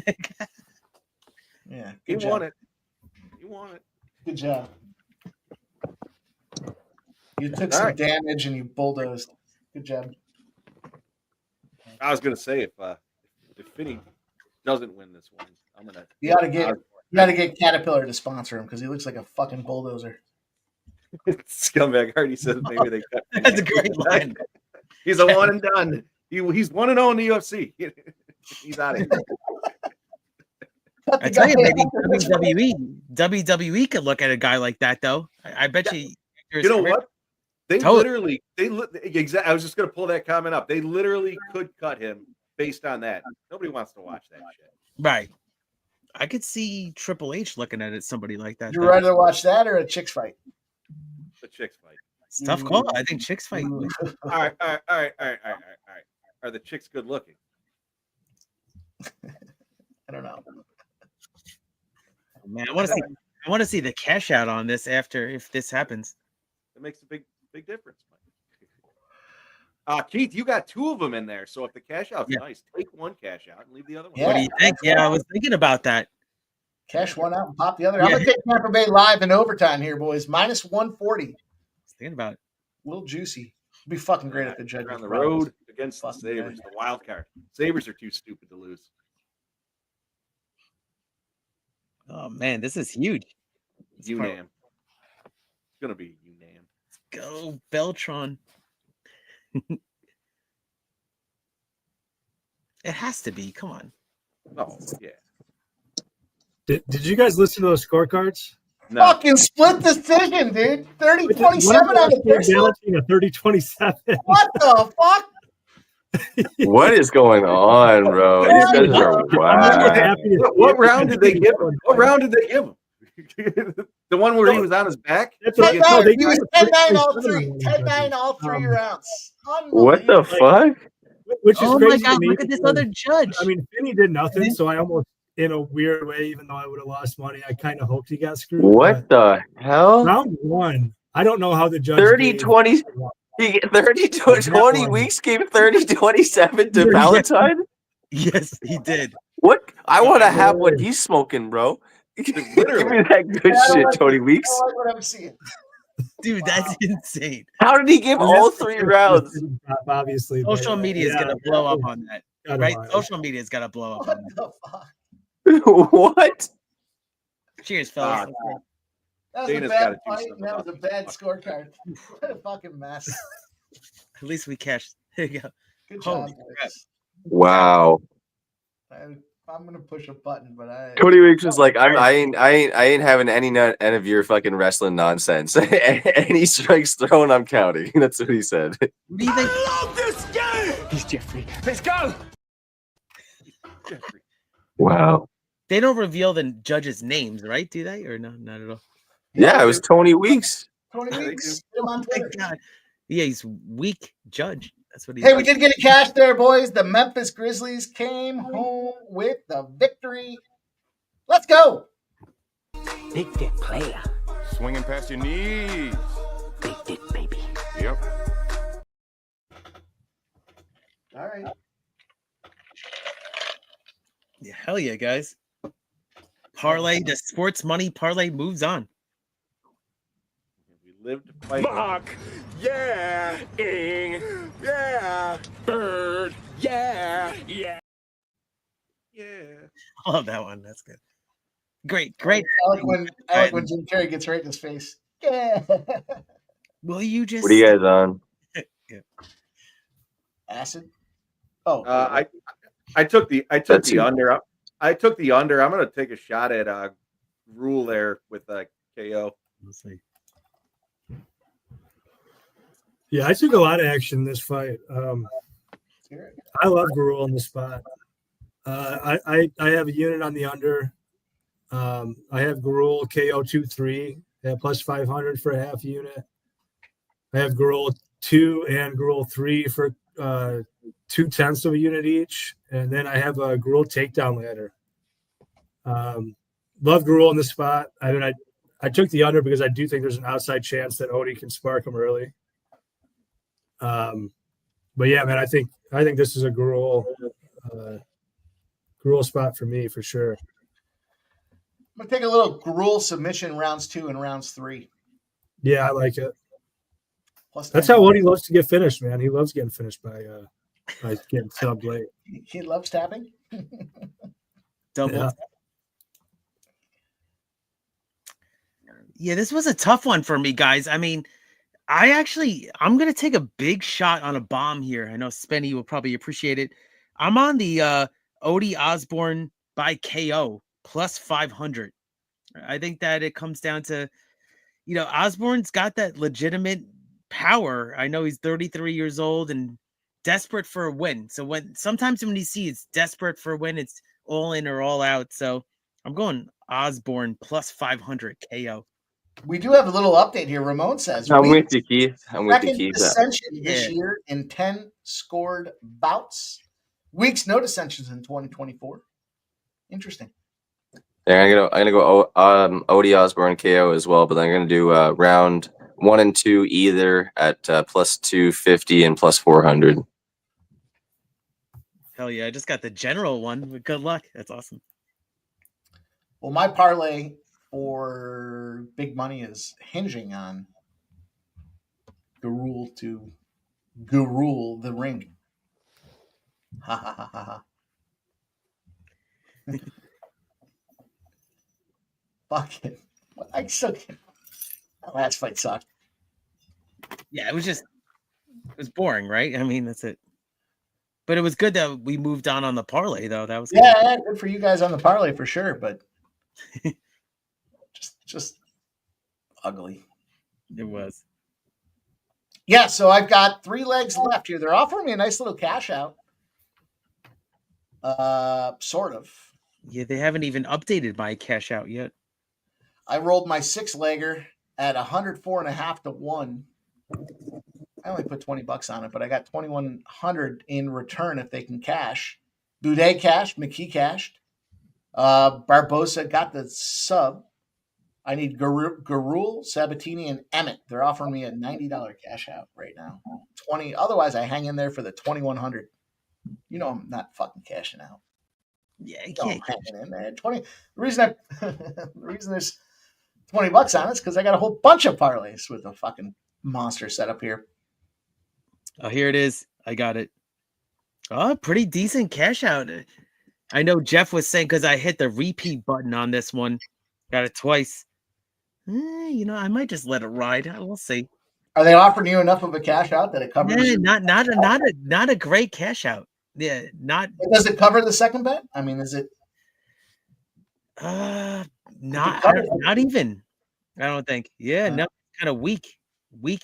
[SPEAKER 3] Yeah.
[SPEAKER 4] You
[SPEAKER 3] Good job.
[SPEAKER 4] want it. You want it.
[SPEAKER 3] Good job. You took some damage and you bulldozed. Good job.
[SPEAKER 4] I was gonna say if Finney doesn't win this one, I'm gonna.
[SPEAKER 3] You gotta get Caterpillar to sponsor him because he looks like a fucking bulldozer.
[SPEAKER 4] Scumbag already says maybe they cut.
[SPEAKER 6] That's a great line.
[SPEAKER 4] He's a one and done. He's 1-0 in the UFC. He's out of here.
[SPEAKER 6] I tell you, maybe WWE could look at a guy like that, though. I bet you.
[SPEAKER 4] You know what? I was just going to pull that comment up. They literally could cut him based on that. Nobody wants to watch that shit.
[SPEAKER 6] Right. I could see Triple H looking at it, somebody like that.
[SPEAKER 3] Would you rather watch that or a chicks fight?
[SPEAKER 4] A chicks fight.
[SPEAKER 6] It's a tough call. I think chicks fight.
[SPEAKER 4] All right. Are the chicks good looking?
[SPEAKER 3] I don't know.
[SPEAKER 6] Man, I want to see the cash out on this if this happens.
[SPEAKER 4] It makes a big difference. Keith, you got 2 of them in there, so if the cash out's nice, take one cash out and leave the other one.
[SPEAKER 3] Yeah,
[SPEAKER 6] what do you think? Yeah, I was thinking about that.
[SPEAKER 3] Cash one out and pop the other. Yeah. I'm gonna take Tampa Bay live in overtime here, boys. Minus 140.
[SPEAKER 6] I was thinking about it.
[SPEAKER 3] A little juicy. It'd be fucking great if the judges
[SPEAKER 4] on the road against the Sabres, the wild card. Sabres are too stupid to lose.
[SPEAKER 6] Oh man, this is huge.
[SPEAKER 4] UNAM. It's gonna be UNAM.
[SPEAKER 6] Go Beltron. It has to be. Come on.
[SPEAKER 4] Oh yeah.
[SPEAKER 5] Did you guys listen to those scorecards?
[SPEAKER 4] No.
[SPEAKER 3] Fucking split decision, dude. 30-27 on the first one.
[SPEAKER 5] A 30-27.
[SPEAKER 3] What the fuck?
[SPEAKER 7] What is going on, bro? These guys are wow.
[SPEAKER 4] What round did they give him? What round did they give him? The one where he was on his back?
[SPEAKER 3] 10-9. He was 10-9 all three. 10-9 all three rounds.
[SPEAKER 7] What the fuck?
[SPEAKER 5] Which is
[SPEAKER 6] Oh
[SPEAKER 5] crazy
[SPEAKER 6] my god,
[SPEAKER 5] to me
[SPEAKER 6] look at this
[SPEAKER 5] because,
[SPEAKER 6] other judge.
[SPEAKER 5] I mean, Finney did nothing, so I almost, in a weird way, even though I would have lost money, I kind of hoped he got screwed.
[SPEAKER 7] What the hell?
[SPEAKER 5] Round one, I don't know how the judge
[SPEAKER 7] 30-20. He 20 weeks gave 30-27 to Valentine?
[SPEAKER 6] Yes, he did.
[SPEAKER 7] What? I want to have what he's smoking, bro. Give me that good shit, Tony Weeks.
[SPEAKER 3] I like what I'm seeing.
[SPEAKER 6] Dude, that's insane.
[SPEAKER 7] How did he give all 3 rounds?
[SPEAKER 5] Obviously,
[SPEAKER 6] Social media is gonna blow up on that, right? Social media is gonna blow up on
[SPEAKER 3] that.
[SPEAKER 7] What?
[SPEAKER 6] Cheers, fellas.
[SPEAKER 3] That was a bad fight, and that was a bad scorecard. What a fucking mess.
[SPEAKER 6] At least we cashed. There you go.
[SPEAKER 3] Good job,
[SPEAKER 6] Holy crap.
[SPEAKER 3] boys.
[SPEAKER 7] Wow.
[SPEAKER 3] I'm gonna push a button, but
[SPEAKER 7] Cody Weeks was like, I ain't having any of your fucking wrestling nonsense. Any strikes thrown, I'm counting. That's what he said.
[SPEAKER 6] What do you think?
[SPEAKER 9] I love this game. He's Jeffrey. Let's go.
[SPEAKER 4] Jeffrey.
[SPEAKER 7] Wow.
[SPEAKER 6] They don't reveal the judges' names, right? Do they? Or no, not at all.
[SPEAKER 7] Yeah, it was Tony Weeks.
[SPEAKER 3] Tony Weeks. Get him on
[SPEAKER 6] Oh
[SPEAKER 3] Twitter.
[SPEAKER 6] my god. Yeah, he's weak judge. That's what he's
[SPEAKER 3] Hey, we did get a cash there, boys. The Memphis Grizzlies came home with the victory. Let's go.
[SPEAKER 9] Big dick player.
[SPEAKER 11] Swinging past your knees.
[SPEAKER 9] Big dick, baby.
[SPEAKER 11] Yep.
[SPEAKER 3] All right.
[SPEAKER 6] Yeah, hell yeah, guys. Parlay, the sports money parlay moves on.
[SPEAKER 4] We lived to fight.
[SPEAKER 9] Mark. Yeah. Ing. Yeah. Bird. Yeah. Yeah.
[SPEAKER 4] Yeah.
[SPEAKER 6] I love that one. That's good. Great. I
[SPEAKER 3] like when Jim Carrey gets right in his face. Yeah.
[SPEAKER 6] Will you just?
[SPEAKER 7] What are you guys on?
[SPEAKER 6] Yeah.
[SPEAKER 3] Acid. Oh,
[SPEAKER 4] I took the under. I took the under. I'm gonna take a shot at Rule there with KO.
[SPEAKER 6] Let's see.
[SPEAKER 5] Yeah, I took a lot of action in this fight. I love Garul on the spot. I have a unit on the under. I have Garul KO 2-3 at plus 500 for a half unit. I have Garul 2 and Garul 3 for 0.2 of a unit each, and then I have a Garul takedown ladder. Love Garul on the spot. I mean, I took the under because I do think there's an outside chance that Odie can spark him early. But yeah, man, I think this is a Garul spot for me for sure.
[SPEAKER 3] I'm gonna take a little Garul submission rounds 2 and rounds 3.
[SPEAKER 5] Yeah, I like it.
[SPEAKER 3] Plus
[SPEAKER 5] that's how Odie loves to get finished, man. He loves getting finished by getting subbed late.
[SPEAKER 3] He loves tapping.
[SPEAKER 6] Double. Yeah. Yeah, this was a tough one for me, guys. I mean, I'm going to take a big shot on a bomb here. I know Spenny will probably appreciate it. I'm on the Odie Osborne by KO plus 500. I think that it comes down to, Osborne's got that legitimate power. I know he's 33 years old and desperate for a win. So sometimes when you see it's desperate for a win, it's all in or all out. So I'm going Osborne plus 500 KO.
[SPEAKER 3] We do have a little update here. Ramon says,
[SPEAKER 7] I'm with you, Keith. I'm with you, Keith.
[SPEAKER 3] Dissension this year in 10 scored bouts. Weeks no dissensions in 2024. Interesting.
[SPEAKER 7] Yeah, I'm gonna go Odie Osborne KO as well, but then I'm gonna do round 1 and 2 either at plus 250 and plus 400.
[SPEAKER 6] Hell yeah! I just got the general one. Good luck. That's awesome.
[SPEAKER 3] Well, my parlay for big money is hinging on Garul to Garul the ring. Ha ha ha ha ha. fucking. I still can't. That last fight sucked.
[SPEAKER 6] Yeah, it was boring, right? I mean, that's it. But it was good that we moved on the parlay, though. That was
[SPEAKER 3] yeah, good for you guys on the parlay for sure, but just ugly.
[SPEAKER 6] It was.
[SPEAKER 3] Yeah, so I've got 3 legs left here. They're offering me a nice little cash out. Sort of.
[SPEAKER 6] Yeah, they haven't even updated my cash out yet.
[SPEAKER 3] I rolled my 6-legger at 104.5 to 1. I only put $20 on it, but I got 2,100 in return if they can cash. Boudet cashed, McKee cashed. Barbosa got the sub. I need Garul, Sabatini, and Emmett. They're offering me a $90 cash out right now. 20. Otherwise, I hang in there for the 2,100. You know I'm not fucking cashing out.
[SPEAKER 6] Yeah,
[SPEAKER 3] I'm hanging in there. 20. The reason there's $20 on it is because I got a whole bunch of parlays with a fucking monster setup here.
[SPEAKER 6] Oh, here it is. I got it. Oh, pretty decent cash out. I know Jeff was saying because I hit the repeat button on this one. Got it twice. I might just let it ride. We'll see.
[SPEAKER 3] Are they offering you enough of a cash out that it covers?
[SPEAKER 6] Yeah, not a great cash out. Yeah, not.
[SPEAKER 3] Does it cover the second bet? I mean, is it?
[SPEAKER 6] Not even. I don't think. Yeah, no, kind of weak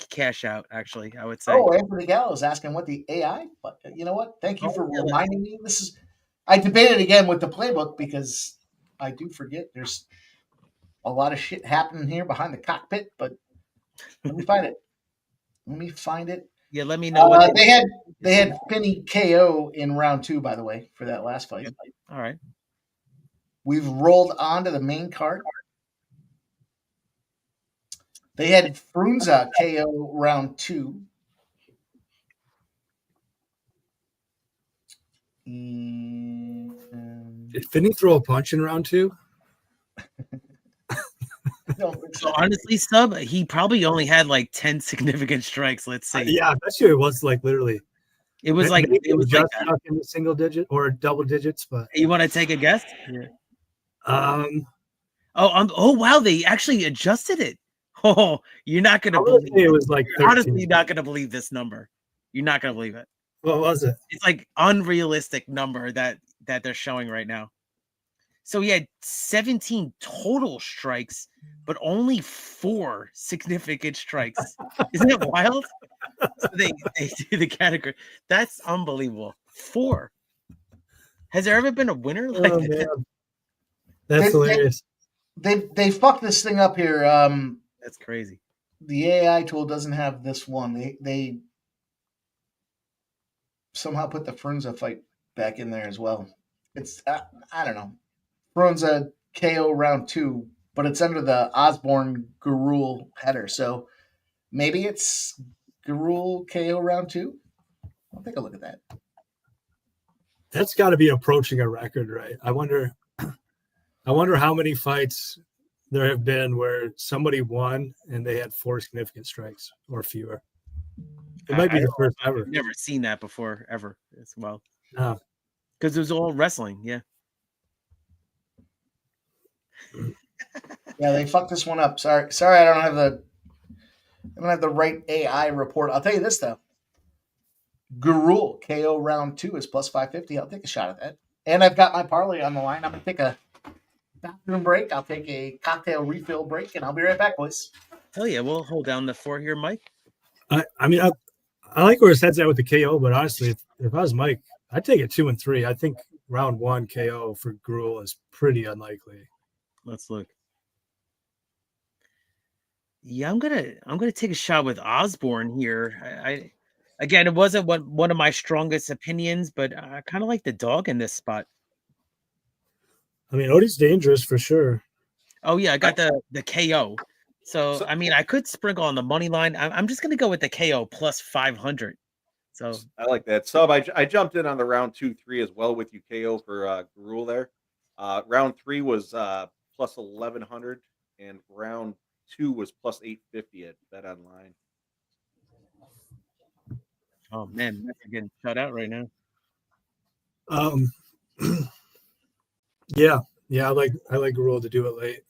[SPEAKER 6] cash out. Actually, I would say.
[SPEAKER 3] Oh, Anthony Gallo's asking what the AI. But you know what? Thank you for reminding me. I debated again with the playbook because I do forget. There's a lot of shit happening here behind the cockpit, but let me find it.
[SPEAKER 6] Yeah, let me know.
[SPEAKER 3] They had Finney KO in round 2, by the way, for that last fight.
[SPEAKER 6] All right.
[SPEAKER 3] We've rolled on to the main card. They had Frunza KO round 2.
[SPEAKER 5] Did Finney throw a punch in round 2?
[SPEAKER 6] So honestly, Sub, he probably only had like 10 significant strikes. Let's say.
[SPEAKER 5] Yeah, I bet you it was like literally.
[SPEAKER 6] It was like
[SPEAKER 5] just like in the single digit or double digits. But
[SPEAKER 6] you want to take a guess? Yeah.
[SPEAKER 5] Oh
[SPEAKER 6] wow! They actually adjusted it. Oh, you're not gonna believe
[SPEAKER 5] it was like.
[SPEAKER 6] You're honestly not gonna believe this number. You're not gonna believe it.
[SPEAKER 5] What was it?
[SPEAKER 6] It's like unrealistic number that they're showing right now. So he had 17 total strikes, but only 4 significant strikes. Isn't it wild? So they do the category. That's unbelievable. 4. Has there ever been a winner like that?
[SPEAKER 5] That's hilarious.
[SPEAKER 3] They fucked this thing up here.
[SPEAKER 6] That's crazy.
[SPEAKER 3] The AI tool doesn't have this one. They somehow put the Frunza fight back in there as well. It's I don't know. Frunza KO round 2, but it's under the Osborne Garul header. So maybe it's Garul KO round 2. I'll take a look at that.
[SPEAKER 5] That's got to be approaching a record, right? I wonder how many fights there have been where somebody won and they had 4 significant strikes or fewer. It might be the first ever.
[SPEAKER 6] I've never seen that before, ever as well.
[SPEAKER 5] No.
[SPEAKER 6] Because it was all wrestling, yeah.
[SPEAKER 3] Yeah, they fucked this one up. Sorry, I don't have the right AI report. I'll tell you this though. Garul KO round 2 is plus 550. I'll take a shot at that. And I've got my parlay on the line. I'm gonna take a bathroom break. I'll take a cocktail refill break, and I'll be right back, boys.
[SPEAKER 6] Hell yeah, we'll hold down the 4 here, Mike.
[SPEAKER 5] I like where his head's at with the KO, but honestly, if I was Mike, I'd take it 2 and 3. I think round 1 KO for Garul is pretty unlikely.
[SPEAKER 6] Let's look. Yeah, I'm gonna take a shot with Osborne here. I again, it wasn't one of my strongest opinions, but I kind of like the dog in this spot.
[SPEAKER 5] I mean, Odie's dangerous for sure.
[SPEAKER 6] Oh yeah, I got the KO. So I mean, I could sprinkle on the money line. I'm just gonna go with the KO plus 500. So
[SPEAKER 4] I like that. Sub, I jumped in on the round 2-3 as well with you KO for Garul there. Round 3 was plus 1,100, and round 2 was plus 850 at Bet Online.
[SPEAKER 6] Oh man, we're getting shut out right now.
[SPEAKER 5] Yeah, I like Garul to do it late.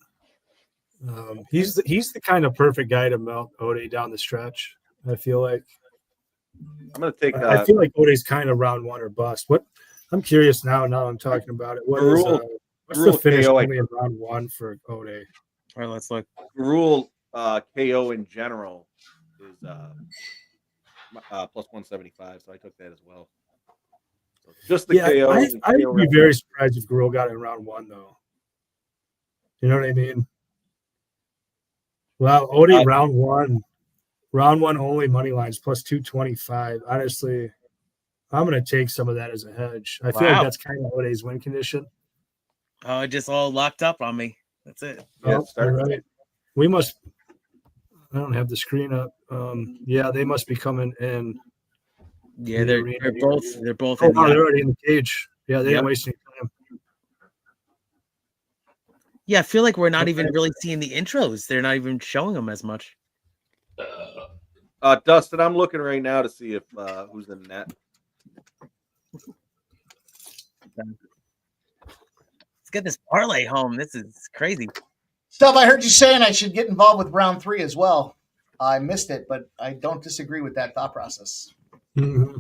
[SPEAKER 5] He's the kind of perfect guy to mount Ode down the stretch. I feel like.
[SPEAKER 4] I'm going to take.
[SPEAKER 5] I feel like Ode's kind of round one or bust. What? I'm curious now. Now I'm talking about it. What's the finish only in round one for Ode?
[SPEAKER 6] All right, let's look.
[SPEAKER 4] Rule KO in general is plus 175, so I took that as well. So just the KO.
[SPEAKER 5] I would be very surprised if Gurul got it in round one, though. You know what I mean? Well, Ode round one only money lines plus 225. Honestly, I'm going to take some of that as a hedge. I feel like that's kind of Ode's win condition.
[SPEAKER 6] Oh, it just all locked up on me. That's it.
[SPEAKER 5] Yeah, right. We must. I don't have the screen up. Yeah, they must be coming in.
[SPEAKER 6] Yeah, they're both. They're both.
[SPEAKER 5] Oh, they're already in the cage. Yeah, they didn't waste any time.
[SPEAKER 6] Yeah, I feel like we're not even really seeing the intros. They're not even showing them as much.
[SPEAKER 4] Dustin, I'm looking right now to see if who's in net.
[SPEAKER 6] Let's get this parlay home. This is crazy.
[SPEAKER 3] Stuff I heard you saying I should get involved with round 3 as well. I missed it, but I don't disagree with that thought process.
[SPEAKER 5] Mm-hmm.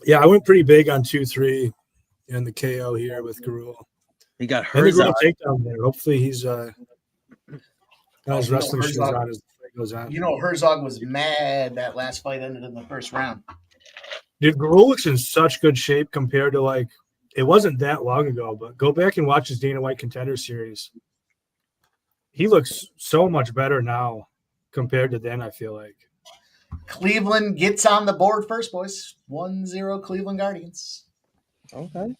[SPEAKER 5] Yeah, I went pretty big on 2-3 and the KO here with Gurul.
[SPEAKER 6] He got Herzog
[SPEAKER 5] takedown there. Hopefully he's got his wrestling shoes on as the fight goes on.
[SPEAKER 3] You know, Herzog was mad that last fight ended in the first round.
[SPEAKER 5] Dude, Gurul looks in such good shape compared to it wasn't that long ago, but go back and watch his Dana White Contender Series. He looks so much better now compared to then, I feel like.
[SPEAKER 3] Cleveland gets on the board first, boys. 1-0 Cleveland Guardians.
[SPEAKER 6] Okay.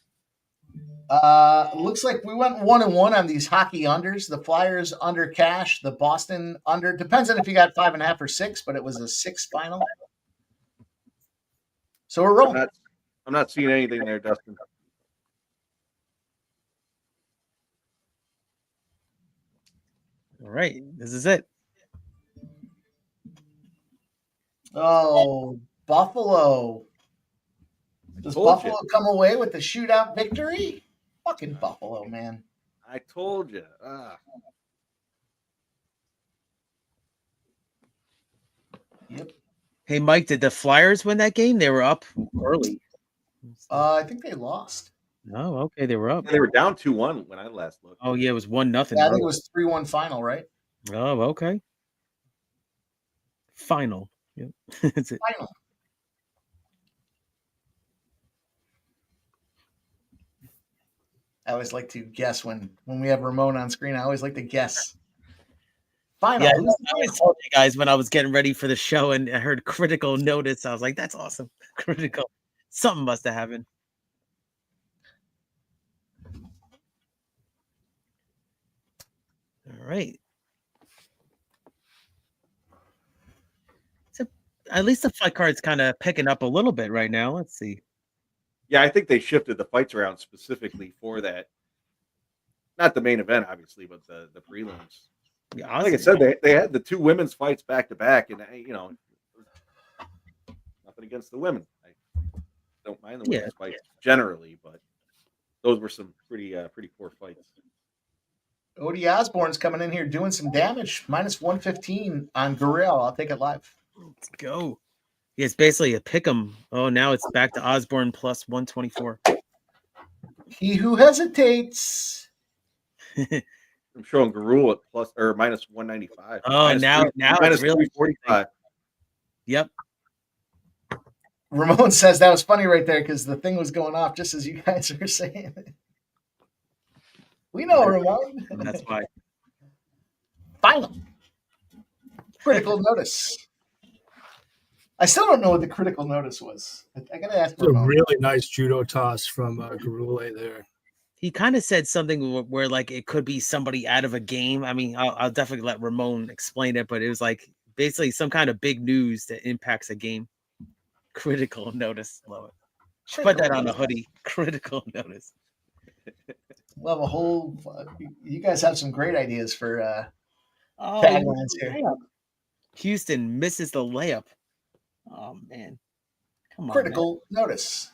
[SPEAKER 3] Looks like we went 1-1 on these hockey unders. The Flyers under cash, the Boston under. Depends on if you got 5.5 or 6, but it was a 6 final. So we're rolling.
[SPEAKER 4] I'm not seeing anything there, Dustin.
[SPEAKER 6] All right, this is it.
[SPEAKER 3] Oh, Buffalo. Does Buffalo come away with the shootout victory? Fucking Buffalo, man.
[SPEAKER 4] I told you.
[SPEAKER 3] Yep.
[SPEAKER 6] Hey, Mike, did the Flyers win that game? They were up early.
[SPEAKER 3] I think they lost.
[SPEAKER 6] Oh, okay. They were up.
[SPEAKER 4] Yeah, they were down 2-1 when I last looked.
[SPEAKER 6] Oh, yeah. It was 1-0.
[SPEAKER 3] Yeah, I think it was 3-1 final, right?
[SPEAKER 6] Oh, okay. Final. Yep. That's it.
[SPEAKER 3] Final. I always like to guess when we have Ramon on screen. I always like to guess. Final.
[SPEAKER 6] Yeah, I always told you guys when I was getting ready for the show and I heard critical notice. I was like, that's awesome. Critical. Something must have happened. All right. So at least the fight card's kind of picking up a little bit right now. Let's see.
[SPEAKER 4] Yeah, I think they shifted the fights around specifically for that. Not the main event, obviously, but the prelims.
[SPEAKER 6] Yeah,
[SPEAKER 4] like I said, they had the 2 women's fights back to back, and nothing against the women. I don't mind the women's fights generally, but those were some pretty poor fights.
[SPEAKER 3] Odie Osborne's coming in here doing some damage. Minus 115 on Gurriel. I'll take it live.
[SPEAKER 6] Let's go. Yeah, it's basically a pick 'em. Oh, now it's back to Osborne plus 124.
[SPEAKER 3] He who hesitates.
[SPEAKER 4] I'm showing Gurul at plus or minus 195.
[SPEAKER 6] Oh, now
[SPEAKER 4] minus
[SPEAKER 6] it's really
[SPEAKER 4] 345.
[SPEAKER 6] Yep.
[SPEAKER 3] Ramon says that was funny right there because the thing was going off just as you guys were saying it. We know, Ramon.
[SPEAKER 6] That's why.
[SPEAKER 3] Final. Critical notice. I still don't know what the critical notice was. I gotta ask.
[SPEAKER 5] It's a really nice judo toss from Gurule there.
[SPEAKER 6] He kind of said something where like it could be somebody out of a game. I mean, I'll definitely let Ramon explain it, but it was like basically some kind of big news that impacts a game. Critical notice. Love it. Put that on a hoodie. Critical notice.
[SPEAKER 3] We'll have a whole. You guys have some great ideas for taglines here.
[SPEAKER 6] Houston misses the layup. Oh man, come on!
[SPEAKER 3] Critical notice.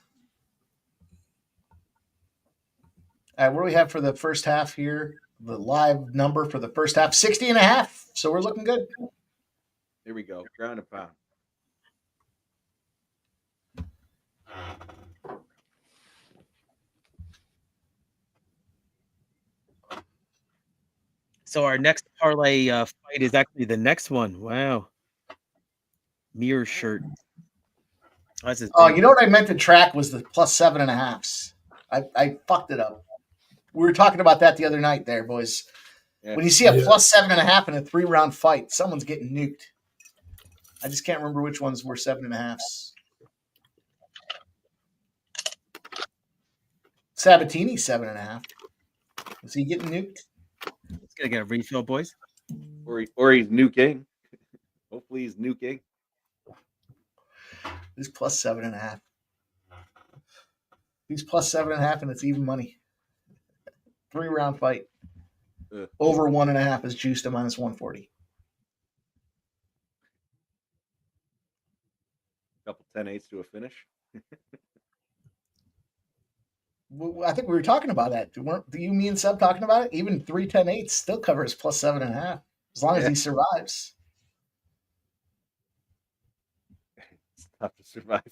[SPEAKER 3] All right, what do we have for the first half here? the live number for the first half, 60.5. So we're looking good.
[SPEAKER 4] Here we go. Ground and pound.
[SPEAKER 6] So our next parlay fight is actually the next one. Wow. Mirror shirt.
[SPEAKER 3] Oh, you know what I meant to track was the plus 7.5s. I fucked it up. We were talking about that the other night there, boys. Yeah. When you see a plus 7.5 in a 3-round fight, someone's getting nuked. I just can't remember which ones were 7.5s. Sabatini 7.5. Is he getting nuked?
[SPEAKER 6] He's gonna get a refill, boys.
[SPEAKER 4] Or he's nuking. Hopefully he's nuking.
[SPEAKER 3] He's plus 7.5. He's plus 7.5, and it's even money. 3-round fight. Over 1.5 is juiced to minus 140.
[SPEAKER 4] Couple 10-8s to a finish.
[SPEAKER 3] I think we were talking about that. Do you, me, and Seb talking about it? Even 3 10-8s still covers plus 7.5 as long as he survives.
[SPEAKER 4] It's tough to survive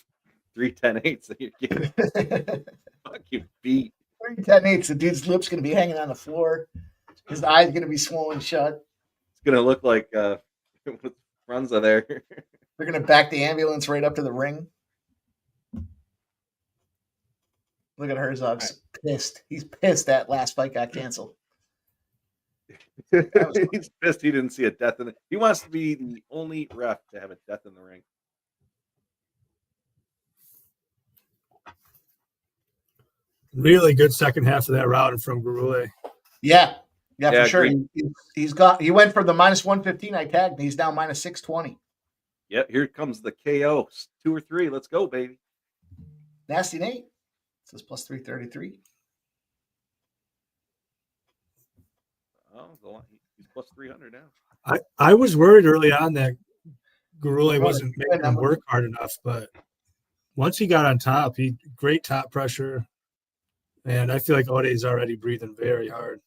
[SPEAKER 4] 3 10-8s that you're getting. Fucking beat.
[SPEAKER 3] 3 10-8s. The dude's lips going to be hanging on the floor. His eyes going to be swollen shut.
[SPEAKER 4] It's going to look like with Franza there.
[SPEAKER 3] They're going to back the ambulance right up to the ring. Look at Herzog's pissed. He's pissed that last fight got canceled.
[SPEAKER 4] He's pissed he didn't see a death in it. He wants to be the only ref to have a death in the ring.
[SPEAKER 5] Really good second half of that round from Gurule.
[SPEAKER 3] Yeah, for sure. He went from the minus 115 I tagged, and he's now minus 620.
[SPEAKER 4] Yep, here comes the KO. 2 or 3. Let's go, baby.
[SPEAKER 3] Nasty Nate. Says plus 333.
[SPEAKER 4] Oh, he's plus 300 now.
[SPEAKER 5] I was worried early on that Gurule wasn't making him work hard enough, but once he got on top, great top pressure. And I feel like Ode's already breathing very hard.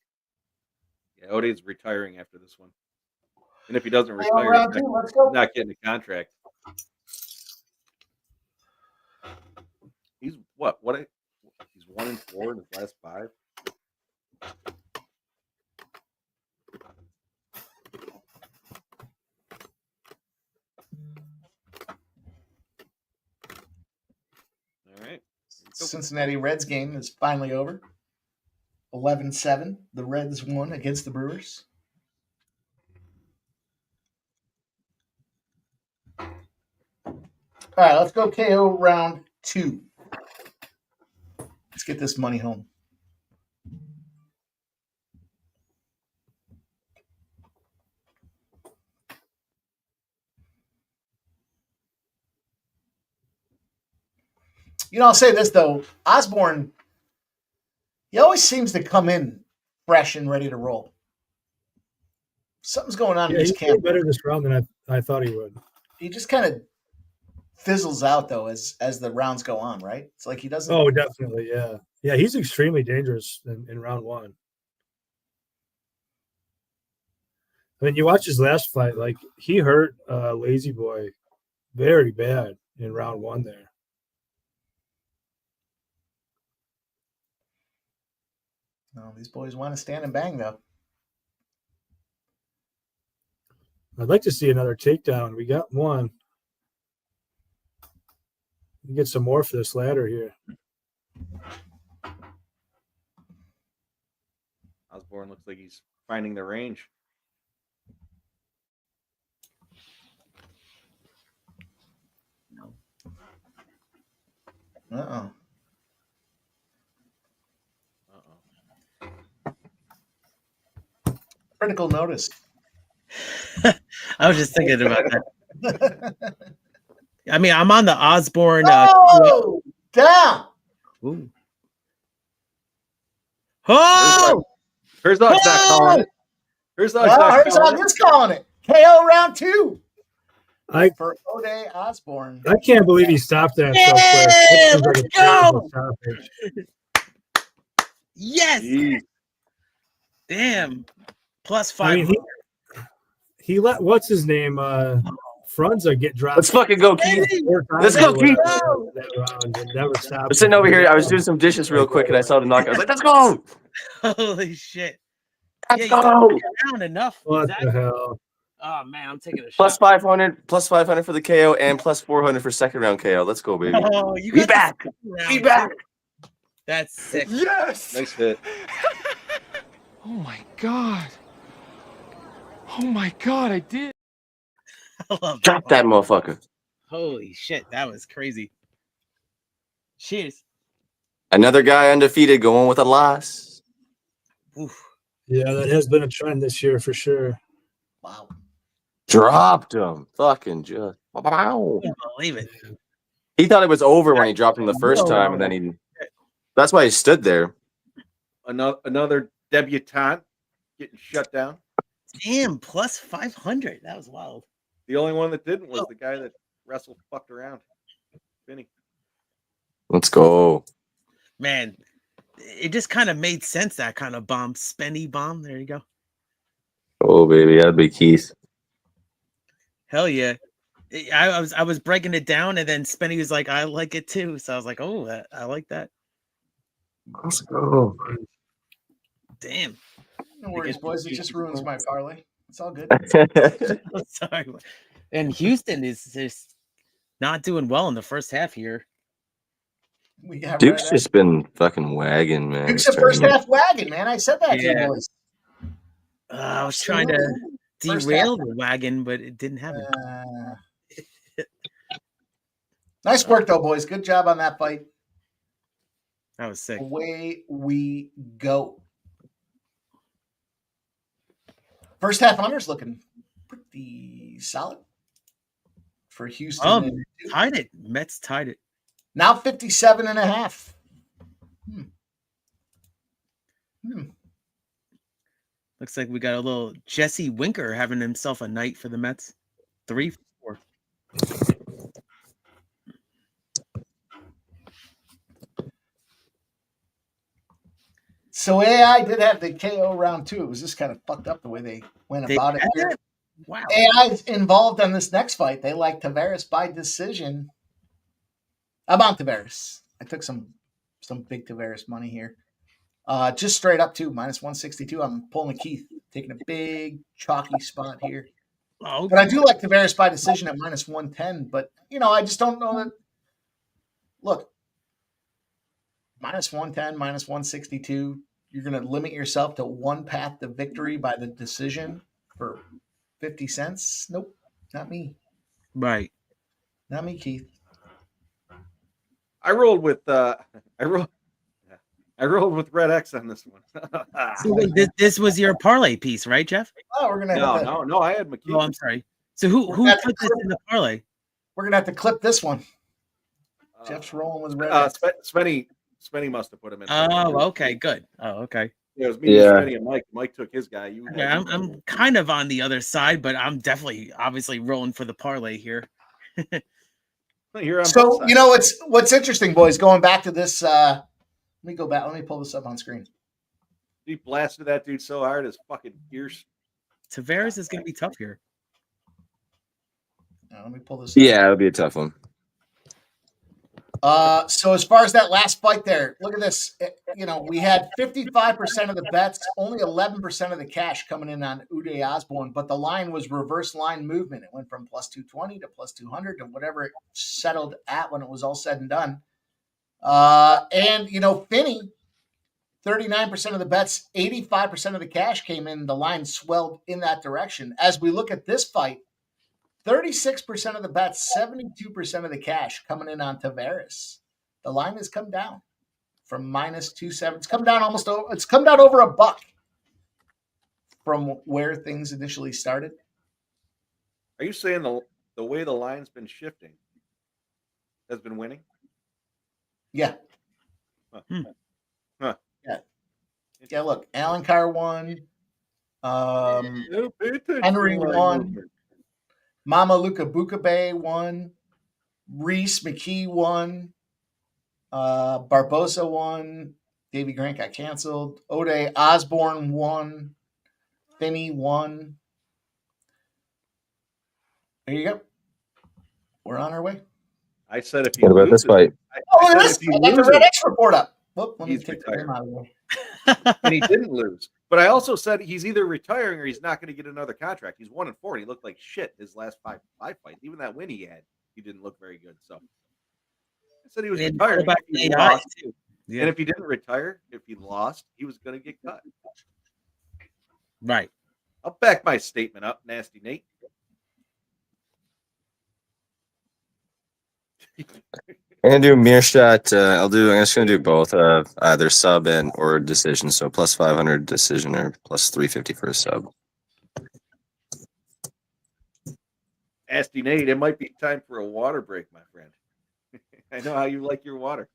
[SPEAKER 4] Yeah, Ode's retiring after this one. And if he doesn't retire, he's not getting a contract. He's what? He's 1-4 in his last 5. All right.
[SPEAKER 3] Cincinnati Reds game is finally over. 11-7. The Reds won against the Brewers. All right, let's go KO round 2. Let's get this money home. You know, I'll say this, though. Osborne, he always seems to come in fresh and ready to roll. Something's going on in this camp.
[SPEAKER 5] He did better this round than I thought he would.
[SPEAKER 3] He just kind of fizzles out, though, as the rounds go on, right? It's like he doesn't.
[SPEAKER 5] Oh, definitely, yeah. Yeah, he's extremely dangerous in round 1. I mean, you watch his last fight, like, he hurt Lazy Boy very bad in round 1 there.
[SPEAKER 3] No, these boys want to stand and bang, though.
[SPEAKER 5] I'd like to see another takedown. We got one. We get some more for this ladder here.
[SPEAKER 4] Osborne looks like he's finding the range.
[SPEAKER 3] No. Uh-oh. Critical notice.
[SPEAKER 6] I was just thinking about that. I mean, I'm on the Osborne.
[SPEAKER 3] Down.
[SPEAKER 6] Ooh. Oh!
[SPEAKER 4] Herzog's not calling it.
[SPEAKER 3] Herzog is calling it. KO round 2. For Ode Osborne.
[SPEAKER 5] I can't believe he stopped that so quick.
[SPEAKER 6] Let's go! Yes!
[SPEAKER 4] Jeez.
[SPEAKER 6] Damn. Plus
[SPEAKER 5] I
[SPEAKER 6] 5.
[SPEAKER 5] mean, he let what's his name Frunza get dropped.
[SPEAKER 7] Let's fucking go, Keith. Let's go, Keith.
[SPEAKER 5] That round and never stopped.
[SPEAKER 7] I'm sitting over here. I was doing some dishes real quick, and I saw the knockout. I was like, "Let's go!
[SPEAKER 6] Holy shit!
[SPEAKER 7] Let's go!"
[SPEAKER 6] Down enough.
[SPEAKER 5] What the hell?
[SPEAKER 6] Oh man, I'm taking a
[SPEAKER 7] Plus
[SPEAKER 6] shot.
[SPEAKER 7] 500, plus 500 for the KO, and plus 400 for second round KO. Let's go, baby.
[SPEAKER 6] Oh, you
[SPEAKER 7] Be
[SPEAKER 6] got
[SPEAKER 7] back. Be back.
[SPEAKER 6] That's sick.
[SPEAKER 11] Yes.
[SPEAKER 4] Nice hit.
[SPEAKER 2] Oh my god. Oh my god, I did.
[SPEAKER 6] I love
[SPEAKER 7] Drop that motherfucker.
[SPEAKER 6] Holy shit, that was crazy. Cheers.
[SPEAKER 7] Another guy undefeated going with a loss.
[SPEAKER 6] Oof.
[SPEAKER 5] Yeah, that has been a trend this year for sure.
[SPEAKER 3] Wow.
[SPEAKER 7] Dropped him. Fucking just. Wow.
[SPEAKER 6] I can't believe it.
[SPEAKER 7] He thought it was over when he dropped him the first time, and then he. That's why he stood there.
[SPEAKER 4] Another debutante getting shut down.
[SPEAKER 6] Damn, plus 500. That was wild.
[SPEAKER 4] The only one that didn't was the guy that wrestled fucked around. Vinny.
[SPEAKER 7] Let's go.
[SPEAKER 6] Man, it just kind of made sense, that kind of bomb. Spenny bomb. There you go.
[SPEAKER 7] Oh, baby. That'd be Keith.
[SPEAKER 6] Hell yeah. I was breaking it down, and then Spenny was like, I like it too. So I was like, oh, I like that.
[SPEAKER 7] Let's go.
[SPEAKER 6] Damn.
[SPEAKER 3] No worries, boys. It just ruins my parlay. It's all good.
[SPEAKER 6] Sorry. And Houston is just not doing well in the first half here.
[SPEAKER 7] Duke's just been fucking wagging, man.
[SPEAKER 3] Duke's the first half wagon, man. I said that to you boys.
[SPEAKER 6] I was trying to derail the wagon, but it didn't happen.
[SPEAKER 3] Nice work, though, boys. Good job on that fight.
[SPEAKER 6] That was sick.
[SPEAKER 3] Away we go. First half unders looking pretty solid for Houston.
[SPEAKER 6] Tied it. Mets tied it.
[SPEAKER 3] Now 57.5.
[SPEAKER 6] Looks like we got a little Jesse Winker having himself a night for the Mets. 3-4.
[SPEAKER 3] So AI did have the KO round 2. It was just kind of fucked up the way they went about it here.
[SPEAKER 6] Wow.
[SPEAKER 3] AI's involved on this next fight. They like Tavares by decision. I'm on Tavares. I took some big Tavares money here. Just straight up to minus 162. I'm pulling a Keith, taking a big chalky spot here.
[SPEAKER 6] Oh,
[SPEAKER 3] but I do like Tavares by decision at minus 110. But, I just don't know that. Look, minus 110, minus 162. You're going to limit yourself to one path to victory by the decision for 50 cents? Nope, not me.
[SPEAKER 6] Right.
[SPEAKER 3] Not me, Keith.
[SPEAKER 4] I rolled with Red X on this one.
[SPEAKER 6] So wait, this was your parlay piece, right, Jeff?
[SPEAKER 3] Oh, we're gonna
[SPEAKER 4] no. I had McKee.
[SPEAKER 6] Oh, I'm sorry. So who put this in the parlay?
[SPEAKER 3] We're gonna have to clip this one. Jeff's rolling with Red X.
[SPEAKER 4] Spenny must have put him in.
[SPEAKER 6] Oh, okay, good. Oh, okay.
[SPEAKER 4] Yeah, it was me, Spenny, and Mike. Mike took his guy.
[SPEAKER 6] I'm kind of on the other side, but I'm definitely obviously rolling for the parlay here.
[SPEAKER 3] So what's interesting, boys. Going back to this, let me go back. Let me pull this up on screen.
[SPEAKER 4] He blasted that dude so hard his fucking ears.
[SPEAKER 6] Tavares is going to be tough here.
[SPEAKER 3] Let me pull this up.
[SPEAKER 7] Yeah, it'll be a tough one.
[SPEAKER 3] So as far as that last fight there, look at this. We had 55% of the bets, only 11% of the cash coming in on Uday Osborne, but the line was reverse line movement. It went from plus 220 to plus 200 to whatever it settled at when it was all said and done. And Finney, 39% of the bets, 85% of the cash came in. The line swelled in that direction. As we look at this fight, 36% of the bets, 72% of the cash coming in on Tavares. The line has come down from minus 270. It's come down it's come down over $1 from where things initially started.
[SPEAKER 4] Are you saying the way the line's been shifting has been winning?
[SPEAKER 3] Yeah.
[SPEAKER 4] Huh.
[SPEAKER 3] Yeah, look, Alan Carr won. Henry won. Mama Luka Bukabe won. Reese McKee won. Barbosa won. Davey Grant got canceled. Ode Osborne won. Finney won. There you go. We're on our way.
[SPEAKER 4] I said if he
[SPEAKER 7] What about this
[SPEAKER 4] loses,
[SPEAKER 7] fight?
[SPEAKER 4] I
[SPEAKER 3] Oh,
[SPEAKER 4] said
[SPEAKER 3] look at this.
[SPEAKER 4] if he
[SPEAKER 3] I got the
[SPEAKER 4] loses,
[SPEAKER 3] Red X report up. Whoop, let me
[SPEAKER 4] he's
[SPEAKER 3] take
[SPEAKER 4] retired.
[SPEAKER 3] him out of there.
[SPEAKER 4] And he didn't lose. But I also said he's either retiring or he's not going to get another contract. He's 1-4. And he looked like shit his last five fights. Even that win he had, he didn't look very good. So I said he was retiring. If he lost,
[SPEAKER 6] Yeah.
[SPEAKER 4] and if he didn't retire, if he lost, he was going to get cut.
[SPEAKER 6] Right.
[SPEAKER 4] I'll back my statement up, Nasty Nate.
[SPEAKER 7] I'm gonna do Meerschaert. I'm just gonna do both, either sub and or decision. So plus 500 decision or plus 350 for a sub.
[SPEAKER 4] Nasty Nate, it might be time for a water break, my friend. I know how you like your water.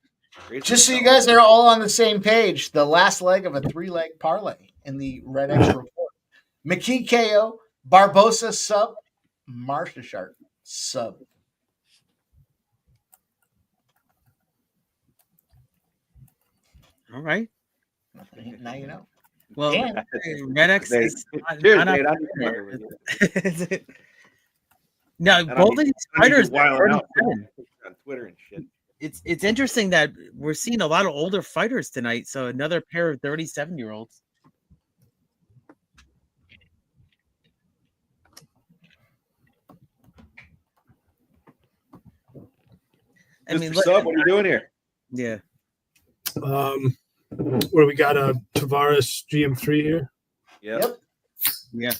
[SPEAKER 3] Just so you guys are all on the same page, the last leg of a 3-leg parlay in the Red X report. McKee KO, Barbosa sub, Meerschaert sub.
[SPEAKER 6] All right.
[SPEAKER 3] Now you know.
[SPEAKER 6] Well,
[SPEAKER 3] And-
[SPEAKER 6] Red X
[SPEAKER 4] Nate,
[SPEAKER 6] is
[SPEAKER 4] cheers,
[SPEAKER 6] not
[SPEAKER 4] Nate.
[SPEAKER 6] up
[SPEAKER 4] I'm just
[SPEAKER 6] there.
[SPEAKER 4] wondering with you.
[SPEAKER 6] Now, both of these fighters are
[SPEAKER 4] wilding out
[SPEAKER 6] 37.
[SPEAKER 4] on Twitter and shit.
[SPEAKER 6] It's interesting that we're seeing a lot of older fighters tonight. So another pair of 37-year-olds. I mean,
[SPEAKER 4] Mr. Sub, what are you doing here?
[SPEAKER 6] Yeah.
[SPEAKER 5] Where we got a Tavares GM3 here.
[SPEAKER 4] Yep.
[SPEAKER 6] Yeah.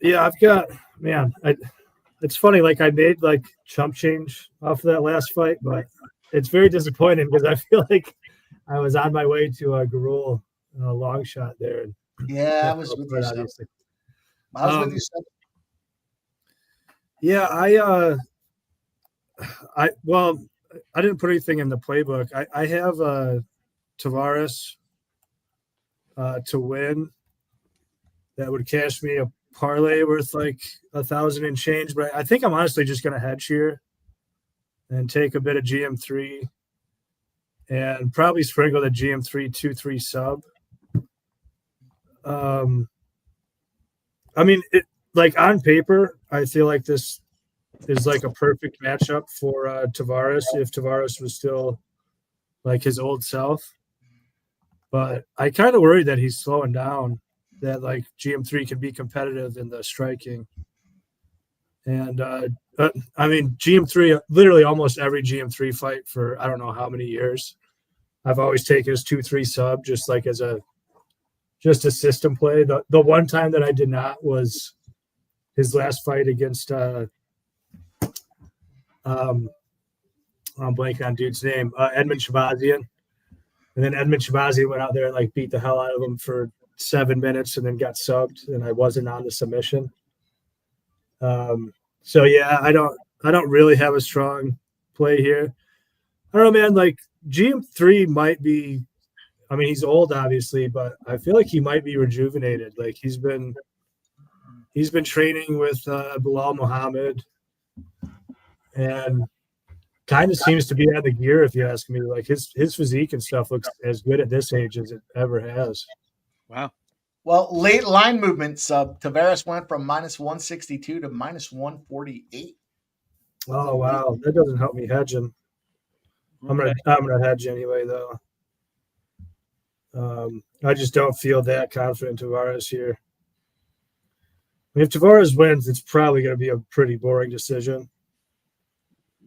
[SPEAKER 5] Yeah, I've got it's funny, like I made like chump change off of that last fight, but it's very disappointing because I feel like I was on my way to a Garul long shot there.
[SPEAKER 3] Yeah, I was with you.
[SPEAKER 5] Obviously.
[SPEAKER 3] I was with you. Sub.
[SPEAKER 5] Yeah, I didn't put anything in the playbook. I have Tavares to win. That would cash me a parlay worth like 1,000 and change. But I think I'm honestly just going to hedge here and take a bit of GM3 and probably sprinkle the GM3 2-3 sub. I mean, like on paper, I feel like this is like a perfect matchup for Tavares if Tavares was still like his old self. But I kind of worry that he's slowing down, that like GM3 can be competitive in the striking. And I mean, GM3, literally almost every GM3 fight for I don't know how many years, I've always taken his 2-3 sub just like as a system play. The one time that I did not was his last fight against I'm blanking on dude's name, Edmund Shabazian. And then Edmund Shabazian went out there and like beat the hell out of him for 7 minutes and then got subbed, and I wasn't on the submission. So yeah, I don't really have a strong play here. I don't know, man. Like GM3 might be, I mean, he's old obviously, but I feel like he might be rejuvenated. Like he's been training with Bilal Muhammad and kind of seems to be out of the gear, if you ask me. Like his physique and stuff looks as good at this age as it ever has.
[SPEAKER 6] Wow.
[SPEAKER 3] Well, late line movement sub. Tavares went from -162 to -148.
[SPEAKER 5] Oh wow, that doesn't help me hedging. I'm gonna hedge anyway though. I just don't feel that confident Tavares here. I mean, if Tavares wins, it's probably going to be a pretty boring decision.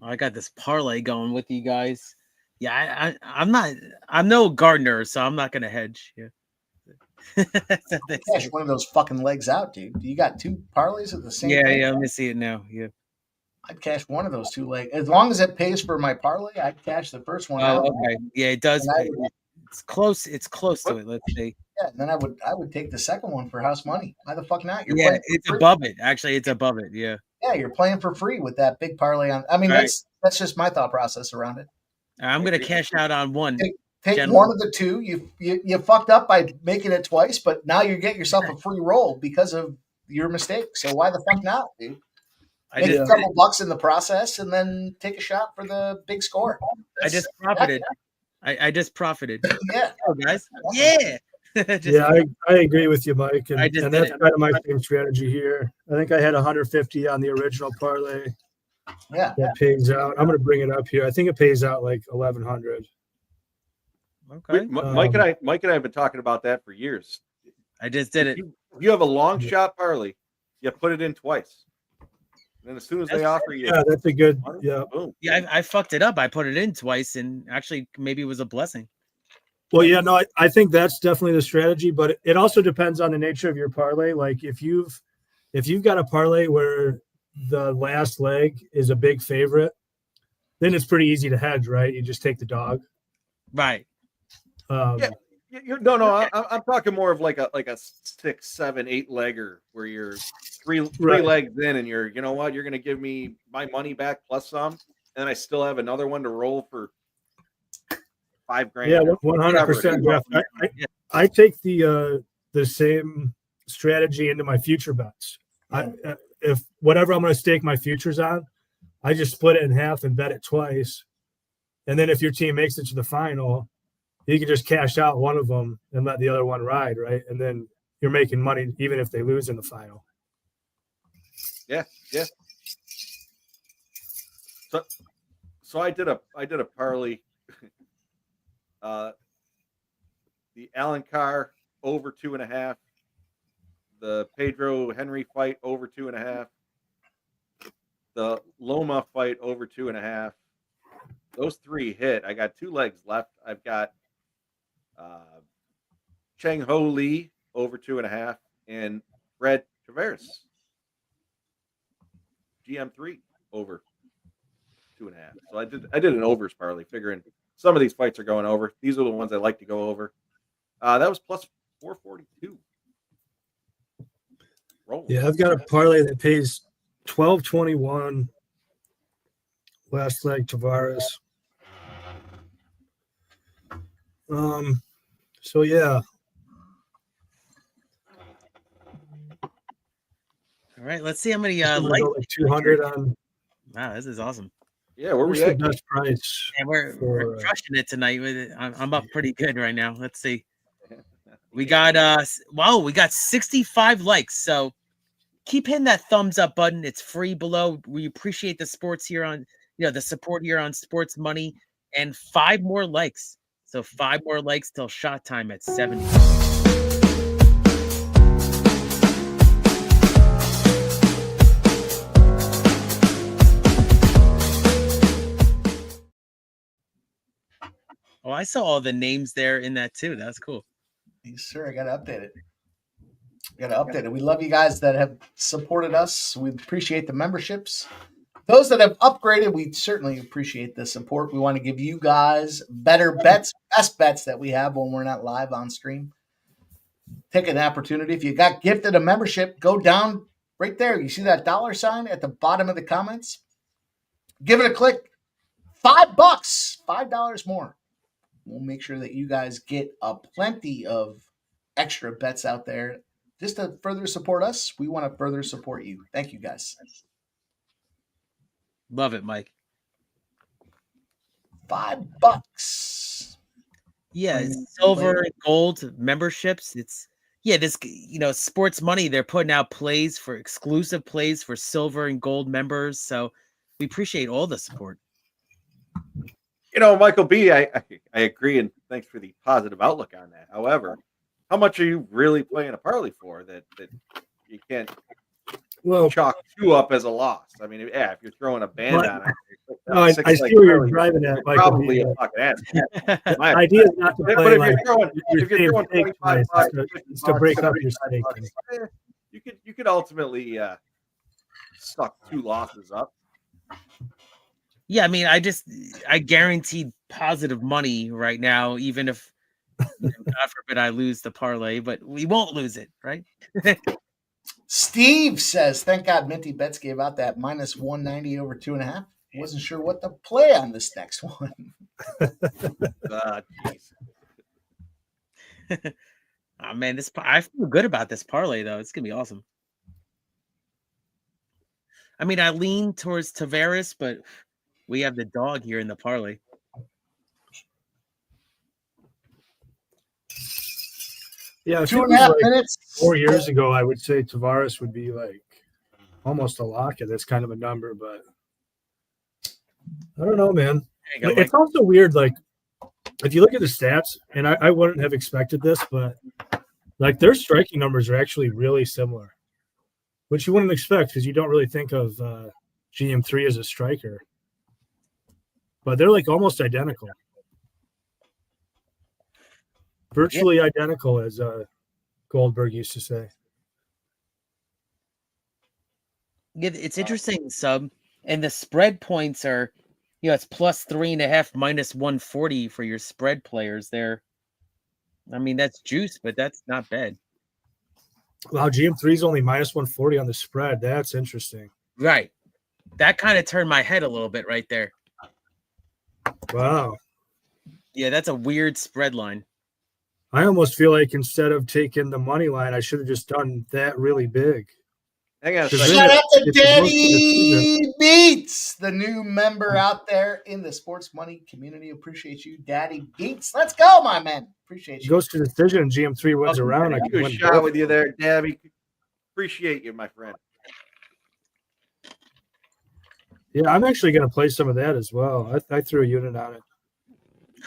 [SPEAKER 6] I got this parlay going with you guys. Yeah, I'm no Gardner, so I'm not gonna hedge. Yeah.
[SPEAKER 3] Cash one of those fucking legs out, dude. You got 2 parlays at the same time.
[SPEAKER 6] Yeah, let me see it now. Yeah.
[SPEAKER 3] I'd cash one of those 2 legs. As long as it pays for my parlay, I'd cash the first one out.
[SPEAKER 6] Okay. Yeah, it does.
[SPEAKER 3] And
[SPEAKER 6] It's close. It's close to it. Let's see.
[SPEAKER 3] Yeah, and then I would take the second one for house money. Why the fuck not? You're
[SPEAKER 6] Yeah,
[SPEAKER 3] playing for
[SPEAKER 6] it's
[SPEAKER 3] free.
[SPEAKER 6] above it. Actually, it's above it. Yeah.
[SPEAKER 3] Yeah, you're playing for free with that big parlay on. I mean,
[SPEAKER 6] Right.
[SPEAKER 3] that's just my thought process around it.
[SPEAKER 6] I'm gonna cash out on one.
[SPEAKER 3] Take
[SPEAKER 6] Gentlemen.
[SPEAKER 3] one of the 2. You fucked up by making it twice, but now you get yourself a free roll because of your mistake. So why the fuck not, dude? Make a couple bucks in the process, and then take a shot for the big score.
[SPEAKER 6] I just profited. I just profited.
[SPEAKER 3] Yeah,
[SPEAKER 6] oh, guys. Yeah.
[SPEAKER 5] I agree with you, Mike, and that's kind of my same strategy here. I think I had 150 on the original parlay.
[SPEAKER 3] Yeah,
[SPEAKER 5] that pays out. I'm going to bring it up here. I think it pays out like 1,100.
[SPEAKER 6] Okay.
[SPEAKER 4] Mike and I have been talking about that for years.
[SPEAKER 6] I just did it.
[SPEAKER 4] If you have a long shot parlay, you put it in twice. And then as soon as they offer you,
[SPEAKER 5] that's a good. Yeah,
[SPEAKER 4] boom.
[SPEAKER 6] Yeah, I fucked it up. I put it in twice, and actually, maybe it was a blessing.
[SPEAKER 5] Well, yeah, no, I think that's definitely the strategy, but it also depends on the nature of your parlay. Like if you've got a parlay where the last leg is a big favorite, then it's pretty easy to hedge, right? You just take the dog.
[SPEAKER 6] Right.
[SPEAKER 4] No, I'm talking more of like a 6, 7, 8 legger where you're three legs in, and you're going to give me my money back plus some, and I still have another one to roll for $5,000.
[SPEAKER 5] Yeah, 100%. Jeff. I take the same strategy into my future bets. If whatever I'm going to stake my futures on, I just split it in half and bet it twice, and then if your team makes it to the final, you can just cash out one of them and let the other one ride, right? And then you're making money even if they lose in the final.
[SPEAKER 4] Yeah. So I did a parlay. The Allen Carr over 2.5, the Pedro Henry fight over 2.5, the Loma fight over 2.5. Those 3 hit. I got 2 legs left. I've got Cheng Ho Lee over 2.5 and Fred Tavares GM3 over 2.5. So I did an overs parlay, figuring some of these fights are going over. These are the ones I like to go over. That was plus 442. Roll.
[SPEAKER 5] Yeah, I've got a parlay that pays 12.21. Last leg Tavares. So yeah.
[SPEAKER 6] All right, let's see how many
[SPEAKER 5] like 200 on.
[SPEAKER 6] Wow, this is awesome.
[SPEAKER 4] Yeah, where
[SPEAKER 5] we
[SPEAKER 4] at?
[SPEAKER 5] The best price.
[SPEAKER 6] And we're crushing it tonight. I'm up pretty good right now. Let's see. We got we got 65 likes. So keep hitting that thumbs up button. It's free below. We appreciate the sports here on the support here on Sports Money, and 5 more likes. So 5 more likes till shot time at 70. Oh, I saw all the names there in that too. That's cool.
[SPEAKER 3] Yes, sir. I got to update it. We love you guys that have supported us. We appreciate the memberships. Those that have upgraded, we certainly appreciate the support. We want to give you guys better bets, best bets that we have when we're not live on stream. Take an opportunity. If you got gifted a membership, go down right there. You see that $sign at the bottom of the comments? Give it a click. $5, $5 more. We'll make sure that you guys get plenty of extra bets out there just to further support us. We want to further support you. Thank you, guys.
[SPEAKER 6] Love it, Mike.
[SPEAKER 3] $5.
[SPEAKER 6] Yeah, silver and gold memberships. It's this Sports Money. They're putting out exclusive plays for silver and gold members. So we appreciate all the support.
[SPEAKER 4] Michael B, I agree, and thanks for the positive outlook on that. However, how much are you really playing a parlay for that you can't chalk 2 up as a loss? I mean, if you're throwing a band on it.
[SPEAKER 5] No, I see where you're driving at, Michael.
[SPEAKER 4] Probably a fucking ass.
[SPEAKER 5] The idea is not to play
[SPEAKER 4] but
[SPEAKER 5] if you're throwing 25 bucks, it's to break up your stake.
[SPEAKER 4] You could ultimately suck 2 losses up.
[SPEAKER 6] Yeah, I mean, I guaranteed positive money right now, even if God forbid I lose the parlay, but we won't lose it, right?
[SPEAKER 3] Steve says, thank God Minty Bets gave out that minus 190 over 2.5. Wasn't sure what to play on this next one.
[SPEAKER 6] Oh man, I feel good about this parlay though. It's gonna be awesome. I mean, I lean towards Tavares, but we have the dog here in the parlay.
[SPEAKER 5] Yeah,
[SPEAKER 3] 2.5 minutes.
[SPEAKER 5] 4 years ago, I would say Tavares would be like almost a lock. That's kind of a number, but I don't know, man. It's also weird. Like, if you look at the stats, and I wouldn't have expected this, but like their striking numbers are actually really similar, which you wouldn't expect because you don't really think of GM3 as a striker. But they're like almost identical. Virtually identical, as Goldberg used to say.
[SPEAKER 6] Yeah, it's interesting, Sub. And the spread points are, it's plus 3.5, minus 140 for your spread players there. I mean, that's juice, but that's not bad.
[SPEAKER 5] Wow, GM3 is only minus 140 on the spread. That's interesting.
[SPEAKER 6] Right. That kind of turned my head a little bit right there.
[SPEAKER 5] Wow.
[SPEAKER 6] Yeah, that's a weird spread line.
[SPEAKER 5] I almost feel like instead of taking the money line, I should have just done that really big.
[SPEAKER 4] Hang on a
[SPEAKER 3] Shout
[SPEAKER 4] second.
[SPEAKER 3] out to Daddy Beats, the new member out there in the sports money community. Appreciate you, Daddy Beats. Let's go, my man. Appreciate you.
[SPEAKER 5] Goes to decision and GM3 wins around. I
[SPEAKER 4] I
[SPEAKER 5] can
[SPEAKER 4] do a
[SPEAKER 5] win
[SPEAKER 4] shot
[SPEAKER 5] both.
[SPEAKER 4] with you there, Dabby. Appreciate you, my friend.
[SPEAKER 5] Yeah, I'm actually going to play some of that as well. I threw a unit on it.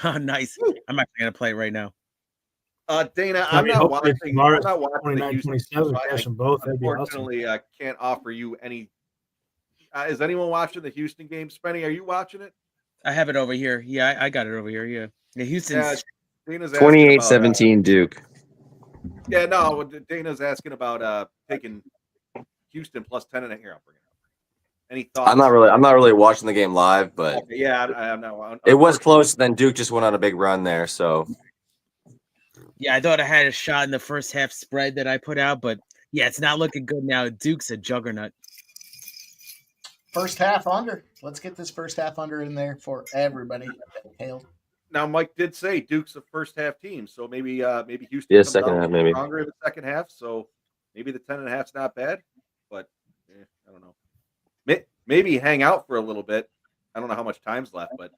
[SPEAKER 6] Oh, nice. I'm actually going to play it right now.
[SPEAKER 4] Dana,
[SPEAKER 5] I
[SPEAKER 4] I'm
[SPEAKER 5] mean,
[SPEAKER 4] not
[SPEAKER 5] hopefully
[SPEAKER 4] watching.
[SPEAKER 5] tomorrow,
[SPEAKER 4] I'm not watching the
[SPEAKER 5] 29,
[SPEAKER 4] Houston
[SPEAKER 5] 27,
[SPEAKER 4] games, so
[SPEAKER 5] cash them both. That'd be awesome.
[SPEAKER 4] Unfortunately, I can't offer you any. Is anyone watching the Houston game? Spenny, are you watching it?
[SPEAKER 6] I have it over here. Yeah, I got it over here. Yeah. Houston's
[SPEAKER 4] Dana's asking
[SPEAKER 7] 28-17 Duke.
[SPEAKER 4] Yeah, no, Dana's asking about taking Houston plus 10 and a here. I'll bring it up. Any thoughts?
[SPEAKER 7] I'm not really watching the game live, but
[SPEAKER 4] Okay, yeah, I'm not.
[SPEAKER 7] it was close. Then Duke just went on a big run there. So
[SPEAKER 6] Yeah, I thought I had a shot in the first half spread that I put out, but yeah, it's not looking good now. Duke's a juggernaut.
[SPEAKER 3] First half under. Let's get this first half under in there for everybody.
[SPEAKER 4] Now, Mike did say Duke's a first half team, so maybe Houston comes
[SPEAKER 7] second
[SPEAKER 4] out
[SPEAKER 7] half, maybe
[SPEAKER 4] stronger in the second half. So maybe the 10.5's not bad, but I don't know. Maybe hang out for a little bit. I don't know how much time's left, but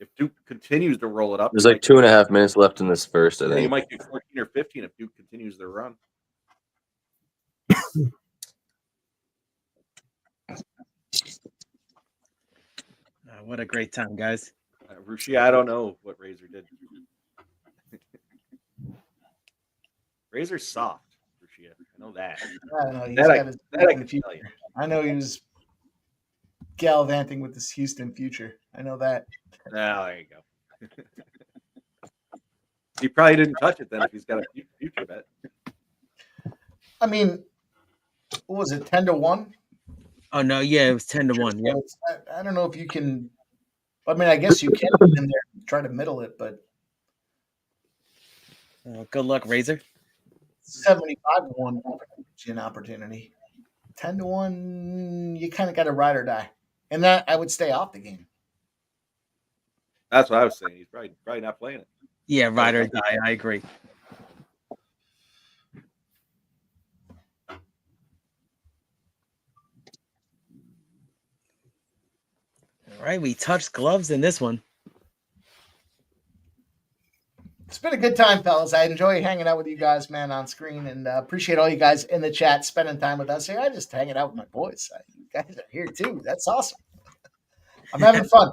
[SPEAKER 4] if Duke continues to roll it up,
[SPEAKER 7] there's like 2.5 minutes left in this first. I think
[SPEAKER 4] you might do 14 or 15 if Duke continues their run.
[SPEAKER 6] What a great time, guys.
[SPEAKER 4] Rushi, I don't know what Razor did. Razor's soft, Rushi. I know that.
[SPEAKER 3] I know he's got his future. I know he was gallivanting with this Houston future. I know that.
[SPEAKER 4] Now there you go. He probably didn't touch it then if he's got a future bet.
[SPEAKER 3] I mean, what was it, 10-1?
[SPEAKER 6] Oh no, yeah, it was 10-1. Yeah.
[SPEAKER 3] I don't know if you can. I mean, I guess you can get in there and try to middle it, but
[SPEAKER 6] good luck, Razor.
[SPEAKER 3] 75-1 an opportunity. 10-1, you kind of got to ride or die, and that I would stay off the game.
[SPEAKER 4] That's what I was saying. He's probably not playing it.
[SPEAKER 6] Yeah, ride or die. I agree. All right, we touched gloves in this one.
[SPEAKER 3] It's been a good time, fellas. I enjoy hanging out with you guys, man, on screen, and appreciate all you guys in the chat spending time with us here. I just hanging out with my boys. You guys are here too. That's awesome. I'm having fun.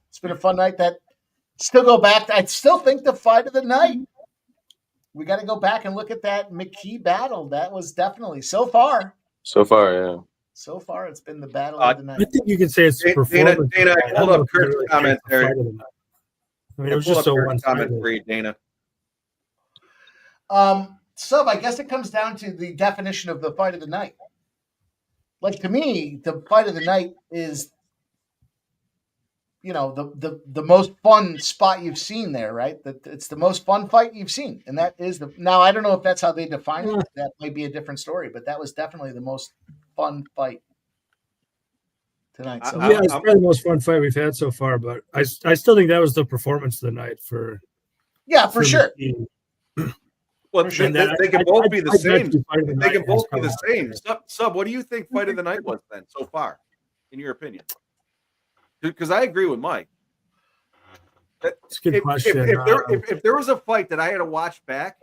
[SPEAKER 3] It's been a fun night. That still go back. I still think the fight of the night. We got to go back and look at that McKee battle. That was definitely so far.
[SPEAKER 7] yeah.
[SPEAKER 3] So far, it's been the battle of the night.
[SPEAKER 5] I think you could say it's performance.
[SPEAKER 4] Dana, hold up Kurt's comment there.
[SPEAKER 5] I mean, it was just so
[SPEAKER 4] comment for you, Dana.
[SPEAKER 3] Sub, I guess it comes down to the definition of the fight of the night. Like, to me, the fight of the night is, the most fun spot you've seen there, right? That it's the most fun fight you've seen, and that is now. I don't know if that's how they define it. That might be a different story, but that was definitely the most fun fight tonight. So
[SPEAKER 5] yeah, it's probably the most fun fight we've had so far. But I still think that was the performance of the night for.
[SPEAKER 3] Yeah, for sure.
[SPEAKER 4] Well, they can both be the same. They can both be the same. Sub, what do you think fight of the night was then so far? in your opinion? Because I agree with Mike.
[SPEAKER 5] It's a good question.
[SPEAKER 4] If there was a fight that I had to watch back,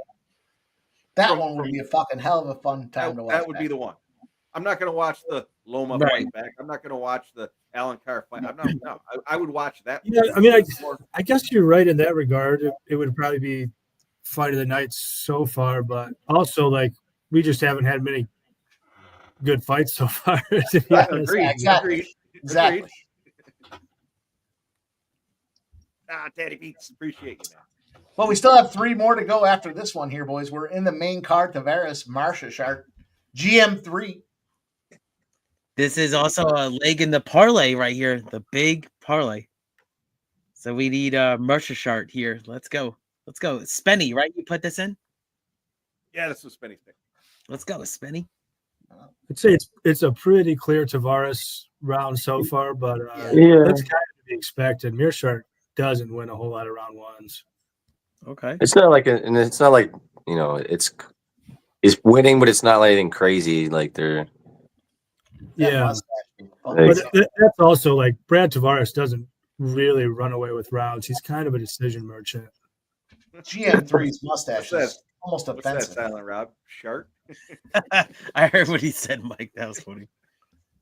[SPEAKER 3] that one would be a fucking hell of a fun time to watch.
[SPEAKER 4] That would be the one. I'm not going to watch the Loma fight back. I'm not going to watch the Alan Carr fight. I would watch that.
[SPEAKER 5] Yeah, I mean, I guess you're right in that regard. It would probably be fight of the night so far, but also like we just haven't had many good fights so far. To be honest.
[SPEAKER 3] Exactly.
[SPEAKER 4] Daddy Beats, appreciate you, man.
[SPEAKER 3] Well, we still have 3 more to go after this one here, boys. We're in the main card. Tavares, Marsha Sharp, GM3.
[SPEAKER 6] This is also a leg in the parlay right here, the big parlay. So we need Marsha Sharp here. Let's go. Spenny, right? You put this in?
[SPEAKER 4] Yeah, this was Spenny's pick.
[SPEAKER 6] Let's go, Spenny.
[SPEAKER 5] I'd say it's a pretty clear Tavares round so far, but that's kind of to be expected. Mearshart doesn't win a whole lot of round ones.
[SPEAKER 6] Okay.
[SPEAKER 7] It's not like it's winning, but it's not like anything crazy. Like they're
[SPEAKER 5] but that's also like Brad Tavares doesn't really run away with rounds. He's kind of a decision merchant.
[SPEAKER 3] GM3's mustache is almost offensive.
[SPEAKER 4] What's that, Silent Rob? Shark?
[SPEAKER 6] I heard what he said, Mike. That was funny.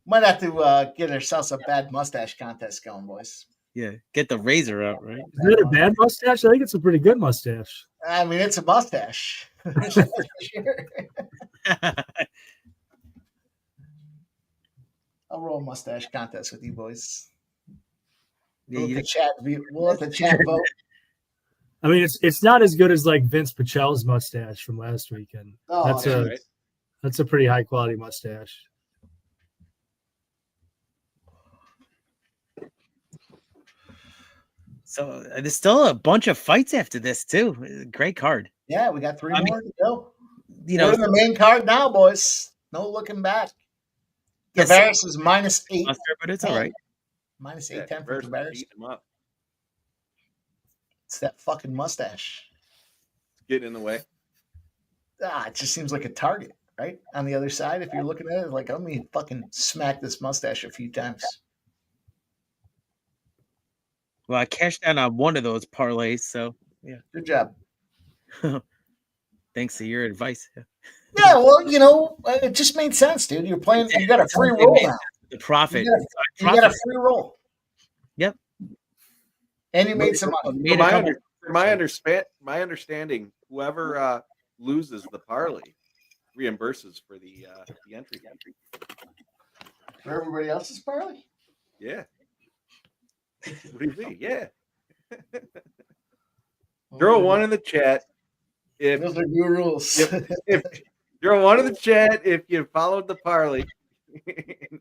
[SPEAKER 3] Might have to get ourselves a bad mustache contest going, boys.
[SPEAKER 6] Yeah, get the razor out, right?
[SPEAKER 5] Is it a bad mustache? I think it's a pretty good mustache.
[SPEAKER 3] I mean, it's a mustache. Sure. I'll roll a mustache contest with you boys. We'll let the chat vote.
[SPEAKER 5] I mean, it's not as good as like Vince Pichel's mustache from last weekend.
[SPEAKER 3] Oh,
[SPEAKER 5] that's a pretty high quality mustache.
[SPEAKER 6] So there's still a bunch of fights after this too. Great card.
[SPEAKER 3] Yeah, we got 3 more to go.
[SPEAKER 6] We're
[SPEAKER 3] in the main card now, boys. No looking back. Tavares is -8.
[SPEAKER 6] But it's all right.
[SPEAKER 3] -810 for Tavares. It's that fucking mustache.
[SPEAKER 4] Getting in the way.
[SPEAKER 3] It just seems like a target, right? On the other side, if you're looking at it, like, I'm going to fucking smack this mustache a few times.
[SPEAKER 6] Well, I cashed out on one of those parlays, so yeah.
[SPEAKER 3] Good job.
[SPEAKER 6] Thanks to your advice.
[SPEAKER 3] Yeah, well, it just made sense, dude. You're playing. You got a free roll now.
[SPEAKER 6] The profit.
[SPEAKER 3] You got a free roll.
[SPEAKER 6] Yep.
[SPEAKER 3] And you made some money.
[SPEAKER 4] My understanding, whoever loses the parlay reimburses for the entry.
[SPEAKER 3] For everybody else's parlay?
[SPEAKER 4] Yeah. What do you think? Yeah. Throw 1 in the chat.
[SPEAKER 3] Those are new rules.
[SPEAKER 4] If throw 1 in the chat if you followed the parlay,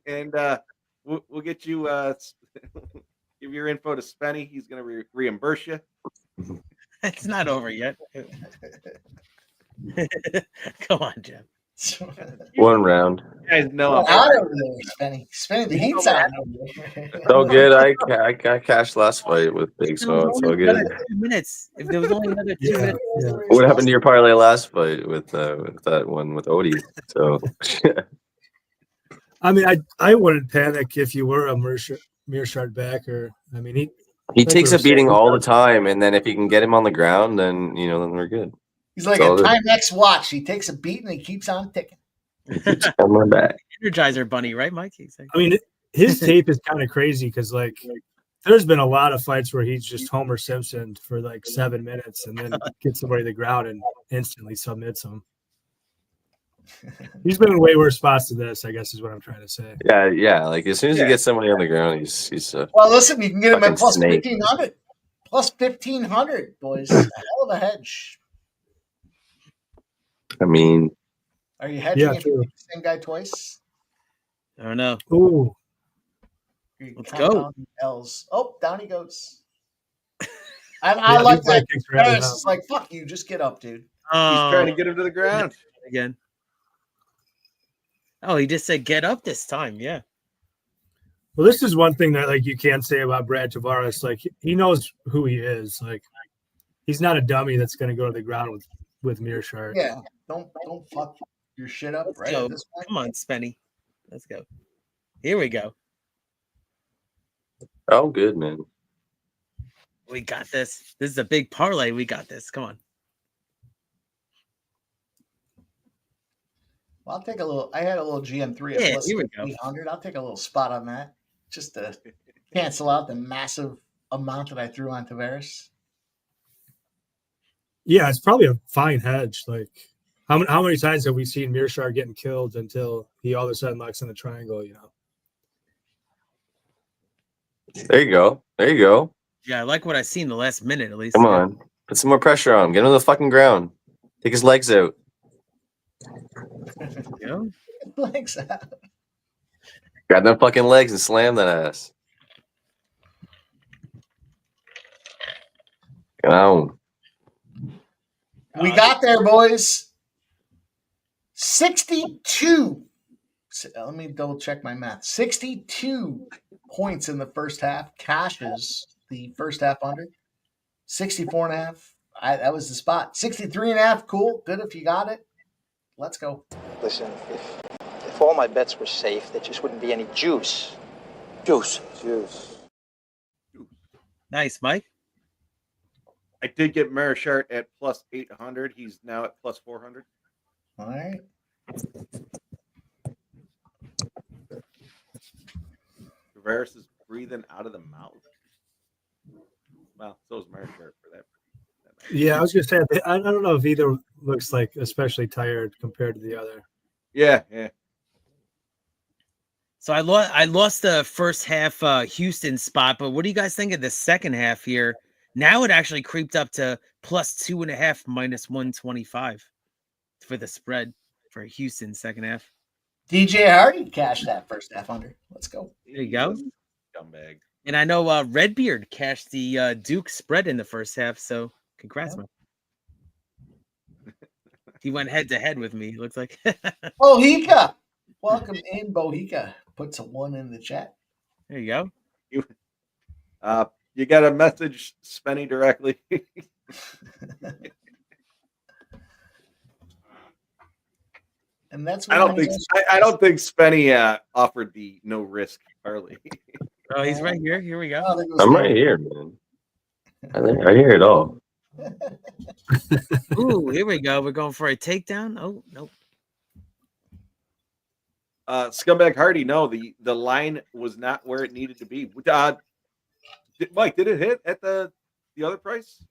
[SPEAKER 4] and we'll get you give your info to Spenny. He's going to reimburse you.
[SPEAKER 6] It's not over yet. Come on, Jeff.
[SPEAKER 7] 1 round.
[SPEAKER 4] You guys know
[SPEAKER 3] I'm out over there, Spenny. The heat's on over there.
[SPEAKER 7] It's all good. I cashed last fight with Big, so it's all good.
[SPEAKER 6] 2 minutes. If there was only another 2 minutes.
[SPEAKER 5] Yeah.
[SPEAKER 7] What happened to your parlay last fight with that one with Odie? So,
[SPEAKER 5] I mean, I wouldn't panic if you were a Mearshart backer. I mean,
[SPEAKER 7] he takes a beating all the time, and then if you can get him on the ground, then then we're good.
[SPEAKER 3] He's like a Timex watch. He takes a beat and he keeps on ticking.
[SPEAKER 7] Coming back.
[SPEAKER 6] Energizer bunny, right, Mike?
[SPEAKER 5] I mean, his tape is kind of crazy because, like, there's been a lot of fights where he's just Homer Simpson for like 7 minutes and then gets somebody to the ground and instantly submits them. He's been in way worse spots than this, I guess, is what I'm trying to say.
[SPEAKER 7] Yeah. Like as soon as he gets somebody on the ground, he's
[SPEAKER 3] well. Listen, you can get him at plus
[SPEAKER 7] snake.
[SPEAKER 3] 1,500. Plus 1,500, boys. A hell of a hedge.
[SPEAKER 7] I mean,
[SPEAKER 3] are you hedging if you beat the same guy twice?
[SPEAKER 6] I don't know.
[SPEAKER 5] Ooh.
[SPEAKER 6] Let's go.
[SPEAKER 3] L's. Oh, down he goes. I like that. It's like, fuck you. Just get up, dude.
[SPEAKER 4] He's trying to get him to the ground.
[SPEAKER 6] Again. Oh, he just said get up this time. Yeah.
[SPEAKER 5] Well, this is one thing that like you can't say about Brad Tavares. Like he knows who he is. Like he's not a dummy that's going to go to the ground with Mearshart.
[SPEAKER 3] Yeah. Don't fuck your shit up.
[SPEAKER 6] Let's
[SPEAKER 3] right.
[SPEAKER 6] go. Come on, Spenny. Let's go. Here we go.
[SPEAKER 7] Oh, good, man.
[SPEAKER 6] We got this. This is a big parlay. We got this. Come on.
[SPEAKER 3] Well, I'll take a little. I had a little GM3 at plus
[SPEAKER 6] here we go.
[SPEAKER 3] 300. I'll take a little spot on that just to cancel out the massive amount that I threw on Tavares.
[SPEAKER 5] Yeah, it's probably a fine hedge. Like, how many times have we seen Mearshart getting killed until he all of a sudden locks in a triangle? You know.
[SPEAKER 7] There you go. There you go.
[SPEAKER 6] Yeah, I like what I see in the last minute at least.
[SPEAKER 7] Come on. Put some more pressure on him. Get him on the fucking ground. Take his legs out.
[SPEAKER 6] Yeah.
[SPEAKER 3] Legs out.
[SPEAKER 7] Grab them fucking legs and slam that ass. Get on.
[SPEAKER 3] We got there, boys. 62. Let me double check my math. 62 points in the first half. Cashes the first half under. 64.5. That was the spot. 63.5. Cool. Good if you got it. Let's go.
[SPEAKER 12] Listen, if all my bets were safe, there just wouldn't be any juice. Juice.
[SPEAKER 6] Nice, Mike.
[SPEAKER 4] I did get Mearshart at plus 800. He's now at plus 400.
[SPEAKER 3] All right.
[SPEAKER 4] Tavares is breathing out of the mouth. Well, so is Mearshart for that.
[SPEAKER 5] Yeah, I was gonna say I don't know if either looks like especially tired compared to the other.
[SPEAKER 4] Yeah.
[SPEAKER 6] So I lost the first half Houston spot, but what do you guys think of the second half here? Now it actually creeped up to plus 2.5 minus 125 for the spread for Houston second half.
[SPEAKER 3] DJ Hardy cashed that first half under. Let's go.
[SPEAKER 6] There you go.
[SPEAKER 4] Scumbag.
[SPEAKER 6] And I know Redbeard cashed the Duke spread in the first half, so congrats, man. He went head to head with me. Looks like.
[SPEAKER 3] Bohica. Welcome in, Bohica. Puts a 1 in the chat.
[SPEAKER 6] There you go.
[SPEAKER 4] You got to message Spenny directly.
[SPEAKER 3] And that's
[SPEAKER 4] I don't think Spenny offered the no risk parlay.
[SPEAKER 6] Oh, he's right here. Here we go.
[SPEAKER 7] I'm right here, man. I hear it all.
[SPEAKER 6] Ooh, here we go. We're going for a takedown. Oh, nope.
[SPEAKER 4] Scumbag Hardy, no, the line was not where it needed to be. Mike, did it hit at the other price?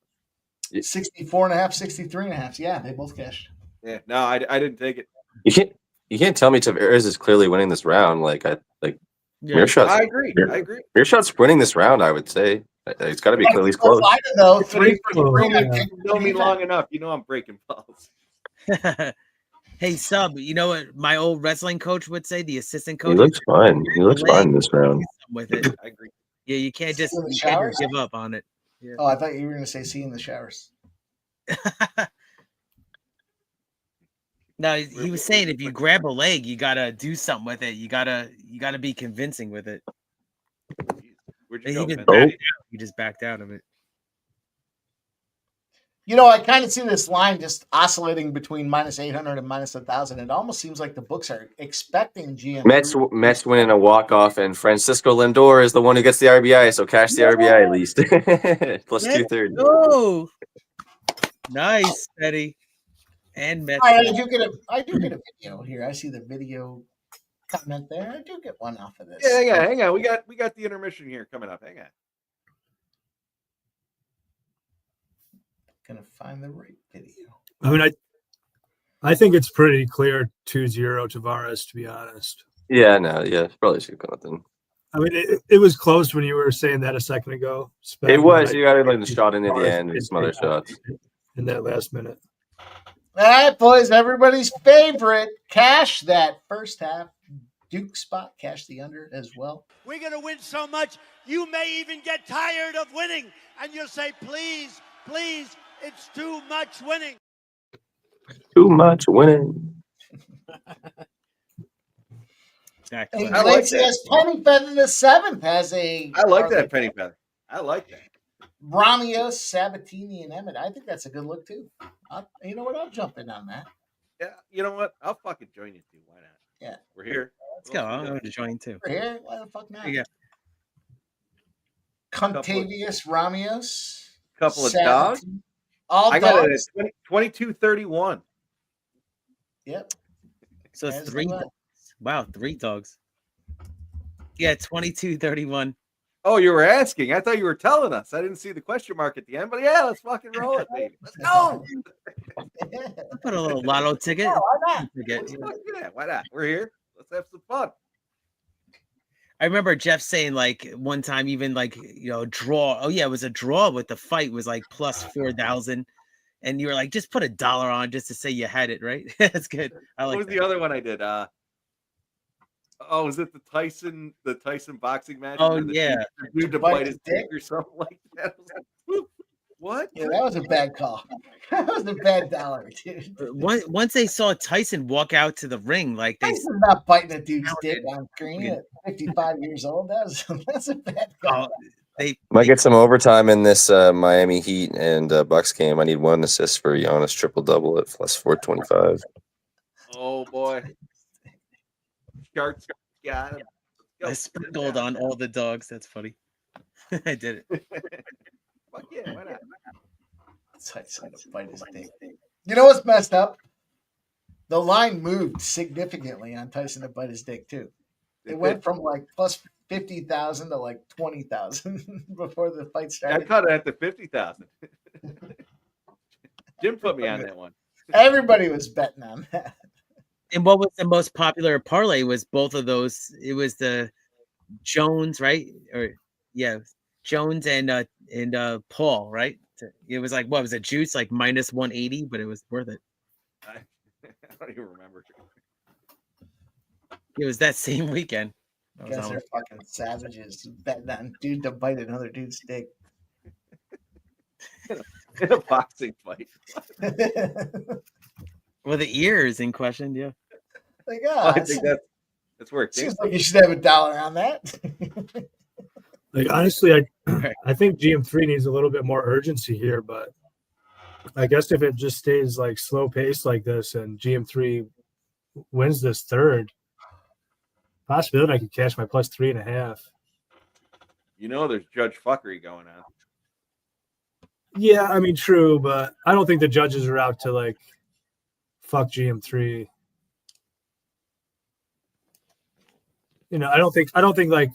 [SPEAKER 3] 64.5, 63.5. Yeah, they both cashed.
[SPEAKER 4] Yeah, no, I didn't take it.
[SPEAKER 7] You can't tell me Tavares is clearly winning this round. Mearshot's,
[SPEAKER 4] I agree.
[SPEAKER 7] Mearshot's winning this round. I would say it's got to be at least close.
[SPEAKER 3] Though 3 for 3.
[SPEAKER 4] You know me long enough. You know I'm breaking balls.
[SPEAKER 6] Hey, Sub, you know what my old wrestling coach would say? The assistant coach.
[SPEAKER 7] He looks fine. He looks fine this round.
[SPEAKER 6] With it.
[SPEAKER 4] I agree.
[SPEAKER 6] Yeah, you can't just give up on it. Yeah.
[SPEAKER 3] Oh, I thought you were going to say see in the showers.
[SPEAKER 6] No, he was saying if you grab a leg, you gotta do something with it. You gotta be convincing with it.
[SPEAKER 4] Where'd
[SPEAKER 6] you
[SPEAKER 4] go,
[SPEAKER 6] he just backed out of it.
[SPEAKER 3] You know, I kind of see this line just oscillating between minus 800 and minus 1,000. It almost seems like the books are expecting GM.
[SPEAKER 7] Mets winning a walk-off, and Francisco Lindor is the one who gets the RBI, so cash the RBI at least. Plus 230.
[SPEAKER 6] Oh, nice, Eddie. And Mets.
[SPEAKER 3] I do get a video here. I see the video comment there. I do get one off of this.
[SPEAKER 4] Yeah, hang on. We got the intermission here coming up. Hang on.
[SPEAKER 3] Gonna find the right video.
[SPEAKER 5] I mean, I think it's pretty clear 2-0 Tavares, to be honest.
[SPEAKER 7] Yeah, probably should go then.
[SPEAKER 5] I mean, it was close when you were saying that a second ago.
[SPEAKER 7] It was. You got to let the shot in at the end and some other shots
[SPEAKER 5] in that last minute.
[SPEAKER 3] All right, boys. Everybody's favorite. Cash that first half Duke spot. Cash the under as well.
[SPEAKER 9] We're gonna win so much, you may even get tired of winning, and you'll say, "Please, please." It's too much winning.
[SPEAKER 7] Too much winning.
[SPEAKER 6] Exactly.
[SPEAKER 3] I like that. Penny Feather the 7th has a.
[SPEAKER 4] I like that Penny Feather. I like that.
[SPEAKER 3] Ramios, Sabatini, and Emmett. I think that's a good look too. You know what? I'll jump in on that.
[SPEAKER 4] Yeah, you know what? I'll fucking join you too. Why not?
[SPEAKER 3] Yeah,
[SPEAKER 4] we're here.
[SPEAKER 6] Let's go. I'm going to join too.
[SPEAKER 3] We're here. Why the fuck not?
[SPEAKER 6] Yeah.
[SPEAKER 3] Contavious Ramios.
[SPEAKER 4] Couple of
[SPEAKER 3] Sabatini.
[SPEAKER 4] dogs.
[SPEAKER 3] All
[SPEAKER 4] I
[SPEAKER 3] dogs.
[SPEAKER 4] got it at 22-31.
[SPEAKER 3] Yep.
[SPEAKER 6] So it's
[SPEAKER 3] There's
[SPEAKER 6] three.
[SPEAKER 3] the one.
[SPEAKER 6] Wow, 3 dogs. Yeah, 22-31.
[SPEAKER 4] Oh, you were asking. I thought you were telling us. I didn't see the question mark at the end, but yeah, let's fucking roll it, baby. Let's go.
[SPEAKER 6] Put a little lotto ticket.
[SPEAKER 3] Oh, why not?
[SPEAKER 4] Yeah, why not? We're here. Let's have some fun.
[SPEAKER 6] I remember Jeff saying like one time, even like, draw. Oh yeah, it was a draw with the fight was like plus 4,000. And you were like, just put $1 on just to say you had it, right? That's good. I like
[SPEAKER 4] What was
[SPEAKER 6] that.
[SPEAKER 4] the other one I did? Was it the Tyson boxing match?
[SPEAKER 6] Oh,
[SPEAKER 4] where the
[SPEAKER 6] yeah.
[SPEAKER 4] dude to bite his dick or something like that. I was like, whoop, what?
[SPEAKER 3] Yeah, that was a bad call. That was a bad dollar, dude.
[SPEAKER 6] Once they saw Tyson walk out to the ring, like they
[SPEAKER 3] Tyson not biting a dude's dick on screen at 55 years old. That's a bad call.
[SPEAKER 7] Might get some overtime in this Miami Heat and Bucks game. I need 1 assist for Giannis triple-double at plus 425.
[SPEAKER 4] Oh, boy. Sharks got him.
[SPEAKER 6] I sprinkled on all the dogs. That's funny. I did it.
[SPEAKER 4] Fuck yeah, why not?
[SPEAKER 3] Tyson to bite his dick. You know what's messed up? The line moved significantly on Tyson to bite his dick, too. It went from like plus 50,000 to like 20,000 before the fight started.
[SPEAKER 4] I caught it at the 50,000. Jim put me on that one.
[SPEAKER 3] Everybody was betting on that.
[SPEAKER 6] And what was the most popular parlay was both of those. It was the Jones, right? Jones and Paul, right? It was like, what was it? Juice like minus 180, but it was worth it.
[SPEAKER 4] I don't even remember.
[SPEAKER 6] It was that same weekend.
[SPEAKER 3] You guys are fucking savages betting on dude to bite another dude's dick.
[SPEAKER 4] In a boxing fight.
[SPEAKER 6] Well, the ear is in question, yeah.
[SPEAKER 3] Like,
[SPEAKER 4] I think that's where it
[SPEAKER 3] seems like you should have $1 on that.
[SPEAKER 5] Like honestly, I think GM3 needs a little bit more urgency here, but I guess if it just stays like slow pace like this and GM3 wins this third, possibility I could cash my plus 3.5.
[SPEAKER 4] There's judge fuckery going on.
[SPEAKER 5] Yeah, I mean true, but I don't think the judges are out to like fuck GM3. I don't think like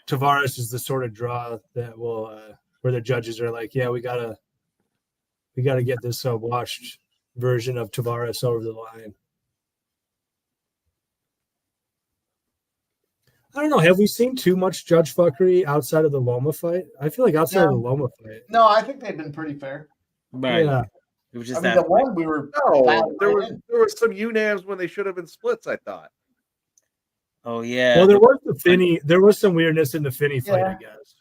[SPEAKER 5] Tavares is the sort of draw that will where the judges are like, yeah, we gotta get this washed version of Tavares over the line. I don't know. Have we seen too much judge fuckery outside of the Loma fight? I feel like outside of the Loma fight.
[SPEAKER 3] No, I think they've been pretty fair.
[SPEAKER 6] Right.
[SPEAKER 5] Yeah.
[SPEAKER 6] It was just
[SPEAKER 3] the one we were.
[SPEAKER 4] No, there was some UNAMs when they should have been splits, I thought.
[SPEAKER 6] Oh yeah.
[SPEAKER 5] Well, there was the Finney. There was some weirdness in the Finney fight, I guess.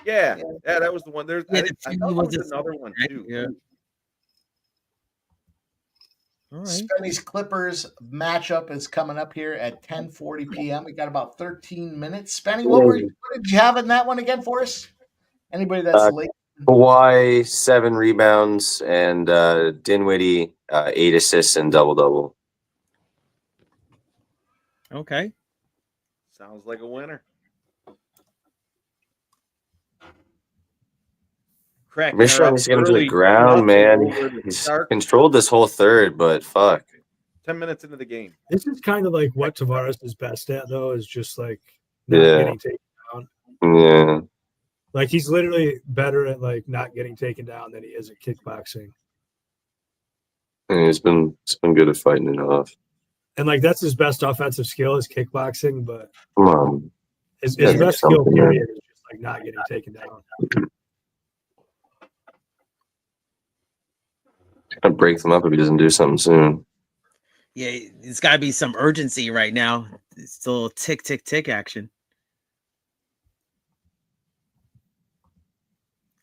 [SPEAKER 4] Yeah, that was the one. There's
[SPEAKER 6] Yeah,
[SPEAKER 4] I thought there was another one too.
[SPEAKER 6] Yeah. All right.
[SPEAKER 3] Spenny's Clippers matchup is coming up here at 10:40 p.m. We got about 13 minutes. Spenny, what did you have in that one again for us? Anybody that's late?
[SPEAKER 7] Kawhi 7 rebounds and Dinwiddie 8 assists and double-double.
[SPEAKER 6] Okay.
[SPEAKER 4] Sounds like a winner.
[SPEAKER 7] Michelle needs to get him to the ground, man. He's controlled this whole third, but fuck.
[SPEAKER 4] 10 minutes into the game.
[SPEAKER 5] This is kind of like what Tavares is best at, though, is just like not getting taken down.
[SPEAKER 7] Yeah.
[SPEAKER 5] Like he's literally better at like not getting taken down than he is at kickboxing.
[SPEAKER 7] And he's been good at fighting it off.
[SPEAKER 5] And like that's his best offensive skill is kickboxing, but
[SPEAKER 7] come on,
[SPEAKER 5] his best skill period is just like not getting taken down.
[SPEAKER 7] I'd break them up if he doesn't do something soon.
[SPEAKER 6] Yeah, it's got to be some urgency right now. It's still tick, tick, tick action.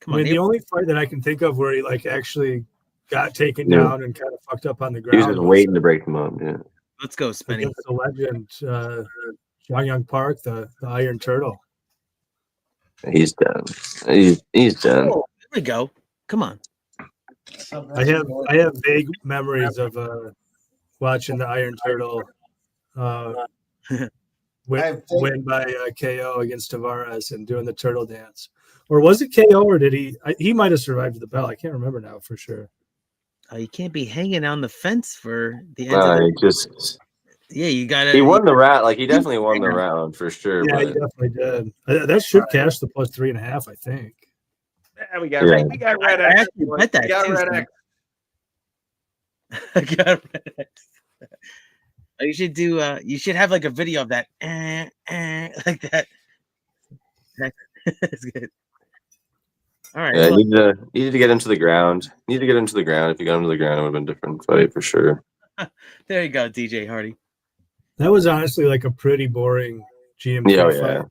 [SPEAKER 6] Come on,
[SPEAKER 5] I mean, the only fight that I can think of where he like actually got taken down and kind of fucked up on the ground.
[SPEAKER 7] He was just waiting to break them up. Yeah.
[SPEAKER 6] Let's go, Spenny.
[SPEAKER 5] Against the legend, John Young Park, the Iron Turtle.
[SPEAKER 7] He's done. He's done.
[SPEAKER 6] Oh, there we go. Come on.
[SPEAKER 5] I have vague memories of watching the Iron Turtle win by KO against Tavares and doing the turtle dance. Or was it KO or did he might have survived the bell. I can't remember now for sure.
[SPEAKER 6] You can't be hanging on the fence for the end of the you gotta.
[SPEAKER 7] He won the round. Like he definitely won the round for sure.
[SPEAKER 5] Yeah,
[SPEAKER 7] but...
[SPEAKER 5] he definitely did. That should cash the plus 3.5, I think.
[SPEAKER 4] Yeah, we got Red X.
[SPEAKER 6] We got Red X. I got Red X. You should do. You should have like a video of that, like that. That's good. All right.
[SPEAKER 7] Yeah, needed to get him to the ground. If you got him to the ground, it would have been a different fight for sure.
[SPEAKER 6] There you go, DJ Hardy.
[SPEAKER 5] That was honestly like a pretty boring GMT fight.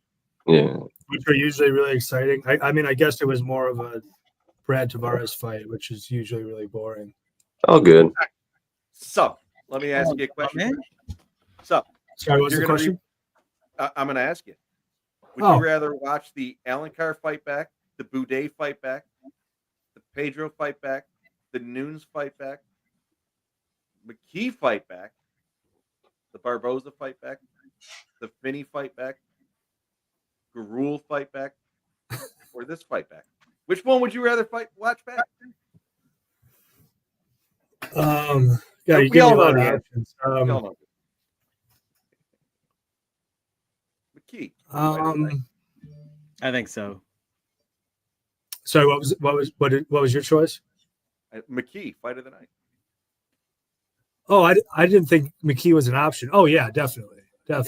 [SPEAKER 7] Yeah.
[SPEAKER 5] Which are usually really exciting. I mean, I guess it was more of a Brad Tavares fight, which is usually really boring.
[SPEAKER 7] Oh, good.
[SPEAKER 4] So, let me ask you a question. So,
[SPEAKER 5] sorry, what's the question?
[SPEAKER 4] I'm going to ask you. Would you rather watch the Alencar fight back, the Boudet fight back, the Pedro fight back, the Nunes fight back, McKee fight back, the Barboza fight back, the Finney fight back, Garul fight back, or this fight back? Which one would you rather watch back?
[SPEAKER 5] Yeah, you give me a lot of options.
[SPEAKER 4] McKee.
[SPEAKER 6] I think so.
[SPEAKER 5] Sorry, what was your choice?
[SPEAKER 4] McKee, fight of the night.
[SPEAKER 5] Oh, I didn't think McKee was an option. Oh yeah, definitely. Yeah.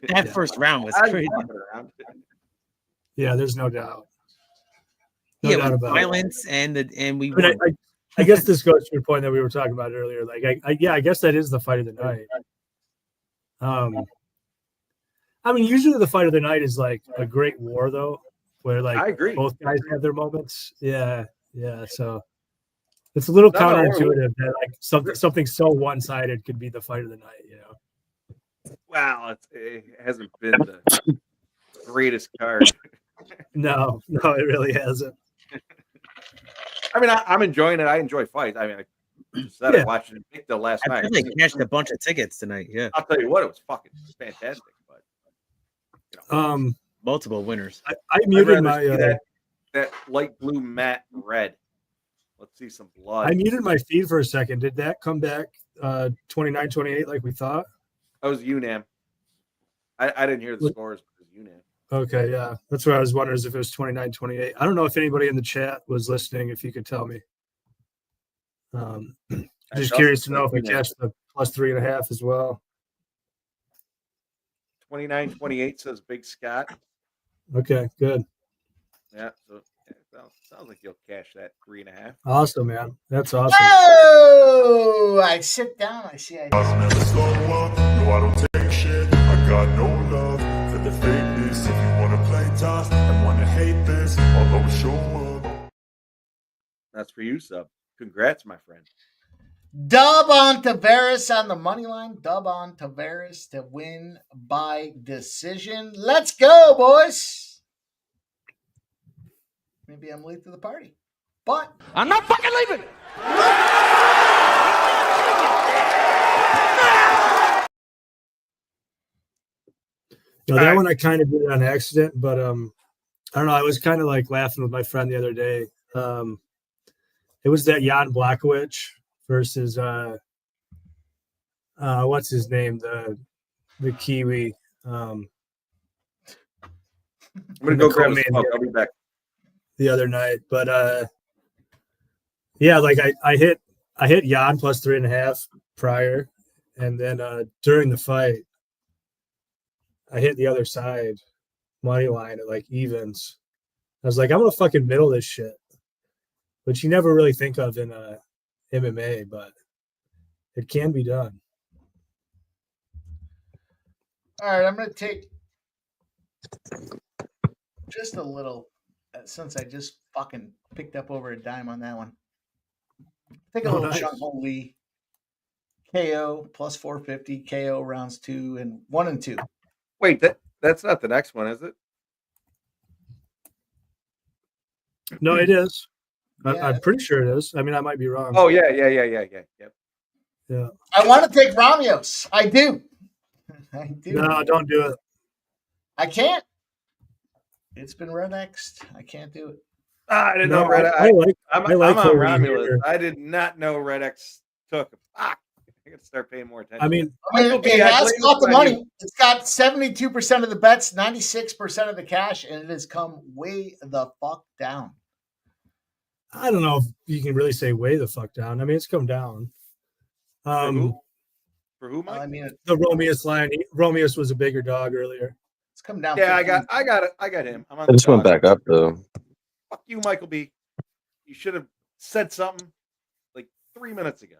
[SPEAKER 6] That first round was crazy.
[SPEAKER 5] Yeah, there's no doubt.
[SPEAKER 6] No doubt about violence it. and we.
[SPEAKER 5] I guess this goes to the point that we were talking about earlier. Like, I guess that is the fight of the night. I mean, usually the fight of the night is like a great war, though, where like
[SPEAKER 4] I agree.
[SPEAKER 5] Both guys have their moments. Yeah. So it's a little counterintuitive that like something so one-sided could be the fight of the night. You know.
[SPEAKER 4] Wow, it hasn't been the greatest card.
[SPEAKER 5] No, it really hasn't.
[SPEAKER 4] I mean, I'm enjoying it. I enjoy fights. I mean, I said I watched it the last night.
[SPEAKER 6] I think they cashed a bunch of tickets tonight. Yeah,
[SPEAKER 4] I'll tell you what, it was fucking fantastic. But
[SPEAKER 6] multiple winners.
[SPEAKER 5] I muted my
[SPEAKER 4] that light blue matte red. Let's see some blood.
[SPEAKER 5] I muted my feed for a second. Did that come back 29-28 like we thought?
[SPEAKER 4] That was UNAM. I didn't hear the scores because UNAM.
[SPEAKER 5] Okay, yeah. That's what I was wondering, is if it was 29-28. I don't know if anybody in the chat was listening, if you could tell me. Just curious to know if we cashed the plus 3.5 as well.
[SPEAKER 4] 29-28 says Big Scott.
[SPEAKER 5] Okay, good.
[SPEAKER 4] Yeah, so sounds like you'll cash that 3.5.
[SPEAKER 5] Awesome, man. That's awesome.
[SPEAKER 3] Oh, I sit down. I see.
[SPEAKER 11] No, I don't take shit. I got no love for the fakeness. If you want to play tough and want to hate this, I'll always show up.
[SPEAKER 4] That's for you, Sub. Congrats, my friend.
[SPEAKER 3] Dub on Tavares on the money line. Dub on Tavares to win by decision. Let's go, boys. Maybe I'm late to the party, but
[SPEAKER 9] I'm not fucking leaving.
[SPEAKER 5] No, that one I kind of did on accident, but I don't know. I was kind of like laughing with my friend the other day. It was that Jan Blachowicz versus what's his name, the Kiwi.
[SPEAKER 4] I'm gonna go grab a smoke. I'll be back.
[SPEAKER 5] The other night, but yeah, like I hit Jan plus 3.5 prior, and then during the fight, I hit the other side money line at like evens. I was like, I'm gonna fucking middle this shit, which you never really think of in MMA, but it can be done.
[SPEAKER 3] All right, I'm gonna take just a little. Since I just fucking picked up over a dime on that one. Take a little
[SPEAKER 5] nice.
[SPEAKER 3] Chung Ho Lee. KO plus 450, KO rounds 2 and 1 and 2.
[SPEAKER 4] Wait, that's not the next one, is it?
[SPEAKER 5] No, it is.
[SPEAKER 3] Yeah.
[SPEAKER 5] I'm pretty sure it is. I mean, I might be wrong.
[SPEAKER 4] Oh yeah. Yep.
[SPEAKER 5] Yeah.
[SPEAKER 3] I want to take Ramios. I do. I do.
[SPEAKER 5] No, don't do it.
[SPEAKER 3] I can't. It's been Red X'd. I can't do it.
[SPEAKER 4] I didn't
[SPEAKER 5] No,
[SPEAKER 4] know Red
[SPEAKER 5] I like
[SPEAKER 4] I'm
[SPEAKER 5] Holy
[SPEAKER 4] on Romulus.
[SPEAKER 5] here.
[SPEAKER 4] I did not know Red X took. I got to start paying more attention.
[SPEAKER 5] I mean,
[SPEAKER 3] it has got the money. It's got 72% of the bets, 96% of the cash, and it has come way the fuck down.
[SPEAKER 5] I don't know if you can really say way the fuck down. I mean, it's come down.
[SPEAKER 4] For who, Mike?
[SPEAKER 3] I mean,
[SPEAKER 5] The Romeus line. Romeus was a bigger dog earlier.
[SPEAKER 3] It's come down.
[SPEAKER 4] Yeah,
[SPEAKER 3] 15.
[SPEAKER 4] I got it. I got him. I'm on
[SPEAKER 7] I just
[SPEAKER 4] the
[SPEAKER 7] went
[SPEAKER 4] dog.
[SPEAKER 7] back up though.
[SPEAKER 4] Fuck you, Michael B. You should have said something like 3 minutes ago.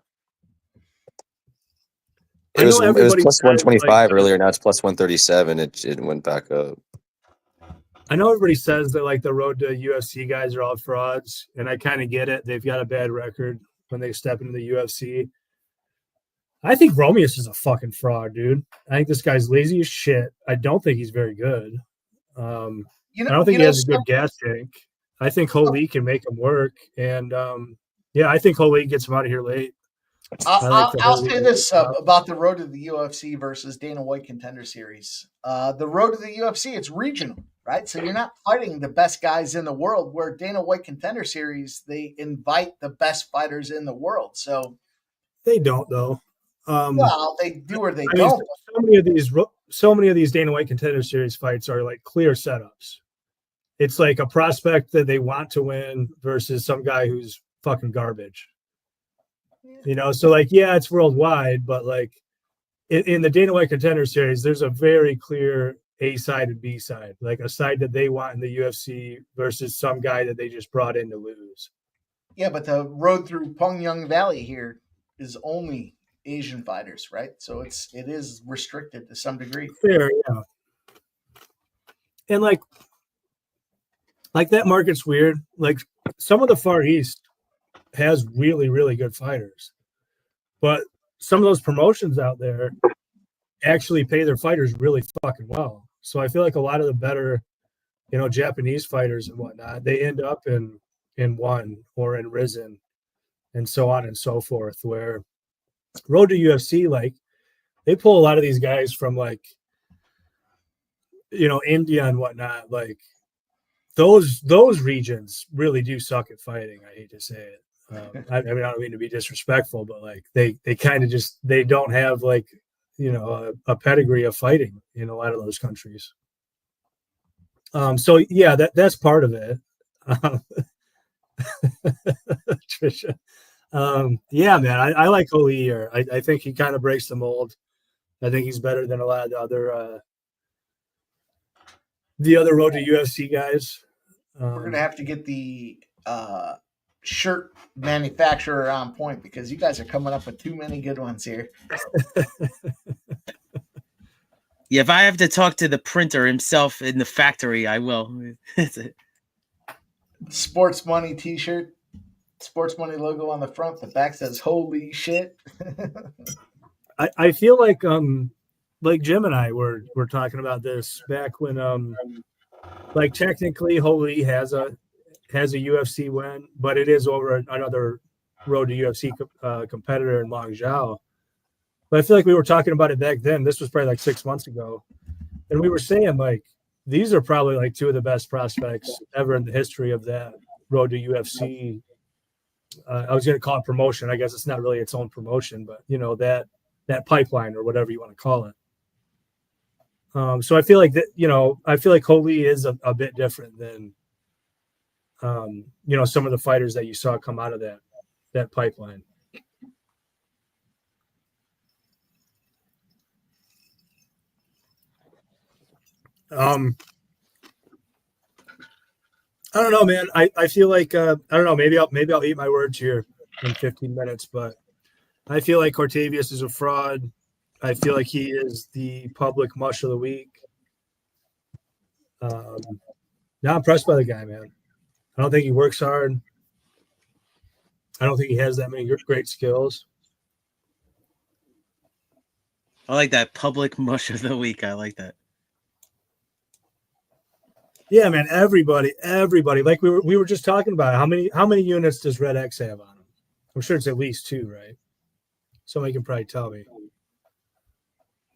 [SPEAKER 7] It was
[SPEAKER 5] everybody
[SPEAKER 7] plus
[SPEAKER 5] says,
[SPEAKER 7] 125
[SPEAKER 5] like,
[SPEAKER 7] earlier. Now it's plus 137. It went back up.
[SPEAKER 5] I know everybody says that like the road to UFC guys are all frauds, and I kind of get it. They've got a bad record when they step into the UFC. I think Romeus is a fucking fraud, dude. I think this guy's lazy as shit. I don't think he's very good. I don't think he has a good gas tank. I think Holy can make him work, and I think Holy gets him out of here late.
[SPEAKER 3] I'll say this about the road to the UFC versus Dana White Contender Series. The road to the UFC, it's regional, right? So you're not fighting the best guys in the world. Where Dana White Contender Series, they invite the best fighters in the world. So
[SPEAKER 5] they don't, though.
[SPEAKER 3] Well, they do or they
[SPEAKER 5] mean,
[SPEAKER 3] don't.
[SPEAKER 5] So many of these Dana White Contender Series fights are like clear setups. It's like a prospect that they want to win versus some guy who's fucking garbage. You know, so like, yeah, it's worldwide, but like in the Dana White Contender Series, there's a very clear A side and B side, like a side that they want in the UFC versus some guy that they just brought in to lose.
[SPEAKER 3] Yeah, but the road through Pyongyang Valley here is only Asian fighters, right? So it is restricted to some degree.
[SPEAKER 5] Fair, yeah. And like that market's weird. Like some of the Far East has really, really good fighters, but some of those promotions out there actually pay their fighters really fucking well. So I feel like a lot of the better, you know, Japanese fighters and whatnot, they end up in One or in Risen and so on and so forth, where road to UFC, like they pull a lot of these guys from like, you know, India and whatnot. Like those regions really do suck at fighting. I hate to say it. I mean, I don't mean to be disrespectful, but like they kind of just, they don't have like, you know, a pedigree of fighting in a lot of those countries. So yeah, that's part of it. Trisha. Yeah, man, I like Holy here. I think he kind of breaks the mold. I think he's better than a lot of the other road to UFC guys.
[SPEAKER 3] We're gonna have to get the shirt manufacturer on point because you guys are coming up with too many good ones here.
[SPEAKER 6] Yeah, if I have to talk to the printer himself in the factory, I will.
[SPEAKER 3] Sports Money t-shirt, Sports Money logo on the front. The back says "Holy shit."
[SPEAKER 5] I feel like Jim and I were talking about this back when like technically Holy has a UFC win, but it is over another road to UFC competitor in Long Zhao. But I feel like we were talking about it back then. This was probably like 6 months ago, and we were saying like these are probably like two of the best prospects ever in the history of that road to UFC. I was going to call it promotion. I guess it's not really its own promotion, but you know, that pipeline or whatever you want to call it. So I feel like that, you know, I feel like Holy is a bit different than, you know, some of the fighters that you saw come out of that pipeline. I don't know, man. I feel like I don't know. Maybe I'll eat my words here in 15 minutes, but I feel like Cortavius is a fraud. I feel like he is the public mush of the week. Not impressed by the guy, man. I don't think he works hard. I don't think he has that many great skills.
[SPEAKER 6] I like that public mush of the week. I like that.
[SPEAKER 5] Yeah, man. Everybody. Like we were just talking about. How many units does Red X have on him? I'm sure it's at least 2, right? Somebody can probably tell me.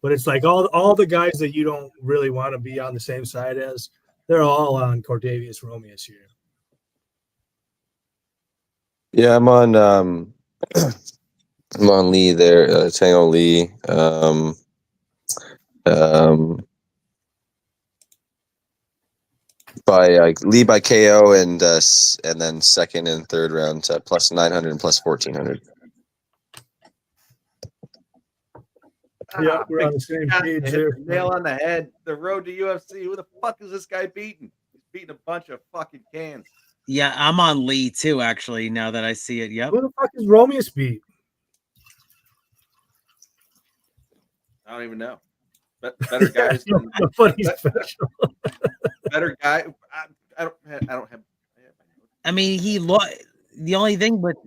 [SPEAKER 5] but it's like all the guys that you don't really want to be on the same side as, they're all on Cordavius Romeus here.
[SPEAKER 7] Yeah, I'm on I'm on Lee there, Tango Lee. By Lee by KO and then second and third rounds at plus 900 and plus 1400.
[SPEAKER 5] Yeah, we're on the same page there.
[SPEAKER 4] Nail on the head. The road to UFC. Who the fuck is this guy beating? He's beating a bunch of fucking cans.
[SPEAKER 6] Yeah, I'm on Lee too, actually, now that I see it. Yep.
[SPEAKER 5] Who the fuck is Romeus beat?
[SPEAKER 4] I don't even know. Better guys. Better guy. I don't have.
[SPEAKER 6] I mean, he lost. The only thing with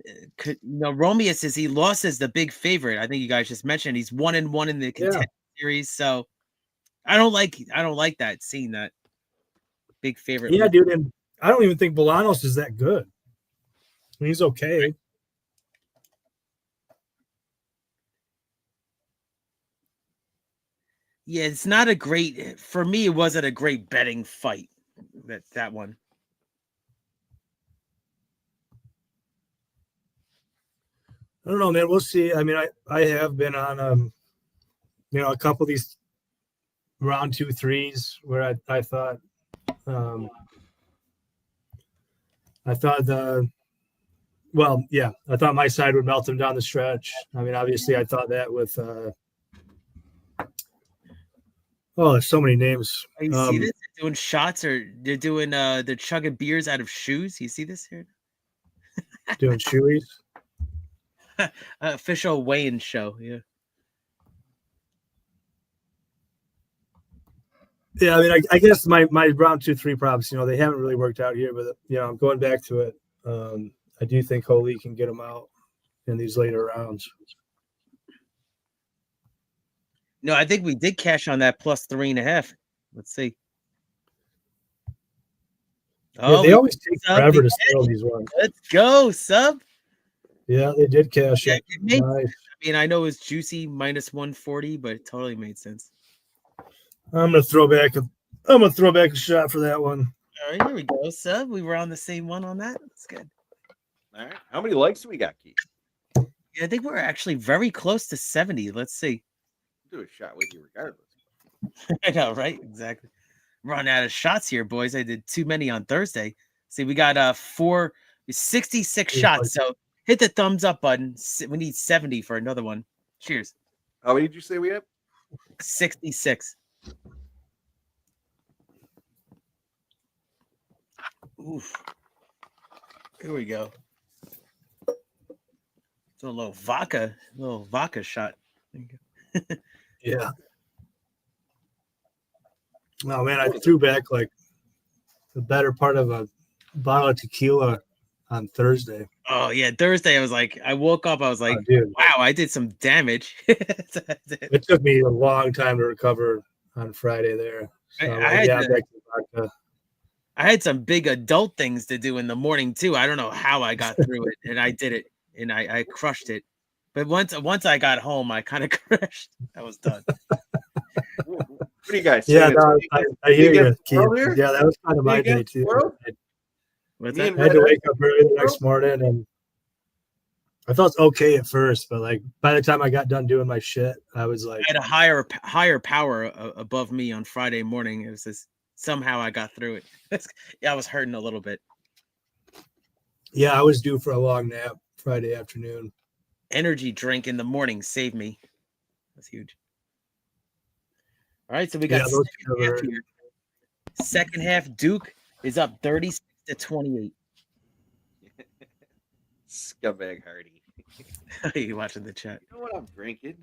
[SPEAKER 6] Romeus is he lost as the big favorite. I think you guys just mentioned he's 1-1 in the contender series. So I don't like that, seeing that big favorite.
[SPEAKER 5] Yeah, dude, and I don't even think Bolanos is that good. I mean, he's okay.
[SPEAKER 6] Yeah, it's not a great, for me, it wasn't a great betting fight, that one.
[SPEAKER 5] I don't know, man. We'll see. I mean, I have been on a couple of these round 2-3s where I thought I thought my side would melt them down the stretch. I mean, obviously I thought that with there's so many names.
[SPEAKER 6] You see this? They're doing shots, or they're doing they're chugging beers out of shoes. You see this here?
[SPEAKER 5] Doing shoeies.
[SPEAKER 6] Official weigh-in show. Yeah.
[SPEAKER 5] Yeah, I mean, I guess my round 2-3 props, they haven't really worked out here, but I'm going back to it. I do think Holy can get them out in these later rounds.
[SPEAKER 6] No, I think we did cash on that plus 3.5. Let's see.
[SPEAKER 5] Oh, they always take forever to sell these ones.
[SPEAKER 6] Let's go, sub.
[SPEAKER 5] Yeah, they did cash it.
[SPEAKER 6] Nice. I mean, I know it's juicy minus 140, but it totally made sense.
[SPEAKER 5] I'm gonna throw back a shot for that one.
[SPEAKER 6] All right, here we go, sub. We were on the same one on that. That's good.
[SPEAKER 4] All right. How many likes do we got, Keith?
[SPEAKER 6] Yeah, I think we're actually very close to 70. Let's see.
[SPEAKER 4] Do a shot with you regardless.
[SPEAKER 6] I know, right? Exactly. Run out of shots here, boys. I did too many on Thursday. See, we got 66 shots. So hit the thumbs up button. We need 70 for another one. Cheers.
[SPEAKER 4] How many did you say we have?
[SPEAKER 6] 66. Oof. Here we go. It's a little vodka shot.
[SPEAKER 5] Yeah. Oh man, I threw back like the better part of a bottle of tequila on Thursday.
[SPEAKER 6] Oh yeah, Thursday. I woke up. I was like, wow, I did some damage.
[SPEAKER 5] It took me a long time to recover on Friday there. So,
[SPEAKER 6] I had some big adult things to do in the morning too. I don't know how I got through it, and I did it, and I crushed it. But once I got home, I kind of crashed. I was done.
[SPEAKER 4] What do you guys say?
[SPEAKER 5] Yeah, no, I hear you, Keith. Yeah, that was kind of my day too. I had to wake up early the next morning, and I felt okay at first, but like by the time I got done doing my shit, I was like,
[SPEAKER 6] I had a higher power above me on Friday morning. It was just somehow I got through it. Yeah, I was hurting a little bit.
[SPEAKER 5] Yeah, I was due for a long nap Friday afternoon.
[SPEAKER 6] Energy drink in the morning saved me. That's huge. All right, so we got second half here. Second half, Duke is up 36-28.
[SPEAKER 4] Scumbag Hardy.
[SPEAKER 6] Are you watching the chat?
[SPEAKER 4] You know what I'm drinking?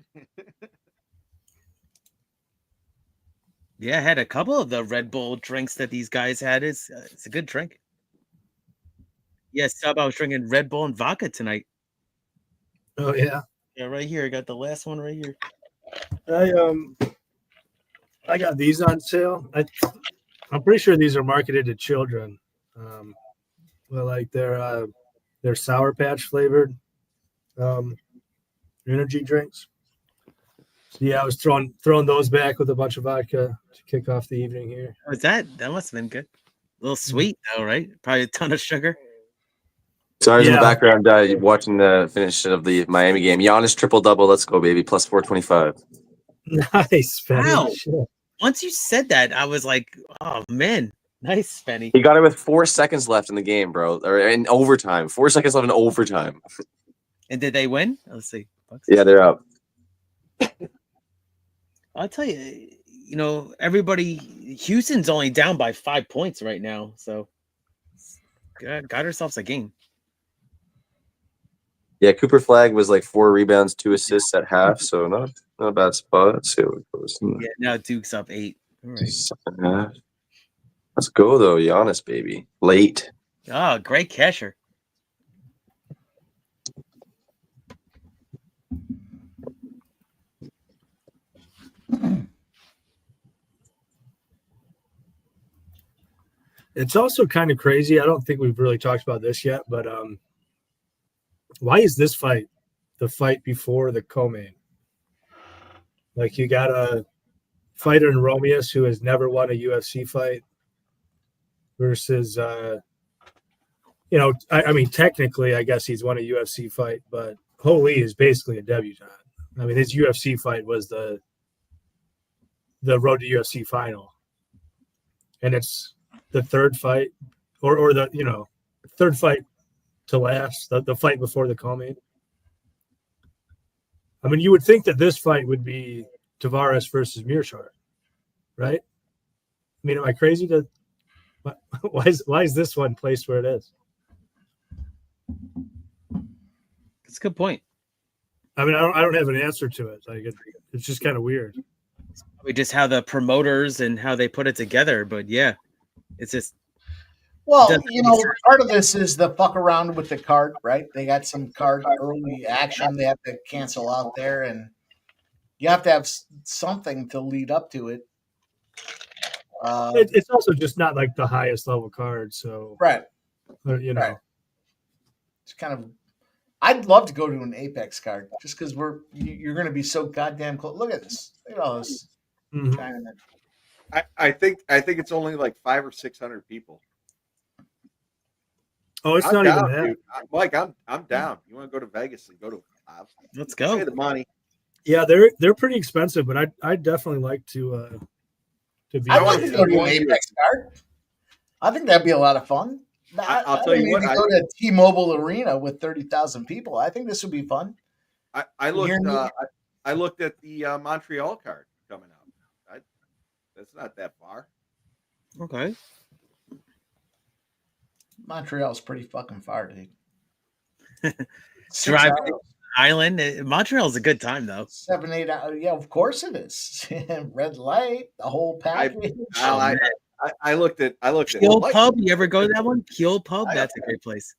[SPEAKER 6] Yeah, I had a couple of the Red Bull drinks that these guys had. It's a good drink. Yes, I was drinking Red Bull and vodka tonight.
[SPEAKER 5] Oh yeah.
[SPEAKER 6] Yeah, right here. I got the last one right here.
[SPEAKER 5] I got these on sale. I'm pretty sure these are marketed to children. Well, like they're Sour Patch flavored energy drinks. Yeah, I was throwing those back with a bunch of vodka to kick off the evening here.
[SPEAKER 6] Was that must have been good. A little sweet though, right? Probably a ton of sugar.
[SPEAKER 7] So I was in the background watching the finish of the Miami game. Giannis triple-double. Let's go, baby. Plus 425.
[SPEAKER 5] Nice, Spenny.
[SPEAKER 6] Wow.
[SPEAKER 5] Shit.
[SPEAKER 6] Once you said that, I was like, oh man, nice, Spenny.
[SPEAKER 7] He got it with 4 seconds left in the game, bro. Or in overtime. 4 seconds left in overtime.
[SPEAKER 6] And did they win? Let's see. Bucks.
[SPEAKER 7] Yeah, they're up.
[SPEAKER 6] I'll tell you, everybody, Houston's only down by 5 points right now. So got ourselves a game.
[SPEAKER 7] Yeah, Cooper Flag was like 4 rebounds, 2 assists at half, so not a bad spot. Let's see what it goes.
[SPEAKER 6] Yeah, now Duke's up 8. All right.
[SPEAKER 7] Let's go though, Giannis, baby. Late.
[SPEAKER 6] Oh, great catcher.
[SPEAKER 5] It's also kind of crazy. I don't think we've really talked about this yet, but why is this fight the fight before the co-main? Like, you got a fighter in Romeus who has never won a UFC fight versus, I mean, technically, I guess he's won a UFC fight, but Holy is basically a debutant. I mean, his UFC fight was the Road to UFC final, and it's the third fight, or the third fight to last, the fight before the co-main. I mean, you would think that this fight would be Tavares versus Mearshart, right? I mean, am I crazy to? Why is this one placed where it is?
[SPEAKER 6] That's a good point.
[SPEAKER 5] I mean, I don't have an answer to it. Like, it's just kind of weird.
[SPEAKER 6] We just how the promoters and how they put it together, but yeah, it's just.
[SPEAKER 3] Well, part of this is the fuck around with the card, right? They got some card early action they have to cancel out there, and you have to have something to lead up to it.
[SPEAKER 5] It's also just not like the highest level card, so
[SPEAKER 3] right.
[SPEAKER 5] Right.
[SPEAKER 3] It's kind of. I'd love to go to an Apex card just because you're going to be so goddamn close. Look at this. Look at all this.
[SPEAKER 5] Mm-hmm.
[SPEAKER 4] I think it's only like 500 or 600 people.
[SPEAKER 5] Oh, it's
[SPEAKER 4] I'm
[SPEAKER 5] not
[SPEAKER 4] down,
[SPEAKER 5] even that.
[SPEAKER 4] dude. Mike, I'm down. You want to go to Vegas and go to?
[SPEAKER 6] Let's go.
[SPEAKER 4] Pay the money.
[SPEAKER 5] Yeah, they're pretty expensive, but I'd definitely like to be.
[SPEAKER 3] I want to go to an Apex card. I think that'd be a lot of fun.
[SPEAKER 4] I'll tell you what.
[SPEAKER 3] Go to T-Mobile Arena with 30,000 people. I think this would be fun.
[SPEAKER 4] I looked at the Montreal card coming out. That's not that far.
[SPEAKER 6] Okay.
[SPEAKER 3] Montreal's pretty fucking far, dude.
[SPEAKER 6] Drive to the island. Montreal's a good time though.
[SPEAKER 3] 7-8 hours. Yeah, of course it is. Red light, the whole package.
[SPEAKER 4] I looked at
[SPEAKER 6] Kiel Pub. You ever go to that one? Kiel Pub. That's a great place.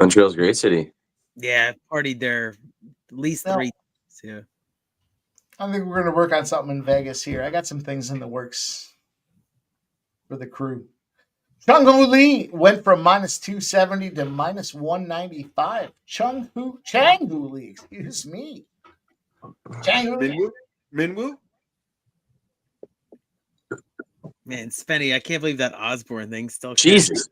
[SPEAKER 7] Montreal's a great city.
[SPEAKER 6] Yeah, partied there at least 3 times. Yeah.
[SPEAKER 3] I think we're going to work on something in Vegas here. I got some things in the works for the crew. Chung-Hoo Lee went from -270 to -195. Chang-Hoo Lee, excuse me. Chang-Hoo Lee.
[SPEAKER 4] Minwoo?
[SPEAKER 6] Man, Spenny, I can't believe that Osborne thing still.
[SPEAKER 7] Jesus.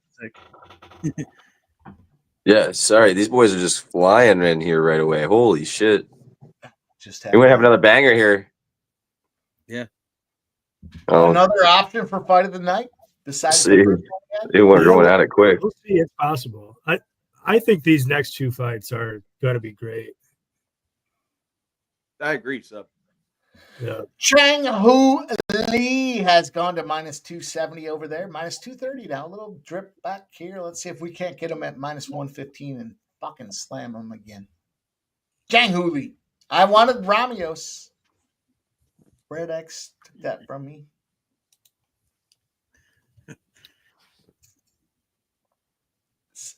[SPEAKER 7] Yeah, sorry. These boys are just flying in here right away. Holy shit. We might have another banger here.
[SPEAKER 6] Yeah.
[SPEAKER 7] Oh.
[SPEAKER 3] Another option for fight of the night? Besides
[SPEAKER 7] See, they were going at it quick.
[SPEAKER 5] We'll see. It's possible. I think these next two fights are going to be great.
[SPEAKER 4] I agree, Sub.
[SPEAKER 5] Yeah.
[SPEAKER 3] Chang-Hoo Lee has gone to -270 over there. -230 now. A little drip back here. Let's see if we can't get him at -115 and fucking slam him again. Chang-Hoo Lee. I wanted Ramios. Red X took that from me.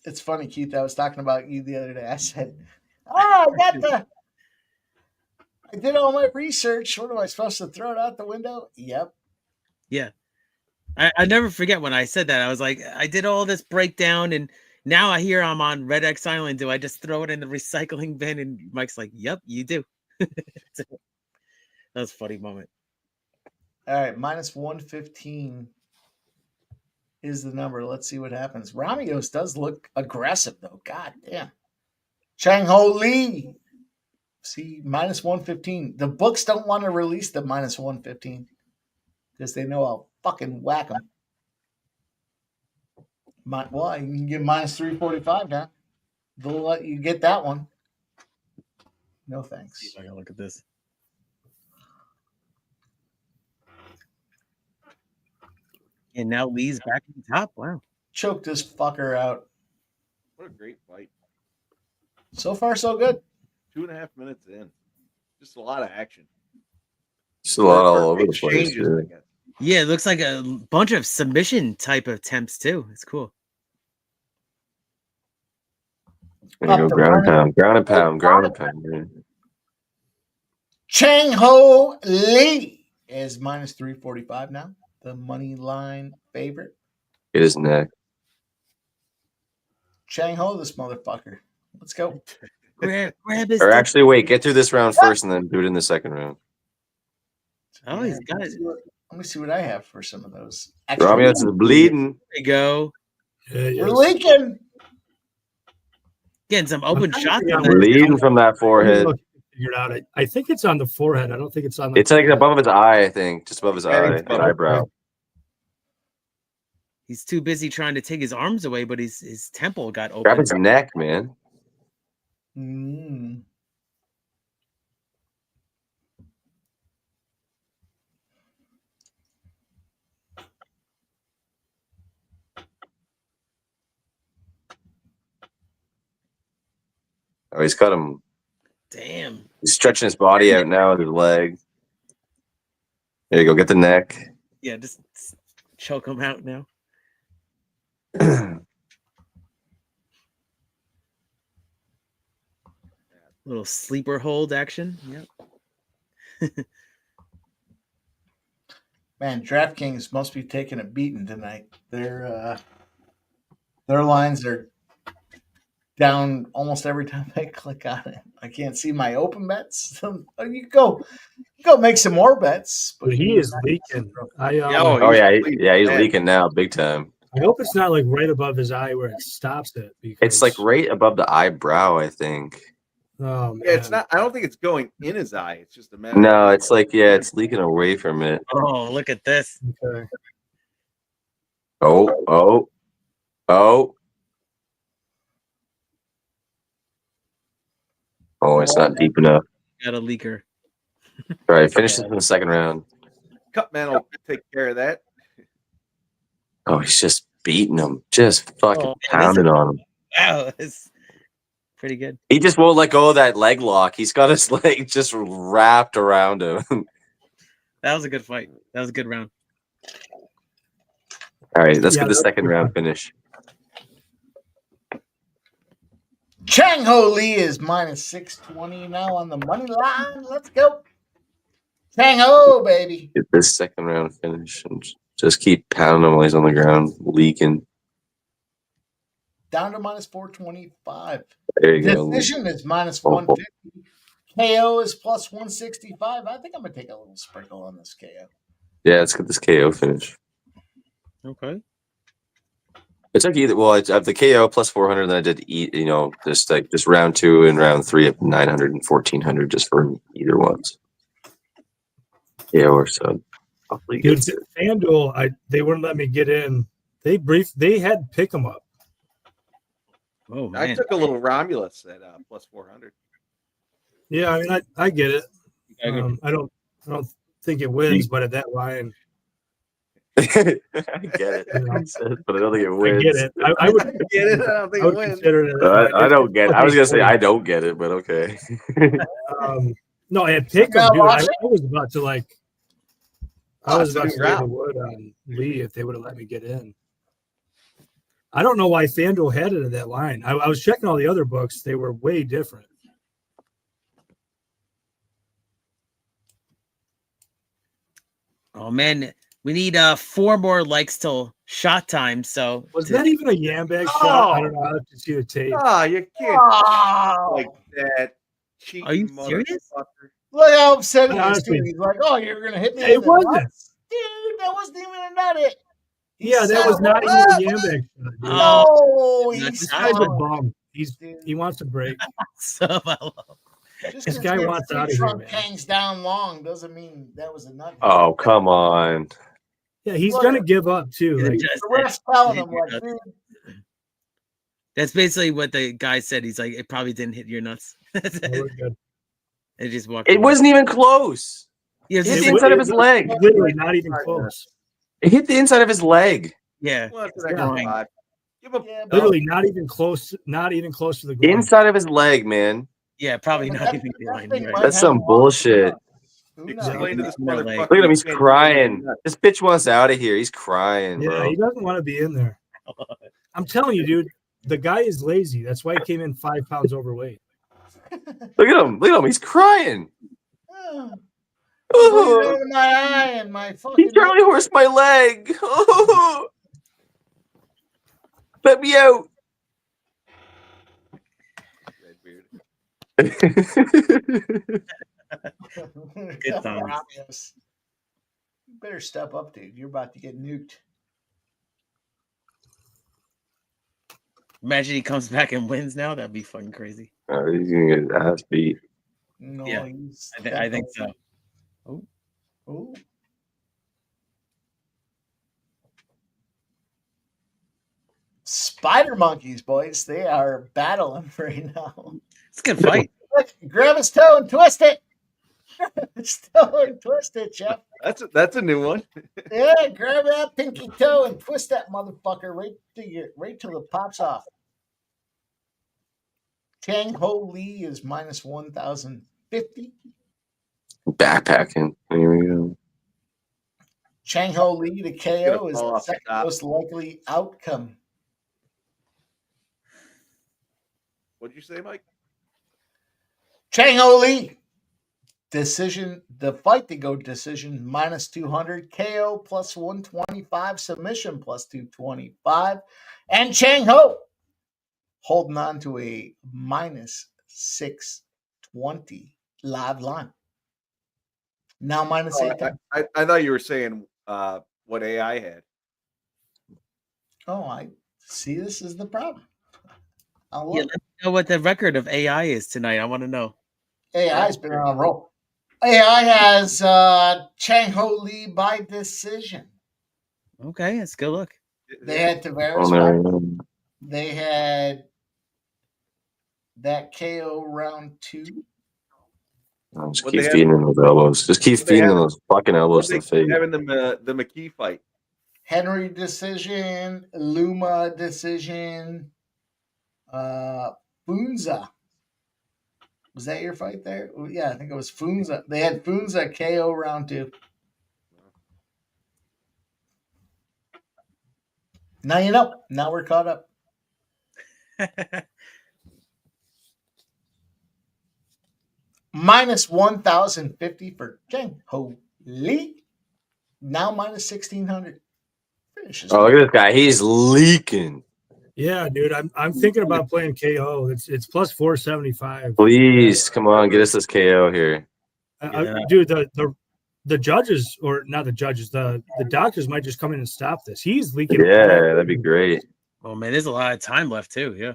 [SPEAKER 3] It's funny, Keith. I was talking about you the other day. I said, I did all my research. What am I supposed to throw it out the window? Yep.
[SPEAKER 6] Yeah. I never forget when I said that. I was like, I did all this breakdown and Now I hear I'm on Red X Island. Do I just throw it in the recycling bin? And Mike's like, "Yep, you do." That was a funny moment.
[SPEAKER 3] All right, minus 115 is the number. Let's see what happens. Ramios does look aggressive, though. God damn. Chang Ho Lee. See, minus 115. The books don't want to release the minus 115 because they know I'll fucking whack them. Well, you can get minus 345 now. They'll let you get that one. No thanks.
[SPEAKER 6] See if I can look at this. And now Lee's back at the top. Wow.
[SPEAKER 3] Choke this fucker out.
[SPEAKER 4] What a great fight.
[SPEAKER 3] So far, so good.
[SPEAKER 4] 2.5 minutes in. Just a lot of action.
[SPEAKER 7] Just a lot all over the place.
[SPEAKER 4] Exchanges, I guess.
[SPEAKER 6] Yeah, it looks like a bunch of submission type of attempts too. It's cool.
[SPEAKER 7] There you go, ground and pound. Yeah.
[SPEAKER 3] Chang Ho Lee is minus 345 now. The money line favorite.
[SPEAKER 7] Get his neck.
[SPEAKER 3] Chang Ho, this motherfucker. Let's go.
[SPEAKER 6] Grab his.
[SPEAKER 7] Or actually, wait, get through this round first and then do it in the second round.
[SPEAKER 6] Oh, he's got it.
[SPEAKER 3] Let me see what I have for some of those.
[SPEAKER 7] Ramios is bleeding.
[SPEAKER 6] There you go.
[SPEAKER 3] We're leaking.
[SPEAKER 6] Getting some open shots.
[SPEAKER 7] Bleeding from that forehead.
[SPEAKER 5] Figured out. I think it's on the forehead. I don't think it's on the.
[SPEAKER 7] It's like above his eye, I think, just above his eye, his eyebrow.
[SPEAKER 6] He's too busy trying to take his arms away, but his temple got open.
[SPEAKER 7] Grab his neck, man. Oh, he's cut him.
[SPEAKER 6] Damn.
[SPEAKER 7] He's stretching his body out now with his leg. There you go. Get the neck.
[SPEAKER 6] Yeah, just choke him out now. Little sleeper hold action. Yep.
[SPEAKER 3] Man, DraftKings must be taking a beating tonight. Their lines are down almost every time I click on it. I can't see my open bets. You go make some more bets.
[SPEAKER 5] But he is leaking.
[SPEAKER 7] He's leaking now, big time.
[SPEAKER 5] I hope it's not like right above his eye where it stops it. Because...
[SPEAKER 7] It's like right above the eyebrow, I think.
[SPEAKER 5] Oh, man.
[SPEAKER 4] Yeah, it's not. I don't think it's going in his eye. It's just a matter.
[SPEAKER 7] No, it's like it's leaking away from it.
[SPEAKER 6] Oh, look at this.
[SPEAKER 5] Okay.
[SPEAKER 7] Oh. Oh, it's not deep enough.
[SPEAKER 6] Got a leaker.
[SPEAKER 7] All right, finish this in the second round.
[SPEAKER 4] Cutman will take care of that.
[SPEAKER 7] Oh, he's just beating him. Just fucking pounding on him.
[SPEAKER 6] Wow, it's pretty good.
[SPEAKER 7] He just won't let go of that leg lock. He's got his leg just wrapped around him.
[SPEAKER 6] That was a good fight. That was a good round.
[SPEAKER 7] All right, let's get the second round finish.
[SPEAKER 3] Chang Ho Lee is minus 620 now on the money line. Let's go. Chang Ho, baby.
[SPEAKER 7] Get this second round finish and just keep pounding him while he's on the ground, leaking.
[SPEAKER 3] Down to minus 425.
[SPEAKER 7] There you go.
[SPEAKER 3] Decision is minus 150. KO is plus 165. I think I'm going to take a little sprinkle on this KO.
[SPEAKER 7] Yeah, let's get this KO finish.
[SPEAKER 6] Okay.
[SPEAKER 7] It's like either I have the KO plus 400, then I did just round 2 and round 3 of 900 and 1400 just for either ones. KO or sub.
[SPEAKER 5] Dude, FanDuel, they wouldn't let me get in. They had pick them up.
[SPEAKER 6] Oh man.
[SPEAKER 4] I took a little Romulus at plus 400.
[SPEAKER 5] Yeah, I mean, I get it. I don't think it wins, but at that line.
[SPEAKER 7] I get it. But I don't think it wins.
[SPEAKER 5] I get it. I would
[SPEAKER 4] get it. I don't think it wins.
[SPEAKER 7] I don't get it. I was going to say I don't get it, but okay.
[SPEAKER 5] No, I had pick them, dude. I was about to lay the wood on Lee if they would have let me get in. I don't know why FanDuel had it in that line. I was checking all the other books. They were way different.
[SPEAKER 6] Oh, man. We need 4 more likes till shot time. So
[SPEAKER 5] Was that even a Yambag shot? I don't know. I have to see the tape.
[SPEAKER 4] Oh, you can't
[SPEAKER 3] Oh,
[SPEAKER 4] like that. Cheating
[SPEAKER 6] Are you serious?
[SPEAKER 4] motherfucker.
[SPEAKER 3] look how upset he is,
[SPEAKER 5] Honestly,
[SPEAKER 3] too. He's like, oh, you're going to hit me
[SPEAKER 5] it
[SPEAKER 3] in the
[SPEAKER 5] wasn't.
[SPEAKER 3] nuts? Dude, that wasn't even a nut hit. He
[SPEAKER 5] Yeah, that
[SPEAKER 3] set
[SPEAKER 5] was
[SPEAKER 3] him
[SPEAKER 5] not
[SPEAKER 3] up.
[SPEAKER 5] even a Yambag shot, dude.
[SPEAKER 3] No,
[SPEAKER 6] This
[SPEAKER 3] he's
[SPEAKER 5] This guy's a
[SPEAKER 3] selling.
[SPEAKER 5] bum.
[SPEAKER 3] Dude.
[SPEAKER 5] He wants to break.
[SPEAKER 3] Just
[SPEAKER 5] This
[SPEAKER 3] 'cause
[SPEAKER 5] guy
[SPEAKER 3] your
[SPEAKER 5] wants
[SPEAKER 3] tree
[SPEAKER 5] out of here,
[SPEAKER 3] trunk
[SPEAKER 5] man.
[SPEAKER 3] hangs down long doesn't mean that was a nut hit.
[SPEAKER 7] Oh, come on.
[SPEAKER 5] Yeah, he's
[SPEAKER 3] Look
[SPEAKER 5] gonna
[SPEAKER 3] at-
[SPEAKER 5] give up too. Like,
[SPEAKER 6] Just-
[SPEAKER 3] The ref's telling him, like, dude,
[SPEAKER 6] That's basically what the guy said. He's like, it probably didn't hit your nuts.
[SPEAKER 5] we're good.
[SPEAKER 6] It just walked.
[SPEAKER 7] It
[SPEAKER 6] away.
[SPEAKER 7] wasn't even close.
[SPEAKER 6] Yeah,
[SPEAKER 7] It hit
[SPEAKER 6] it's
[SPEAKER 7] the
[SPEAKER 6] just-
[SPEAKER 7] inside of his leg.
[SPEAKER 5] Literally not even close.
[SPEAKER 7] It hit the inside of his leg.
[SPEAKER 6] yeah.
[SPEAKER 4] Well, that's
[SPEAKER 5] Yeah.
[SPEAKER 4] an extra five. Give him
[SPEAKER 3] yeah, but,
[SPEAKER 5] Literally not even close. Not even close to the ground.
[SPEAKER 7] Inside of his leg, man.
[SPEAKER 6] Yeah, probably
[SPEAKER 3] but
[SPEAKER 6] not
[SPEAKER 3] that-
[SPEAKER 6] even
[SPEAKER 3] that
[SPEAKER 6] line.
[SPEAKER 3] thing
[SPEAKER 6] Right?
[SPEAKER 3] might
[SPEAKER 7] That's
[SPEAKER 3] have
[SPEAKER 7] some
[SPEAKER 3] a long
[SPEAKER 7] bullshit.
[SPEAKER 3] shot. Who knows?
[SPEAKER 4] explain to this
[SPEAKER 6] No leg.
[SPEAKER 4] motherfucker.
[SPEAKER 7] Look at him.
[SPEAKER 4] you
[SPEAKER 7] He's
[SPEAKER 4] can't do
[SPEAKER 7] crying.
[SPEAKER 4] anything.
[SPEAKER 7] This bitch wants out of here. He's crying,
[SPEAKER 5] Yeah,
[SPEAKER 7] bro.
[SPEAKER 5] he doesn't want to be in there. I'm telling you, dude. The guy is lazy. That's why he came in 5 pounds overweight.
[SPEAKER 7] Look at him. Look at him. He's crying.
[SPEAKER 3] Oh,
[SPEAKER 7] Oh,
[SPEAKER 3] breathe into my eye and my fucking.
[SPEAKER 7] he Charlie horsed my leg. Oh, let me out.
[SPEAKER 6] Good times.
[SPEAKER 3] Yes. You better step up, dude. You're about to get nuked.
[SPEAKER 6] Imagine he comes back and wins now. That'd be fucking crazy.
[SPEAKER 7] Oh, he's gonna get his ass beat.
[SPEAKER 3] No,
[SPEAKER 6] Yeah,
[SPEAKER 3] he's
[SPEAKER 6] I think so.
[SPEAKER 3] Ooh. Spider monkeys, boys. They are battling right now.
[SPEAKER 6] It's a good fight.
[SPEAKER 3] Look, grab his toe and twist it. Grab his toe and twist it, Jeff.
[SPEAKER 4] That's a new one.
[SPEAKER 3] Yeah, grab that pinky toe and twist that motherfucker right till it pops off. Chang Ho Lee is minus 1,050.
[SPEAKER 7] Backpacking. Here we go.
[SPEAKER 3] Chang Ho Lee to KO
[SPEAKER 4] Gonna
[SPEAKER 3] is
[SPEAKER 4] fall
[SPEAKER 3] the
[SPEAKER 4] off the
[SPEAKER 3] second
[SPEAKER 4] top.
[SPEAKER 3] most likely outcome.
[SPEAKER 4] What'd you say, Mike?
[SPEAKER 3] Chang Ho Lee. Decision, the fight to go decision minus 200, KO plus 125, submission plus 225, and Chang Ho holding on to a minus 620 live line. Now minus 810.
[SPEAKER 4] I thought you were saying what AI had.
[SPEAKER 3] Oh, I see. This is the problem. I'll
[SPEAKER 6] Yeah,
[SPEAKER 3] look.
[SPEAKER 6] let me know what the record of AI is tonight. I want to know.
[SPEAKER 3] AI's been on a roll. AI has Chang Ho Lee by decision.
[SPEAKER 6] Okay, that's a good look.
[SPEAKER 3] They had Tavares.
[SPEAKER 7] Oh, there we go.
[SPEAKER 3] They had that KO round 2.
[SPEAKER 7] Just
[SPEAKER 4] What
[SPEAKER 7] keep
[SPEAKER 4] they have-
[SPEAKER 7] feeding him those elbows. Just keep
[SPEAKER 4] what they
[SPEAKER 7] feeding him
[SPEAKER 4] have-
[SPEAKER 7] those fucking elbows to the face.
[SPEAKER 4] Having the McKee fight.
[SPEAKER 3] Henry decision, Luma decision, Funza. Was that your fight there? Oh, yeah, I think it was Funza. They had Funza KO round 2. Now you know. Now we're caught up. Minus 1,050 for Chang Ho Lee. Now minus 1,600. Finishes.
[SPEAKER 7] Oh, look at this guy. He's leaking.
[SPEAKER 5] Yeah, dude. I'm thinking about playing KO. It's plus 475.
[SPEAKER 7] Please, come on, get us this KO here.
[SPEAKER 5] Dude, the judges, or not the judges, the doctors might just come in and stop this. He's leaking.
[SPEAKER 7] Yeah, that'd be great.
[SPEAKER 6] Oh man, there's a lot of time left too. Yeah.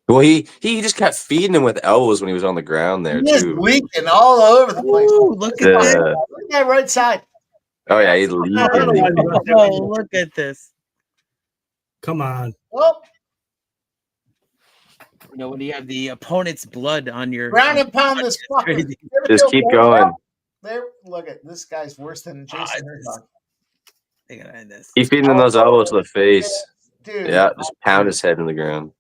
[SPEAKER 7] Well, he just kept feeding him with elbows when he was on the ground there
[SPEAKER 3] He is
[SPEAKER 7] too.
[SPEAKER 3] leaking all over the place.
[SPEAKER 6] Ooh, look at
[SPEAKER 7] Yeah.
[SPEAKER 6] that.
[SPEAKER 3] Look at that right side.
[SPEAKER 7] Oh yeah, he's leaking.
[SPEAKER 6] Oh, look at this.
[SPEAKER 5] Come on.
[SPEAKER 3] Well,
[SPEAKER 6] You know, when you have the opponent's blood on your
[SPEAKER 3] ground and pound this fucker.
[SPEAKER 6] crazy.
[SPEAKER 3] You ever
[SPEAKER 7] Just
[SPEAKER 3] feel
[SPEAKER 7] keep
[SPEAKER 3] bad?
[SPEAKER 7] going.
[SPEAKER 3] There, look at this guy's worse than Jason Herzog.
[SPEAKER 6] They gotta end this.
[SPEAKER 7] Keep feeding him those elbows to the face.
[SPEAKER 3] Dude,
[SPEAKER 7] Yeah, just pound his head in the ground.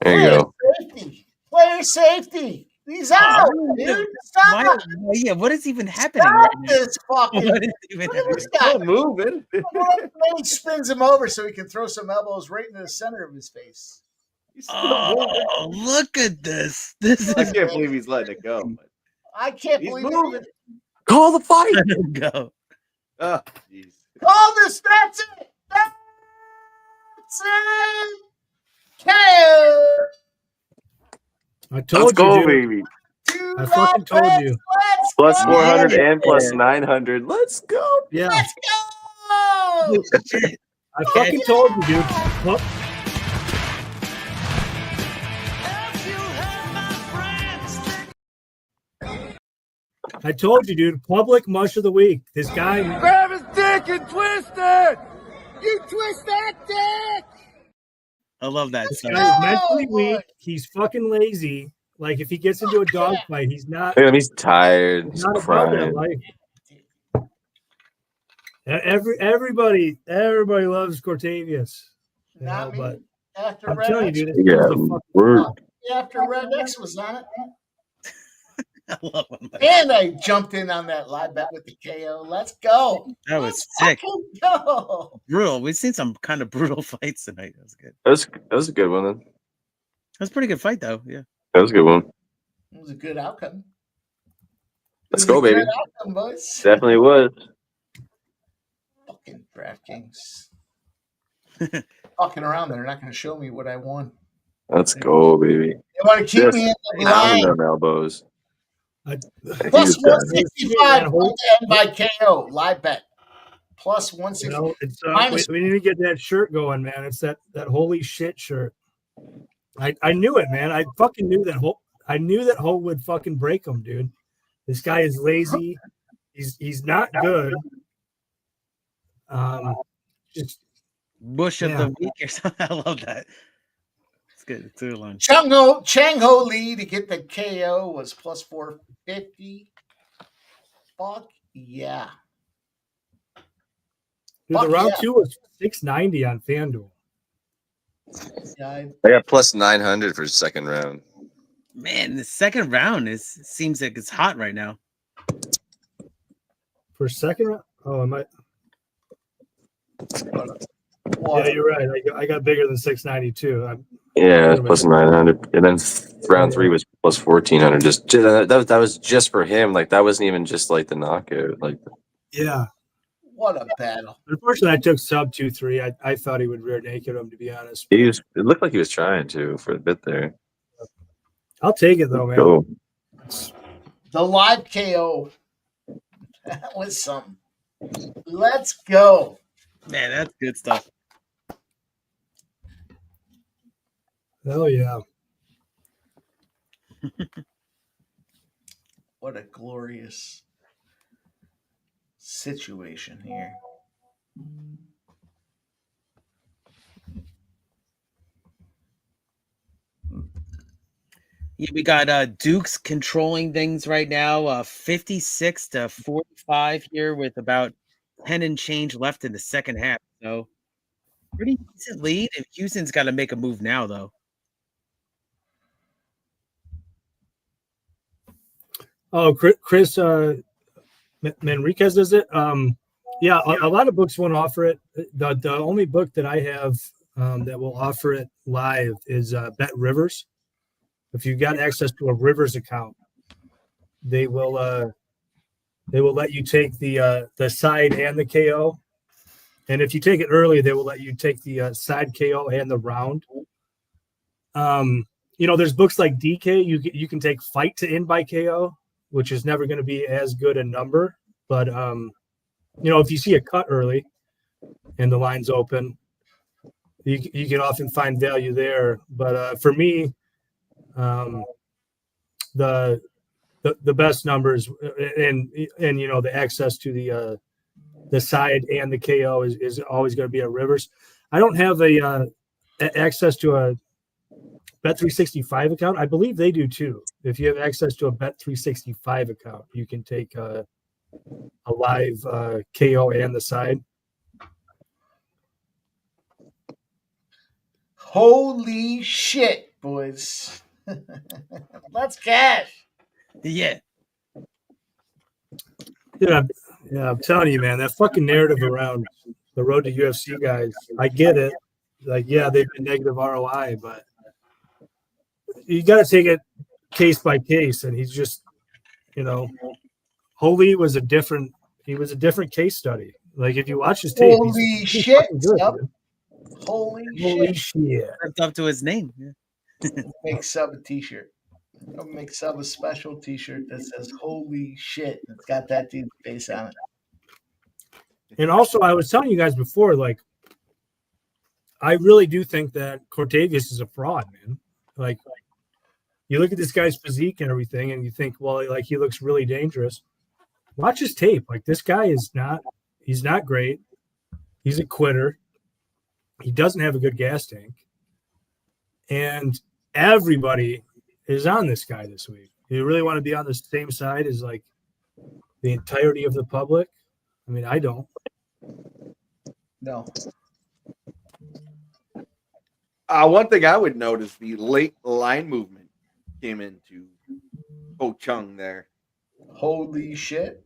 [SPEAKER 7] There you go.
[SPEAKER 3] Safety. Player safety. He's out, dude. Stop.
[SPEAKER 6] Yeah, what is even happening
[SPEAKER 3] Stop
[SPEAKER 6] right now?
[SPEAKER 3] this fucking.
[SPEAKER 6] What is even
[SPEAKER 3] Look at this
[SPEAKER 6] happening?
[SPEAKER 3] guy.
[SPEAKER 4] Still moving.
[SPEAKER 3] Then he spins him over so he can throw some elbows right into the center of his face.
[SPEAKER 6] Oh, look at this. This
[SPEAKER 4] I
[SPEAKER 6] is
[SPEAKER 4] can't believe he's letting it go. But
[SPEAKER 3] I can't
[SPEAKER 4] he's
[SPEAKER 3] believe
[SPEAKER 4] moving.
[SPEAKER 3] it.
[SPEAKER 7] Call the fight.
[SPEAKER 6] go.
[SPEAKER 4] Oh, jeez.
[SPEAKER 3] Call this. That's it. KO.
[SPEAKER 5] I told
[SPEAKER 7] Let's
[SPEAKER 5] you,
[SPEAKER 7] go,
[SPEAKER 5] dude.
[SPEAKER 7] baby.
[SPEAKER 5] I fucking told you.
[SPEAKER 7] Plus 400
[SPEAKER 6] Yeah.
[SPEAKER 7] and plus 900. Let's go.
[SPEAKER 5] Yeah.
[SPEAKER 3] Let's go.
[SPEAKER 6] Oh, shit.
[SPEAKER 5] I fucking told you, dude. Well, I told you, dude. Public mush of the week. This guy.
[SPEAKER 9] Grab his dick and twist it!
[SPEAKER 3] You twist that dick.
[SPEAKER 6] I love that.
[SPEAKER 5] This
[SPEAKER 6] Son.
[SPEAKER 5] guy is mentally weak. He's fucking lazy. Like if he gets into a dogfight, he's not.
[SPEAKER 7] Look at him. He's tired.
[SPEAKER 5] He's
[SPEAKER 7] He's
[SPEAKER 5] not about that
[SPEAKER 7] crying.
[SPEAKER 5] life. Everybody loves Cortavius. You
[SPEAKER 3] Not
[SPEAKER 5] know,
[SPEAKER 3] me.
[SPEAKER 5] but
[SPEAKER 3] After
[SPEAKER 5] I'm
[SPEAKER 3] Red
[SPEAKER 5] telling you,
[SPEAKER 3] X,
[SPEAKER 5] dude, this
[SPEAKER 7] Yeah,
[SPEAKER 5] guy's a fucking
[SPEAKER 7] word.
[SPEAKER 5] fuck.
[SPEAKER 3] after Red X was on it,
[SPEAKER 6] I love him.
[SPEAKER 3] and I jumped in on that live bet with the KO. Let's go.
[SPEAKER 6] That was
[SPEAKER 3] Let's
[SPEAKER 6] sick.
[SPEAKER 3] fucking go.
[SPEAKER 6] Brutal. We've seen some kind of brutal fights tonight. That was good.
[SPEAKER 7] That was a good one then.
[SPEAKER 6] That was a pretty good fight, though. Yeah.
[SPEAKER 7] That was a good one.
[SPEAKER 3] It was a good outcome.
[SPEAKER 7] Let's
[SPEAKER 3] It was
[SPEAKER 7] go,
[SPEAKER 3] a
[SPEAKER 7] baby.
[SPEAKER 3] good outcome, boys.
[SPEAKER 7] Definitely was.
[SPEAKER 3] Fucking DraftKings. Fucking around, they're not going to show me what I won.
[SPEAKER 7] Let's go, baby.
[SPEAKER 3] They want to keep
[SPEAKER 7] Just
[SPEAKER 3] me in the
[SPEAKER 7] pounding
[SPEAKER 3] blind.
[SPEAKER 7] them elbows.
[SPEAKER 3] Plus
[SPEAKER 7] He's done.
[SPEAKER 3] 165 to end by KO. Live bet. Plus
[SPEAKER 5] You
[SPEAKER 3] 160.
[SPEAKER 5] know, it's
[SPEAKER 3] Minus-
[SPEAKER 5] we need to get that shirt going, man. It's that holy shit shirt. I knew it, man. I fucking knew that I knew that Ho would fucking break him, dude. This guy is lazy. He's not good. Just
[SPEAKER 6] Bush of
[SPEAKER 5] Yeah.
[SPEAKER 6] the week or something. I love that. It's good. It's a good line.
[SPEAKER 3] Chang Ho Lee to get the KO was plus 450. Fuck yeah.
[SPEAKER 5] dude, the
[SPEAKER 3] Fuck
[SPEAKER 5] round
[SPEAKER 3] yeah.
[SPEAKER 5] 2 was 690 on FanDuel.
[SPEAKER 3] Yeah,
[SPEAKER 7] I got plus 900 for the second round.
[SPEAKER 6] Man, the second round seems like it's hot right now.
[SPEAKER 5] For second round? Oh, I might.
[SPEAKER 3] well,
[SPEAKER 5] Yeah, you're right. I got bigger than 692.
[SPEAKER 7] Yeah, plus 900. And then round 3 was plus 1400. Just that was just for him. Like that wasn't even just like the knockout. Like
[SPEAKER 5] Yeah.
[SPEAKER 3] what a battle.
[SPEAKER 5] Unfortunately, I took sub 2-3. I thought he would rear naked him, to be honest.
[SPEAKER 7] it looked like he was trying to for a bit there.
[SPEAKER 5] I'll take it though, man.
[SPEAKER 7] Go.
[SPEAKER 3] The live KO. That was something. Let's go.
[SPEAKER 6] Man, that's good stuff.
[SPEAKER 5] Hell yeah.
[SPEAKER 3] What a glorious situation here.
[SPEAKER 6] Yeah, we got Dukes controlling things right now, 56 to 45 here with about 10 and change left in the second half. So pretty decent lead. And Houston's got to make a move now, though.
[SPEAKER 5] Oh, Chris Manriquez does it. Yeah, a lot of books won't offer it. The only book that I have that will offer it live is Bet Rivers. If you've got access to a Rivers account, they will let you take the side and the KO. And if you take it early, they will let you take the side KO and the round. There's books like DK. You can take fight to end by KO, which is never going to be as good a number. But if you see a cut early and the line's open, you can often find value there. But for me, the best numbers and the access to the side and the KO is always going to be at Rivers. I don't have access to a Bet365 account. I believe they do too. If you have access to a Bet365 account, you can take a live KO and the side.
[SPEAKER 3] Holy shit, boys. Let's cash.
[SPEAKER 6] Yeah.
[SPEAKER 5] Yeah, I'm telling you, man, that fucking narrative around the road to UFC guys, I get it. Like, yeah, they've been negative ROI, but you got to take it case by case. And he's just, Holy was a different case study. Like, if you watch his tape,
[SPEAKER 3] Holy
[SPEAKER 5] he's
[SPEAKER 3] shit.
[SPEAKER 5] fucking good,
[SPEAKER 3] Yep.
[SPEAKER 5] dude.
[SPEAKER 3] Holy
[SPEAKER 5] shit.
[SPEAKER 6] Lived up to his name. Yeah.
[SPEAKER 3] Make Sub a t-shirt. I'll make Sub a special t-shirt that says "Holy shit." It's got that dude's face on it.
[SPEAKER 5] And also, I was telling you guys before, like, I really do think that Cortavius is a fraud, man. Like, you look at this guy's physique and everything, and you think, well, like, he looks really dangerous. Watch his tape. Like, this guy he's not great. He's a quitter. He doesn't have a good gas tank. And everybody is on this guy this week. You really want to be on the same side as, like, the entirety of the public? I mean, I don't.
[SPEAKER 3] No.
[SPEAKER 4] One thing I would note is the late line movement came into Ho Chung there.
[SPEAKER 3] Holy shit.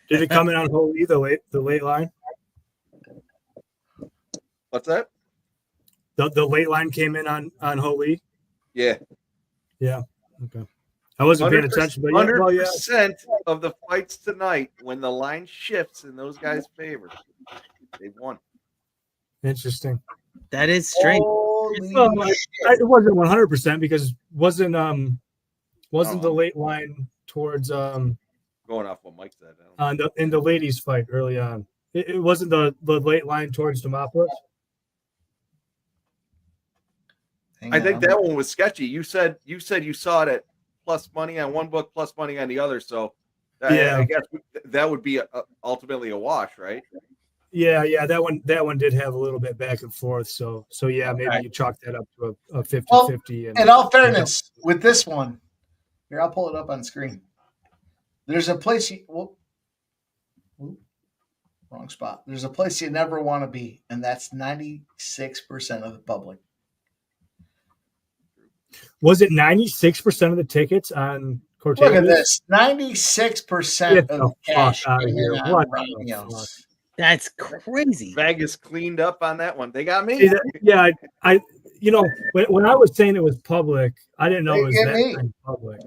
[SPEAKER 5] Did it come in on Holy, the late line?
[SPEAKER 4] What's that?
[SPEAKER 5] The late line came in on Holy?
[SPEAKER 4] Yeah.
[SPEAKER 5] Yeah. Okay. I wasn't paying attention, but
[SPEAKER 4] 100% of the fights tonight, when the line shifts in those guys' favor, they won.
[SPEAKER 5] Interesting.
[SPEAKER 6] That is strange.
[SPEAKER 5] It wasn't 100% because wasn't the late line towards
[SPEAKER 4] going off what Mike said
[SPEAKER 5] in the ladies' fight early on. It wasn't the late line towards Demopoulos.
[SPEAKER 4] I think that one was sketchy. You said you saw it at plus money on one book, plus money on the other. So I guess that would be ultimately a wash, right?
[SPEAKER 5] Yeah, that one did have a little bit back and forth. So yeah, maybe you chalk that up to a 50-50.
[SPEAKER 3] Well, in all fairness, with this one, here, I'll pull it up on screen. There's a place wrong spot. There's a place you never want to be, and that's 96% of the public.
[SPEAKER 5] Was it 96% of the tickets on Cortavius?
[SPEAKER 3] Look at this. 96% of the cash.
[SPEAKER 6] That's crazy.
[SPEAKER 4] Vegas cleaned up on that one. They got me.
[SPEAKER 5] Yeah, I when I was saying it was public, I didn't know it was that kind of public.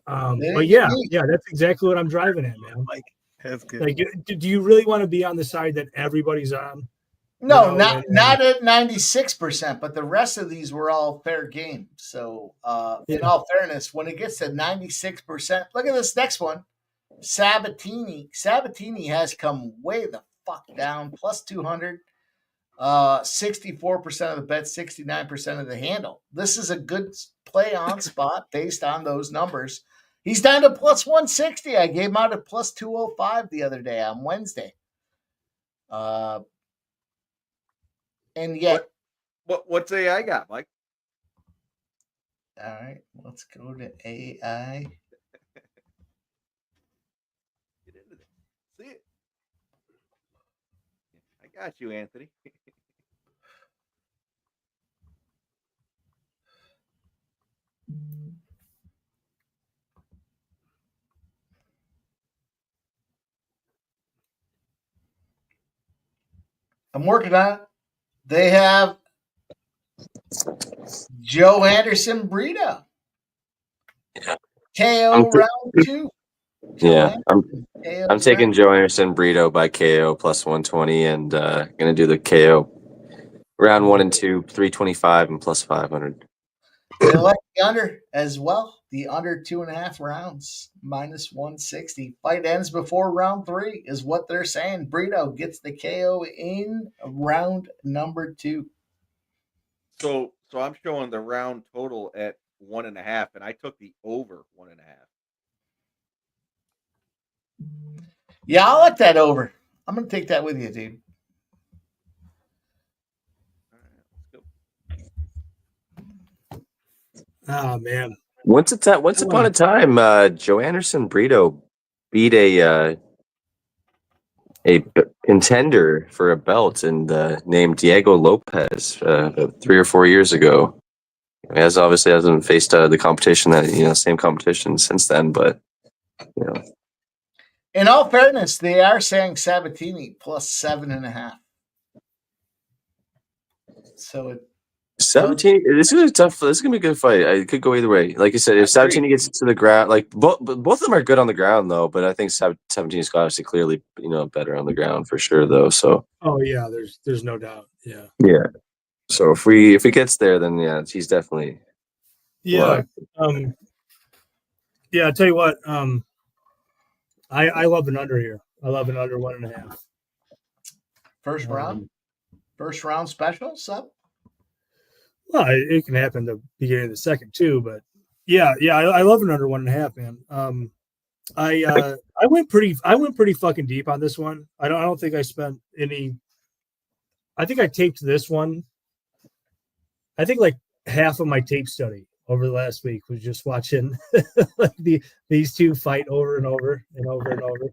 [SPEAKER 5] But yeah, that's exactly what I'm driving at, man.
[SPEAKER 6] Like, that's good.
[SPEAKER 5] Like, do you really want to be on the side that everybody's on?
[SPEAKER 3] No, not at 96%, but the rest of these were all fair game. So, in all fairness, when it gets to 96%, look at this next one. Sabatini has come way the fuck down, plus 200, 64% of the bet, 69% of the handle. This is a good play on spot based on those numbers. He's down to plus 160. I gave him out at plus 205 the other day on Wednesday. And yet,
[SPEAKER 4] what's AI got, Mike?
[SPEAKER 3] All right, let's go to AI.
[SPEAKER 4] Get into it. See it. I got you, Anthony.
[SPEAKER 3] I'm working on it. They have Joanderson Brito. KO round 2.
[SPEAKER 7] Yeah, I'm taking Joanderson Brito by KO plus 120 and gonna do the KO round 1 and 2, 325 and plus 500.
[SPEAKER 3] They like the under as well. The under 2.5 rounds, minus 160. Fight ends before round 3 is what they're saying. Brito gets the KO in round number 2.
[SPEAKER 4] So I'm showing the round total at 1.5, and I took the over 1.5.
[SPEAKER 3] Yeah, I like that over. I'm going to take that with you, dude.
[SPEAKER 5] Oh man!
[SPEAKER 7] Once upon a time, Joanderson Brito beat a contender for a belt and named Diego Lopez 3 or 4 years ago. He hasn't faced the competition same competition since then, but
[SPEAKER 3] In all fairness, they are saying Sabatini plus 7.5. So
[SPEAKER 7] 17. This is a tough. This is gonna be a good fight. It could go either way. Like you said, if 17 gets to the ground, like both of them are good on the ground though. But I think 17 is obviously clearly better on the ground for sure though. So.
[SPEAKER 5] Oh yeah, there's no doubt. Yeah.
[SPEAKER 7] Yeah. So if he gets there, then yeah, he's definitely.
[SPEAKER 5] Yeah. Yeah. I'll tell you what. I love an under here. I love an under 1.5.
[SPEAKER 3] First round special, sub.
[SPEAKER 5] Well, it can happen the beginning of the second too, but yeah, I love an under 1.5, man. I went pretty fucking deep on this one. I don't think I spent any. I think I taped this one. I think like half of my tape study over the last week was just watching like these two fight over and over and over and over.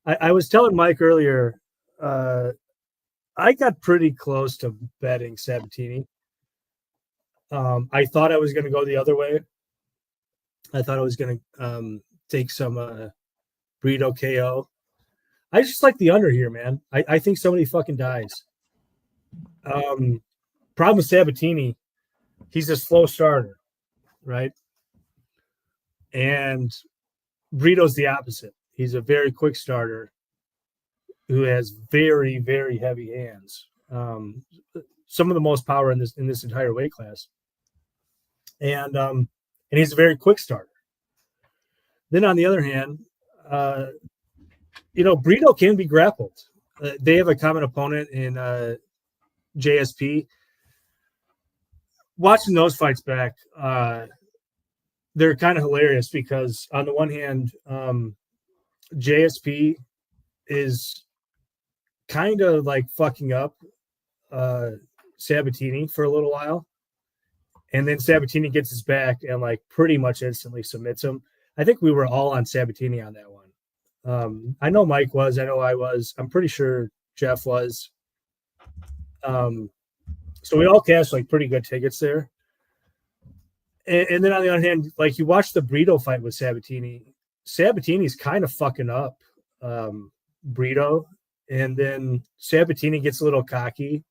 [SPEAKER 5] I was telling Mike earlier, I got pretty close to betting Sabatini. I thought I was going to go the other way. I thought I was going to take some Brito KO. I just like the under here, man. I think somebody fucking dies. Problem with Sabatini, he's a slow starter, right? And Brito's the opposite. He's a very quick starter who has very, very heavy hands. Some of the most power in this entire weight class. And he's a very quick starter. Then on the other hand, Brito can be grappled. They have a common opponent in JSP. Watching those fights back, they're kind of hilarious because on the one hand, JSP is kind of like fucking up Sabatini for a little while. And then Sabatini gets his back and like pretty much instantly submits him. I think we were all on Sabatini on that one. I know Mike was. I know I was. I'm pretty sure Jeff was. So we all cashed like pretty good tickets there. And then on the other hand, like you watch the Brito fight with Sabatini. Sabatini's kind of fucking up Brito. And then Sabatini gets a little cocky.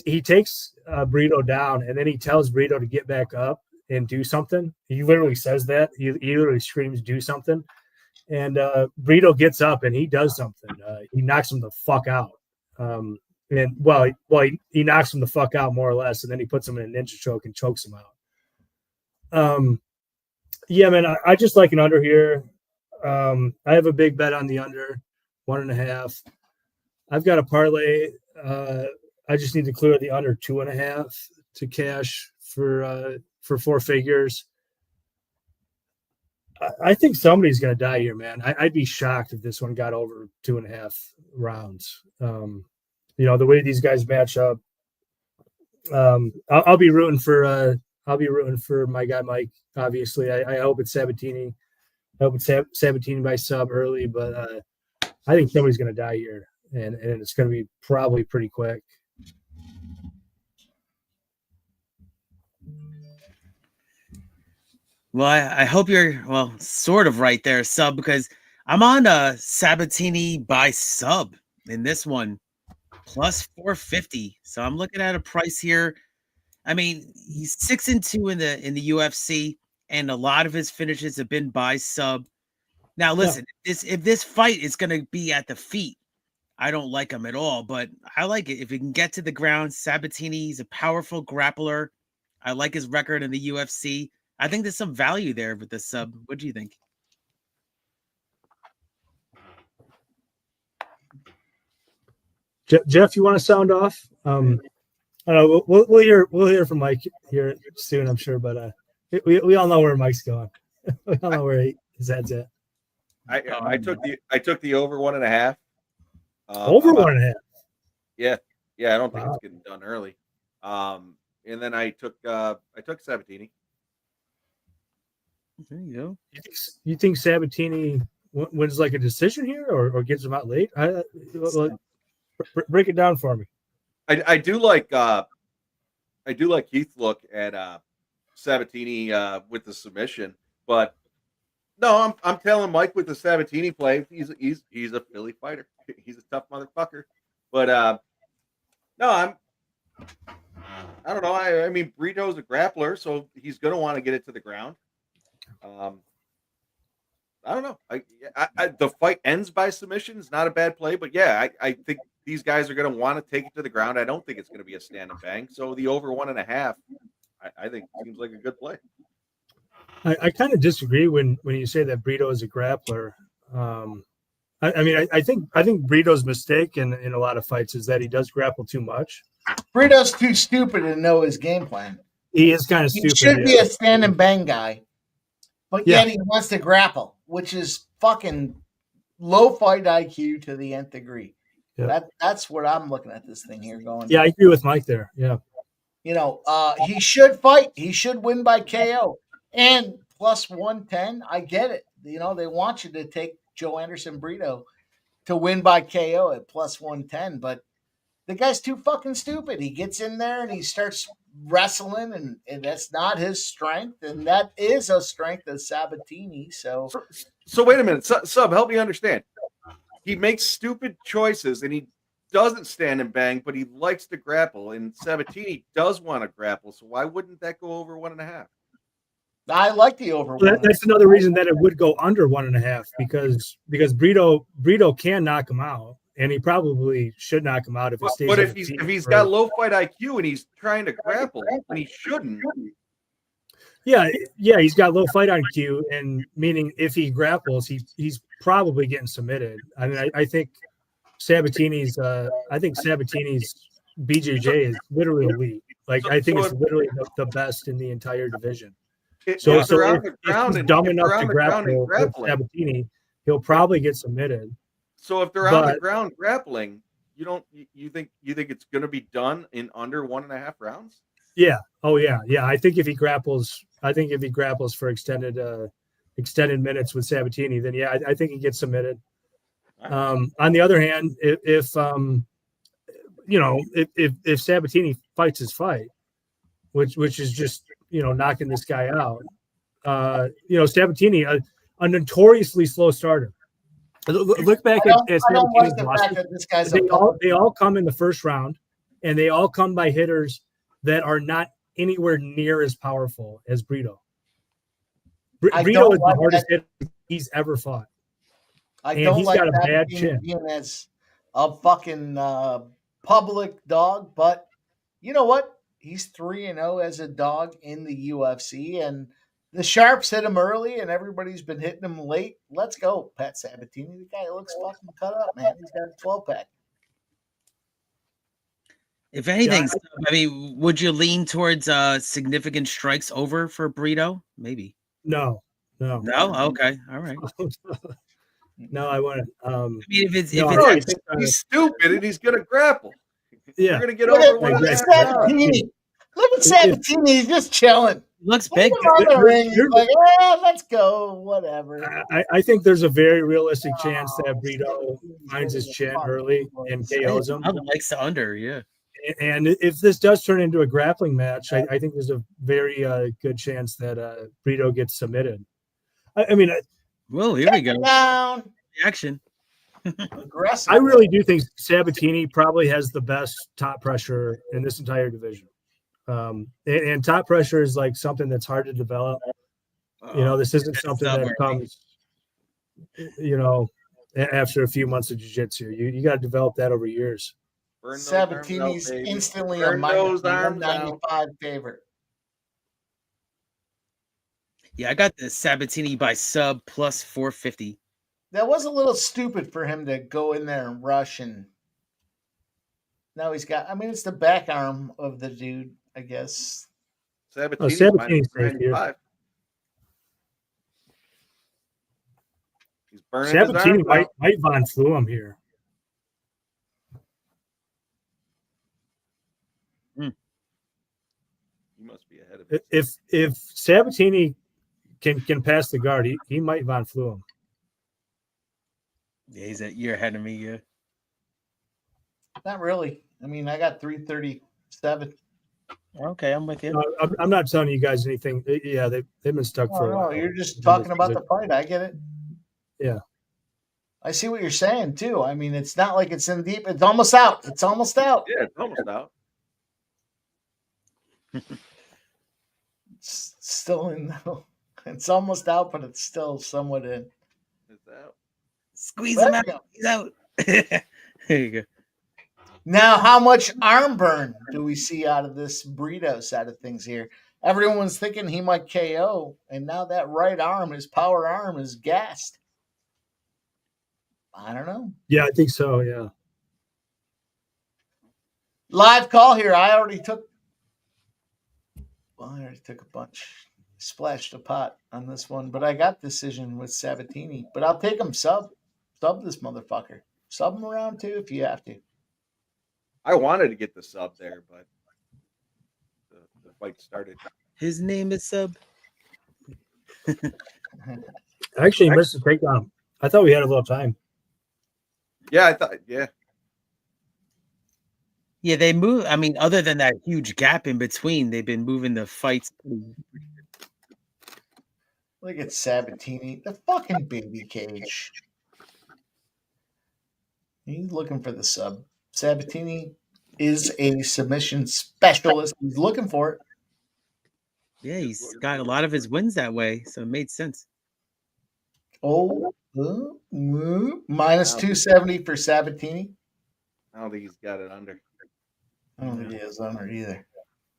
[SPEAKER 5] He takes Brito down, and then he tells Brito to get back up and do something. He literally says that. He literally screams, do something. And Brito gets up, and he does something. He knocks him the fuck out. He knocks him the fuck out more or less, and then he puts him in a ninja choke and chokes him out. Yeah, man, I just like an under here. I have a big bet on the under 1.5. I've got a parlay. I just need to clear the under 2.5 to cash for 4 figures. I think somebody's going to die here, man. I'd be shocked if this one got over 2.5 rounds. The way these guys match up. I'll be rooting for my guy Mike. Obviously, I hope it's Sabatini. I hope it's Sabatini by sub early, but I think somebody's going to die here, and it's going to be probably pretty quick.
[SPEAKER 6] Well, I hope you're sort of right there, sub, because I'm on Sabatini by sub in this one, plus 450. So I'm looking at a price here. I mean, he's 6-2 in the UFC, and a lot of his finishes have been by sub. Now, listen, if this fight is going to be at the feet, I don't like him at all, but I like it. If he can get to the ground, Sabatini's a powerful grappler. I like his record in the UFC. I think there's some value there with the sub. What do you think?
[SPEAKER 5] Jeff, you want to sound off? I don't know. We'll hear from Mike here soon, I'm sure. But we all know where Mike's going. We all know where his head's at.
[SPEAKER 4] I took the over 1.5.
[SPEAKER 5] Over 1.5.
[SPEAKER 4] Yeah. I don't think it's getting done early. And then I took Sabatini.
[SPEAKER 6] There you go.
[SPEAKER 5] You think Sabatini wins like a decision here, or gets him out late? Break it down for me.
[SPEAKER 4] I do like Heath look at Sabatini with the submission, but no, I'm telling Mike with the Sabatini play, he's a Philly fighter. He's a tough motherfucker. But no, I don't know. I mean, Brito's a grappler, so he's going to want to get it to the ground. I don't know. The fight ends by submission is not a bad play, but yeah, I think these guys are going to want to take it to the ground. I don't think it's going to be a stand and bang. So the over 1.5, I think seems like a good play.
[SPEAKER 5] I kind of disagree when you say that Brito is a grappler. I think Brito's mistake in a lot of fights is that he does grapple too much.
[SPEAKER 3] Brito's too stupid to know his game plan.
[SPEAKER 5] He is kind of stupid.
[SPEAKER 3] He should be a stand and bang guy, but yet he wants to grapple, which is fucking low fight IQ to the nth degree.
[SPEAKER 5] Yeah.
[SPEAKER 3] That's what I'm looking at this thing here going.
[SPEAKER 5] Yeah, I agree with Mike there. Yeah.
[SPEAKER 3] He should fight. He should win by KO. And plus 110, I get it. They want you to take Joanderson Brito to win by KO at plus 110, but the guy's too fucking stupid. He gets in there and he starts wrestling, and that's not his strength, and that is a strength of Sabatini. So
[SPEAKER 4] wait a minute, Sub, help me understand. He makes stupid choices, and he doesn't stand and bang, but he likes to grapple, and Sabatini does want to grapple. So why wouldn't that go over 1.5?
[SPEAKER 3] I like the over.
[SPEAKER 5] That's another reason that it would go under 1.5 because Brito can knock him out, and he probably should knock him out if it stays.
[SPEAKER 4] But if he's got low fight IQ and he's trying to grapple, and he shouldn't.
[SPEAKER 5] Yeah, he's got low fight IQ, and meaning if he grapples, he's probably getting submitted. I mean, I think Sabatini's BJJ is literally elite. Like I think it's literally the best in the entire division. If he's dumb enough to grapple with Sabatini, he'll probably get submitted.
[SPEAKER 4] So if they're on the ground grappling, you think it's going to be done in under 1.5 rounds?
[SPEAKER 5] Yeah. Oh yeah. Yeah. I think if he grapples for extended minutes with Sabatini, then yeah, I think he gets submitted. On the other hand, if Sabatini fights his fight, which is just knocking this guy out, Sabatini, a notoriously slow starter. Look back at Sabatini's losses. They all come in the first round, and they all come by hitters that are not anywhere near as powerful as Brito. Brito is the hardest hitter he's ever fought.
[SPEAKER 3] He's got a bad chin. As a fucking public dog, but you know what? He's 3-0 as a dog in the UFC, and the sharps hit him early, and everybody's been hitting him late. Let's go, Pat Sabatini. The guy looks fucking cut up, man. He's got a 12-pack.
[SPEAKER 6] If anything, I mean, would you lean towards significant strikes over for Brito? Maybe.
[SPEAKER 5] No.
[SPEAKER 6] Okay, all right.
[SPEAKER 5] No, I want to.
[SPEAKER 6] I mean, if
[SPEAKER 4] he's stupid and he's going to grapple.
[SPEAKER 5] Yeah,
[SPEAKER 4] you're going to get over one.
[SPEAKER 3] Sabatini. Look at Sabatini. He's just chilling.
[SPEAKER 6] Looks big.
[SPEAKER 3] He's like, let's go. Whatever.
[SPEAKER 5] I think there's a very realistic chance that Brito finds his chin early and KOs him.
[SPEAKER 6] I likes the under, yeah.
[SPEAKER 5] And if this does turn into a grappling match, I think there's a very good chance that Brito gets submitted.
[SPEAKER 6] Well, here we go.
[SPEAKER 3] Down.
[SPEAKER 6] Action.
[SPEAKER 3] Aggressive.
[SPEAKER 5] I really do think Sabatini probably has the best top pressure in this entire division. And top pressure is like something that's hard to develop. This isn't something that comes, after a few months of jiu-jitsu. You got to develop that over years.
[SPEAKER 3] Sabatini's instantly a minus 195 favorite.
[SPEAKER 6] Yeah, I got the Sabatini by sub plus 450.
[SPEAKER 3] That was a little stupid for him to go in there and rush, and now he's got. I mean, it's the back arm of the dude, I guess.
[SPEAKER 5] Sabatini's safe here.
[SPEAKER 4] He's burning
[SPEAKER 5] Sabatini might Von Flew him here.
[SPEAKER 4] You must be ahead of it.
[SPEAKER 5] If Sabatini can pass the guard, he might Von Flew him.
[SPEAKER 6] Yeah, he's a year ahead of me. Yeah,
[SPEAKER 3] not really. I mean, I got 337.
[SPEAKER 6] Okay, I'm with you.
[SPEAKER 5] No, I'm not telling you guys anything. Yeah, they've been stuck for a while.
[SPEAKER 3] No, you're just talking about the fight. I get it.
[SPEAKER 5] Yeah,
[SPEAKER 3] I see what you're saying too. I mean, it's not like it's in deep. It's almost out. It's almost out.
[SPEAKER 4] Yeah, it's almost out.
[SPEAKER 3] It's still in though. It's almost out, but it's still somewhat in.
[SPEAKER 4] It's out.
[SPEAKER 6] Squeeze
[SPEAKER 3] There
[SPEAKER 6] him
[SPEAKER 3] we
[SPEAKER 6] out.
[SPEAKER 3] go.
[SPEAKER 6] He's out. There you go.
[SPEAKER 3] Now, how much arm burn do we see out of this Brito side of things here? Everyone's thinking he might KO, and now that right arm, his power arm, is gassed. I don't know.
[SPEAKER 5] Yeah, I think so. Yeah.
[SPEAKER 3] Live call here. I already took a bunch. Splashed a pot on this one, but I got decision with Sabatini. But I'll take him sub this motherfucker. Sub him around too if you have to.
[SPEAKER 4] I wanted to get the sub there, but the fight started.
[SPEAKER 6] His name is Sub.
[SPEAKER 5] Actually, missed the takedown. I thought we had a little time.
[SPEAKER 4] Yeah, I thought. Yeah,
[SPEAKER 6] Yeah, they move. I mean, other than that huge gap in between, they've been moving the fights.
[SPEAKER 3] Look at Sabatini, the fucking baby cage. He's looking for the sub. Sabatini is a submission specialist. He's looking for it.
[SPEAKER 6] Yeah, he's got a lot of his wins that way, so it made sense.
[SPEAKER 3] Minus 270 for Sabatini.
[SPEAKER 4] I don't think he's got it under.
[SPEAKER 3] I don't think he is under either.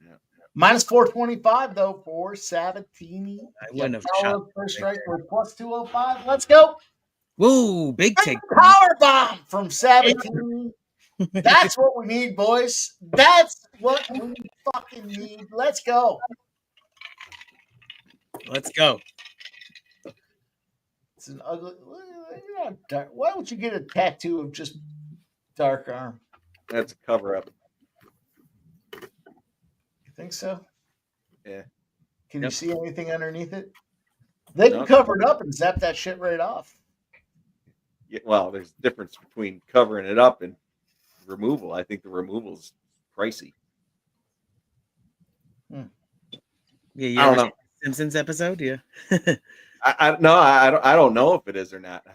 [SPEAKER 4] Yeah.
[SPEAKER 3] Minus 425 though for Sabatini.
[SPEAKER 6] I wouldn't have
[SPEAKER 3] Follow
[SPEAKER 6] shot.
[SPEAKER 3] first strike with plus 205. Let's go.
[SPEAKER 6] Whoa, big take.
[SPEAKER 3] Power bomb from Sabatini. That's what we need, boys. That's what we fucking need. Let's go.
[SPEAKER 6] Let's go.
[SPEAKER 3] It's an ugly. Why don't you get a tattoo of just dark arm?
[SPEAKER 4] That's a cover up.
[SPEAKER 3] You think so?
[SPEAKER 4] Yeah.
[SPEAKER 3] Can
[SPEAKER 6] Yep.
[SPEAKER 3] you see anything underneath it? They can cover it up and zap that shit right off.
[SPEAKER 4] Yeah, well, there's a difference between covering it up and removal. I think the removal's pricey.
[SPEAKER 6] Yeah, you
[SPEAKER 4] I don't
[SPEAKER 6] ever
[SPEAKER 4] know.
[SPEAKER 6] see the Simpsons episode? Yeah.
[SPEAKER 4] I don't know if it is or not.
[SPEAKER 6] Oh,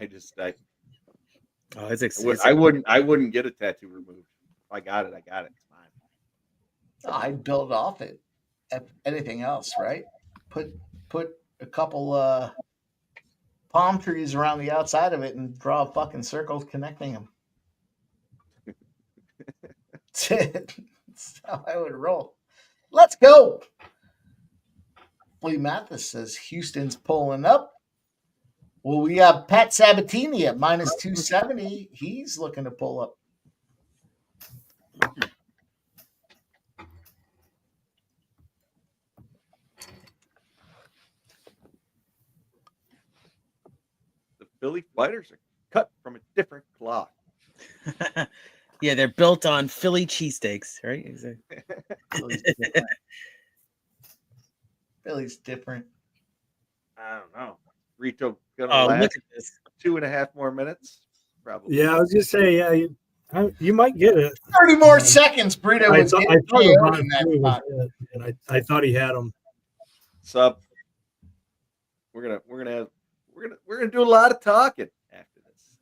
[SPEAKER 6] it's expensive.
[SPEAKER 4] I wouldn't get a tattoo removed. If I got it, I got it. It's fine.
[SPEAKER 3] I'd build off it. Anything else, right? Put a couple palm trees around the outside of it and draw a fucking circle connecting them. That's it. That's how I would roll. Let's go. Lee Mathis says Houston's pulling up. Well, we have Pat Sabatini at minus 270. He's looking to pull up.
[SPEAKER 4] The Philly fighters are cut from a different cloth.
[SPEAKER 6] Yeah, they're built on Philly cheesesteaks, right? Exactly.
[SPEAKER 3] Philly's different.
[SPEAKER 4] I don't know. Brito gonna
[SPEAKER 6] Oh,
[SPEAKER 4] last
[SPEAKER 6] look at this.
[SPEAKER 4] 2.5 more minutes. Probably.
[SPEAKER 5] Yeah, I was just saying, yeah, you might get it.
[SPEAKER 3] 30 more seconds, Brito
[SPEAKER 5] I
[SPEAKER 3] was
[SPEAKER 5] thought
[SPEAKER 3] getting KO'd
[SPEAKER 5] Levon
[SPEAKER 3] in that
[SPEAKER 5] too was
[SPEAKER 3] spot.
[SPEAKER 5] it, and I thought he had him.
[SPEAKER 4] Sub. We're gonna do a lot of talking after this.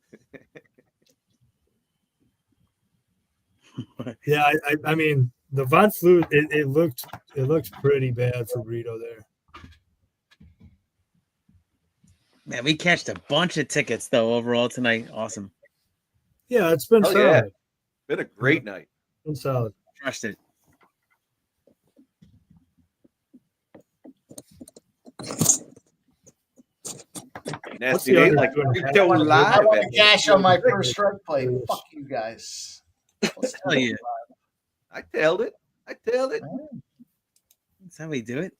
[SPEAKER 5] Yeah, I mean the Von Flue, it looked pretty bad for Brito there.
[SPEAKER 6] Man, we cashed a bunch of tickets though overall tonight. Awesome.
[SPEAKER 5] Yeah, it's been
[SPEAKER 4] Oh,
[SPEAKER 5] solid.
[SPEAKER 4] yeah. Been a great night.
[SPEAKER 5] Been solid.
[SPEAKER 6] Crushed it.
[SPEAKER 4] Nasty Nate, like Brito
[SPEAKER 3] I
[SPEAKER 4] live.
[SPEAKER 3] want to cash on my first strike play. Fuck you guys. Let's
[SPEAKER 6] Hell yeah.
[SPEAKER 4] I tailed it.
[SPEAKER 6] That's how we do it.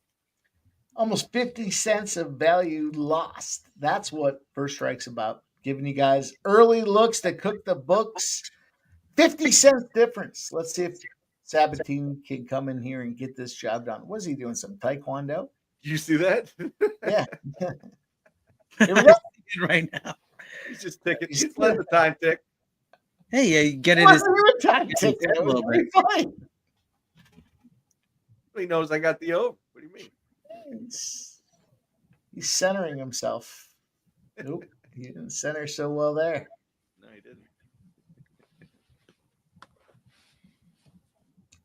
[SPEAKER 3] Almost 50 cents of value lost. That's what First Strike's about. Giving you guys early looks to cook the books. 50 cents difference. Let's see if Sabatini can come in here and get this job done. What is he doing? Some taekwondo?
[SPEAKER 4] You see that?
[SPEAKER 3] Yeah.
[SPEAKER 6] Right now.
[SPEAKER 4] He's just ticking. He's letting the time tick.
[SPEAKER 6] Hey, yeah, you get it.
[SPEAKER 3] Wasn't even time ticking.
[SPEAKER 6] a
[SPEAKER 3] It was
[SPEAKER 6] little
[SPEAKER 3] pretty
[SPEAKER 6] bit.
[SPEAKER 3] fine.
[SPEAKER 4] He knows I got the over. What do you mean?
[SPEAKER 3] He's centering himself. Nope. He didn't center so well there.
[SPEAKER 4] No, he didn't.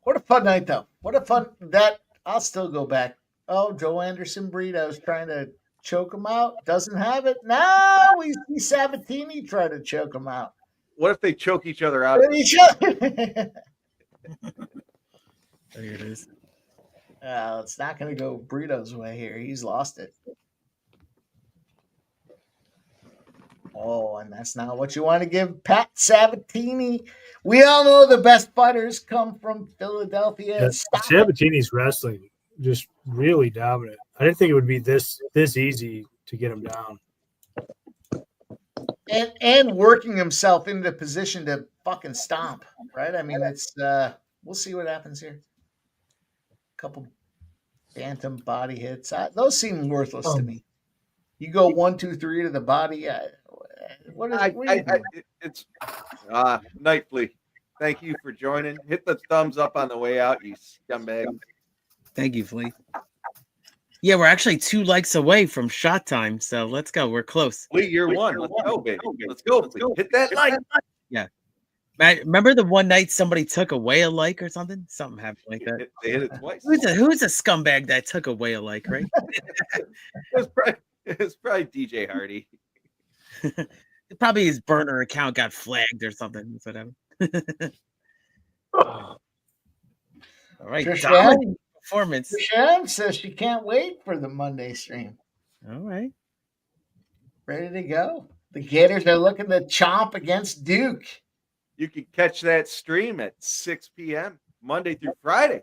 [SPEAKER 3] What a fun night, though. What a fun that I'll still go back. Oh, Joanderson Brito's trying to choke him out. Doesn't have it. Now we see Sabatini try to choke him out.
[SPEAKER 4] What if they choke each other out?
[SPEAKER 3] There
[SPEAKER 6] There it is.
[SPEAKER 3] It's not going to go Brito's way here. He's lost it. Oh, and that's not what you want to give Pat Sabatini. We all know the best fighters come from Philadelphia.
[SPEAKER 5] Yeah, Sabatini's wrestling just really dominant. I didn't think it would be this easy to get him down.
[SPEAKER 3] And working himself into position to fucking stomp, right? I mean, it's we'll see what happens here. A couple phantom body hits. Those seem worthless to me. You go 1, 2, 3 to the body.
[SPEAKER 4] It's Nightly. Thank you for joining. Hit the thumbs up on the way out, you scumbag.
[SPEAKER 6] Thank you, Flea. Yeah, we're actually 2 likes away from shot time, so let's go. We're close.
[SPEAKER 4] Flea, you're one. Let's go, baby. Let's go. Hit that like.
[SPEAKER 6] Yeah. Matt, remember the one night somebody took away a like or something? Something happened like that.
[SPEAKER 4] They hit it twice.
[SPEAKER 6] Who's a scumbag that took away a like, right?
[SPEAKER 4] It's probably DJ Hardy.
[SPEAKER 6] Probably his burner account got flagged or something. That's what happened. All right, performance.
[SPEAKER 3] Trishan says she can't wait for the Monday stream.
[SPEAKER 6] All right.
[SPEAKER 3] Ready to go. The Gators are looking to chomp against Duke.
[SPEAKER 4] You can catch that stream at 6 p.m. Monday through Friday,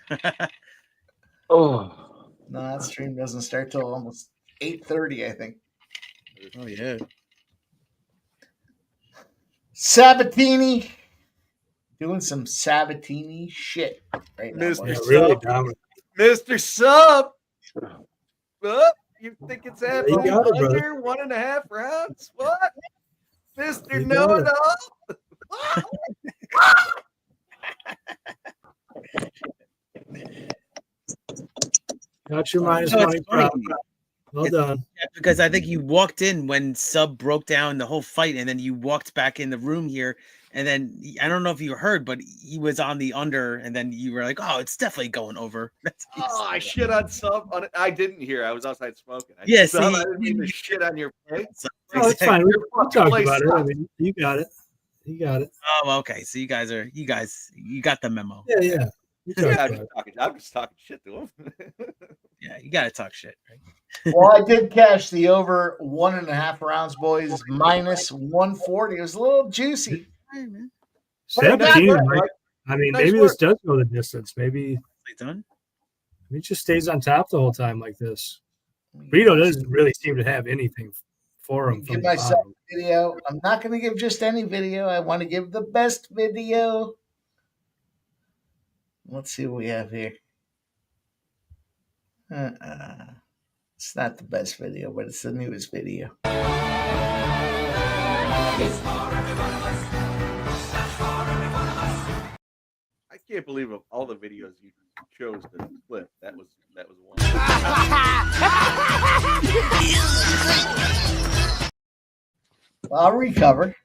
[SPEAKER 4] Trisha.
[SPEAKER 3] No, that stream doesn't start till almost 8:30, I think.
[SPEAKER 6] Oh, yeah.
[SPEAKER 3] Sabatini doing some Sabatini shit right now.
[SPEAKER 4] Mr. Sub.
[SPEAKER 5] Really dominant.
[SPEAKER 4] Mr. Sub. Oh, you think it's happening
[SPEAKER 5] You got it,
[SPEAKER 4] under
[SPEAKER 5] brother.
[SPEAKER 4] 1.5 rounds? What? Mr.
[SPEAKER 5] You
[SPEAKER 4] No
[SPEAKER 5] got
[SPEAKER 4] No.
[SPEAKER 5] Got your minus
[SPEAKER 6] No, it's
[SPEAKER 5] money.
[SPEAKER 6] funny.
[SPEAKER 5] Well done.
[SPEAKER 6] Yeah, because I think you walked in when Sub broke down the whole fight, and then you walked back in the room here, and then I don't know if you heard, but he was on the under, and then you were like, "Oh, it's definitely going over."
[SPEAKER 4] Oh, I shit on Sub. I didn't hear. I was outside smoking. I didn't mean to shit on your plate.
[SPEAKER 5] Oh, it's fine. We talked about it.
[SPEAKER 4] Sucks.
[SPEAKER 5] I mean, you got it. You got it.
[SPEAKER 6] Oh, okay. So you guys got the memo.
[SPEAKER 5] Yeah, yeah.
[SPEAKER 4] I'm just talking shit to him.
[SPEAKER 6] Yeah, you got to talk shit, right?
[SPEAKER 3] Well, I did cash the over 1.5 rounds, boys, minus 140. It was a little juicy.
[SPEAKER 5] 17. I mean,
[SPEAKER 4] Nice
[SPEAKER 5] maybe
[SPEAKER 4] work.
[SPEAKER 5] this does go the distance. Maybe
[SPEAKER 6] done.
[SPEAKER 5] he just stays on top the whole time like this. Brito doesn't really seem to have anything for him.
[SPEAKER 3] Give
[SPEAKER 5] From the
[SPEAKER 3] myself
[SPEAKER 5] bottom.
[SPEAKER 3] a video. I'm not going to give just any video. I want to give the best video. Let's see what we have here. It's not the best video, but it's the newest video.
[SPEAKER 4] I can't believe of all the videos you chose to clip. That was one.
[SPEAKER 3] Well, I'll recover.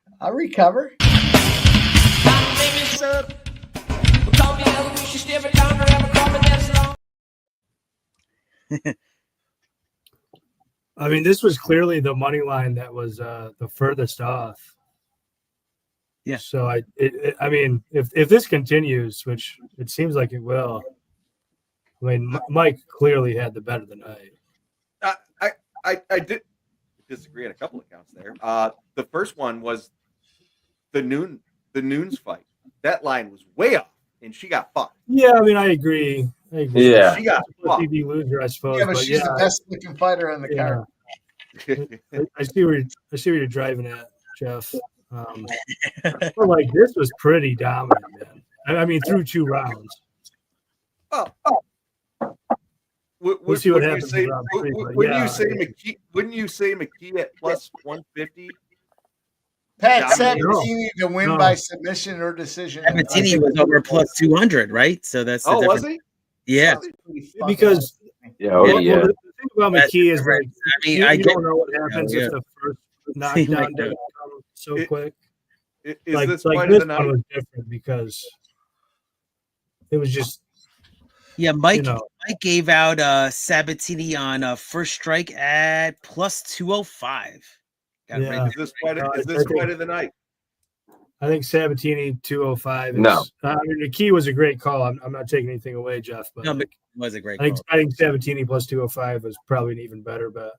[SPEAKER 5] I mean, this was clearly the money line that was the furthest off.
[SPEAKER 6] Yeah.
[SPEAKER 5] So I mean, if this continues, which it seems like it will, I mean, Mike clearly had the bet of the night.
[SPEAKER 4] I did disagree on a couple of counts there. The first one was the Noons fight. That line was way off, and she got fucked.
[SPEAKER 5] Yeah, I mean, I agree.
[SPEAKER 7] Yeah.
[SPEAKER 4] She got
[SPEAKER 5] a
[SPEAKER 4] fucked.
[SPEAKER 5] TV loser, I suppose.
[SPEAKER 3] Yeah, but she's the best looking fighter on the card.
[SPEAKER 5] I see where you're driving at, Jeff. But like this was pretty dominant, man. I mean, through 2 rounds. We'll see what happens in round 3.
[SPEAKER 4] Wouldn't you say McKee at plus 150?
[SPEAKER 3] Pat
[SPEAKER 4] Dominated.
[SPEAKER 3] Sabatini to win by submission or decision.
[SPEAKER 6] Sabatini was over plus 200, right? So that's the
[SPEAKER 4] was
[SPEAKER 6] difference.
[SPEAKER 4] he?
[SPEAKER 6] Yeah.
[SPEAKER 5] Because
[SPEAKER 7] yeah.
[SPEAKER 5] the thing about McKee is like
[SPEAKER 6] I mean,
[SPEAKER 5] you
[SPEAKER 6] I
[SPEAKER 5] don't know what happens
[SPEAKER 6] Yeah.
[SPEAKER 5] if the first knockdown doesn't come so quick.
[SPEAKER 4] Is
[SPEAKER 5] Like
[SPEAKER 4] this
[SPEAKER 5] this
[SPEAKER 4] fight of the
[SPEAKER 5] one
[SPEAKER 4] night?
[SPEAKER 5] was different because it was just
[SPEAKER 6] Yeah, Mike.
[SPEAKER 5] You know.
[SPEAKER 6] Mike gave out Sabatini on first strike at plus 205.
[SPEAKER 5] Yeah.
[SPEAKER 4] Is this fight of the night?
[SPEAKER 5] I think Sabatini 205 is.
[SPEAKER 7] No.
[SPEAKER 5] I mean, the key was a great call. I'm not taking anything away, Jeff, but
[SPEAKER 6] No, but it was a great
[SPEAKER 5] I think
[SPEAKER 6] call.
[SPEAKER 5] I think Sabatini plus 205 was probably an even better bet.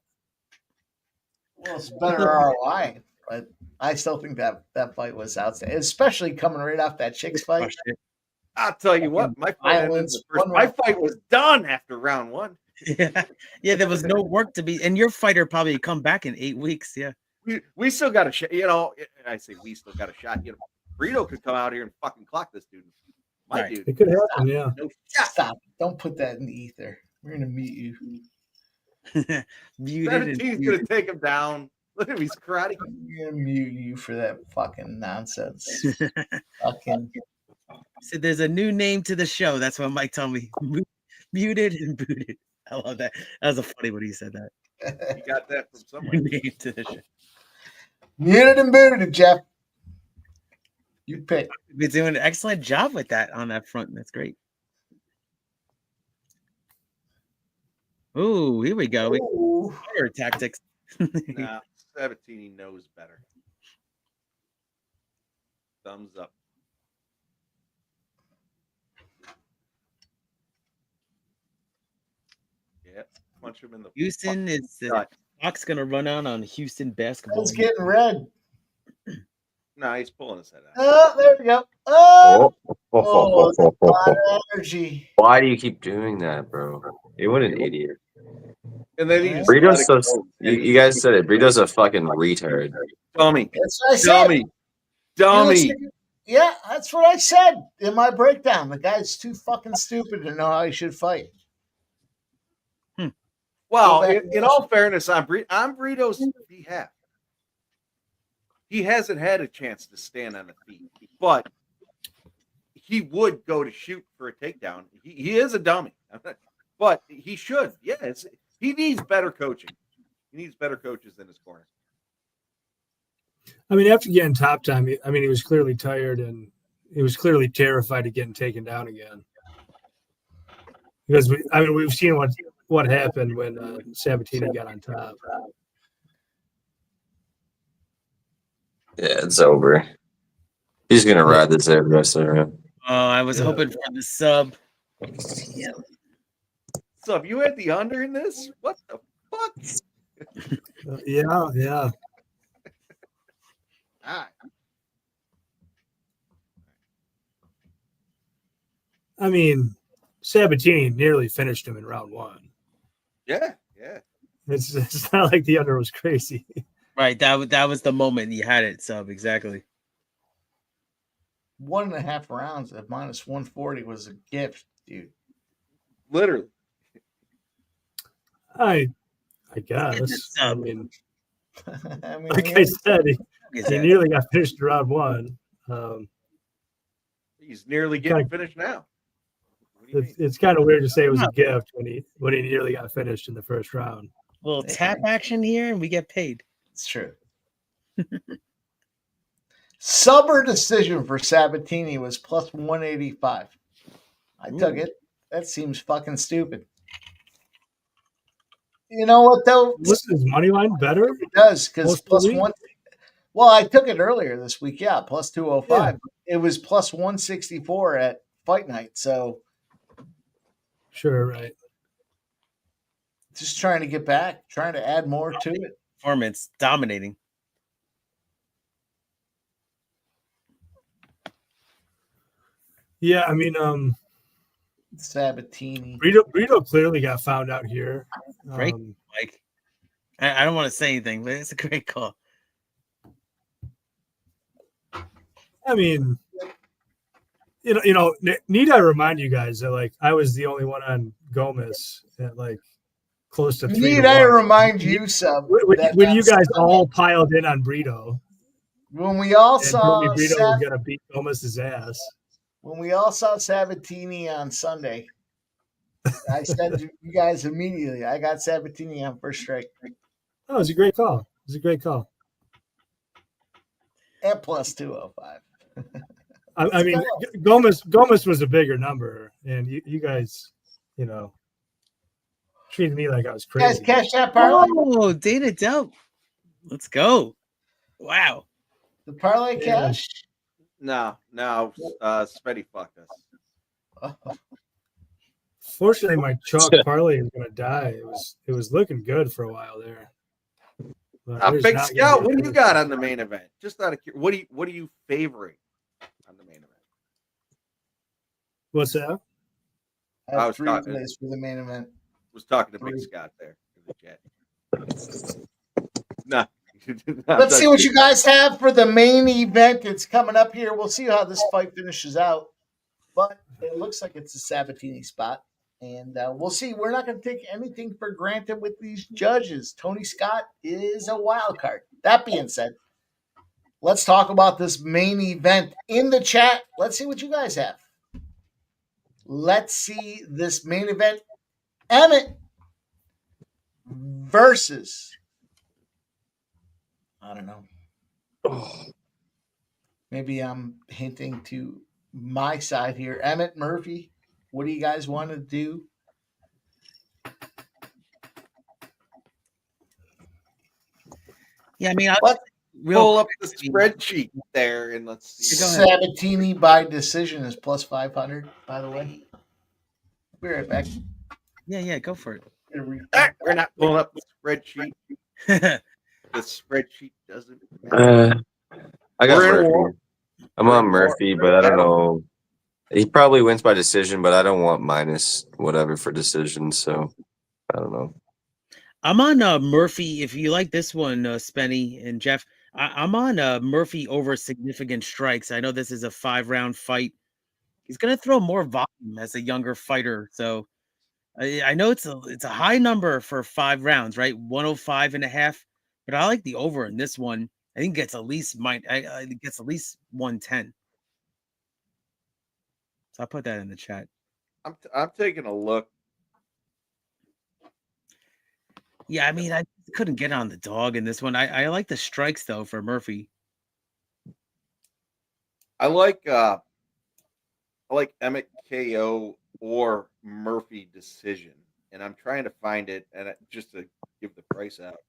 [SPEAKER 3] Well, it's better ROI, but I still think that fight was outstanding, especially coming right off that Chicks fight.
[SPEAKER 4] I'll tell you what, my fight was done after round 1.
[SPEAKER 6] Yeah, there was no work to be, and your fighter probably come back in 8 weeks. Yeah,
[SPEAKER 4] we still got a shot. You know, I say we still got a shot. You know, Brito could come out here and fucking clock this dude. My dude,
[SPEAKER 5] it could happen. Yeah,
[SPEAKER 4] no,
[SPEAKER 3] stop! Don't put that in the ether. We're gonna mute you.
[SPEAKER 4] He's gonna take him down. Look at him, he's karate.
[SPEAKER 3] I'm gonna mute you for that fucking nonsense. Fucking.
[SPEAKER 6] So there's a new name to the show. That's what Mike told me. Muted and booted. I love that. That was funny when he said that.
[SPEAKER 4] You got that from somewhere.
[SPEAKER 6] Name to the show.
[SPEAKER 3] Muted and booted, Jeff. You pick.
[SPEAKER 6] You're doing an excellent job with that on that front. That's great. Ooh, here we go. Fire tactics.
[SPEAKER 4] Nah, Sabatini knows better. Thumbs up. Yep, punch him in the.
[SPEAKER 6] Houston is the clock's gonna run out on Houston basketball.
[SPEAKER 3] It's getting red.
[SPEAKER 4] No, he's pulling his head out.
[SPEAKER 3] Oh, there we go. Oh, it's a lot of energy.
[SPEAKER 7] Why do you keep doing that, bro? You what an idiot.
[SPEAKER 4] And then he just
[SPEAKER 7] Brito's so. You guys said it. Brito's a fucking retard.
[SPEAKER 4] Dummy.
[SPEAKER 3] That's what I said.
[SPEAKER 4] Dummy.
[SPEAKER 3] Yeah, that's what I said in my breakdown. The guy's too fucking stupid to know how he should fight.
[SPEAKER 4] Well, in all fairness, on Brito's behalf, he hasn't had a chance to stand on the feet, but he would go to shoot for a takedown. He is a dummy, but he should. Yeah, he needs better coaching. He needs better coaches in his corner.
[SPEAKER 5] I mean, after getting top time, he was clearly tired and he was clearly terrified of getting taken down again. Because we've seen what happened when Sabatini got on top.
[SPEAKER 7] Yeah, it's over. He's gonna ride this out the rest of the round.
[SPEAKER 6] Oh, I was hoping for the sub.
[SPEAKER 4] Yeah. Sub, you had the under in this? What the fuck?
[SPEAKER 5] Yeah.
[SPEAKER 4] All right.
[SPEAKER 5] I mean, Sabatini nearly finished him in round 1.
[SPEAKER 4] Yeah.
[SPEAKER 5] It's not like the under was crazy.
[SPEAKER 6] Right, that was the moment you had it, sub, exactly.
[SPEAKER 3] 1.5 rounds at minus 140 was a gift, dude.
[SPEAKER 4] Literally.
[SPEAKER 5] I guess. I mean,
[SPEAKER 3] I mean,
[SPEAKER 5] like I said, he nearly got finished in round 1.
[SPEAKER 4] He's nearly getting finished now.
[SPEAKER 5] It's kind of weird to say it was a gift when he nearly got finished in the first round.
[SPEAKER 6] A little tap action here, and we get paid.
[SPEAKER 3] It's true. Sub or decision for Sabatini was plus 185. I took it. That seems fucking stupid. You know what though?
[SPEAKER 5] Listen, is money line better?
[SPEAKER 3] It does because plus 1. Well, I took it earlier this week. Yeah, plus 205. Yeah. It was plus 164 at fight night. So
[SPEAKER 5] sure, right.
[SPEAKER 3] Just trying to get back, trying to add more to it.
[SPEAKER 6] Performance dominating.
[SPEAKER 5] Yeah, I mean,
[SPEAKER 3] Sabatini.
[SPEAKER 5] Brito clearly got found out here.
[SPEAKER 6] Great, Mike. I don't want to say anything, but it's a great call.
[SPEAKER 5] I mean, you know, need I remind you guys that like I was the only one on Gomez at like close to 3
[SPEAKER 3] Need I remind you, Sub?
[SPEAKER 5] When you guys all piled in on Brito.
[SPEAKER 3] When we all saw
[SPEAKER 5] Brito was gonna beat Gomez's ass.
[SPEAKER 3] When we all saw Sabatini on Sunday, I said to you guys immediately, I got Sabatini on first strike.
[SPEAKER 5] Oh, it was a great call. It was a great call.
[SPEAKER 3] At plus 205.
[SPEAKER 5] I mean, Gomez was a bigger number, and you guys treated me like I was
[SPEAKER 3] You guys
[SPEAKER 5] crazy.
[SPEAKER 3] catch that parlay?
[SPEAKER 6] Oh, Dana Delp. Let's go. Wow.
[SPEAKER 3] The parlay cash?
[SPEAKER 4] No, Spenny fucked us.
[SPEAKER 5] Fortunately, my chalk parlay is gonna die. It was looking good for a while there.
[SPEAKER 4] Big Scout, what do you got on the main event? Just out of curiosity, what are you favoring on the main event?
[SPEAKER 5] What's that?
[SPEAKER 3] I have 3 plays for the main event.
[SPEAKER 4] Was talking to Big Scott there in the chat. Nah.
[SPEAKER 3] Let's see what you guys have for the main event. It's coming up here. We'll see how this fight finishes out. But it looks like it's a Sabatini spot. And we'll see. We're not going to take anything for granted with these judges. Tony Scott is a wild card. That being said, let's talk about this main event in the chat. Let's see what you guys have. Let's see this main event. Emmett versus, I don't know. Maybe I'm hinting to my side here. Emmett, Murphy, what do you guys want to do?
[SPEAKER 6] Yeah, I mean,
[SPEAKER 4] pull up the spreadsheet there and let's see.
[SPEAKER 3] Sabatini by decision is plus 500, by the way. Be right back.
[SPEAKER 6] Yeah, go for it.
[SPEAKER 4] We're not pulling up the spreadsheet. The spreadsheet doesn't matter.
[SPEAKER 7] I got Murphy. I'm on Murphy, but I don't know. He probably wins by decision, but I don't want minus whatever for decision, so I don't know.
[SPEAKER 6] I'm on Murphy. If you like this one, Spenny and Jeff, I'm on Murphy over significant strikes. I know this is a 5-round fight. He's going to throw more volume as a younger fighter. So I know it's a high number for 5 rounds, right? 105.5. But I like the over in this one. I think it gets at least 110. So I'll put that in the chat.
[SPEAKER 4] I'm taking a look.
[SPEAKER 6] Yeah, I mean, I couldn't get on the dog in this one. I like the strikes though for Murphy.
[SPEAKER 4] I like Emmett KO or Murphy decision, and I'm trying to find it and just to give the price out.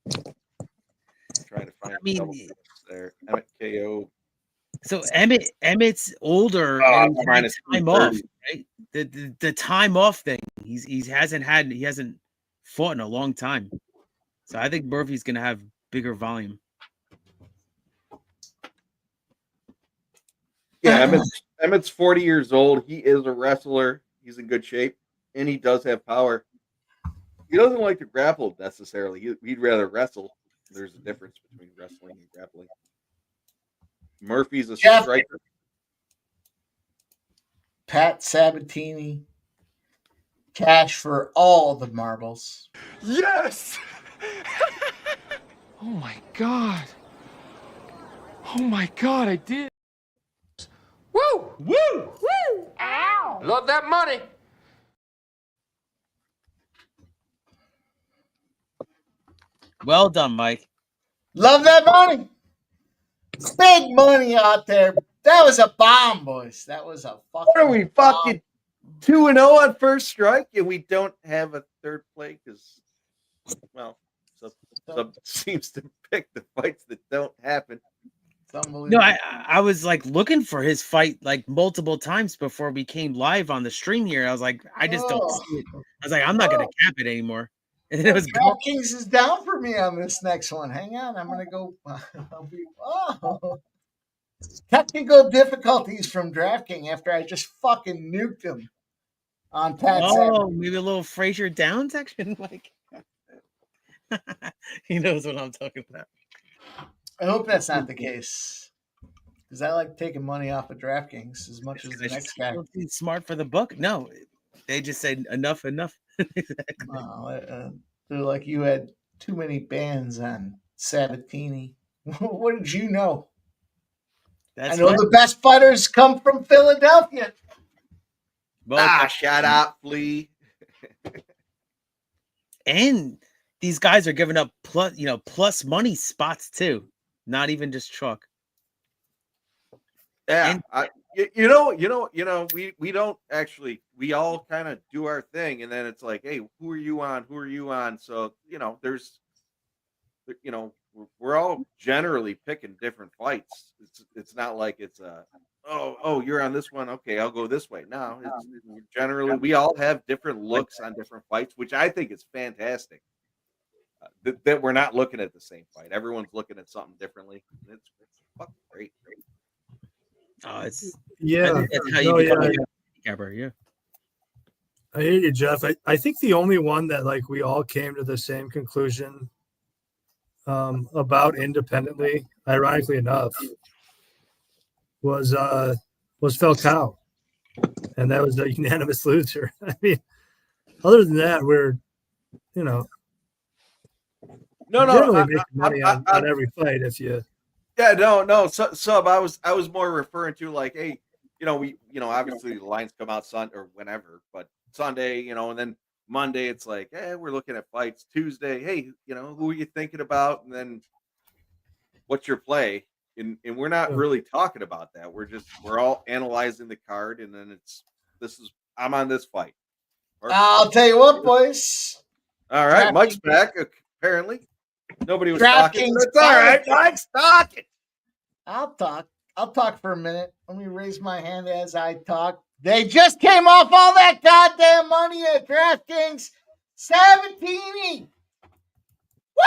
[SPEAKER 4] I'm trying to find there. Emmett KO.
[SPEAKER 6] So Emmett's older and he's had time off, right? The time off thing. He hasn't fought in a long time. So I think Murphy's gonna have bigger volume.
[SPEAKER 4] Yeah, Emmett's 40 years old. He is a wrestler. He's in good shape, and he does have power. He doesn't like to grapple necessarily. He'd rather wrestle. There's a difference between wrestling and grappling. Murphy's a striker.
[SPEAKER 3] Pat Sabatini. Cash for all the marbles.
[SPEAKER 2] Yes! Oh my God. Oh my God, I did. Woo! Woo! Woo! Ow! Love that money.
[SPEAKER 6] Well done, Mike.
[SPEAKER 3] Love that money. Big money out there. That was a bomb, boys. That was a fucking.
[SPEAKER 4] What are we fucking 2-0 on first strike, and we don't have a third play because, well, some seems to pick the fights that don't happen.
[SPEAKER 6] No, I was like looking for his fight like multiple times before we came live on the stream here. I was like, I just don't see it. I was like, I'm not gonna cap it anymore. And then it was
[SPEAKER 3] DraftKings is down for me on this next one. Hang on, I'm gonna go. Technical difficulties from DraftKings after I just fucking nuked him on Pat.
[SPEAKER 6] Maybe a little Frazier Downs action, Mike. He knows what I'm talking about.
[SPEAKER 3] I hope that's not the case, because I like taking money off of DraftKings as much as the next guy.
[SPEAKER 6] Smart for the book? No, they just said enough.
[SPEAKER 3] Exactly. They're like, you had too many bands on Sabatini. What did you know? I know the best fighters come from Philadelphia.
[SPEAKER 4] Shut up, Flea.
[SPEAKER 6] And these guys are giving up plus money spots too. Not even just chalk.
[SPEAKER 4] Yeah, we don't actually. We all kind of do our thing, and then it's like, hey, who are you on? Who are you on? So we're all generally picking different fights. It's not like it's you're on this one. Okay, I'll go this way. No, it's generally we all have different looks on different fights, which I think is fantastic. That we're not looking at the same fight. Everyone's looking at something differently. It's fucking great.
[SPEAKER 6] Oh, it's
[SPEAKER 5] yeah.
[SPEAKER 6] I think that's how you become a handicapper. Yeah.
[SPEAKER 5] I hear you, Jeff. I think the only one that like we all came to the same conclusion about independently, ironically enough, was Falcao, and that was a unanimous loser. I mean, other than that, we're generally making money on every fight. If you
[SPEAKER 4] Sub, I was more referring to like, hey, obviously the lines come out Sunday or whenever, but Sunday, and then Monday it's like, hey, we're looking at fights. Tuesday, hey, who are you thinking about? And then what's your play? And we're not really talking about that. We're all analyzing the card, and then I'm on this fight.
[SPEAKER 3] I'll tell you what, boys.
[SPEAKER 4] All right, Mike's back, apparently. Nobody was talking. It's all right. Mike's talking.
[SPEAKER 3] I'll talk for a minute. Let me raise my hand as I talk. They just came off all that goddamn money at DraftKings. Sabatini. Woo!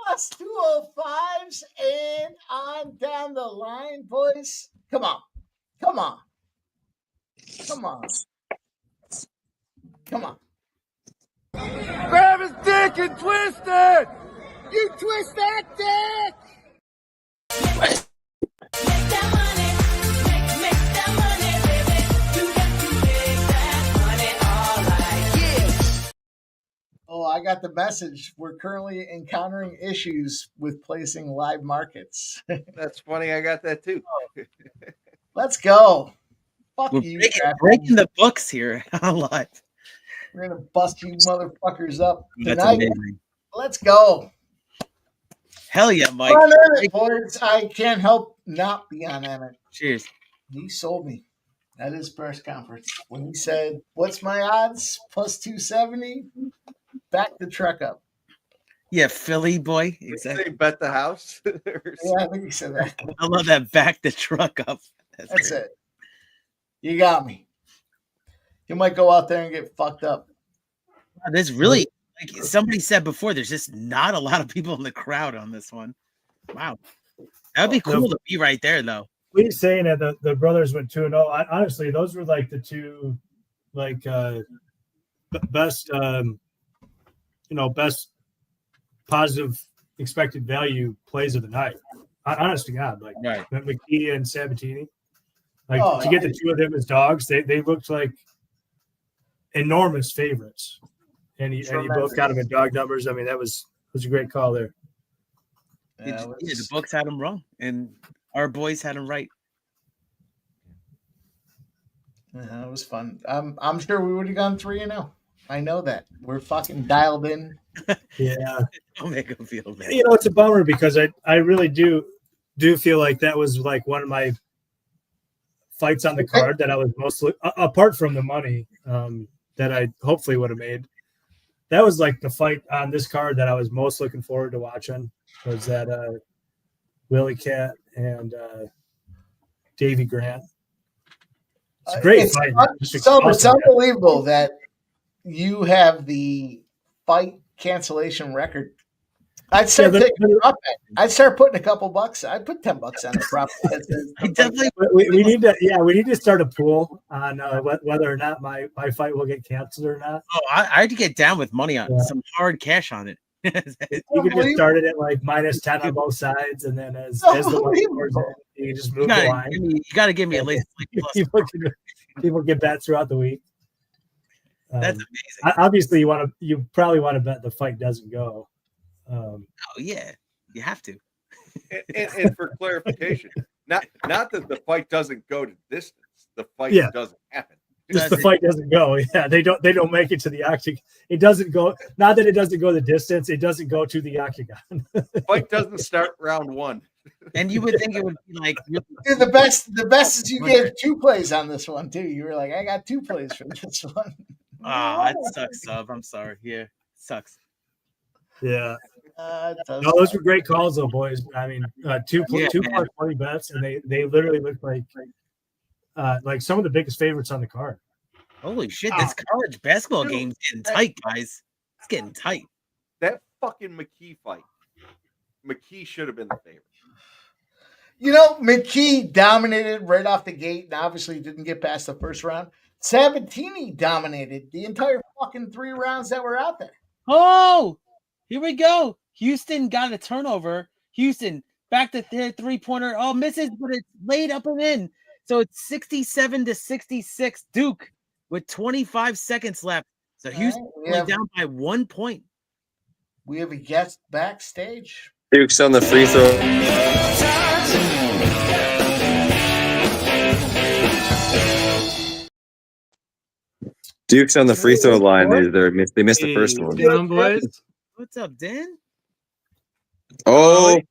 [SPEAKER 3] Plus 205s and on down the line, boys. Come on.
[SPEAKER 9] Grab his dick and twist it!
[SPEAKER 3] You twist that dick! Oh, I got the message. We're currently encountering issues with placing live markets.
[SPEAKER 4] That's funny. I got that too.
[SPEAKER 3] Let's go. Fuck
[SPEAKER 6] We're
[SPEAKER 3] you.
[SPEAKER 6] breaking the books here a lot.
[SPEAKER 3] We're going to bust you motherfuckers up
[SPEAKER 6] That's
[SPEAKER 3] tonight.
[SPEAKER 6] amazing.
[SPEAKER 3] Let's go.
[SPEAKER 6] Hell yeah, Mike.
[SPEAKER 3] On Emmett, boys. I can't help not be on Emmett.
[SPEAKER 6] Cheers.
[SPEAKER 3] He sold me at his press conference when he said, what's my odds? Plus 270. Back the truck up.
[SPEAKER 6] Yeah, Philly boy. Exactly.
[SPEAKER 4] Say bet the house.
[SPEAKER 3] Yeah, I think he said that.
[SPEAKER 6] I love that. Back the truck up.
[SPEAKER 3] That's it. You got me. You might go out there and get fucked up.
[SPEAKER 6] There's really, like somebody said before, there's just not a lot of people in the crowd on this one. Wow. That would be cool to be right there, though.
[SPEAKER 5] We saying that the brothers went 2-0. Honestly, those were like the two, like best, best positive expected value plays of the night. Honest to God, like McKee and Sabatini. Like to get the two of them as dogs, they looked like enormous favorites, and you both got them in dog numbers. I mean, that was a great call there.
[SPEAKER 6] Yeah, the books had them wrong, and our boys had them right.
[SPEAKER 3] Yeah, it was fun. I'm sure we would have gone 3-0. I know that we're fucking dialed in.
[SPEAKER 5] Yeah,
[SPEAKER 6] don't make them feel bad.
[SPEAKER 5] It's a bummer because I really do feel like that was like one of my fights on the card that I was mostly, apart from the money that I hopefully would have made. That was like the fight on this card that I was most looking forward to watching, was that Willie Cat and Davey Grant. It's a great fight.
[SPEAKER 3] It's unbelievable that you have the fight cancellation record. I'd start putting a couple bucks. I'd put $10 on the prop.
[SPEAKER 5] We need to start a pool on whether or not my fight will get canceled or not.
[SPEAKER 6] Oh, I had to get down with money on some hard cash on it.
[SPEAKER 5] You could just start it at like -10 on both sides, and then as the money pours in, you can just move the line.
[SPEAKER 6] You got to give me at least like
[SPEAKER 5] people get bet throughout the week.
[SPEAKER 6] That's amazing.
[SPEAKER 5] Obviously, you probably want to bet the fight doesn't go.
[SPEAKER 6] Oh yeah, you have to.
[SPEAKER 4] And for clarification, not that the fight doesn't go to distance, the fight doesn't happen.
[SPEAKER 5] Just the fight doesn't go. Yeah, they don't make it to the octagon. It doesn't go. Not that it doesn't go the distance. It doesn't go to the octagon.
[SPEAKER 4] The fight doesn't start round 1.
[SPEAKER 6] And you would think it would be like
[SPEAKER 3] Dude, the best is you gave 2 plays on this one too. You were like, I got 2 plays for this one.
[SPEAKER 6] it sucks, Sub. I'm sorry. Yeah, sucks.
[SPEAKER 5] Yeah. No, those were great calls, though, boys. I mean, two plus 20 bets, and they literally looked like some of the biggest favorites on the card.
[SPEAKER 6] Holy shit! This college basketball game's getting tight, guys. It's getting tight.
[SPEAKER 4] That fucking McKee fight. McKee should have been the favorite.
[SPEAKER 3] You know, McKee dominated right off the gate, and obviously didn't get past the first round. Sabatini dominated the entire fucking 3 rounds that were out there.
[SPEAKER 6] Oh, here we go. Houston got a turnover. Houston back to their 3-pointer. Oh, misses, but it's laid up and in. So it's 67-66. Duke with 25 seconds left. So Houston only down by 1 point.
[SPEAKER 3] We have a guest backstage.
[SPEAKER 7] Duke's on the free throw. Duke's on the free throw line. They missed the first one.
[SPEAKER 6] What's up, Dan?
[SPEAKER 7] Oh,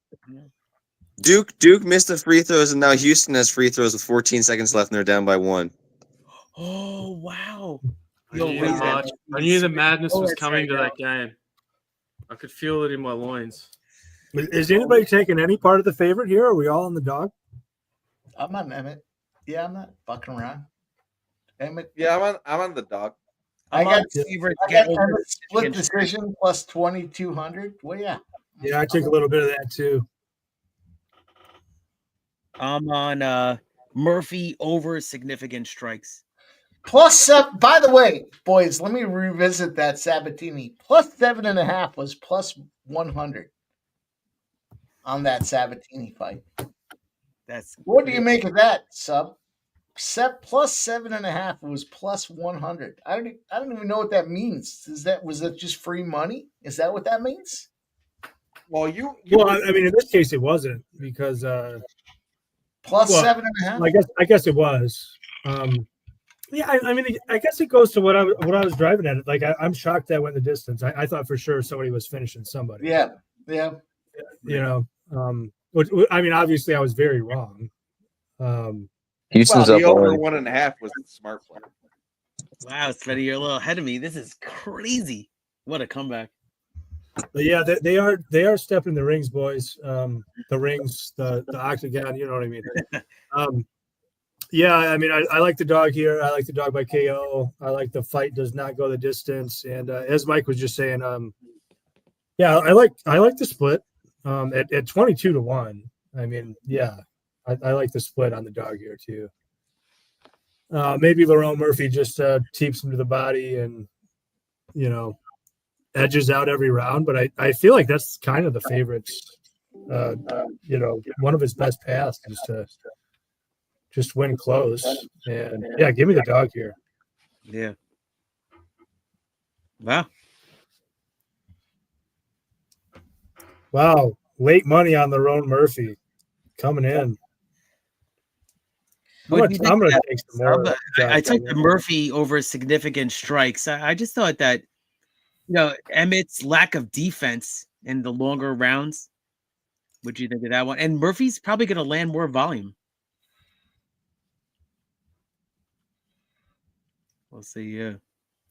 [SPEAKER 7] Duke missed the free throws, and now Houston has free throws with 14 seconds left, and they're down by 1.
[SPEAKER 6] Oh, wow.
[SPEAKER 13] I knew the madness was coming to that game. I could feel it in my loins.
[SPEAKER 5] Is anybody taking any part of the favorite here? Are we all on the dog?
[SPEAKER 3] I'm on Emmett. Yeah, I'm not fucking around. Emmett.
[SPEAKER 4] Yeah, I'm on the dog.
[SPEAKER 3] I got
[SPEAKER 6] favorite.
[SPEAKER 3] Emmett split decision plus 2,200. Well, yeah.
[SPEAKER 5] Yeah, I take a little bit of that too.
[SPEAKER 6] I'm on Murphy over significant strikes.
[SPEAKER 3] +7. By the way, boys, let me revisit that Sabatini. +7.5 was +100 on that Sabatini fight. What do you make of that, Sub? +7.5 was +100. I don't even know what that means. Was that just free money? Is that what that means?
[SPEAKER 5] Well, I mean, in this case, it wasn't because
[SPEAKER 3] +7.5.
[SPEAKER 5] I guess it was. Yeah, I mean, I guess it goes to what I was driving at. Like, I'm shocked that went the distance. I thought for sure somebody was finishing somebody.
[SPEAKER 3] Yeah.
[SPEAKER 5] You know, which, I mean, obviously, I was very wrong.
[SPEAKER 7] Houston's
[SPEAKER 4] the
[SPEAKER 7] up
[SPEAKER 4] over
[SPEAKER 7] on
[SPEAKER 4] 1.5 was the smart play.
[SPEAKER 6] Wow, Svetty, you're a little ahead of me. This is crazy. What a comeback.
[SPEAKER 5] But yeah, they are stepping the rings, boys. The rings, the octagon. You know what I mean. Yeah, I mean, I like the dog here. I like the dog by KO. I like the fight does not go the distance. And as Mike was just saying, yeah, I like the split at 22-1. I mean, yeah, I like the split on the dog here too. Maybe Lerone Murphy just teeps him to the body and, you know, edges out every round. But I feel like that's kind of the favorites. You know, one of his best paths is to just win close. And yeah, give me the dog here.
[SPEAKER 6] Yeah. Wow.
[SPEAKER 5] Wow. Late money on Lerone Murphy coming in. I'm going to take some more.
[SPEAKER 6] I took the Murphy over significant strikes. I just thought that, you know, Emmett's lack of defense in the longer rounds. What do you think of that one? And Murphy's probably going to land more volume. We'll see. Yeah,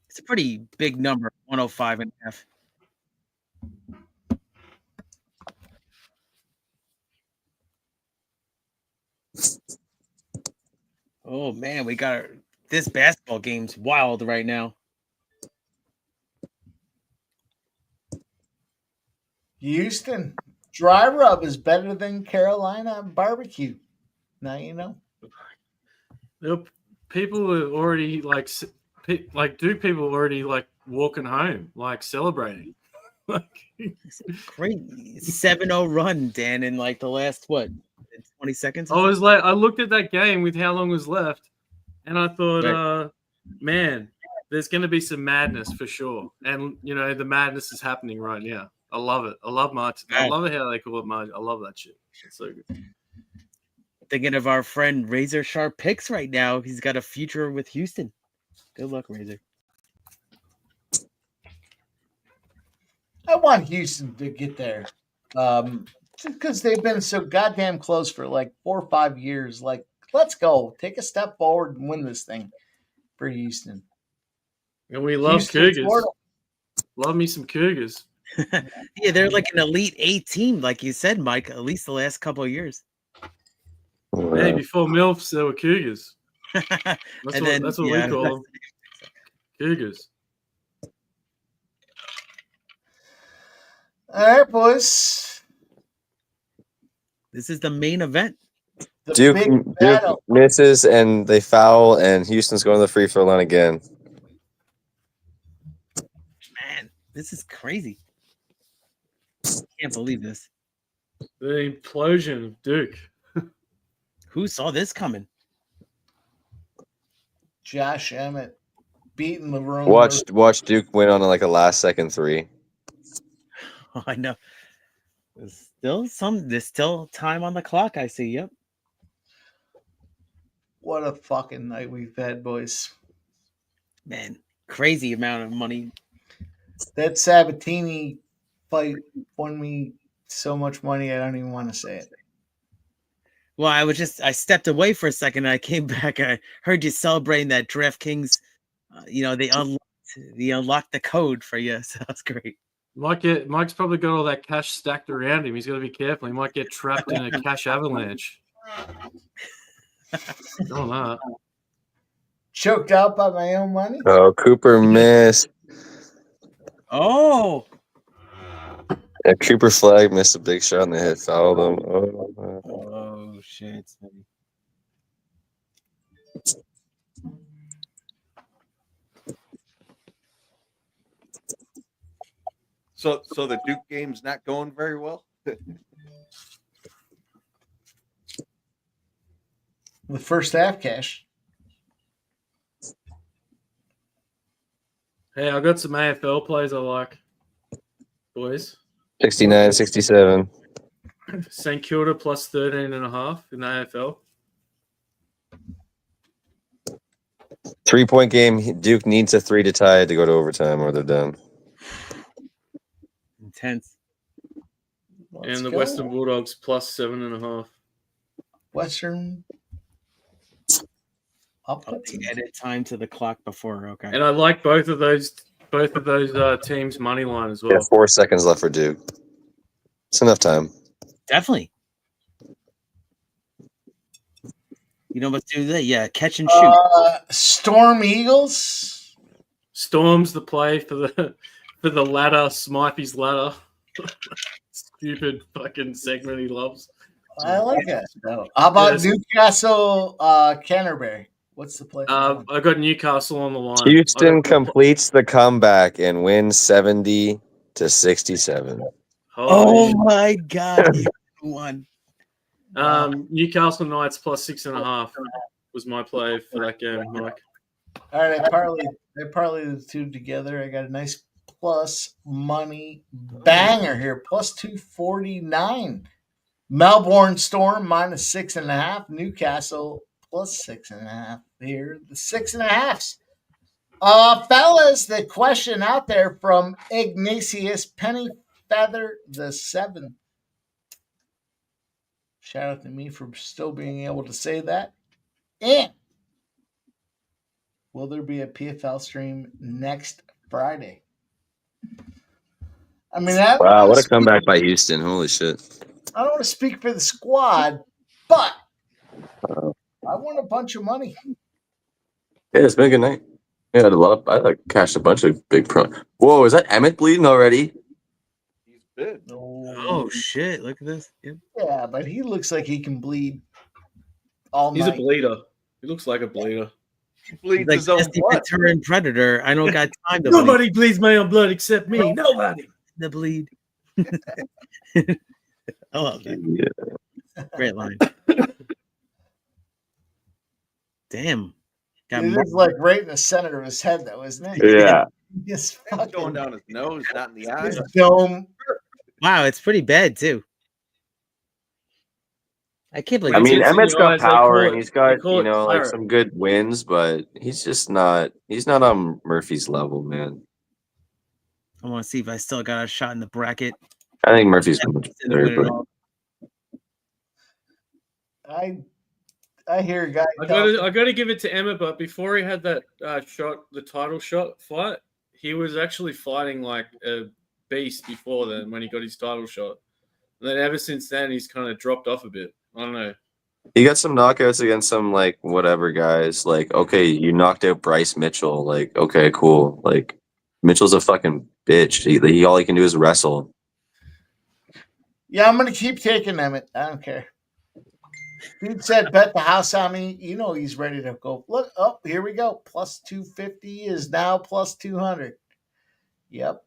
[SPEAKER 6] it's a pretty big number, 105.5. Oh man, we got this basketball game's wild right now.
[SPEAKER 3] Houston, dry rub is better than Carolina barbecue. Now you know.
[SPEAKER 13] Yep. People were already Duke people already like walking home, like celebrating.
[SPEAKER 6] Great 7-0 run, Dan, in like the last 20 seconds.
[SPEAKER 13] I was like, I looked at that game with how long was left, and I thought, man, there's going to be some madness for sure. And you know, the madness is happening right now. I love it. I love March. I love it how they call it March. I love that shit. It's so good.
[SPEAKER 6] Thinking of our friend Razor Sharp Picks right now. He's got a future with Houston. Good luck, Razor.
[SPEAKER 3] I want Houston to get there. because they've been so goddamn close for like 4 or 5 years. Like, let's go. Take a step forward and win this thing for Houston.
[SPEAKER 13] And we love
[SPEAKER 3] Houston,
[SPEAKER 13] Cougars.
[SPEAKER 3] Florida.
[SPEAKER 13] Love me some Cougars.
[SPEAKER 6] Yeah, they're like an Elite Eight team, like you said, Mike, at least the last couple of years.
[SPEAKER 13] Hey, before MILFs, there were Cougars. That's what we call them. Cougars.
[SPEAKER 3] All right, boys.
[SPEAKER 6] This is the main event.
[SPEAKER 3] The
[SPEAKER 7] Duke
[SPEAKER 3] big battle.
[SPEAKER 7] misses and they foul, and Houston's going to the free throw line again.
[SPEAKER 6] Man, this is crazy. Can't believe this.
[SPEAKER 13] The implosion of Duke.
[SPEAKER 6] Who saw this coming?
[SPEAKER 3] Josh Emmett beating Lerone.
[SPEAKER 7] Watch Duke win on like a last-second three.
[SPEAKER 6] Oh, I know. There's still time on the clock, I see. Yep.
[SPEAKER 3] What a fucking night we've had, boys.
[SPEAKER 6] Man, crazy amount of money.
[SPEAKER 3] That Sabatini fight won me so much money I don't even want to say it.
[SPEAKER 6] Well, I stepped away for a second and I came back. I heard you celebrating that DraftKings. They unlocked the code for you. So that's great.
[SPEAKER 13] Mike's probably got all that cash stacked around him. He's got to be careful. He might get trapped in a cash avalanche. Oh, no.
[SPEAKER 3] Choked out by my own money?
[SPEAKER 7] Oh, Cooper missed.
[SPEAKER 6] Oh.
[SPEAKER 7] Yeah, Cooper Flag missed a big shot and they had fouled him.
[SPEAKER 6] Oh shit.
[SPEAKER 4] So the Duke game's not going very well.
[SPEAKER 3] The first half cash.
[SPEAKER 13] Hey, I got some AFL plays I like, boys.
[SPEAKER 7] 69, 67.
[SPEAKER 13] St Kilda plus 13.5 in the AFL.
[SPEAKER 7] 3-point game. Duke needs a 3 to tie it to go to overtime or they're done.
[SPEAKER 6] Intense.
[SPEAKER 13] And the Western Bulldogs plus 7.5.
[SPEAKER 3] Western.
[SPEAKER 6] Added time to the clock before. Okay.
[SPEAKER 13] And I like both of those teams' money line as well.
[SPEAKER 7] Yeah, 4 seconds left for Duke. It's enough time.
[SPEAKER 6] Definitely. You know what to do that? Yeah, catch and shoot.
[SPEAKER 3] Storm Eagles.
[SPEAKER 13] Storm's the play for the ladder, Smythy's ladder. Stupid fucking segment he loves.
[SPEAKER 3] I like that. How about Newcastle, Canterbury? What's the play?
[SPEAKER 13] I got Newcastle on the line.
[SPEAKER 7] Houston completes the comeback and wins 70-67.
[SPEAKER 6] Oh my God! You won.
[SPEAKER 13] Newcastle Knights plus 6.5 was my play for that game, Mike.
[SPEAKER 3] All right, I parlayed the two together. I got a nice plus money banger here, plus 249. Melbourne Storm minus 6.5. Newcastle plus 6.5 here. The 6.5s. Fellas, the question out there from Ignatius Penny Feather the 7th. Shout out to me for still being able to say that. And will there be a PFL stream next Friday? I mean,
[SPEAKER 7] wow, what a comeback by Houston. Holy shit.
[SPEAKER 3] I don't want to speak for the squad, but I won a bunch of money.
[SPEAKER 7] Yeah, it's been a good night. Yeah, I cashed a bunch of big pro. Whoa, is that Emmett bleeding already?
[SPEAKER 4] He's big.
[SPEAKER 6] Oh shit! Look at this. Yep.
[SPEAKER 3] Yeah, but he looks like he can bleed all
[SPEAKER 13] He's
[SPEAKER 3] night.
[SPEAKER 13] a bleeder. He looks like a bleeder.
[SPEAKER 4] He bleeds
[SPEAKER 6] Like
[SPEAKER 4] his own
[SPEAKER 6] Jesse
[SPEAKER 4] blood.
[SPEAKER 6] Ventura and Predator. I don't got time to
[SPEAKER 13] Nobody bleeds my own blood except me. Nobody.
[SPEAKER 6] The bleed. I love that.
[SPEAKER 7] Yeah.
[SPEAKER 6] Great line. Damn. Got
[SPEAKER 3] It
[SPEAKER 6] more-
[SPEAKER 3] is like right in the center of his head, though, isn't it?
[SPEAKER 7] Yeah.
[SPEAKER 3] Just
[SPEAKER 4] It's going
[SPEAKER 3] fucking
[SPEAKER 4] down his nose, not in the eye.
[SPEAKER 3] his dome.
[SPEAKER 6] Wow, it's pretty bad too. I can't believe.
[SPEAKER 7] I mean,
[SPEAKER 13] It's in
[SPEAKER 7] Emmett's
[SPEAKER 13] your
[SPEAKER 7] got
[SPEAKER 13] eyes, they
[SPEAKER 7] power
[SPEAKER 13] call
[SPEAKER 7] and
[SPEAKER 13] it-
[SPEAKER 7] he's got,
[SPEAKER 13] they call it
[SPEAKER 7] like
[SPEAKER 13] claret.
[SPEAKER 7] some good wins, but he's just not on Murphy's level, man.
[SPEAKER 6] I want to see if I still got a shot in the bracket.
[SPEAKER 7] I think Murphy's much
[SPEAKER 6] And win
[SPEAKER 7] better,
[SPEAKER 6] it
[SPEAKER 7] but
[SPEAKER 6] all.
[SPEAKER 3] I hear a guy.
[SPEAKER 13] I got to give it to Emmett, but before he had that the title shot fight, he was actually fighting like a beast before then when he got his title shot. And then ever since then, he's kind of dropped off a bit. I don't know.
[SPEAKER 7] He got some knockouts against some like whatever guys. Like, okay, you knocked out Bryce Mitchell. Like, okay, cool. Like, Mitchell's a fucking bitch. He all he can do is wrestle.
[SPEAKER 3] Yeah, I'm gonna keep taking Emmett. I don't care. Dude said bet the house on me. You know he's ready to go. Look, here we go. Plus 250 is now plus 200. Yep.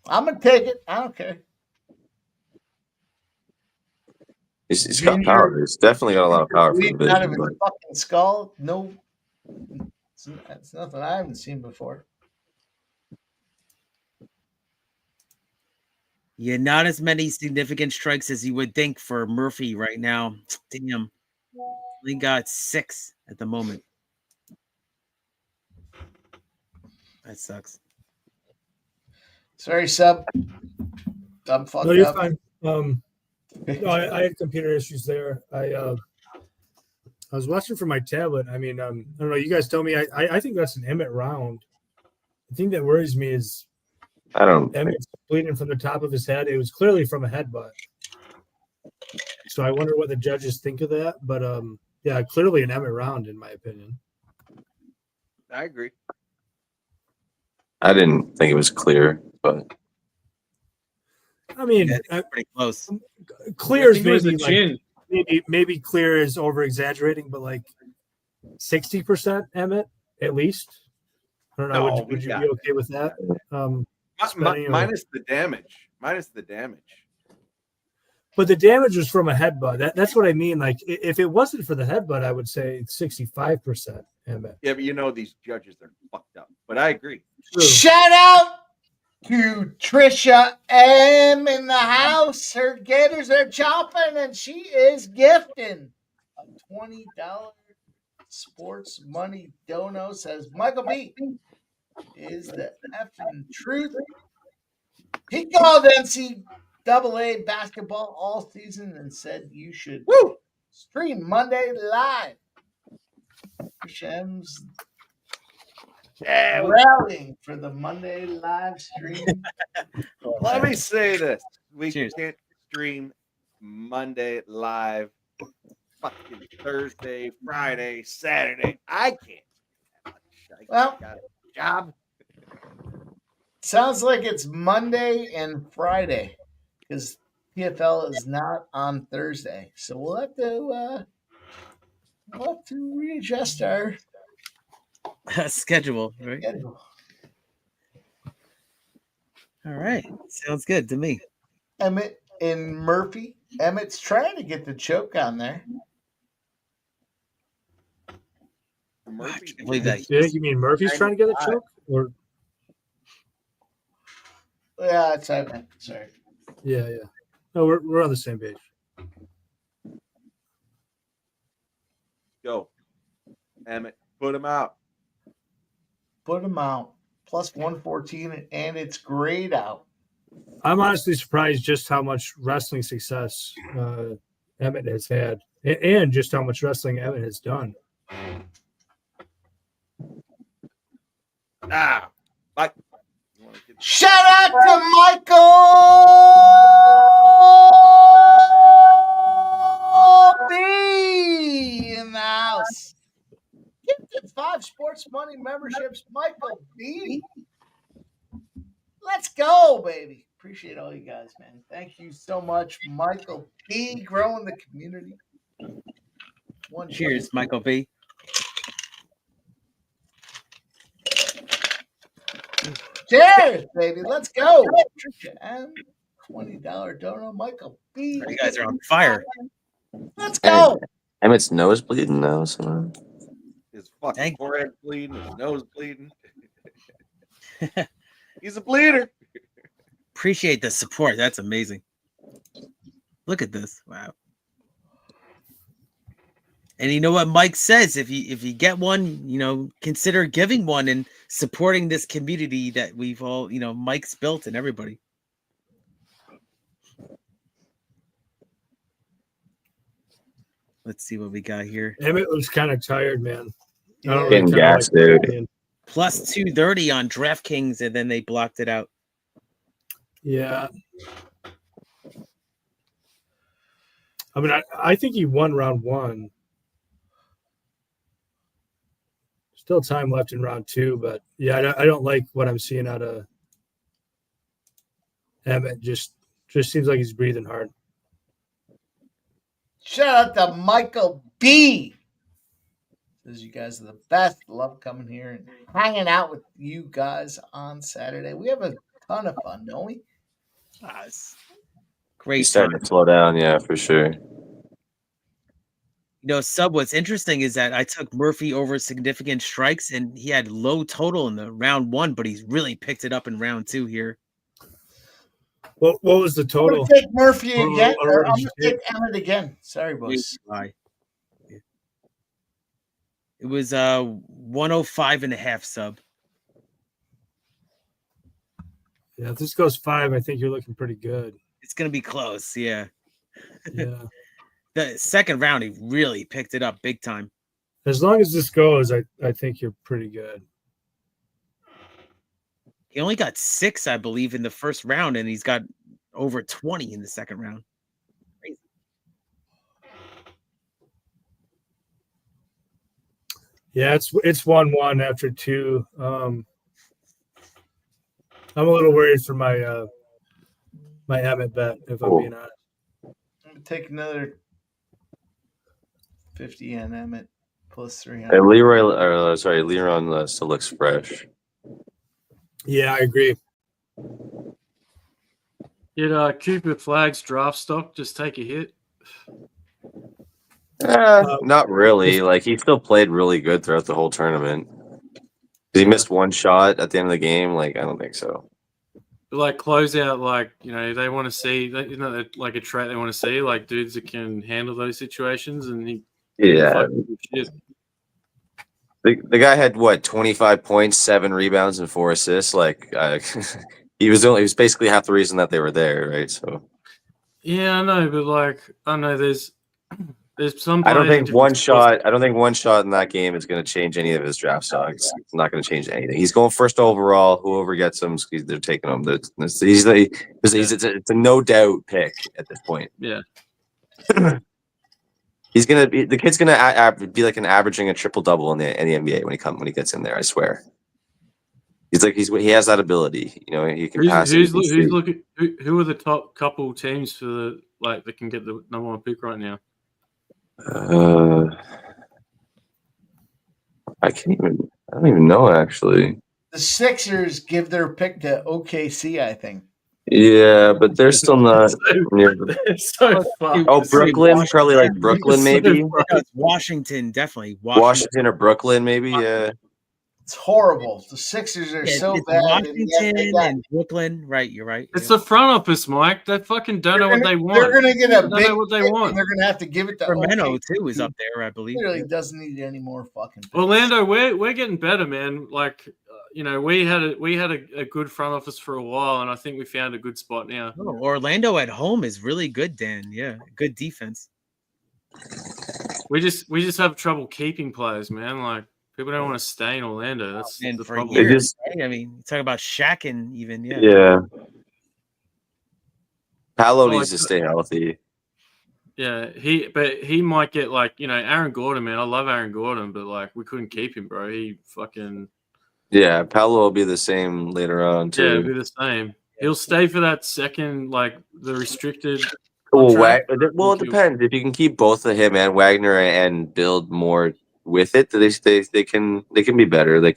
[SPEAKER 3] I'm gonna take it. I don't care.
[SPEAKER 7] He's got power. He's definitely got a lot of power for the
[SPEAKER 3] Out of
[SPEAKER 7] division.
[SPEAKER 3] his fucking skull. No, it's nothing I haven't seen before.
[SPEAKER 6] Yeah, not as many significant strikes as you would think for Murphy right now. Damn. He got 6 at the moment. That sucks.
[SPEAKER 3] Sorry, Sub. I'm fucked
[SPEAKER 5] No, you're
[SPEAKER 3] up.
[SPEAKER 5] fine. No, I had computer issues there. I was watching from my tablet. I mean, I don't know. You guys tell me. I think that's an Emmett round. The thing that worries me is Emmett's bleeding from the top of his head. It was clearly from a headbutt. So I wonder what the judges think of that. But yeah, clearly an Emmett round in my opinion.
[SPEAKER 4] I agree.
[SPEAKER 7] I didn't think it was clear, but
[SPEAKER 5] I mean,
[SPEAKER 6] pretty close.
[SPEAKER 5] Clear is
[SPEAKER 13] maybe
[SPEAKER 5] clear is over exaggerating, but like 60% Emmett at least. I don't know.
[SPEAKER 4] No,
[SPEAKER 5] would you be okay with that?
[SPEAKER 4] Minus the damage. Minus the damage.
[SPEAKER 5] But the damage was from a headbutt. That's what I mean. Like, if it wasn't for the headbutt, I would say 65% Emmett.
[SPEAKER 4] Yeah, but you know these judges are fucked up. But I agree.
[SPEAKER 3] Shout out to Trisha M in the house. Her gators are chopping, and she is gifting a $20 sports money dono. Says Michael B is the effing truth. He called NCAA basketball all season and said you should stream Monday live. Trisha M's rallying for the Monday live stream.
[SPEAKER 4] Let me say this. We can't stream Monday live, fucking Thursday, Friday, Saturday. I can't.
[SPEAKER 3] Well,
[SPEAKER 4] got a job.
[SPEAKER 3] Sounds like it's Monday and Friday because PFL is not on Thursday. So we'll have to readjust our
[SPEAKER 6] schedule, right? All right. Sounds good to me.
[SPEAKER 3] Emmett and Murphy. Emmett's trying to get the choke on there.
[SPEAKER 4] Murphy.
[SPEAKER 5] I believe that. Yeah, you mean Murphy's trying to get a choke? Or
[SPEAKER 3] yeah, it's Emmett. Sorry.
[SPEAKER 5] Yeah. No, we're on the same page.
[SPEAKER 4] Go. Emmett, put him out.
[SPEAKER 3] Put him out. Plus 114, and it's grayed out.
[SPEAKER 5] I'm honestly surprised just how much wrestling success Emmett has had, and just how much wrestling Emmett has done.
[SPEAKER 4] Bye.
[SPEAKER 3] Shout out to Michael B in the house. Gifted 5 sports money memberships, Michael B. Let's go, baby. Appreciate all you guys, man. Thank you so much, Michael B. Growing the community.
[SPEAKER 6] Cheers, Michael B.
[SPEAKER 3] Cheers, baby. Let's go. Trisha M. $20 dono, Michael B.
[SPEAKER 6] You guys are on fire.
[SPEAKER 3] Let's go.
[SPEAKER 7] Emmett's nose bleeding now. So.
[SPEAKER 4] His fucking forehead bleeding, his nose bleeding. He's a bleeder.
[SPEAKER 6] Appreciate the support. That's amazing. Look at this. Wow. And you know what Mike says? If you get one, consider giving one and supporting this community that we've all, Mike's built and everybody. Let's see what we got here.
[SPEAKER 5] Emmett was kind of tired, man. I don't
[SPEAKER 7] Getting
[SPEAKER 5] kinda
[SPEAKER 7] gassed, dude.
[SPEAKER 5] playing.
[SPEAKER 6] Plus 230 on DraftKings, and then they blocked it out.
[SPEAKER 5] Yeah. I mean, I think he won round 1. Still time left in round 2, but yeah, I don't like what I'm seeing out of Emmett. Just seems like he's breathing hard.
[SPEAKER 3] Shout out to Michael B. Says you guys are the best. Love coming here and hanging out with you guys on Saturday. We have a ton of fun, don't we?
[SPEAKER 6] Great.
[SPEAKER 7] He's starting to slow down, yeah, for sure.
[SPEAKER 6] Sub, what's interesting is that I took Murphy over significant strikes, and he had low total in the round 1, but he's really picked it up in round 2 here.
[SPEAKER 5] What was the total?
[SPEAKER 3] I'm going to take Murphy again. Or I'm going to take Emmett again. Sorry, boys.
[SPEAKER 6] It was 105.5, Sub.
[SPEAKER 5] Yeah, if this goes 5, I think you're looking pretty good.
[SPEAKER 6] It's going to be close, yeah.
[SPEAKER 5] Yeah.
[SPEAKER 6] The second round, he really picked it up big time.
[SPEAKER 5] As long as this goes, I think you're pretty good.
[SPEAKER 6] He only got 6, I believe, in the first round, and he's got over 20 in the second round. Crazy.
[SPEAKER 5] Yeah, it's 1-1 after 2. I'm a little worried for my my Emmett bet, if I'm being honest.
[SPEAKER 3] I'm going to take another 50 on Emmett plus 300.
[SPEAKER 7] Lerone still looks fresh.
[SPEAKER 5] Yeah, I agree.
[SPEAKER 13] Did Cooper Flagg's draft stock just take a hit?
[SPEAKER 7] Not really. Like, he still played really good throughout the whole tournament. He missed one shot at the end of the game. Like, I don't think so.
[SPEAKER 13] Like, close out, like, they want to see, like a trait they want to see, like dudes that can handle those situations, and he shit.
[SPEAKER 7] The guy had 25 points, 7 rebounds, and 4 assists. Like, he was basically half the reason that they were there, right? So
[SPEAKER 13] yeah, I know, but like, I know there's some.
[SPEAKER 7] I don't think one shot in that game is going to change any of his draft stocks. It's not going to change anything. He's going first overall. Whoever gets him, they're taking him. It's a no doubt pick at this point.
[SPEAKER 13] Yeah.
[SPEAKER 7] The kid's gonna be like averaging a triple double in the NBA when he gets in there. I swear. He has that ability. He can pass.
[SPEAKER 13] Who are the top couple teams for that can get the number 1 pick right now?
[SPEAKER 7] I don't even know, actually.
[SPEAKER 3] The Sixers give their pick to OKC, I think.
[SPEAKER 7] Yeah, but they're still not near.
[SPEAKER 13] So far.
[SPEAKER 7] Oh, Brooklyn, probably like Brooklyn, maybe.
[SPEAKER 6] Washington, definitely.
[SPEAKER 7] Washington or Brooklyn, maybe. Yeah.
[SPEAKER 3] It's horrible. The Sixers are so bad.
[SPEAKER 6] Washington and Brooklyn, right? You're right.
[SPEAKER 13] It's the front office, Mike. They fucking don't know what they want.
[SPEAKER 3] They're going to get a big
[SPEAKER 13] know what they want.
[SPEAKER 3] And they're going to have to give it to
[SPEAKER 6] Orlando too is up there, I believe.
[SPEAKER 3] He really doesn't need any more fucking picks.
[SPEAKER 13] Orlando, we're getting better, man. Like, we had a good front office for a while, and I think we found a good spot now.
[SPEAKER 6] Oh, Orlando at home is really good, Dan. Yeah, good defense.
[SPEAKER 13] We just have trouble keeping players, man. Like, people don't want to stay in Orlando. That's the problem.
[SPEAKER 6] Years, I mean, talk about Shaq and even
[SPEAKER 7] Yeah. Paolo needs to stay healthy.
[SPEAKER 13] Yeah, he might get Aaron Gordon, man. I love Aaron Gordon, but we couldn't keep him, bro. He fucking.
[SPEAKER 7] Yeah, Paolo will be the same later on too.
[SPEAKER 13] Yeah, it'll be the same. He'll stay for that second, the restricted.
[SPEAKER 7] Well, it depends. If you can keep both of him and Wagner and build more with it, they can be better. They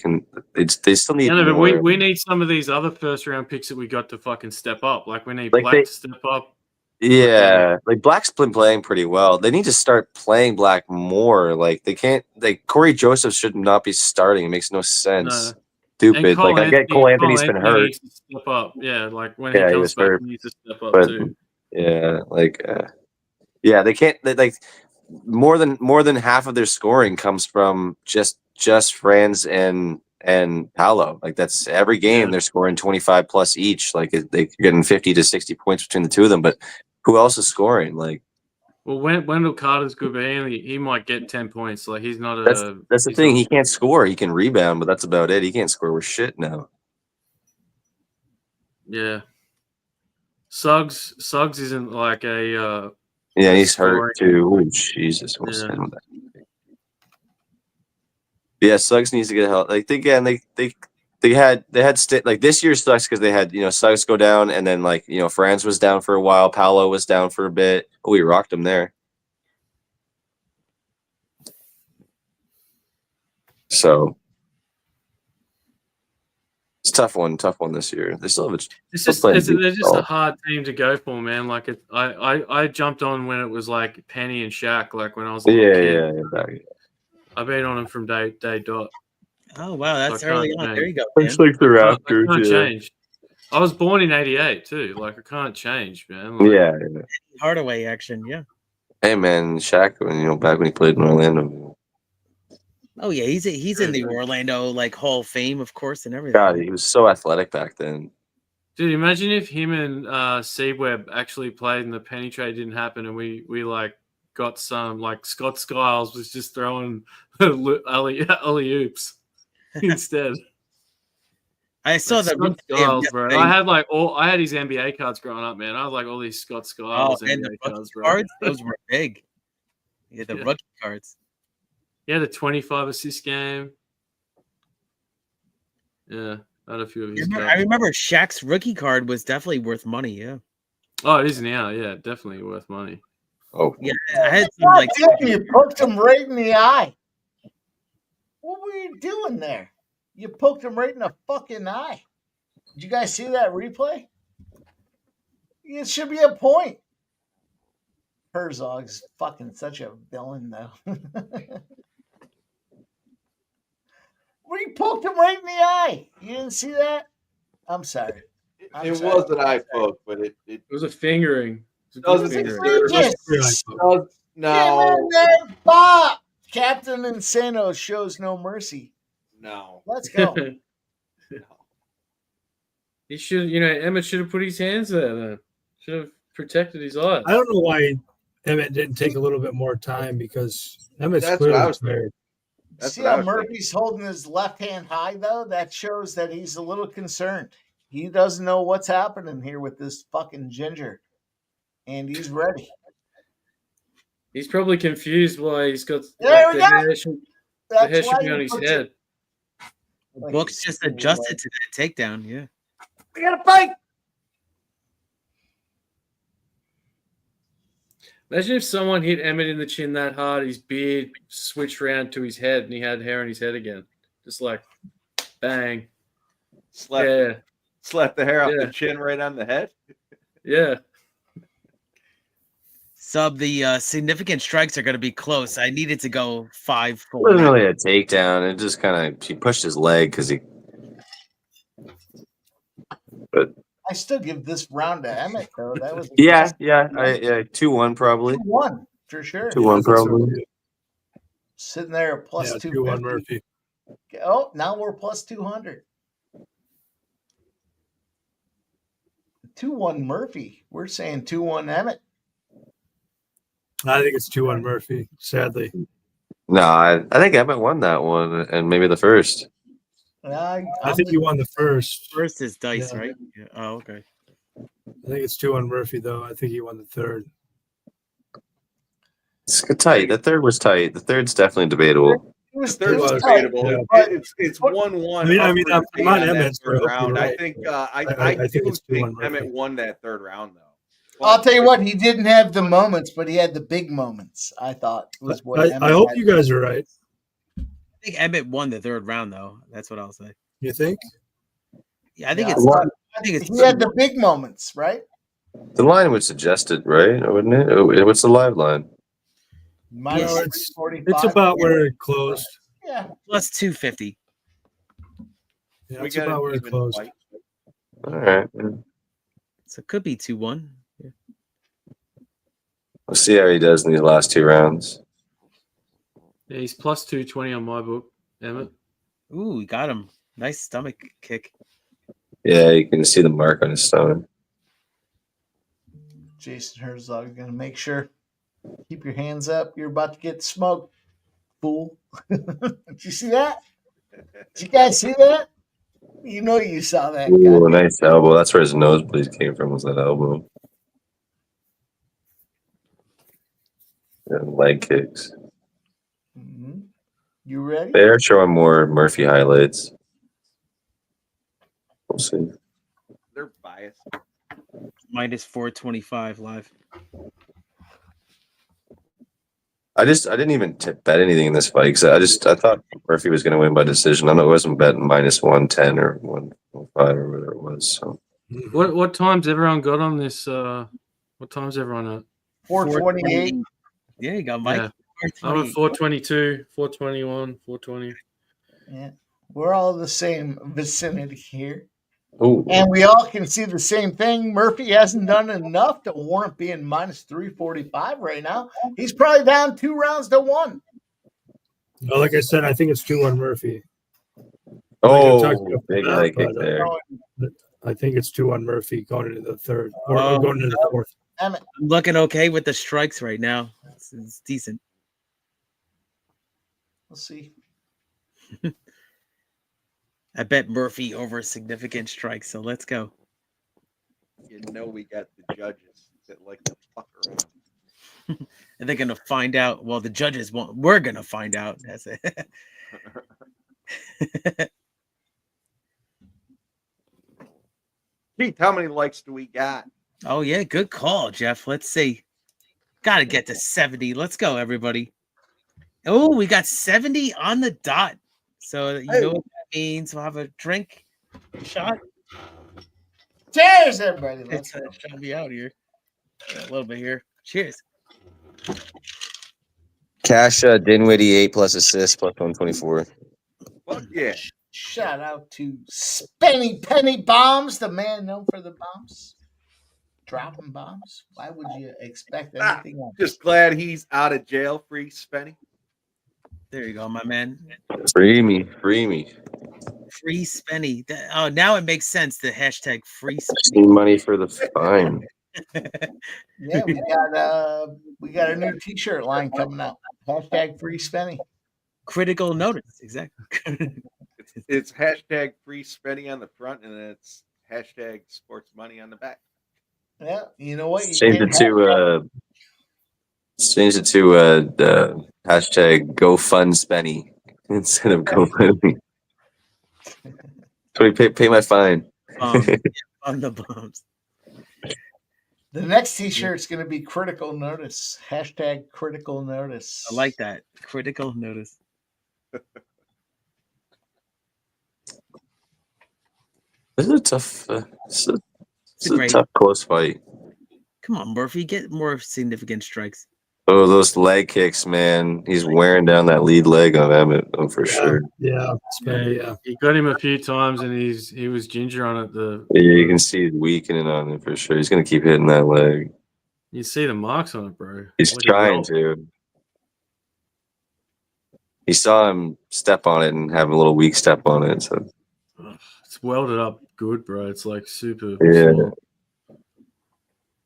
[SPEAKER 7] still need.
[SPEAKER 13] Yeah,
[SPEAKER 7] more.
[SPEAKER 13] But we need some of these other first round picks that we got to fucking step up. Like, we need Black to step up.
[SPEAKER 7] Yeah, Black's been playing pretty well. They need to start playing Black more. They can't. Corey Joseph should not be starting. It makes no sense.
[SPEAKER 13] Stupid.
[SPEAKER 7] I get Cole Anthony's been hurt.
[SPEAKER 13] Needs to step up. Yeah, when he comes back, he needs to step up too.
[SPEAKER 7] Yeah, they can't. More than half of their scoring comes from just Franz and Paolo. That's every game they're scoring 25 plus each. They're getting 50 to 60 points between the two of them. But who else is scoring?
[SPEAKER 13] Well, Wendell Carter's good, but he might get 10 points. Like he's not a.
[SPEAKER 7] That's the
[SPEAKER 13] he's
[SPEAKER 7] thing.
[SPEAKER 13] not-
[SPEAKER 7] He can't score. He can rebound, but that's about it. He can't score with shit now.
[SPEAKER 13] Yeah. Suggs isn't like a.
[SPEAKER 7] Yeah, he's
[SPEAKER 13] scoring.
[SPEAKER 7] hurt too. Oh, Jesus. What's
[SPEAKER 13] Yeah.
[SPEAKER 7] happening with that? Yeah, Suggs needs to get help. Like they had like this year sucks because they had Suggs go down, and then like Franz was down for a while, Paolo was down for a bit. Oh, we rocked him there. So it's a tough one this year. They still have
[SPEAKER 13] they're just a hard team to go for, man. Like I jumped on when it was like Penny and Shaq, like when I was a little kid.
[SPEAKER 7] Yeah.
[SPEAKER 13] I've been on him from day dot.
[SPEAKER 6] Oh wow, that's
[SPEAKER 13] So I
[SPEAKER 6] early
[SPEAKER 13] can't
[SPEAKER 6] on.
[SPEAKER 13] change.
[SPEAKER 6] There you go.
[SPEAKER 7] It's like the
[SPEAKER 13] I
[SPEAKER 7] Raptors.
[SPEAKER 13] can't
[SPEAKER 7] Yeah.
[SPEAKER 13] change. I was born in '88 too. Like I can't change, man. Like,
[SPEAKER 7] Yeah.
[SPEAKER 6] Hardaway action, yeah.
[SPEAKER 7] Hey man, Shaq, back when he played in Orlando.
[SPEAKER 6] Oh yeah, he's in the Orlando like Hall of Fame, of course, and everything.
[SPEAKER 7] God, he was so athletic back then.
[SPEAKER 13] Dude, imagine if him and Seaweb actually played and the penny trade didn't happen, and we like got some like Scott Skiles was just throwing alley oops instead.
[SPEAKER 6] I saw
[SPEAKER 13] like
[SPEAKER 6] that.
[SPEAKER 13] Scott Skiles, bro. I had his NBA cards growing up, man. I was like all these Scott Skiles
[SPEAKER 6] and
[SPEAKER 13] NBA
[SPEAKER 6] the
[SPEAKER 13] cards, bro.
[SPEAKER 6] cards, those were big. Yeah, the rookie cards.
[SPEAKER 13] Yeah, the 25 assist game. Yeah, I had a few of his.
[SPEAKER 6] I remember Shaq's rookie card was definitely worth money. Yeah.
[SPEAKER 13] Oh, it is now. Yeah, definitely worth money.
[SPEAKER 7] Oh,
[SPEAKER 6] yeah. I had some,
[SPEAKER 3] God
[SPEAKER 6] like
[SPEAKER 3] damn, you poked him right in the eye. What were you doing there? You poked him right in the fucking eye. Did you guys see that replay? It should be a point. Herzog's fucking such a villain, though. Where you poked him right in the eye. You didn't see that? I'm sorry.
[SPEAKER 4] It was an eye poke, but it
[SPEAKER 13] was a fingering.
[SPEAKER 4] No.
[SPEAKER 3] Bob! Captain Insano shows no mercy.
[SPEAKER 4] No.
[SPEAKER 3] Let's go.
[SPEAKER 13] He should, Emmett should have put his hands there then. Should have protected his eyes.
[SPEAKER 5] I don't know why Emmett didn't take a little bit more time because Emmett's
[SPEAKER 4] That's
[SPEAKER 5] clearly
[SPEAKER 4] what I was
[SPEAKER 5] tired.
[SPEAKER 3] See how Murphy's holding his left hand high, though? That shows that he's a little concerned. He doesn't know what's happening here with this fucking ginger. And he's ready.
[SPEAKER 13] He's probably confused why he's got
[SPEAKER 3] There we
[SPEAKER 13] the
[SPEAKER 3] go.
[SPEAKER 13] hair should be on his head.
[SPEAKER 6] Book's just adjusted to that takedown. Yeah.
[SPEAKER 3] We got to fight.
[SPEAKER 13] Imagine if someone hit Emmett in the chin that hard, his beard switched around to his head and he had hair on his head again. Just like bang.
[SPEAKER 4] Slapped the hair off the chin right on the head.
[SPEAKER 13] Yeah.
[SPEAKER 6] Sub, the significant strikes are going to be close. I needed to go 5-4.
[SPEAKER 7] It wasn't really a takedown. It just he pushed his leg because he. But
[SPEAKER 3] I still give this round to Emmett, though. That was
[SPEAKER 7] 2-1 probably.
[SPEAKER 3] 2-1 for sure.
[SPEAKER 7] 2-1 probably.
[SPEAKER 3] Sitting there at plus
[SPEAKER 5] 2-1 Murphy.
[SPEAKER 3] Oh, now we're plus 200. 2-1 Murphy. We're saying 2-1 Emmett.
[SPEAKER 5] I think it's 2-1 Murphy, sadly.
[SPEAKER 7] No, I think Emmett won that one and maybe the first.
[SPEAKER 5] I think you won the first.
[SPEAKER 6] First is dice, right? Yeah. Oh, okay.
[SPEAKER 5] I think it's 2-1 Murphy, though. I think he won the third.
[SPEAKER 7] It's tight. The third was tight. The third's definitely debatable.
[SPEAKER 4] The third was debatable.
[SPEAKER 5] Yeah.
[SPEAKER 4] It's 1-1.
[SPEAKER 5] I mean, I'm not Emmett's
[SPEAKER 4] round.
[SPEAKER 5] right.
[SPEAKER 4] I think I do think Emmett won that third round, though.
[SPEAKER 3] I'll tell you what, he didn't have the moments, but he had the big moments, I thought. Was what
[SPEAKER 5] I hope you guys are right.
[SPEAKER 6] I think Emmett won the third round, though. That's what I'll say.
[SPEAKER 5] You think?
[SPEAKER 6] Yeah, I think
[SPEAKER 3] Yeah,
[SPEAKER 6] it's.
[SPEAKER 3] he had the big moments, right?
[SPEAKER 7] The line would suggest it, right? Wouldn't it? What's the live line?
[SPEAKER 3] Minus 45.
[SPEAKER 5] It's about where it closed.
[SPEAKER 3] Yeah.
[SPEAKER 6] Plus 250.
[SPEAKER 5] Yeah, it's about where it closed.
[SPEAKER 7] All right.
[SPEAKER 6] So it could be 2-1. Yeah.
[SPEAKER 7] We'll see how he does in these last two rounds.
[SPEAKER 13] Yeah, he's plus 220 on my book, Emmett.
[SPEAKER 6] Ooh, we got him. Nice stomach kick.
[SPEAKER 7] Yeah, you can see the mark on his stomach.
[SPEAKER 3] Jason Herzog is going to make sure. Keep your hands up. You're about to get smoked, fool. Did you see that? Did you guys see that? You know you saw that.
[SPEAKER 7] Ooh, nice elbow. That's where his nosebleed came from, was that elbow. And leg kicks.
[SPEAKER 3] Mm-hmm. You ready?
[SPEAKER 7] They are showing more Murphy highlights. We'll see.
[SPEAKER 4] They're biased.
[SPEAKER 6] Minus 425 live.
[SPEAKER 7] I didn't even bet anything in this fight because I thought Murphy was going to win by decision. I know it wasn't betting minus 110 or 105 or whatever it was. So
[SPEAKER 13] What times everyone got on this? What times everyone at?
[SPEAKER 3] 428.
[SPEAKER 6] Yeah, you got Mike.
[SPEAKER 13] Yeah. I'm at 422, 421, 420.
[SPEAKER 3] Yeah, we're all the same vicinity here.
[SPEAKER 7] Ooh.
[SPEAKER 3] And we all can see the same thing. Murphy hasn't done enough to warrant being minus 345 right now. He's probably down 2 rounds to 1.
[SPEAKER 5] No, like I said, I think it's 2-1 Murphy.
[SPEAKER 7] Big leg kick there.
[SPEAKER 5] I think it's 2-1 Murphy going into the third or going into the fourth.
[SPEAKER 3] Emmett.
[SPEAKER 6] I'm looking okay with the strikes right now. It's decent.
[SPEAKER 3] We'll see.
[SPEAKER 6] I bet Murphy over significant strikes, so let's go.
[SPEAKER 4] You know we got the judges that like to fuck around.
[SPEAKER 6] And they're gonna find out. Well, the judges won't. We're gonna find out. That's it.
[SPEAKER 4] Keith, how many likes do we got?
[SPEAKER 6] Oh yeah, good call, Jeff. Let's see. Got to get to 70. Let's go, everybody. Oh, we got 70 on the dot. So you know what that means. We'll have a drink, shot.
[SPEAKER 3] Cheers, everybody. Let's
[SPEAKER 6] shut me out here. A little bit here. Cheers.
[SPEAKER 7] Cash Dinwiddie 8 plus assist plus 124.
[SPEAKER 4] Fuck yeah.
[SPEAKER 3] Shout out to Spenny Penny Bombs, the man known for the bombs. Dropping bombs. Why would you expect anything else?
[SPEAKER 4] Just glad he's out of jail, free Spenny.
[SPEAKER 6] There you go, my man.
[SPEAKER 7] Free me.
[SPEAKER 6] Free Spenny. Oh, now it makes sense. The hashtag free
[SPEAKER 7] Just need money for the fine.
[SPEAKER 3] Yeah, we got a new T-shirt line coming out. Hashtag free Spenny.
[SPEAKER 6] Critical notice, exactly.
[SPEAKER 4] It's hashtag free Spenny on the front, and it's hashtag sports money on the back.
[SPEAKER 3] Yeah, you know what?
[SPEAKER 7] Change it to hashtag GoFundSpenny instead of GoFundMe. So pay my fine.
[SPEAKER 6] On the bombs.
[SPEAKER 3] The next T-shirt is going to be critical notice. Hashtag critical notice.
[SPEAKER 6] I like that. Critical notice.
[SPEAKER 7] This is a tough. It's a tough close fight.
[SPEAKER 6] Come on, Murphy, get more significant strikes.
[SPEAKER 7] Oh, those leg kicks, man! He's wearing down that lead leg of Emmett, for sure.
[SPEAKER 5] Yeah.
[SPEAKER 13] He got him a few times, and he was ginger on it.
[SPEAKER 7] Yeah, you can see he's weakening on it for sure. He's gonna keep hitting that leg.
[SPEAKER 13] You see the marks on it, bro.
[SPEAKER 7] He's trying to. He saw him step on it and have a little weak step on it. So
[SPEAKER 13] it's welded up good, bro. It's like super.
[SPEAKER 7] yeah.
[SPEAKER 13] Small.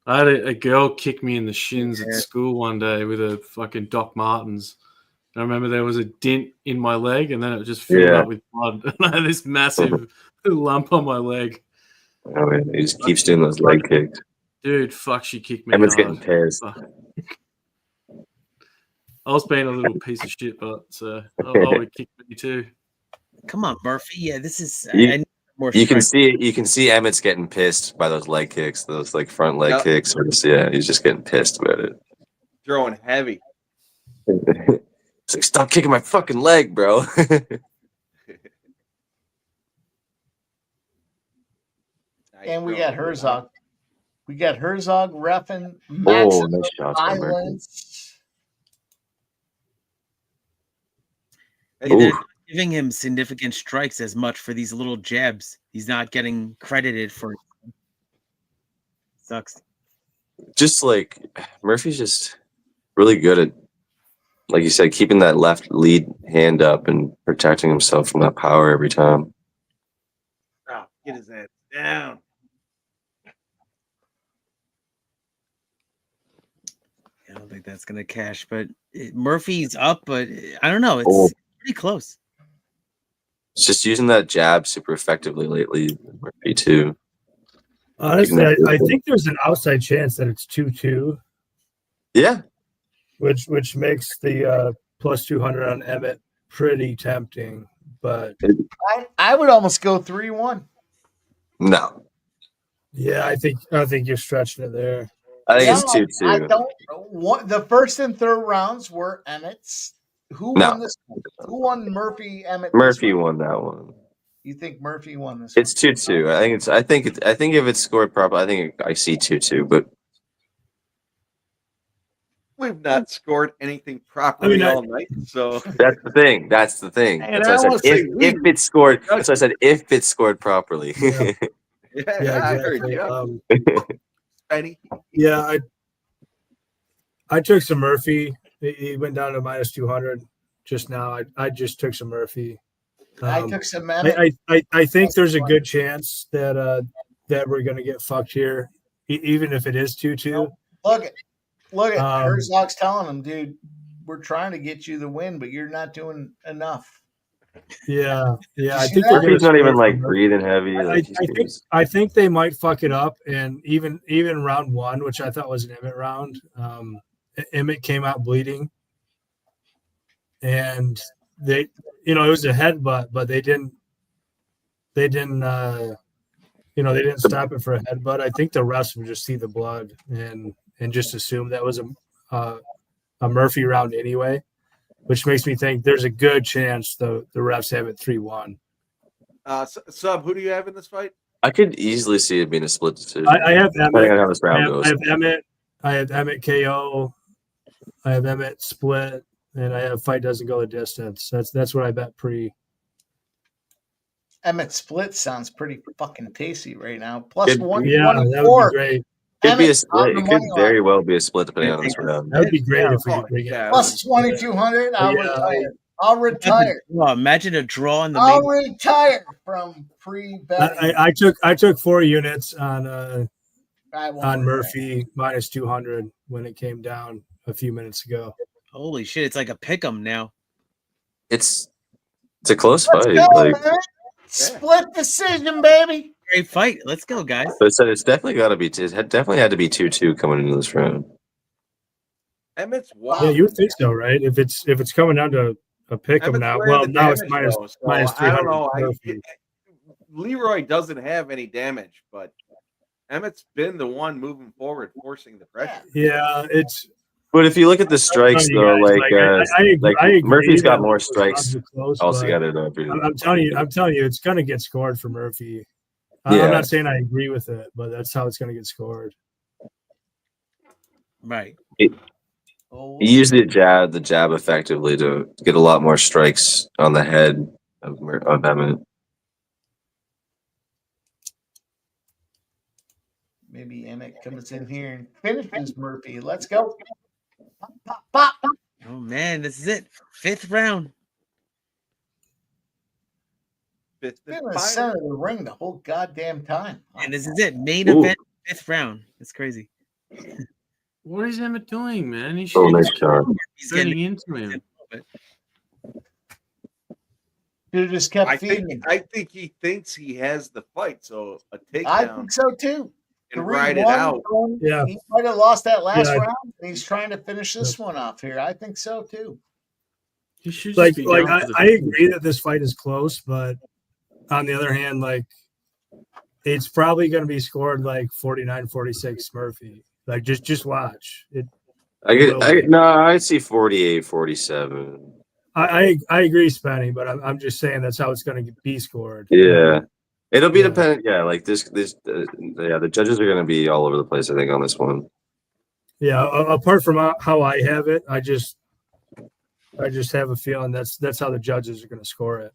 [SPEAKER 13] I had a girl kick me in the shins at school one day with a fucking Doc Martens. And I remember there was a dent in my leg, and then it just filled up with blood. And I had this massive lump on my leg.
[SPEAKER 7] Oh, yeah. He just keeps doing those leg kicks.
[SPEAKER 13] Dude, fuck, she kicked me.
[SPEAKER 7] Emmett's
[SPEAKER 13] hard.
[SPEAKER 7] getting pissed.
[SPEAKER 13] I was being a little piece of shit, but I would kick me too.
[SPEAKER 6] Come on, Murphy. Yeah, this is.
[SPEAKER 7] You can see Emmett's getting pissed by those leg kicks, those like front leg kicks. Yeah, he's just getting pissed about it.
[SPEAKER 4] Throwing heavy.
[SPEAKER 7] It's like, stop kicking my fucking leg, bro.
[SPEAKER 3] And we got Herzog. We got Herzog reffing
[SPEAKER 7] nice
[SPEAKER 3] maximum
[SPEAKER 7] shots by Murphy.
[SPEAKER 3] violence.
[SPEAKER 6] They're not giving him significant strikes as much for these little jabs. He's not getting credited for it. Sucks.
[SPEAKER 7] Just like Murphy's just really good at, like you said, keeping that left lead hand up and protecting himself from that power every time.
[SPEAKER 4] Oh, get his ass down.
[SPEAKER 6] don't think that's gonna cash, but Murphy's up, but I don't know. It's pretty close.
[SPEAKER 7] It's just using that jab super effectively lately. Murphy too.
[SPEAKER 5] Honestly, I think there's an outside chance that it's 2-2.
[SPEAKER 7] Yeah.
[SPEAKER 5] Which makes the plus 200 on Emmett pretty tempting, but
[SPEAKER 3] I would almost go 3-1.
[SPEAKER 7] No.
[SPEAKER 5] Yeah, I think you're stretching it there.
[SPEAKER 7] I think it's 2-2.
[SPEAKER 3] I don't. The first and third rounds were Emmett's. Who won this one? Who won Murphy Emmett?
[SPEAKER 7] Murphy won that one.
[SPEAKER 3] You think Murphy won this?
[SPEAKER 7] It's 2-2. I think if it's scored properly, I see 2-2. But
[SPEAKER 4] we've not scored anything properly all night, so
[SPEAKER 7] that's the thing. That's the thing.
[SPEAKER 4] And
[SPEAKER 7] that's why I said if it's scored. That's why I said if it's scored properly.
[SPEAKER 4] Yeah, I heard you.
[SPEAKER 5] Yeah, I took some Murphy. He went down to minus 200 just now. I just took some Murphy.
[SPEAKER 3] I took some Emmett.
[SPEAKER 5] I think there's a good chance that we're going to get fucked here, even if it is 2-2.
[SPEAKER 3] Look at Herzog's telling him, dude, we're trying to get you the win, but you're not doing enough.
[SPEAKER 5] Yeah. I
[SPEAKER 7] think Murphy's not even like breathing heavy.
[SPEAKER 5] I think they might fuck it up, and even round one, which I thought was an Emmett round, Emmett came out bleeding, and they, it was a headbutt, but they didn't stop it for a headbutt. I think the refs would just see the blood and just assume that was a Murphy round anyway, which makes me think there's a good chance the refs have it 3-1.
[SPEAKER 4] Sub, who do you have in this fight?
[SPEAKER 7] I could easily see it being a split decision.
[SPEAKER 5] I have Emmett.
[SPEAKER 7] Depending on how this round goes.
[SPEAKER 5] I have Emmett KO. I have Emmett split, and I have fight doesn't go the distance. That's what I bet pre.
[SPEAKER 3] Emmett split sounds pretty fucking tasty right now. Plus
[SPEAKER 7] That
[SPEAKER 3] one.
[SPEAKER 5] That would be great.
[SPEAKER 7] Could be a split. It could very well be a split depending on this round.
[SPEAKER 5] That would be great if we could bring it.
[SPEAKER 3] Plus 2,200. I'll retire.
[SPEAKER 6] Well, imagine a draw in the
[SPEAKER 3] I'll retire from pre-betting.
[SPEAKER 5] I took 4 units on Murphy minus 200 when it came down a few minutes ago.
[SPEAKER 6] Holy shit! It's like a pick'em now.
[SPEAKER 7] It's a close fight.
[SPEAKER 3] Go, split decision, baby.
[SPEAKER 6] Great fight. Let's go, guys.
[SPEAKER 7] But it's definitely got to be. It definitely had to be 2-2 coming into this round.
[SPEAKER 4] Emmett's
[SPEAKER 5] Yeah, you would think so, right? If it's coming down to a pick'em now. Well, now it's minus 300.
[SPEAKER 4] I don't know. Leroy doesn't have any damage, but Emmett's been the one moving forward, forcing the pressure.
[SPEAKER 5] Yeah, it's.
[SPEAKER 7] But if you look at the strikes, though,
[SPEAKER 5] I agree
[SPEAKER 7] Murphy's got
[SPEAKER 5] that
[SPEAKER 7] more
[SPEAKER 5] it's
[SPEAKER 7] strikes
[SPEAKER 5] close,
[SPEAKER 7] altogether.
[SPEAKER 5] I'm telling you, it's going to get scored for Murphy.
[SPEAKER 7] Yeah.
[SPEAKER 5] I'm not saying I agree with it, but that's how it's going to get scored.
[SPEAKER 6] Right.
[SPEAKER 7] He used the jab effectively to get a lot more strikes on the head of Emmett.
[SPEAKER 3] Maybe Emmett comes in here and finishes Murphy. Let's go. Pop, pop, pop.
[SPEAKER 6] Oh man, this is it. 5th round.
[SPEAKER 3] Been in the center of the ring the whole goddamn time.
[SPEAKER 6] And this is it. Main event, 5th round. It's crazy.
[SPEAKER 13] What is Emmett doing, man? He's
[SPEAKER 6] getting
[SPEAKER 13] into him.
[SPEAKER 3] Should have just kept feeding.
[SPEAKER 4] I think he thinks he has the fight, so a takedown.
[SPEAKER 3] I think so too.
[SPEAKER 4] And ride it out.
[SPEAKER 3] He might have lost that last round, and he's trying to finish this one off here. I think so too.
[SPEAKER 13] He should
[SPEAKER 5] I agree that this fight is close, but on the other hand, it's probably going to be scored 49-46 Murphy. Just watch it.
[SPEAKER 7] I see 48-47.
[SPEAKER 5] I agree, Spenny, but I'm just saying that's how it's going to be scored.
[SPEAKER 7] Yeah. It'll be dependent. Yeah, the judges are going to be all over the place, I think, on this one.
[SPEAKER 5] Yeah, apart from how I have it, I just have a feeling that's how the judges are going to score it.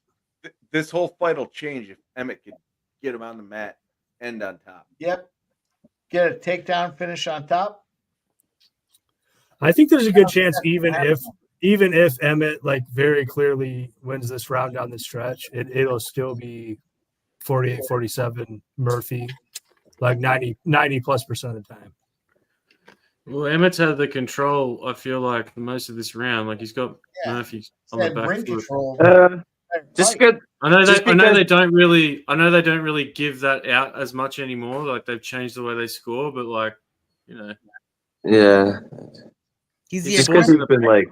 [SPEAKER 4] This whole fight will change if Emmett could get him on the mat and on top.
[SPEAKER 3] Yep. Get a takedown finish on top.
[SPEAKER 5] I think there's a good chance even if Emmett very clearly wins this round down the stretch, it'll still be 48-47 Murphy, 90+% of the time.
[SPEAKER 13] Well, Emmett's had the control, I feel like, most of this round. Like, he's got Murphy on the
[SPEAKER 3] Said
[SPEAKER 13] back
[SPEAKER 3] ring
[SPEAKER 13] foot.
[SPEAKER 3] control.
[SPEAKER 7] Just good.
[SPEAKER 13] I know
[SPEAKER 7] just
[SPEAKER 13] they
[SPEAKER 7] because-
[SPEAKER 13] don't really give that out as much anymore. Like, they've changed the way they score, but like, you know.
[SPEAKER 7] Yeah. Just because he's been like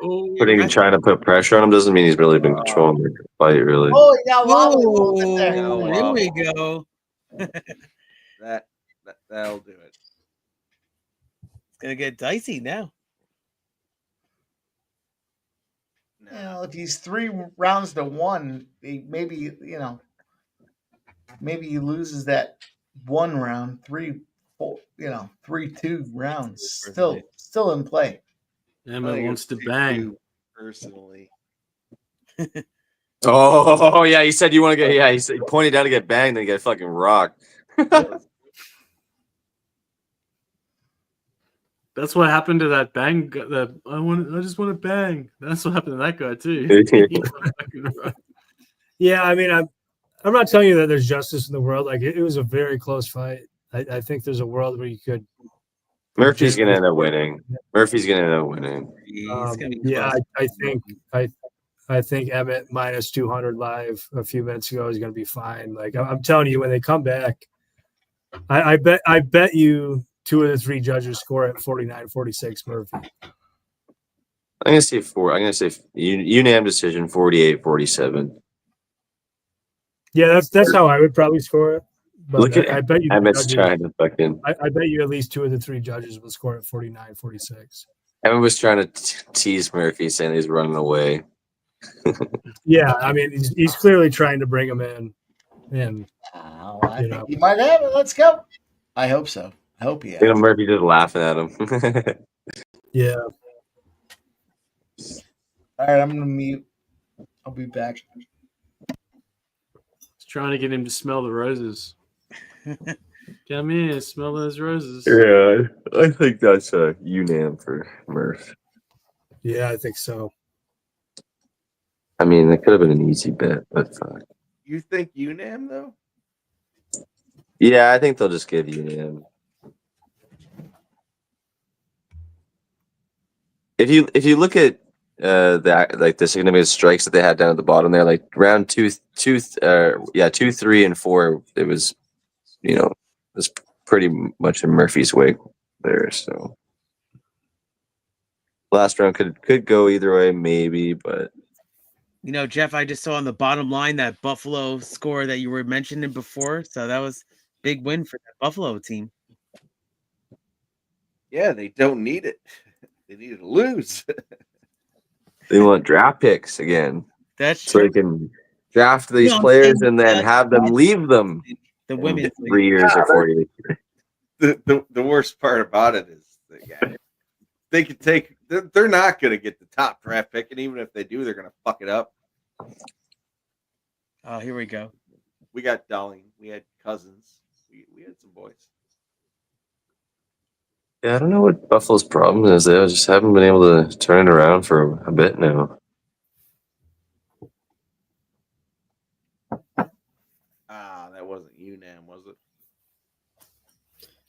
[SPEAKER 7] trying to put pressure on him doesn't mean he's really been controlling the fight, really.
[SPEAKER 3] Oh, he got wobbly a little bit there.
[SPEAKER 6] Here we go.
[SPEAKER 4] That'll do it.
[SPEAKER 6] It's gonna get dicey now.
[SPEAKER 3] You know, if he's 3 rounds to 1, maybe he loses that 1 round, 3-4, 3-2 rounds. Still in play.
[SPEAKER 13] Emmett wants to bang.
[SPEAKER 4] Personally.
[SPEAKER 7] Oh yeah, he said you want to get. Yeah, he said he pointed out to get banged, then get fucking rocked.
[SPEAKER 13] That's what happened to that bang. I just want to bang. That's what happened to that guy too.
[SPEAKER 5] Yeah, I mean, I'm not telling you that there's justice in the world. Like it was a very close fight. I think there's a world where you could.
[SPEAKER 7] Murphy's gonna end up winning.
[SPEAKER 5] Yeah, I think Emmett minus 200 live a few minutes ago is going to be fine. Like I'm telling you, when they come back, I bet you 2 of the 3 judges score at 49-46 Murphy.
[SPEAKER 7] I'm gonna say unanimous decision 48-47.
[SPEAKER 5] Yeah, that's how I would probably score it. But
[SPEAKER 7] Look at
[SPEAKER 5] I bet you
[SPEAKER 7] Emmett's trying to fucking.
[SPEAKER 5] I bet you at least 2 of the 3 judges will score at 49-46.
[SPEAKER 7] Emmett was trying to tease Murphy, saying he's running away.
[SPEAKER 5] Yeah, I mean he's clearly trying to bring him in, and
[SPEAKER 3] I think he might have it. Let's go. I hope so. I hope he has.
[SPEAKER 7] Murphy just laughing at him.
[SPEAKER 5] Yeah.
[SPEAKER 3] All right, I'm gonna mute. I'll be back.
[SPEAKER 13] He's trying to get him to smell the roses. Come here, smell those roses.
[SPEAKER 7] Yeah, I think that's a unam for Murph.
[SPEAKER 5] Yeah, I think so.
[SPEAKER 7] I mean, it could have been an easy bet, but fuck.
[SPEAKER 4] You think UNAM though?
[SPEAKER 7] Yeah, I think they'll just give UNAM. If you look at the significant strikes that they had down at the bottom there, like round 2, 3, and 4, it was, it was pretty much in Murphy's way there. So last round could go either way, maybe, but.
[SPEAKER 6] Jeff, I just saw on the bottom line that Buffalo score that you were mentioning before. So that was a big win for that Buffalo team.
[SPEAKER 4] Yeah, they don't need it. They need to lose.
[SPEAKER 7] They want draft picks again.
[SPEAKER 6] That's
[SPEAKER 7] so
[SPEAKER 6] true.
[SPEAKER 7] They can draft these players and then have them leave them.
[SPEAKER 6] The women's
[SPEAKER 7] 3 years or 4 years.
[SPEAKER 4] The worst part about it is they could take. They're not going to get the top draft pick, and even if they do, they're going to fuck it up.
[SPEAKER 6] Oh, here we go.
[SPEAKER 4] We got Darling. We had Cousins. We had some boys.
[SPEAKER 7] Yeah, I don't know what Buffalo's problem is. They just haven't been able to turn it around for a bit now.
[SPEAKER 4] That wasn't UNAM, was it?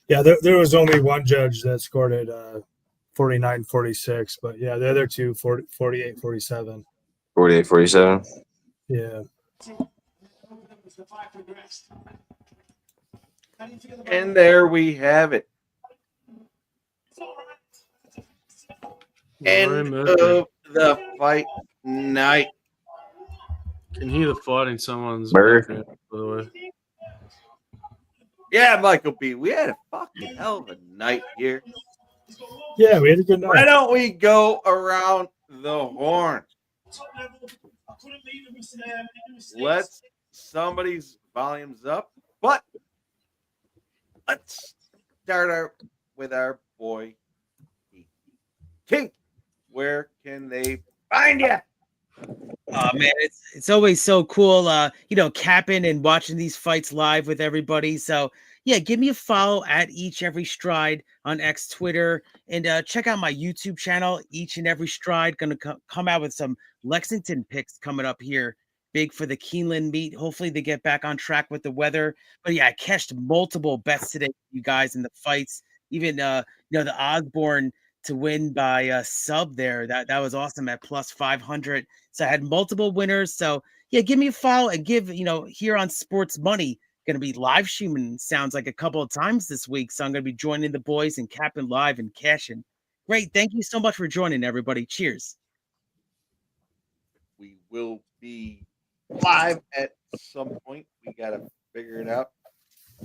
[SPEAKER 5] Yeah, there was only one judge that scored at 49-46, but yeah, the other two 48-47.
[SPEAKER 7] 48-47.
[SPEAKER 5] Yeah.
[SPEAKER 4] And there we have it. End of the fight night.
[SPEAKER 13] Can hear the fight in someone's
[SPEAKER 7] background,
[SPEAKER 13] by the way.
[SPEAKER 4] Yeah, Michael B. We had a fucking hell of a night here.
[SPEAKER 5] Yeah, we had a good night.
[SPEAKER 4] Why don't we go around the horn? Let's somebody's volumes up, but let's start out with our boy King. Where can they find you?
[SPEAKER 6] Oh man, it's always so cool, capping and watching these fights live with everybody. So yeah, give me a follow at Each Every Stride on X, Twitter, and check out my YouTube channel, Each and Every Stride. Gonna come out with some Lexington picks coming up here, big for the Keeneland meet. Hopefully they get back on track with the weather. But yeah, I cashed multiple bets today, you guys, in the fights. even the Osborne to win by sub there. That was awesome at plus 500. So I had multiple winners. So yeah, give me a follow and give here on Sports Money. Going to be live streaming, sounds like, a couple of times this week. So I'm going to be joining the boys and capping live and cashing. Great. Thank you so much for joining, everybody. Cheers.
[SPEAKER 4] We will be live at some point. We got to figure it out.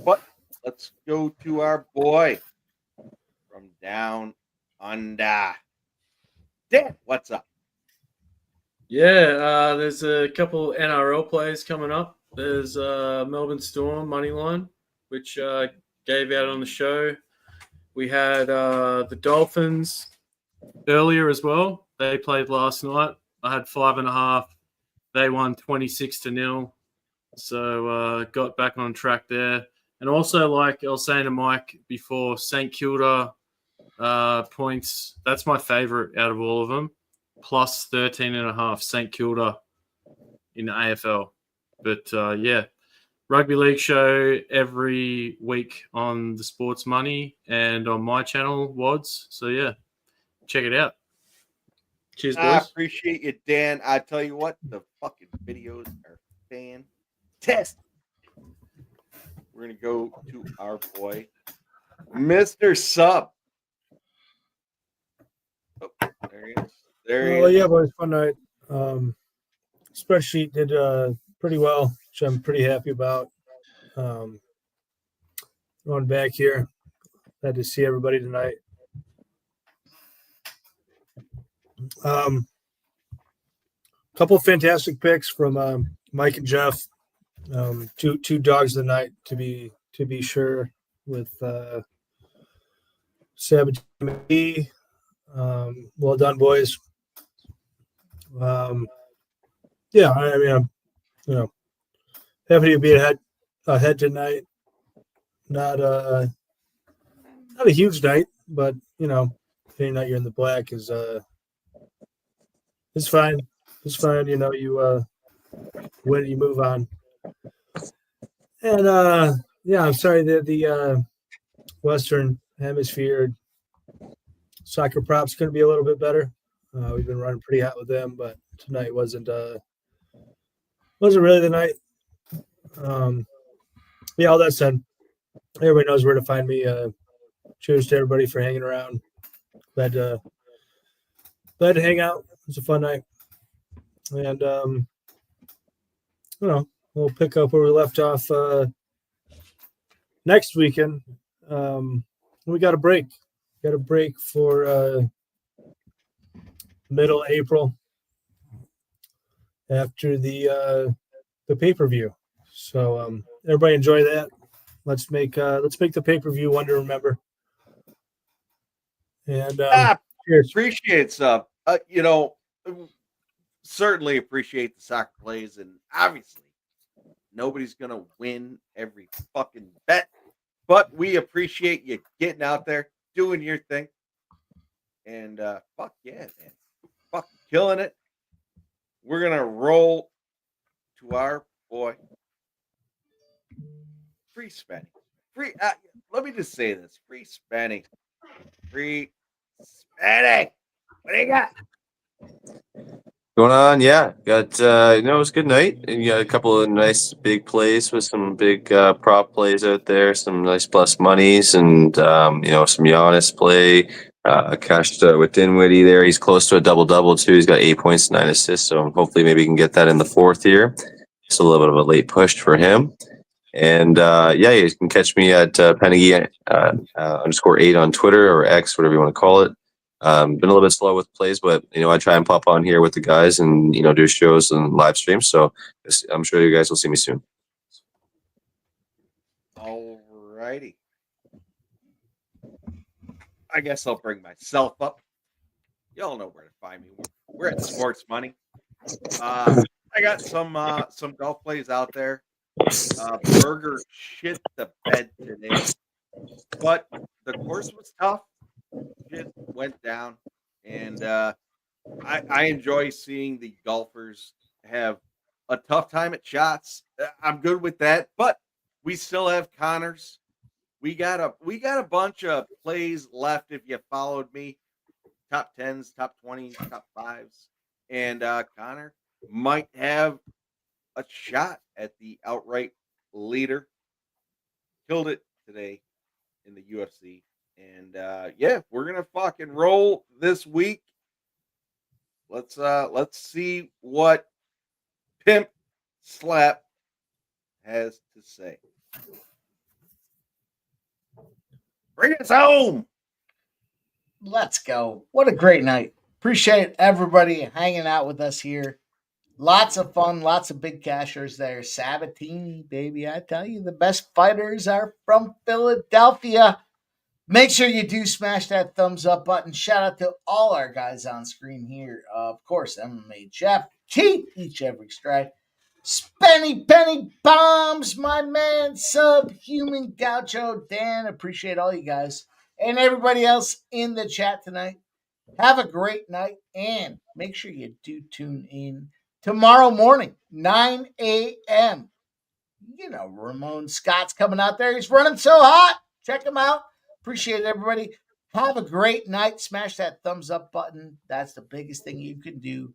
[SPEAKER 4] But let's go to our boy from down under. Dan, what's up?
[SPEAKER 13] Yeah, there's a couple NRL plays coming up. There's Melbourne Storm moneyline, which gave out on the show. We had the Dolphins earlier as well. They played last night. I had 5.5. They won 26-0. So got back on track there. And also, like I was saying to Mike before, St Kilda points. That's my favorite out of all of them. Plus 13.5 St Kilda in the AFL. But yeah, Rugby League show every week on the Sports Money and on my channel, WODs. So yeah, check it out. Cheers, boys.
[SPEAKER 4] I appreciate you, Dan. I tell you what, the fucking videos are fantastic. We're going to go to our boy, Mr. Sub. Oh, there he is. There he is.
[SPEAKER 5] Yeah, boys, fun night. Spreadsheet did pretty well, which I'm pretty happy about. Going back here, glad to see everybody tonight. Couple of fantastic picks from Mike and Jeff. Two dogs of the night to be sure, with Sabatini. Well done, boys. Yeah, I mean, I'm happy to be ahead tonight. Not a huge night, but any night you're in the black is fine. It's fine. You win, you move on. And yeah, I'm sorry that the Western Hemisphere soccer props going to be a little bit better. We've been running pretty hot with them, but tonight wasn't really the night. Yeah, all that said, everybody knows where to find me. Cheers to everybody for hanging around. Glad to hang out. It was a fun night. And we'll pick up where we left off next weekend. We got a break. Got a break for middle April after the pay-per-view. So everybody enjoy that. Let's make the pay-per-view one to remember. And cheers.
[SPEAKER 4] Appreciate stuff. Certainly appreciate the soccer plays, and obviously nobody's gonna win every fucking bet, but we appreciate you getting out there, doing your thing, and fuck yeah, man, fucking killing it. We're gonna roll to our boy, free spending. Let me just say this: free spending. What do you got?
[SPEAKER 7] Going on, yeah. Got it was a good night, and you got a couple of nice big plays with some big prop plays out there, some nice plus monies, and some Giannis play. Cashed with Dinwiddie there. He's close to a double-double too. He's got 8 points, 9 assists, so hopefully maybe he can get that in the fourth here. Just a little bit of a late push for him. And you can catch me at Penny _8 on Twitter or X, whatever you want to call it. Been a little bit slow with plays, but I try and pop on here with the guys and do shows and live streams. So I'm sure you guys will see me soon.
[SPEAKER 4] All righty. I guess I'll bring myself up. Y'all know where to find me. We're at Sports Money. I got some golf plays out there. Burger shit the bed today, but the course was tough. Shit went down, and I enjoy seeing the golfers have a tough time at shots. I'm good with that, but we still have Connors We got a bunch of plays left if you followed me. Top 10s, top 20s, top 5s. And Connor might have a shot at the outright leader. Killed it today in the UFC. And yeah, we're gonna fucking roll this week. Let's see what Pimp Slap has to say. Bring us home.
[SPEAKER 3] Let's go. What a great night. Appreciate everybody hanging out with us here. Lots of fun, lots of big cashers there. Sabatini, baby. I tell you, the best fighters are from Philadelphia. Make sure you do smash that thumbs up button. Shout out to all our guys on screen here. Of course, MMA Jeff, Keith, each every stride. Spenny Penny Bombs, my man, Subhuman Gaucho, Dan. Appreciate all you guys and everybody else in the chat tonight. Have a great night and make sure you do tune in tomorrow morning, 9 a.m. You know, Ramon Scott's coming out there. He's running so hot. Check him out. Appreciate it, everybody. Have a great night. Smash that thumbs up button. That's the biggest thing you can do.